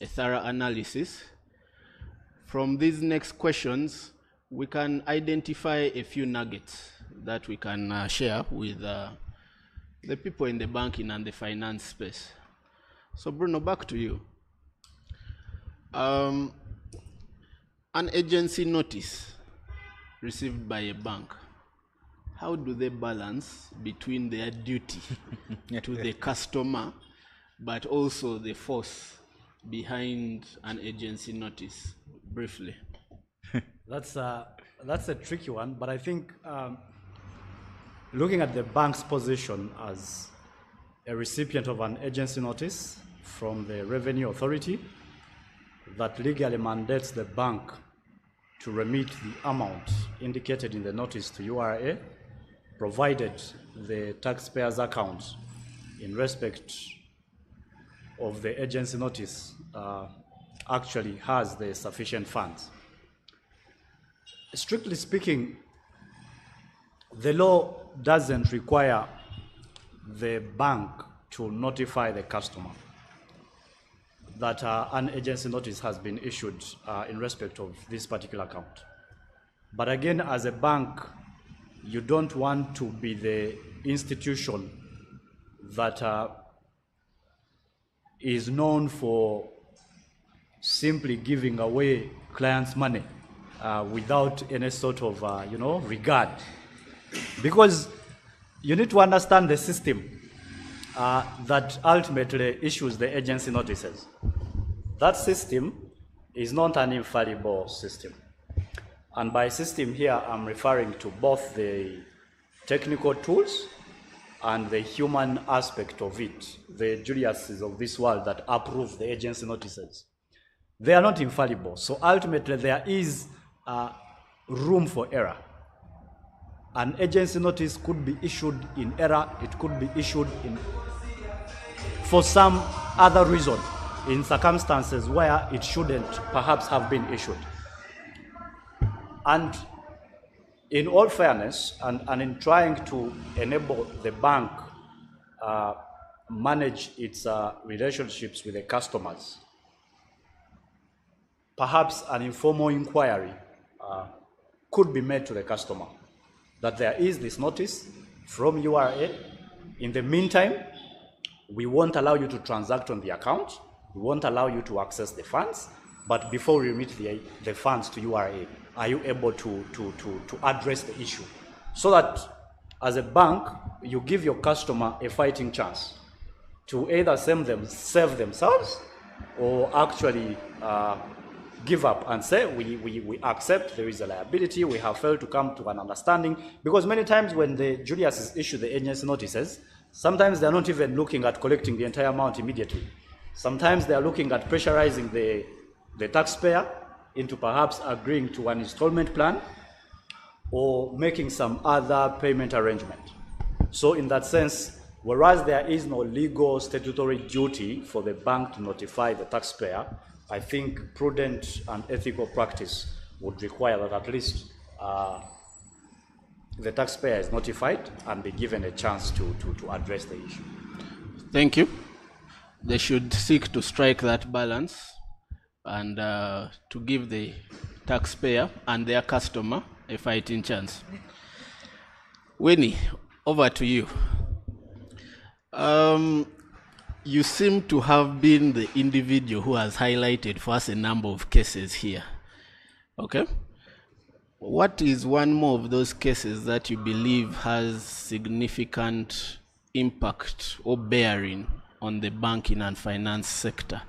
thorough analysis. From these next questions, we can identify a few nuggets that we can share with the people in the banking and the finance space. So Bruno, back to you. An agency notice received by a bank, how do they balance between their duty to the customer, but also the force behind an agency notice? Briefly. That's a tricky one, but I think looking at the bank's position as a recipient of an agency notice from the Revenue Authority that legally mandates the bank to remit the amount indicated in the notice to URA, provided the taxpayer's account in respect of the agency notice actually has the sufficient funds. Strictly speaking, the law doesn't require the bank to notify the customer that an agency notice has been issued in respect of this particular account. But again, as a bank, you don't want to be the institution that is known for simply giving away clients' money without any sort of regard. Because you need to understand the system that ultimately issues the agency notices. That system is not an infallible system. And by system here, I'm referring to both the technical tools and the human aspect of it, the Juliuses of this world that approve the agency notices. They are not infallible. So ultimately, there is room for error. An agency notice could be issued in error. It could be issued for some other reason, in circumstances where it shouldn't perhaps have been issued. And in all fairness, and in trying to enable the bank manage its relationships with the customers, perhaps an informal inquiry could be made to the customer that there is this notice from URA. In the meantime, we won't allow you to transact on the account. We won't allow you to access the funds. But before we remit the funds to URA, are you able to address the issue? So that as a bank, you give your customer a fighting chance to either save themselves or actually give up and say, we accept there is a liability, we have failed to come to an understanding. Because many times when the Juliuses issue the agency notices, sometimes they're not even looking at collecting the entire amount immediately. Sometimes they're looking at pressurizing the taxpayer into perhaps agreeing to an installment plan or making some other payment arrangement. So in that sense, whereas there is no legal statutory duty for the bank to notify the taxpayer, I think prudent and ethical practice would require that at least the taxpayer is notified and be given a chance to address the issue. Thank you. They should seek to strike that balance and to give the taxpayer and their customer a fighting chance. Winnie, over to you. You seem to have been the individual who has highlighted for us a number of cases here. Okay? What is one more of those cases that you believe has significant impact or bearing on the banking and finance sector?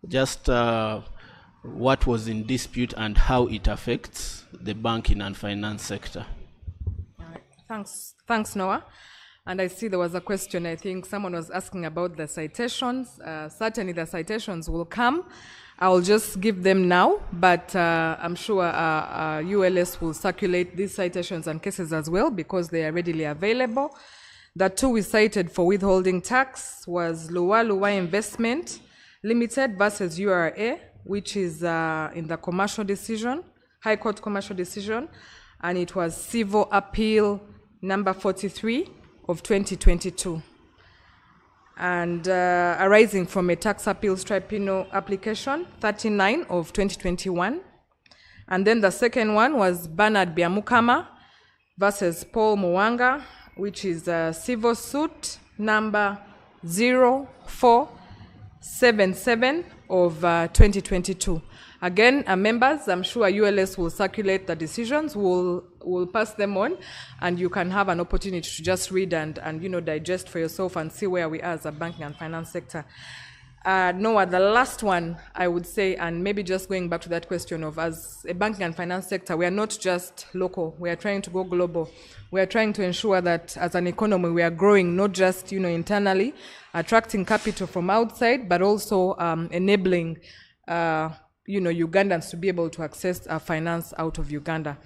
Just what was in dispute and how it affects the banking and finance sector. All right. Thanks, Noah. And I see there was a question, I think someone was asking about the citations. Certainly the citations will come. I'll just give them now, but I'm sure ULS will circulate these citations and cases as well because they are readily available. The two we cited for withholding tax was Lua Investment Limited versus URA, which is in the commercial decision, High Court commercial decision, and it was civil appeal number 43 of 2022. And arising from a tax appeals tribunal application 39 of 2021. And then the second one was Bernard Biamukama versus Paul Mwanga, which is a civil suit number 0477 of 2022. Again, members, I'm sure ULS will circulate the decisions, we'll pass them on, and you can have an opportunity to just read and digest for yourself and see where we are as a banking and finance sector. Noah, the last one I would say, and maybe just going back to that question of, as a banking and finance sector, we are not just local, we are trying to go global. We are trying to ensure that as an economy we are growing, not just internally, attracting capital from outside, but also enabling Ugandans to be able to access finance out of Uganda.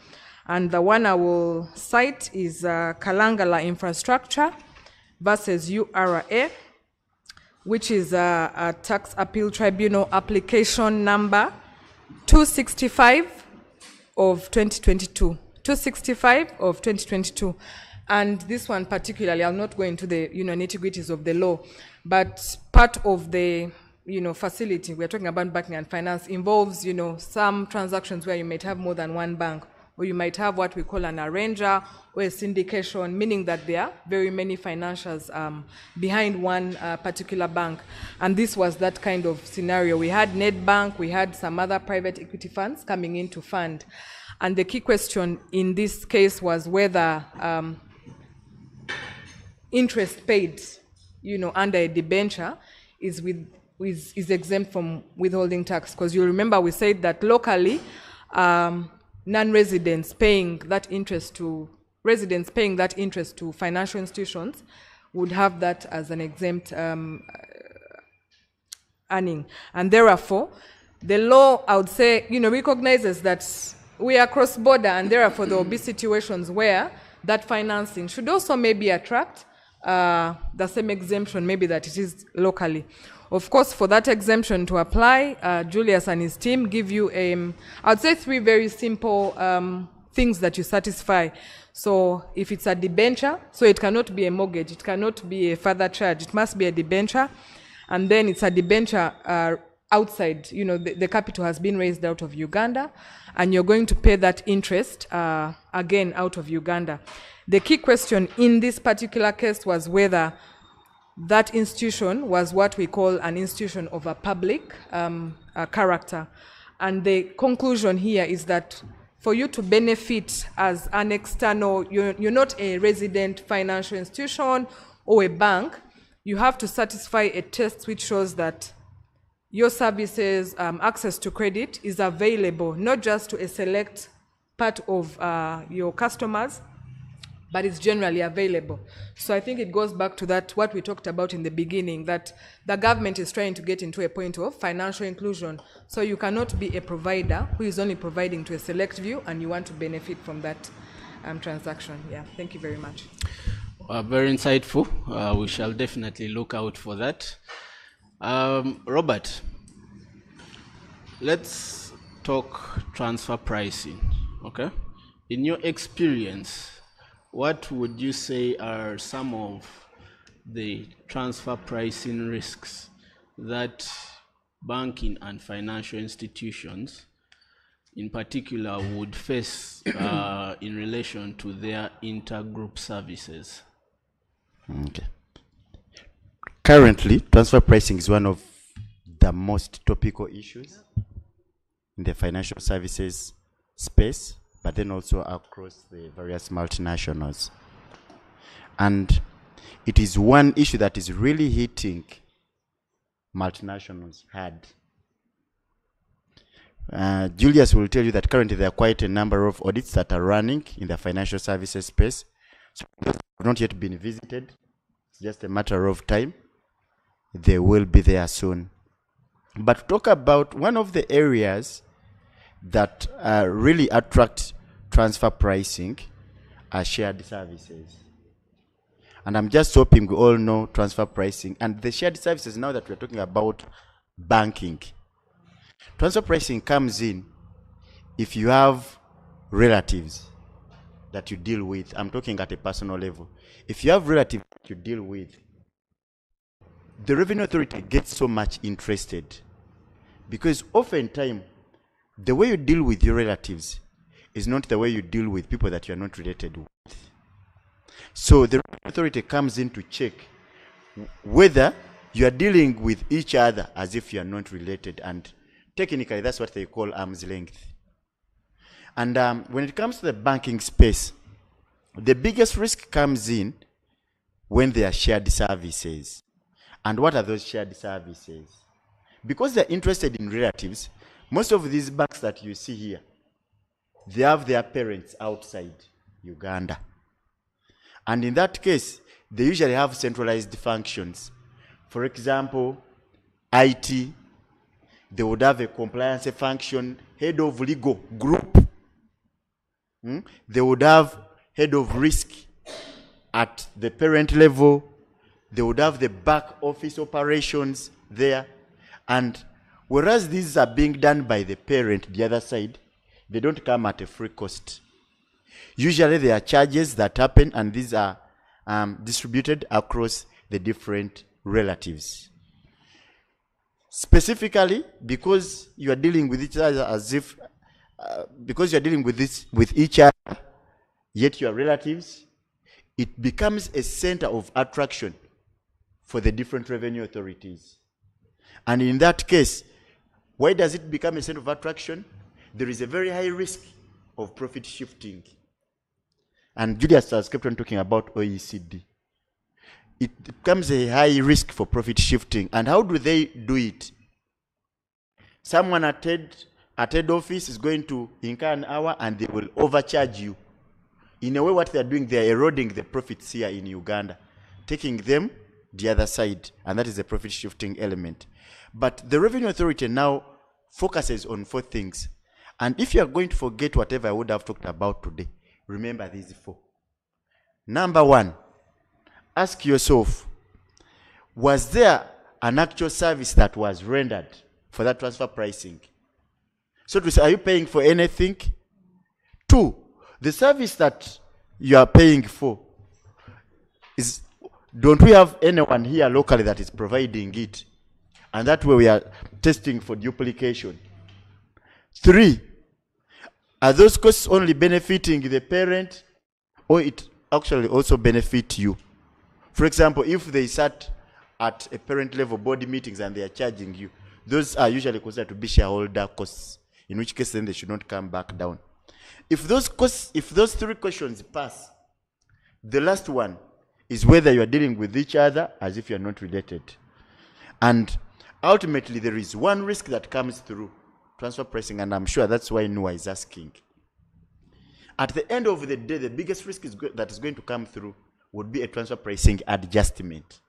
And the one I will cite is Kalangala Infrastructure versus URA, which is a tax appeal tribunal application number 265 of 2022. 265 of 2022. And this one particularly, I'll not go into the nitty-gritties of the law, but part of the facility, we're talking about banking and finance, involves some transactions where you might have more than one bank, or you might have what we call an arranger or a syndication, meaning that there are very many financials behind one particular bank. And this was that kind of scenario. We had Nedbank, we had some other private equity funds coming in to fund. And the key question in this case was whether interest paid, under a debenture is exempt from withholding tax. Because you remember we said that locally, non-residents paying that interest to residents paying that interest to financial institutions would have that as an exempt earning. And therefore, the law, I would say, recognizes that we are cross-border, and therefore there will be situations where that financing should also maybe attract the same exemption maybe that it is locally. Of course, for that exemption to apply, Julius and his team give you, I would say, 3 very simple things that you satisfy. So if it's a debenture, so it cannot be a mortgage, it cannot be a further charge, it must be a debenture. And then it's a debenture outside, the capital has been raised out of Uganda, and you're going to pay that interest again out of Uganda. The key question in this particular case was whether that institution was what we call an institution of a public character. And the conclusion here is that for you to benefit as an external, you're not a resident financial institution or a bank, you have to satisfy a test which shows that your services, access to credit is available, not just to a select part of your customers, but it's generally available. So I think it goes back to that, what we talked about in the beginning, that the government is trying to get into a point of financial inclusion. So you cannot be a provider who is only providing to a select few and you want to benefit from that transaction. Yeah, thank you very much. Very insightful. We shall definitely look out for that. Robert, let's talk transfer pricing, okay? In your experience, what would you say are some of the transfer pricing risks that banking and financial institutions in particular would face in relation to their intergroup services? Okay. Currently, transfer pricing is one of the most topical issues in the financial services space, but then also across the various multinationals. And it is one issue that is really hitting multinationals hard. Julius will tell you that currently there are quite a number of audits that are running in the financial services space. So those have not yet been visited. It's just a matter of time. They will be there soon. But talk about one of the areas that really attract transfer pricing are shared services. And I'm just hoping we all know transfer pricing and the shared services now that we're talking about banking. Transfer pricing comes in if you have relatives that you deal with. I'm talking at a personal level. If you have relatives that you deal with, the Revenue Authority gets so much interested because oftentimes the way you deal with your relatives is not the way you deal with people that you are not related with. So the Revenue Authority comes in to check whether you are dealing with each other as if you are not related, and technically that's what they call arm's length. And when it comes to the banking space, the biggest risk comes in when they are shared services. And what are those shared services? Because they're interested in relatives, most of these banks that you see here, they have their parents outside Uganda. And in that case, they usually have centralized functions. For example, IT, they would have a compliance function, head of legal group. They would have head of risk at the parent level. They would have the back office operations there. And whereas these are being done by the parent, the other side, they don't come at a free cost. Usually there are charges that happen, and these are distributed across the different relatives. Specifically, because you are dealing with each other as if, because you are dealing with each other, yet you are relatives, it becomes a center of attraction for the different revenue authorities. And in that case, why does it become a center of attraction? There is a very high risk of profit shifting. And Julius has kept on talking about OECD. It becomes a high risk for profit shifting. And how do they do it? Someone at head office is going to incur an hour and they will overcharge you. In a way, what they're doing, they're eroding the profits here in Uganda, taking them the other side, and that is the profit shifting element. But the Revenue Authority now focuses on 4 things. And if you are going to forget whatever I would have talked about today, remember these 4. Number 1, ask yourself, was there an actual service that was rendered for that transfer pricing? So to say, are you paying for anything? 2, the service that you are paying for, don't we have anyone here locally that is providing it? And that way we are testing for duplication. 3, are those costs only benefiting the parent, or it actually also benefit you? For example, if they sat at a parent level board meetings and they are charging you, those are usually considered to be shareholder costs, in which case then they should not come back down. If those 3 questions pass, the last one is whether you are dealing with each other as if you are not related. And ultimately, there is one risk that comes through transfer pricing, and I'm sure that's why Noah is asking. At the end of the day, the biggest risk that is going to come through would be a transfer pricing adjustment.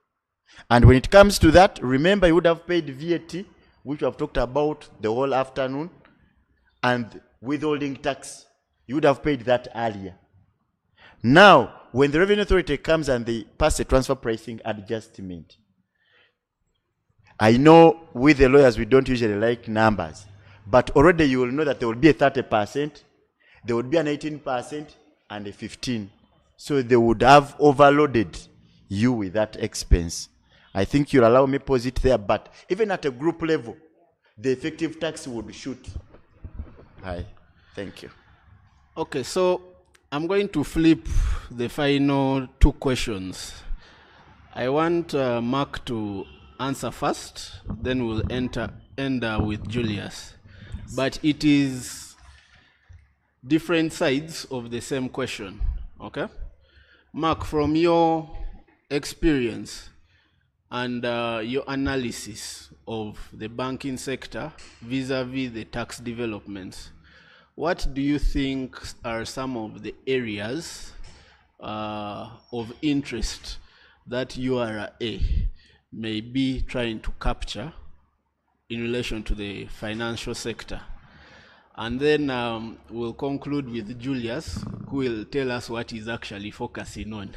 And when it comes to that, remember you would have paid VAT, which we have talked about the whole afternoon, and withholding tax. You would have paid that earlier. Now, when the Revenue Authority comes and they pass a transfer pricing adjustment, I know with the lawyers we don't usually like numbers, but already you will know that there will be a 30%, there would be an 18%, and a 15%. So they would have overloaded you with that expense. I think you'll allow me pause it there, but even at a group level, the effective tax would shoot. Hi, thank you. Okay, so I'm going to flip the final 2 questions. I want Mark to answer first, then we'll end with Julius. But it is different sides of the same question, okay? Mark, from your experience and your analysis of the banking sector vis-a-vis the tax developments, what do you think are some of the areas of interest that URA may be trying to capture in relation to the financial sector? And then we'll conclude with Julius, who will tell us what he's actually focusing on.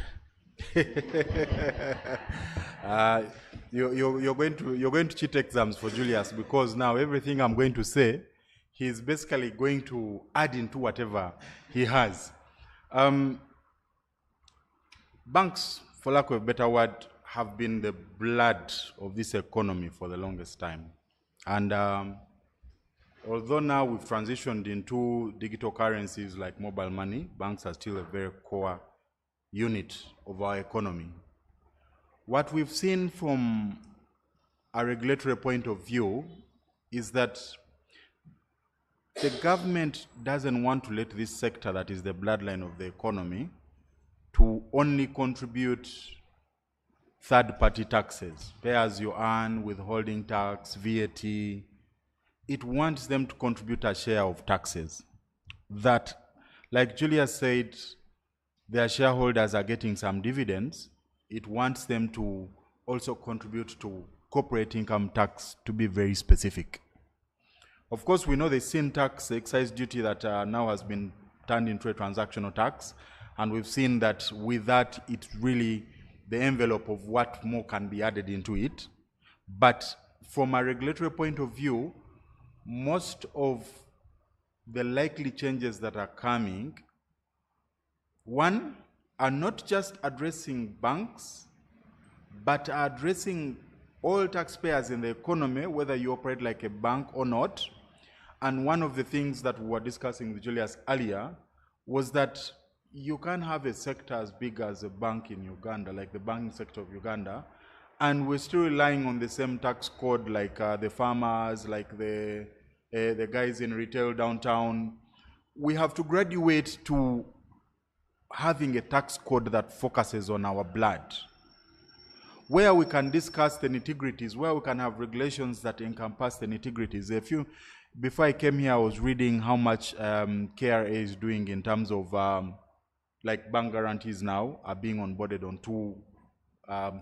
You're going to cheat exams for Julius, because now everything I'm going to say, he's basically going to add into whatever he has. Banks, for lack of a better word, have been the blood of this economy for the longest time. And although now we've transitioned into digital currencies like mobile money, banks are still a very core unit of our economy. What we've seen from a regulatory point of view is that the government doesn't want to let this sector that is the bloodline of the economy to only contribute third-party taxes, pay as you earn, withholding tax, VAT. It wants them to contribute a share of taxes that, like Julia said, their shareholders are getting some dividends. It wants them to also contribute to corporate income tax, to be very specific. Of course, we know the sin tax, the excise duty that now has been turned into a transactional tax, and we've seen that with that, it's really the envelope of what more can be added into it. But from a regulatory point of view, most of the likely changes that are coming, one, are not just addressing banks, but are addressing all taxpayers in the economy, whether you operate like a bank or not. And one of the things that we were discussing with Julius earlier was that you can't have a sector as big as a bank in Uganda, like the banking sector of Uganda, and we're still relying on the same tax code like the farmers, like the guys in retail downtown. We have to graduate to having a tax code that focuses on our blood, where we can discuss the nitty-gritties, where we can have regulations that encompass the nitty-gritties. Before I came here, I was reading how much KRA is doing in terms of like bank guarantees now are being onboarded on 2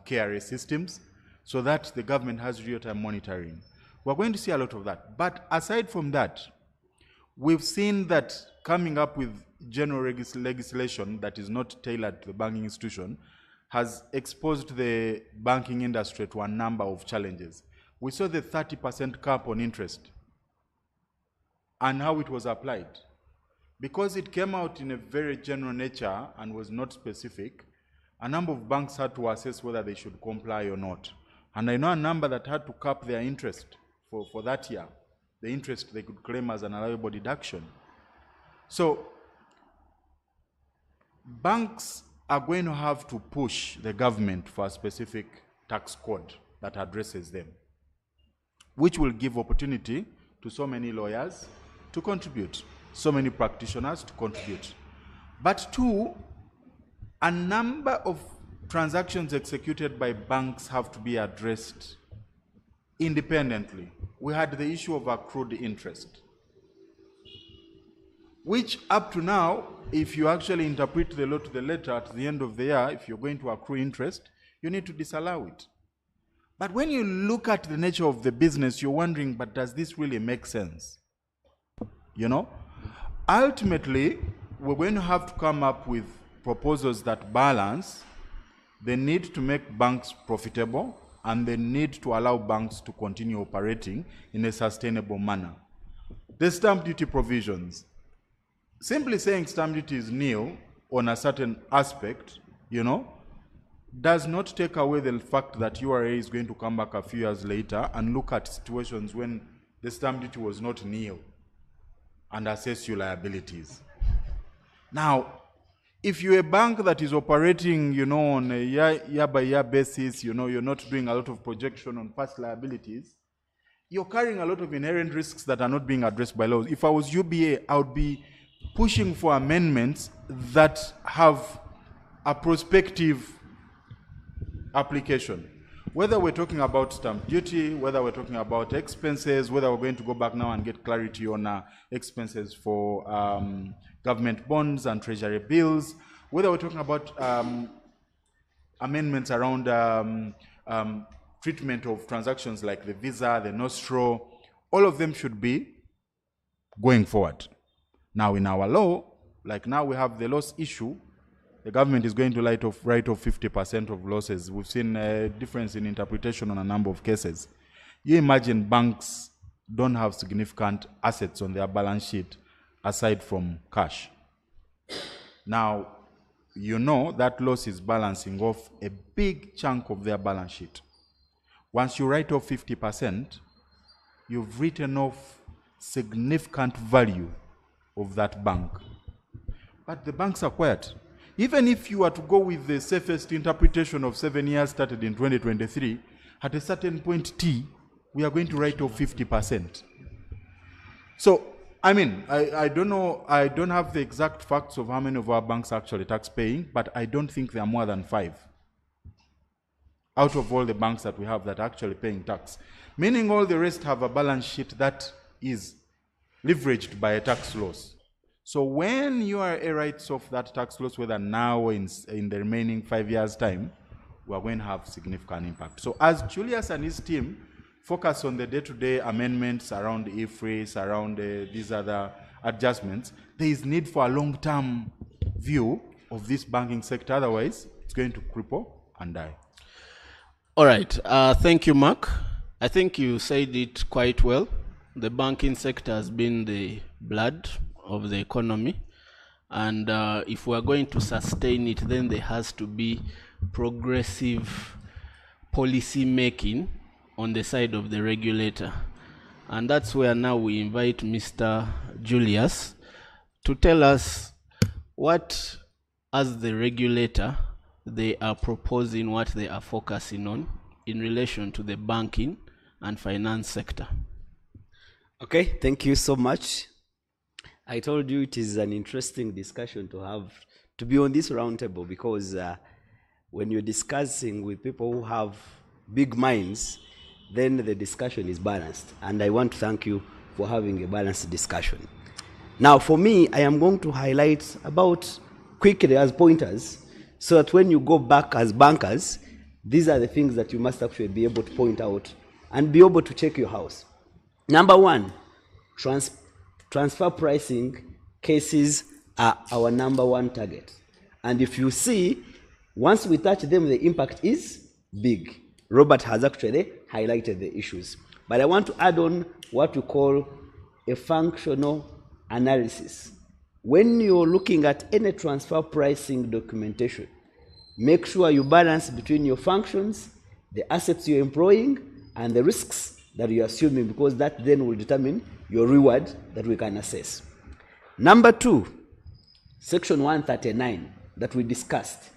KRA systems, so that the government has real-time monitoring. We're going to see a lot of that. But aside from that, we've seen that coming up with general legislation that is not tailored to the banking institution has exposed the banking industry to a number of challenges. We saw the 30% cap on interest and how it was applied. Because it came out in a very general nature and was not specific, a number of banks had to assess whether they should comply or not. And I know a number that had to cap their interest for that year, the interest they could claim as an allowable deduction. So banks are going to have to push the government for a specific tax code that addresses them, which will give opportunity to so many lawyers to contribute, so many practitioners to contribute. But 2, a number of transactions executed by banks have to be addressed independently. We had the issue of accrued interest, which up to now, if you actually interpret the law to the letter at the end of the year, if you're going to accrue interest, you need to disallow it. But when you look at the nature of the business, you're wondering, but does this really make sense? Ultimately, we're going to have to come up with proposals that balance the need to make banks profitable and the need to allow banks to continue operating in a sustainable manner. The stamp duty provisions. Simply saying stamp duty is nil on a certain aspect, does not take away the fact that URA is going to come back a few years later and look at situations when the stamp duty was not nil and assess your liabilities. Now, if you're a bank that is operating, on a year-by-year basis, you're not doing a lot of projection on past liabilities, you're carrying a lot of inherent risks that are not being addressed by laws. If I was UBA, I would be pushing for amendments that have a prospective application. Whether we're talking about stamp duty, whether we're talking about expenses, whether we're going to go back now and get clarity on expenses for government bonds and treasury bills, whether we're talking about amendments around treatment of transactions like the Visa, the Nostro, all of them should be going forward. Now in our law, like now we have the loss issue, the government is going to write off 50% of losses. We've seen a difference in interpretation on a number of cases. You imagine banks don't have significant assets on their balance sheet aside from cash. Now, that loss is balancing off a big chunk of their balance sheet. Once you write off 50%, you've written off significant value of that bank. But the banks are quiet. Even if you were to go with the safest interpretation of 7 years started in 2023, at a certain point T, we are going to write off 50%. So, I don't know, I don't have the exact facts of how many of our banks are actually tax paying, but I don't think they are more than 5. out of all the banks that we have that are actually paying tax. Meaning all the rest have a balance sheet that is leveraged by a tax loss. So when you are a write off that tax loss, whether now or in the remaining 5 years' time, we are going to have significant impact. So as Julius and his team focus on the day-to-day amendments around IFRS, around these other adjustments, there is need for a long-term view of this banking sector. Otherwise, it's going to cripple and die. All right. Thank you, Mark. I think you said it quite well. The banking sector has been the blood of the economy. And if we are going to sustain it, then there has to be progressive policy making on the side of the regulator. And that's where now we invite Mr. Julius to tell us what, as the regulator, they are proposing, what they are focusing on in relation to the banking and finance sector. Okay, thank you so much. I told you it is an interesting discussion to have, to be on this roundtable, because when you're discussing with people who have big minds, then the discussion is balanced. And I want to thank you for having a balanced discussion. Now, for me, I am going to highlight about quickly as pointers, so that when you go back as bankers, these are the things that you must actually be able to point out and be able to check your house. Number one, transfer pricing cases are our number one target. And if you see, once we touch them, the impact is big. Robert has actually highlighted the issues. But I want to add on what we call a functional analysis. When you're looking at any transfer pricing documentation, make sure you balance between your functions, the assets you're employing, and the risks that you're assuming, because that then will determine your reward that we can assess. Number two, Section 139 that we discussed.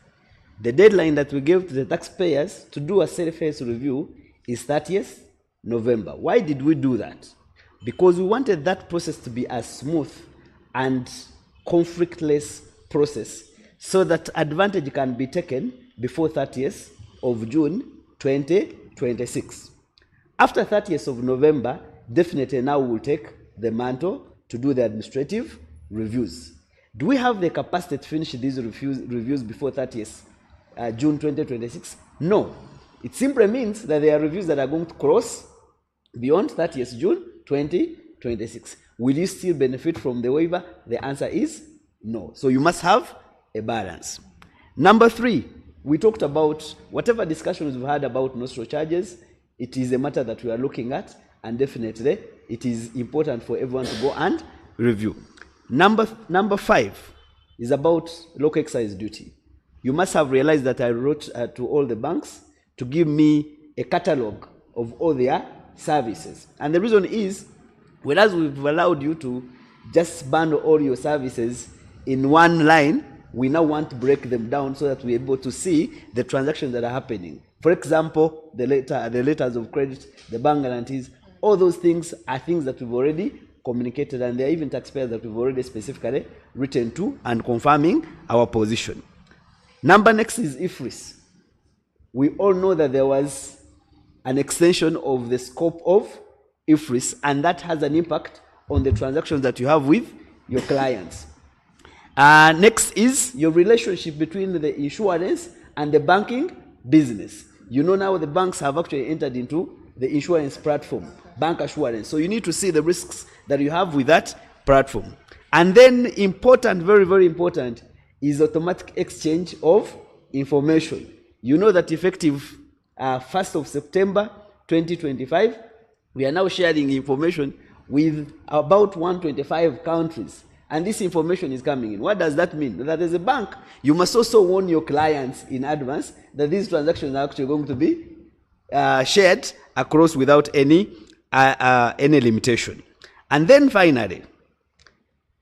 The deadline that we gave to the taxpayers to do a self-face review is 30th November. Why did we do that? Because we wanted that process to be as smooth and conflictless process, so that advantage can be taken before 30th of June 2026. After 30th of November, definitely now we'll take the mantle to do the administrative reviews. Do we have the capacity to finish these reviews before 30th June 2026? No. It simply means that there are reviews that are going to cross beyond 30th June 2026. Will you still benefit from the waiver? The answer is no. So you must have a balance. Number three, we talked about whatever discussions we've had about nostro charges. It is a matter that we are looking at, and definitely it is important for everyone to go and review. Number five is about local excise duty. You must have realized that I wrote to all the banks to give me a catalog of all their services. And the reason is, whereas we've allowed you to just bundle all your services in one line, we now want to break them down so that we're able to see the transactions that are happening. For example, the letters of credit, the bank guarantees, all those things are things that we've already communicated, and there are even taxpayers that we've already specifically written to and confirming our position. Number next is IFRS. We all know that there was an extension of the scope of IFRS, and that has an impact on the transactions that you have with your clients. Next is your relationship between the insurance and the banking business. You know now the banks have actually entered into the insurance platform, bank assurance. So you need to see the risks that you have with that platform. And then important, very, very important, is automatic exchange of information. You know that effective 1st of September 2025, we are now sharing information with about 125 countries. And this information is coming in. What does that mean? That as a bank, you must also warn your clients in advance that these transactions are actually going to be shared across without any limitation. And then finally,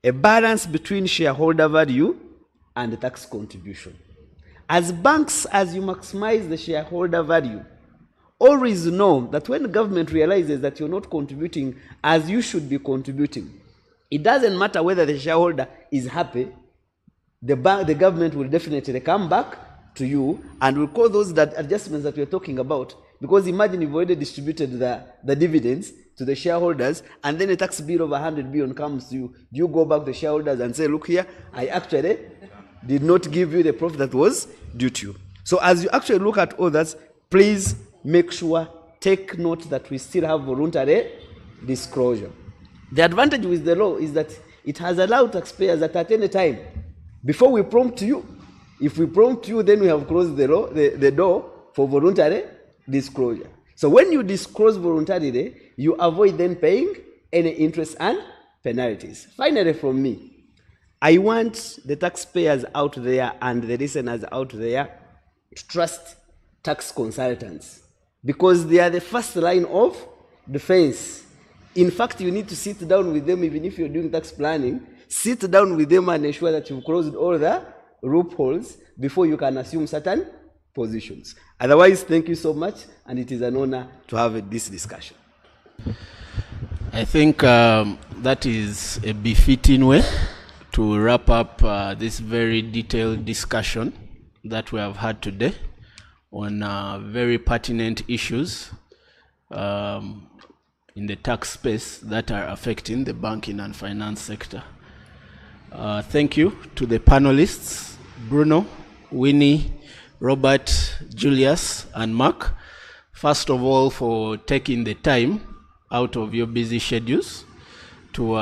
a balance between shareholder value and the tax contribution. As banks, as you maximize the shareholder value, always know that when the government realizes that you're not contributing as you should be contributing, it doesn't matter whether the shareholder is happy, the government will definitely come back to you, and we'll call those that adjustments that we're talking about, because imagine you've already distributed the dividends to the shareholders, and then a tax bill of 100 billion comes to you. Do you go back to the shareholders and say, look here, I actually did not give you the profit that was due to you? So as you actually look at others, please make sure, take note that we still have voluntary disclosure. The advantage with the law is that it has allowed taxpayers that at any time, before we prompt you, if we prompt you, then we have closed the door for voluntary disclosure. So when you disclose voluntarily, you avoid then paying any interest and penalties. Finally, from me, I want the taxpayers out there and the listeners out there to trust tax consultants, because they are the first line of defense. In fact, you need to sit down with them, even if you're doing tax planning, sit down with them and ensure that you've closed all the loopholes before you can assume certain positions. Otherwise, thank you so much, and it is an honor to have this discussion. I think that is a befitting way to wrap up this very detailed discussion that we have had today on very pertinent issues in the tax space that are affecting the banking and finance sector. Thank you to the panelists, Bruno, Winnie, Robert, Julius, and Mark. First of all, for taking the time out of your busy schedules to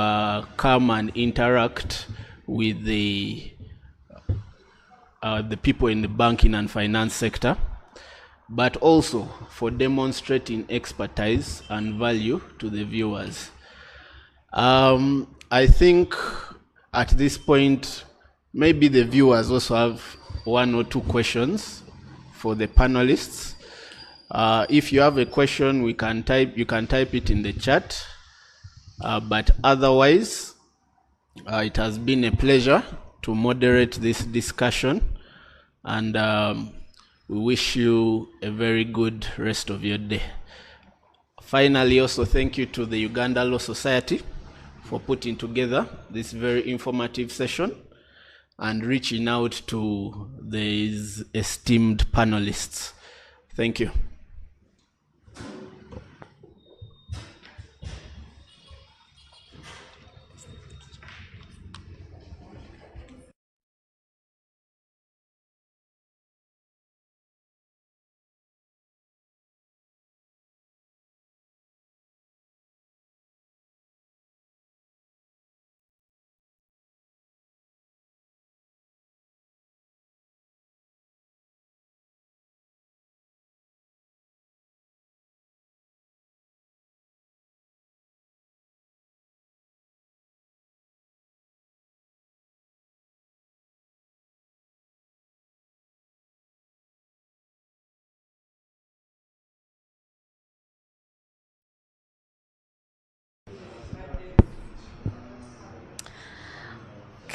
come and interact with the people in the banking and finance sector, but also for demonstrating expertise and value to the viewers. I think at this point, maybe the viewers also have one or two questions for the panelists. If you have a question, you can type it in the chat. But otherwise, it has been a pleasure to moderate this discussion, and we wish you a very good rest of your day. Finally, also thank you to the Uganda Law Society for putting together this very informative session and reaching out to these esteemed panelists. Thank you.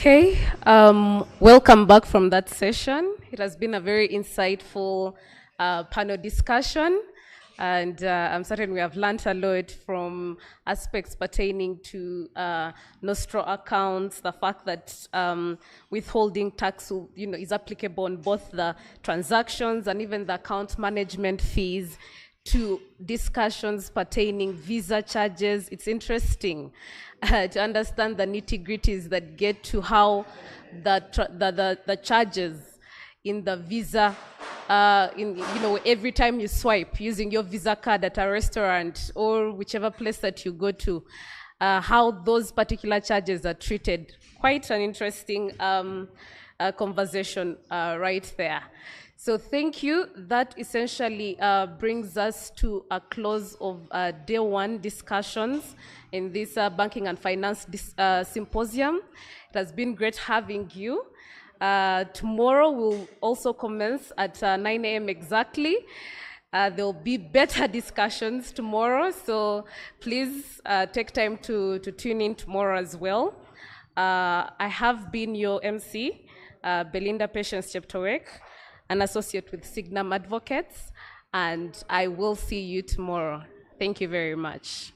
Okay, welcome back from that session. It has been a very insightful panel discussion, and I'm certain we have learned a lot from aspects pertaining to Nostro accounts, the fact that withholding tax is applicable on both the transactions and even the account management fees, to discussions pertaining visa charges. It's interesting to understand the nitty-gritties that get to how the charges in the visa, every time you swipe using your Visa card at a restaurant or whichever place that you go to, how those particular charges are treated. Quite an interesting conversation right there. So thank you. That essentially brings us to a close of day one discussions in this banking and finance symposium. It has been great having you. Tomorrow we'll also commence at 9 a.m. exactly. There'll be better discussions tomorrow, so please take time to tune in tomorrow as well. I have been your MC, Belinda Patience Cheptowek, an associate with Signum Advocates, and I will see you tomorrow. Thank you very much.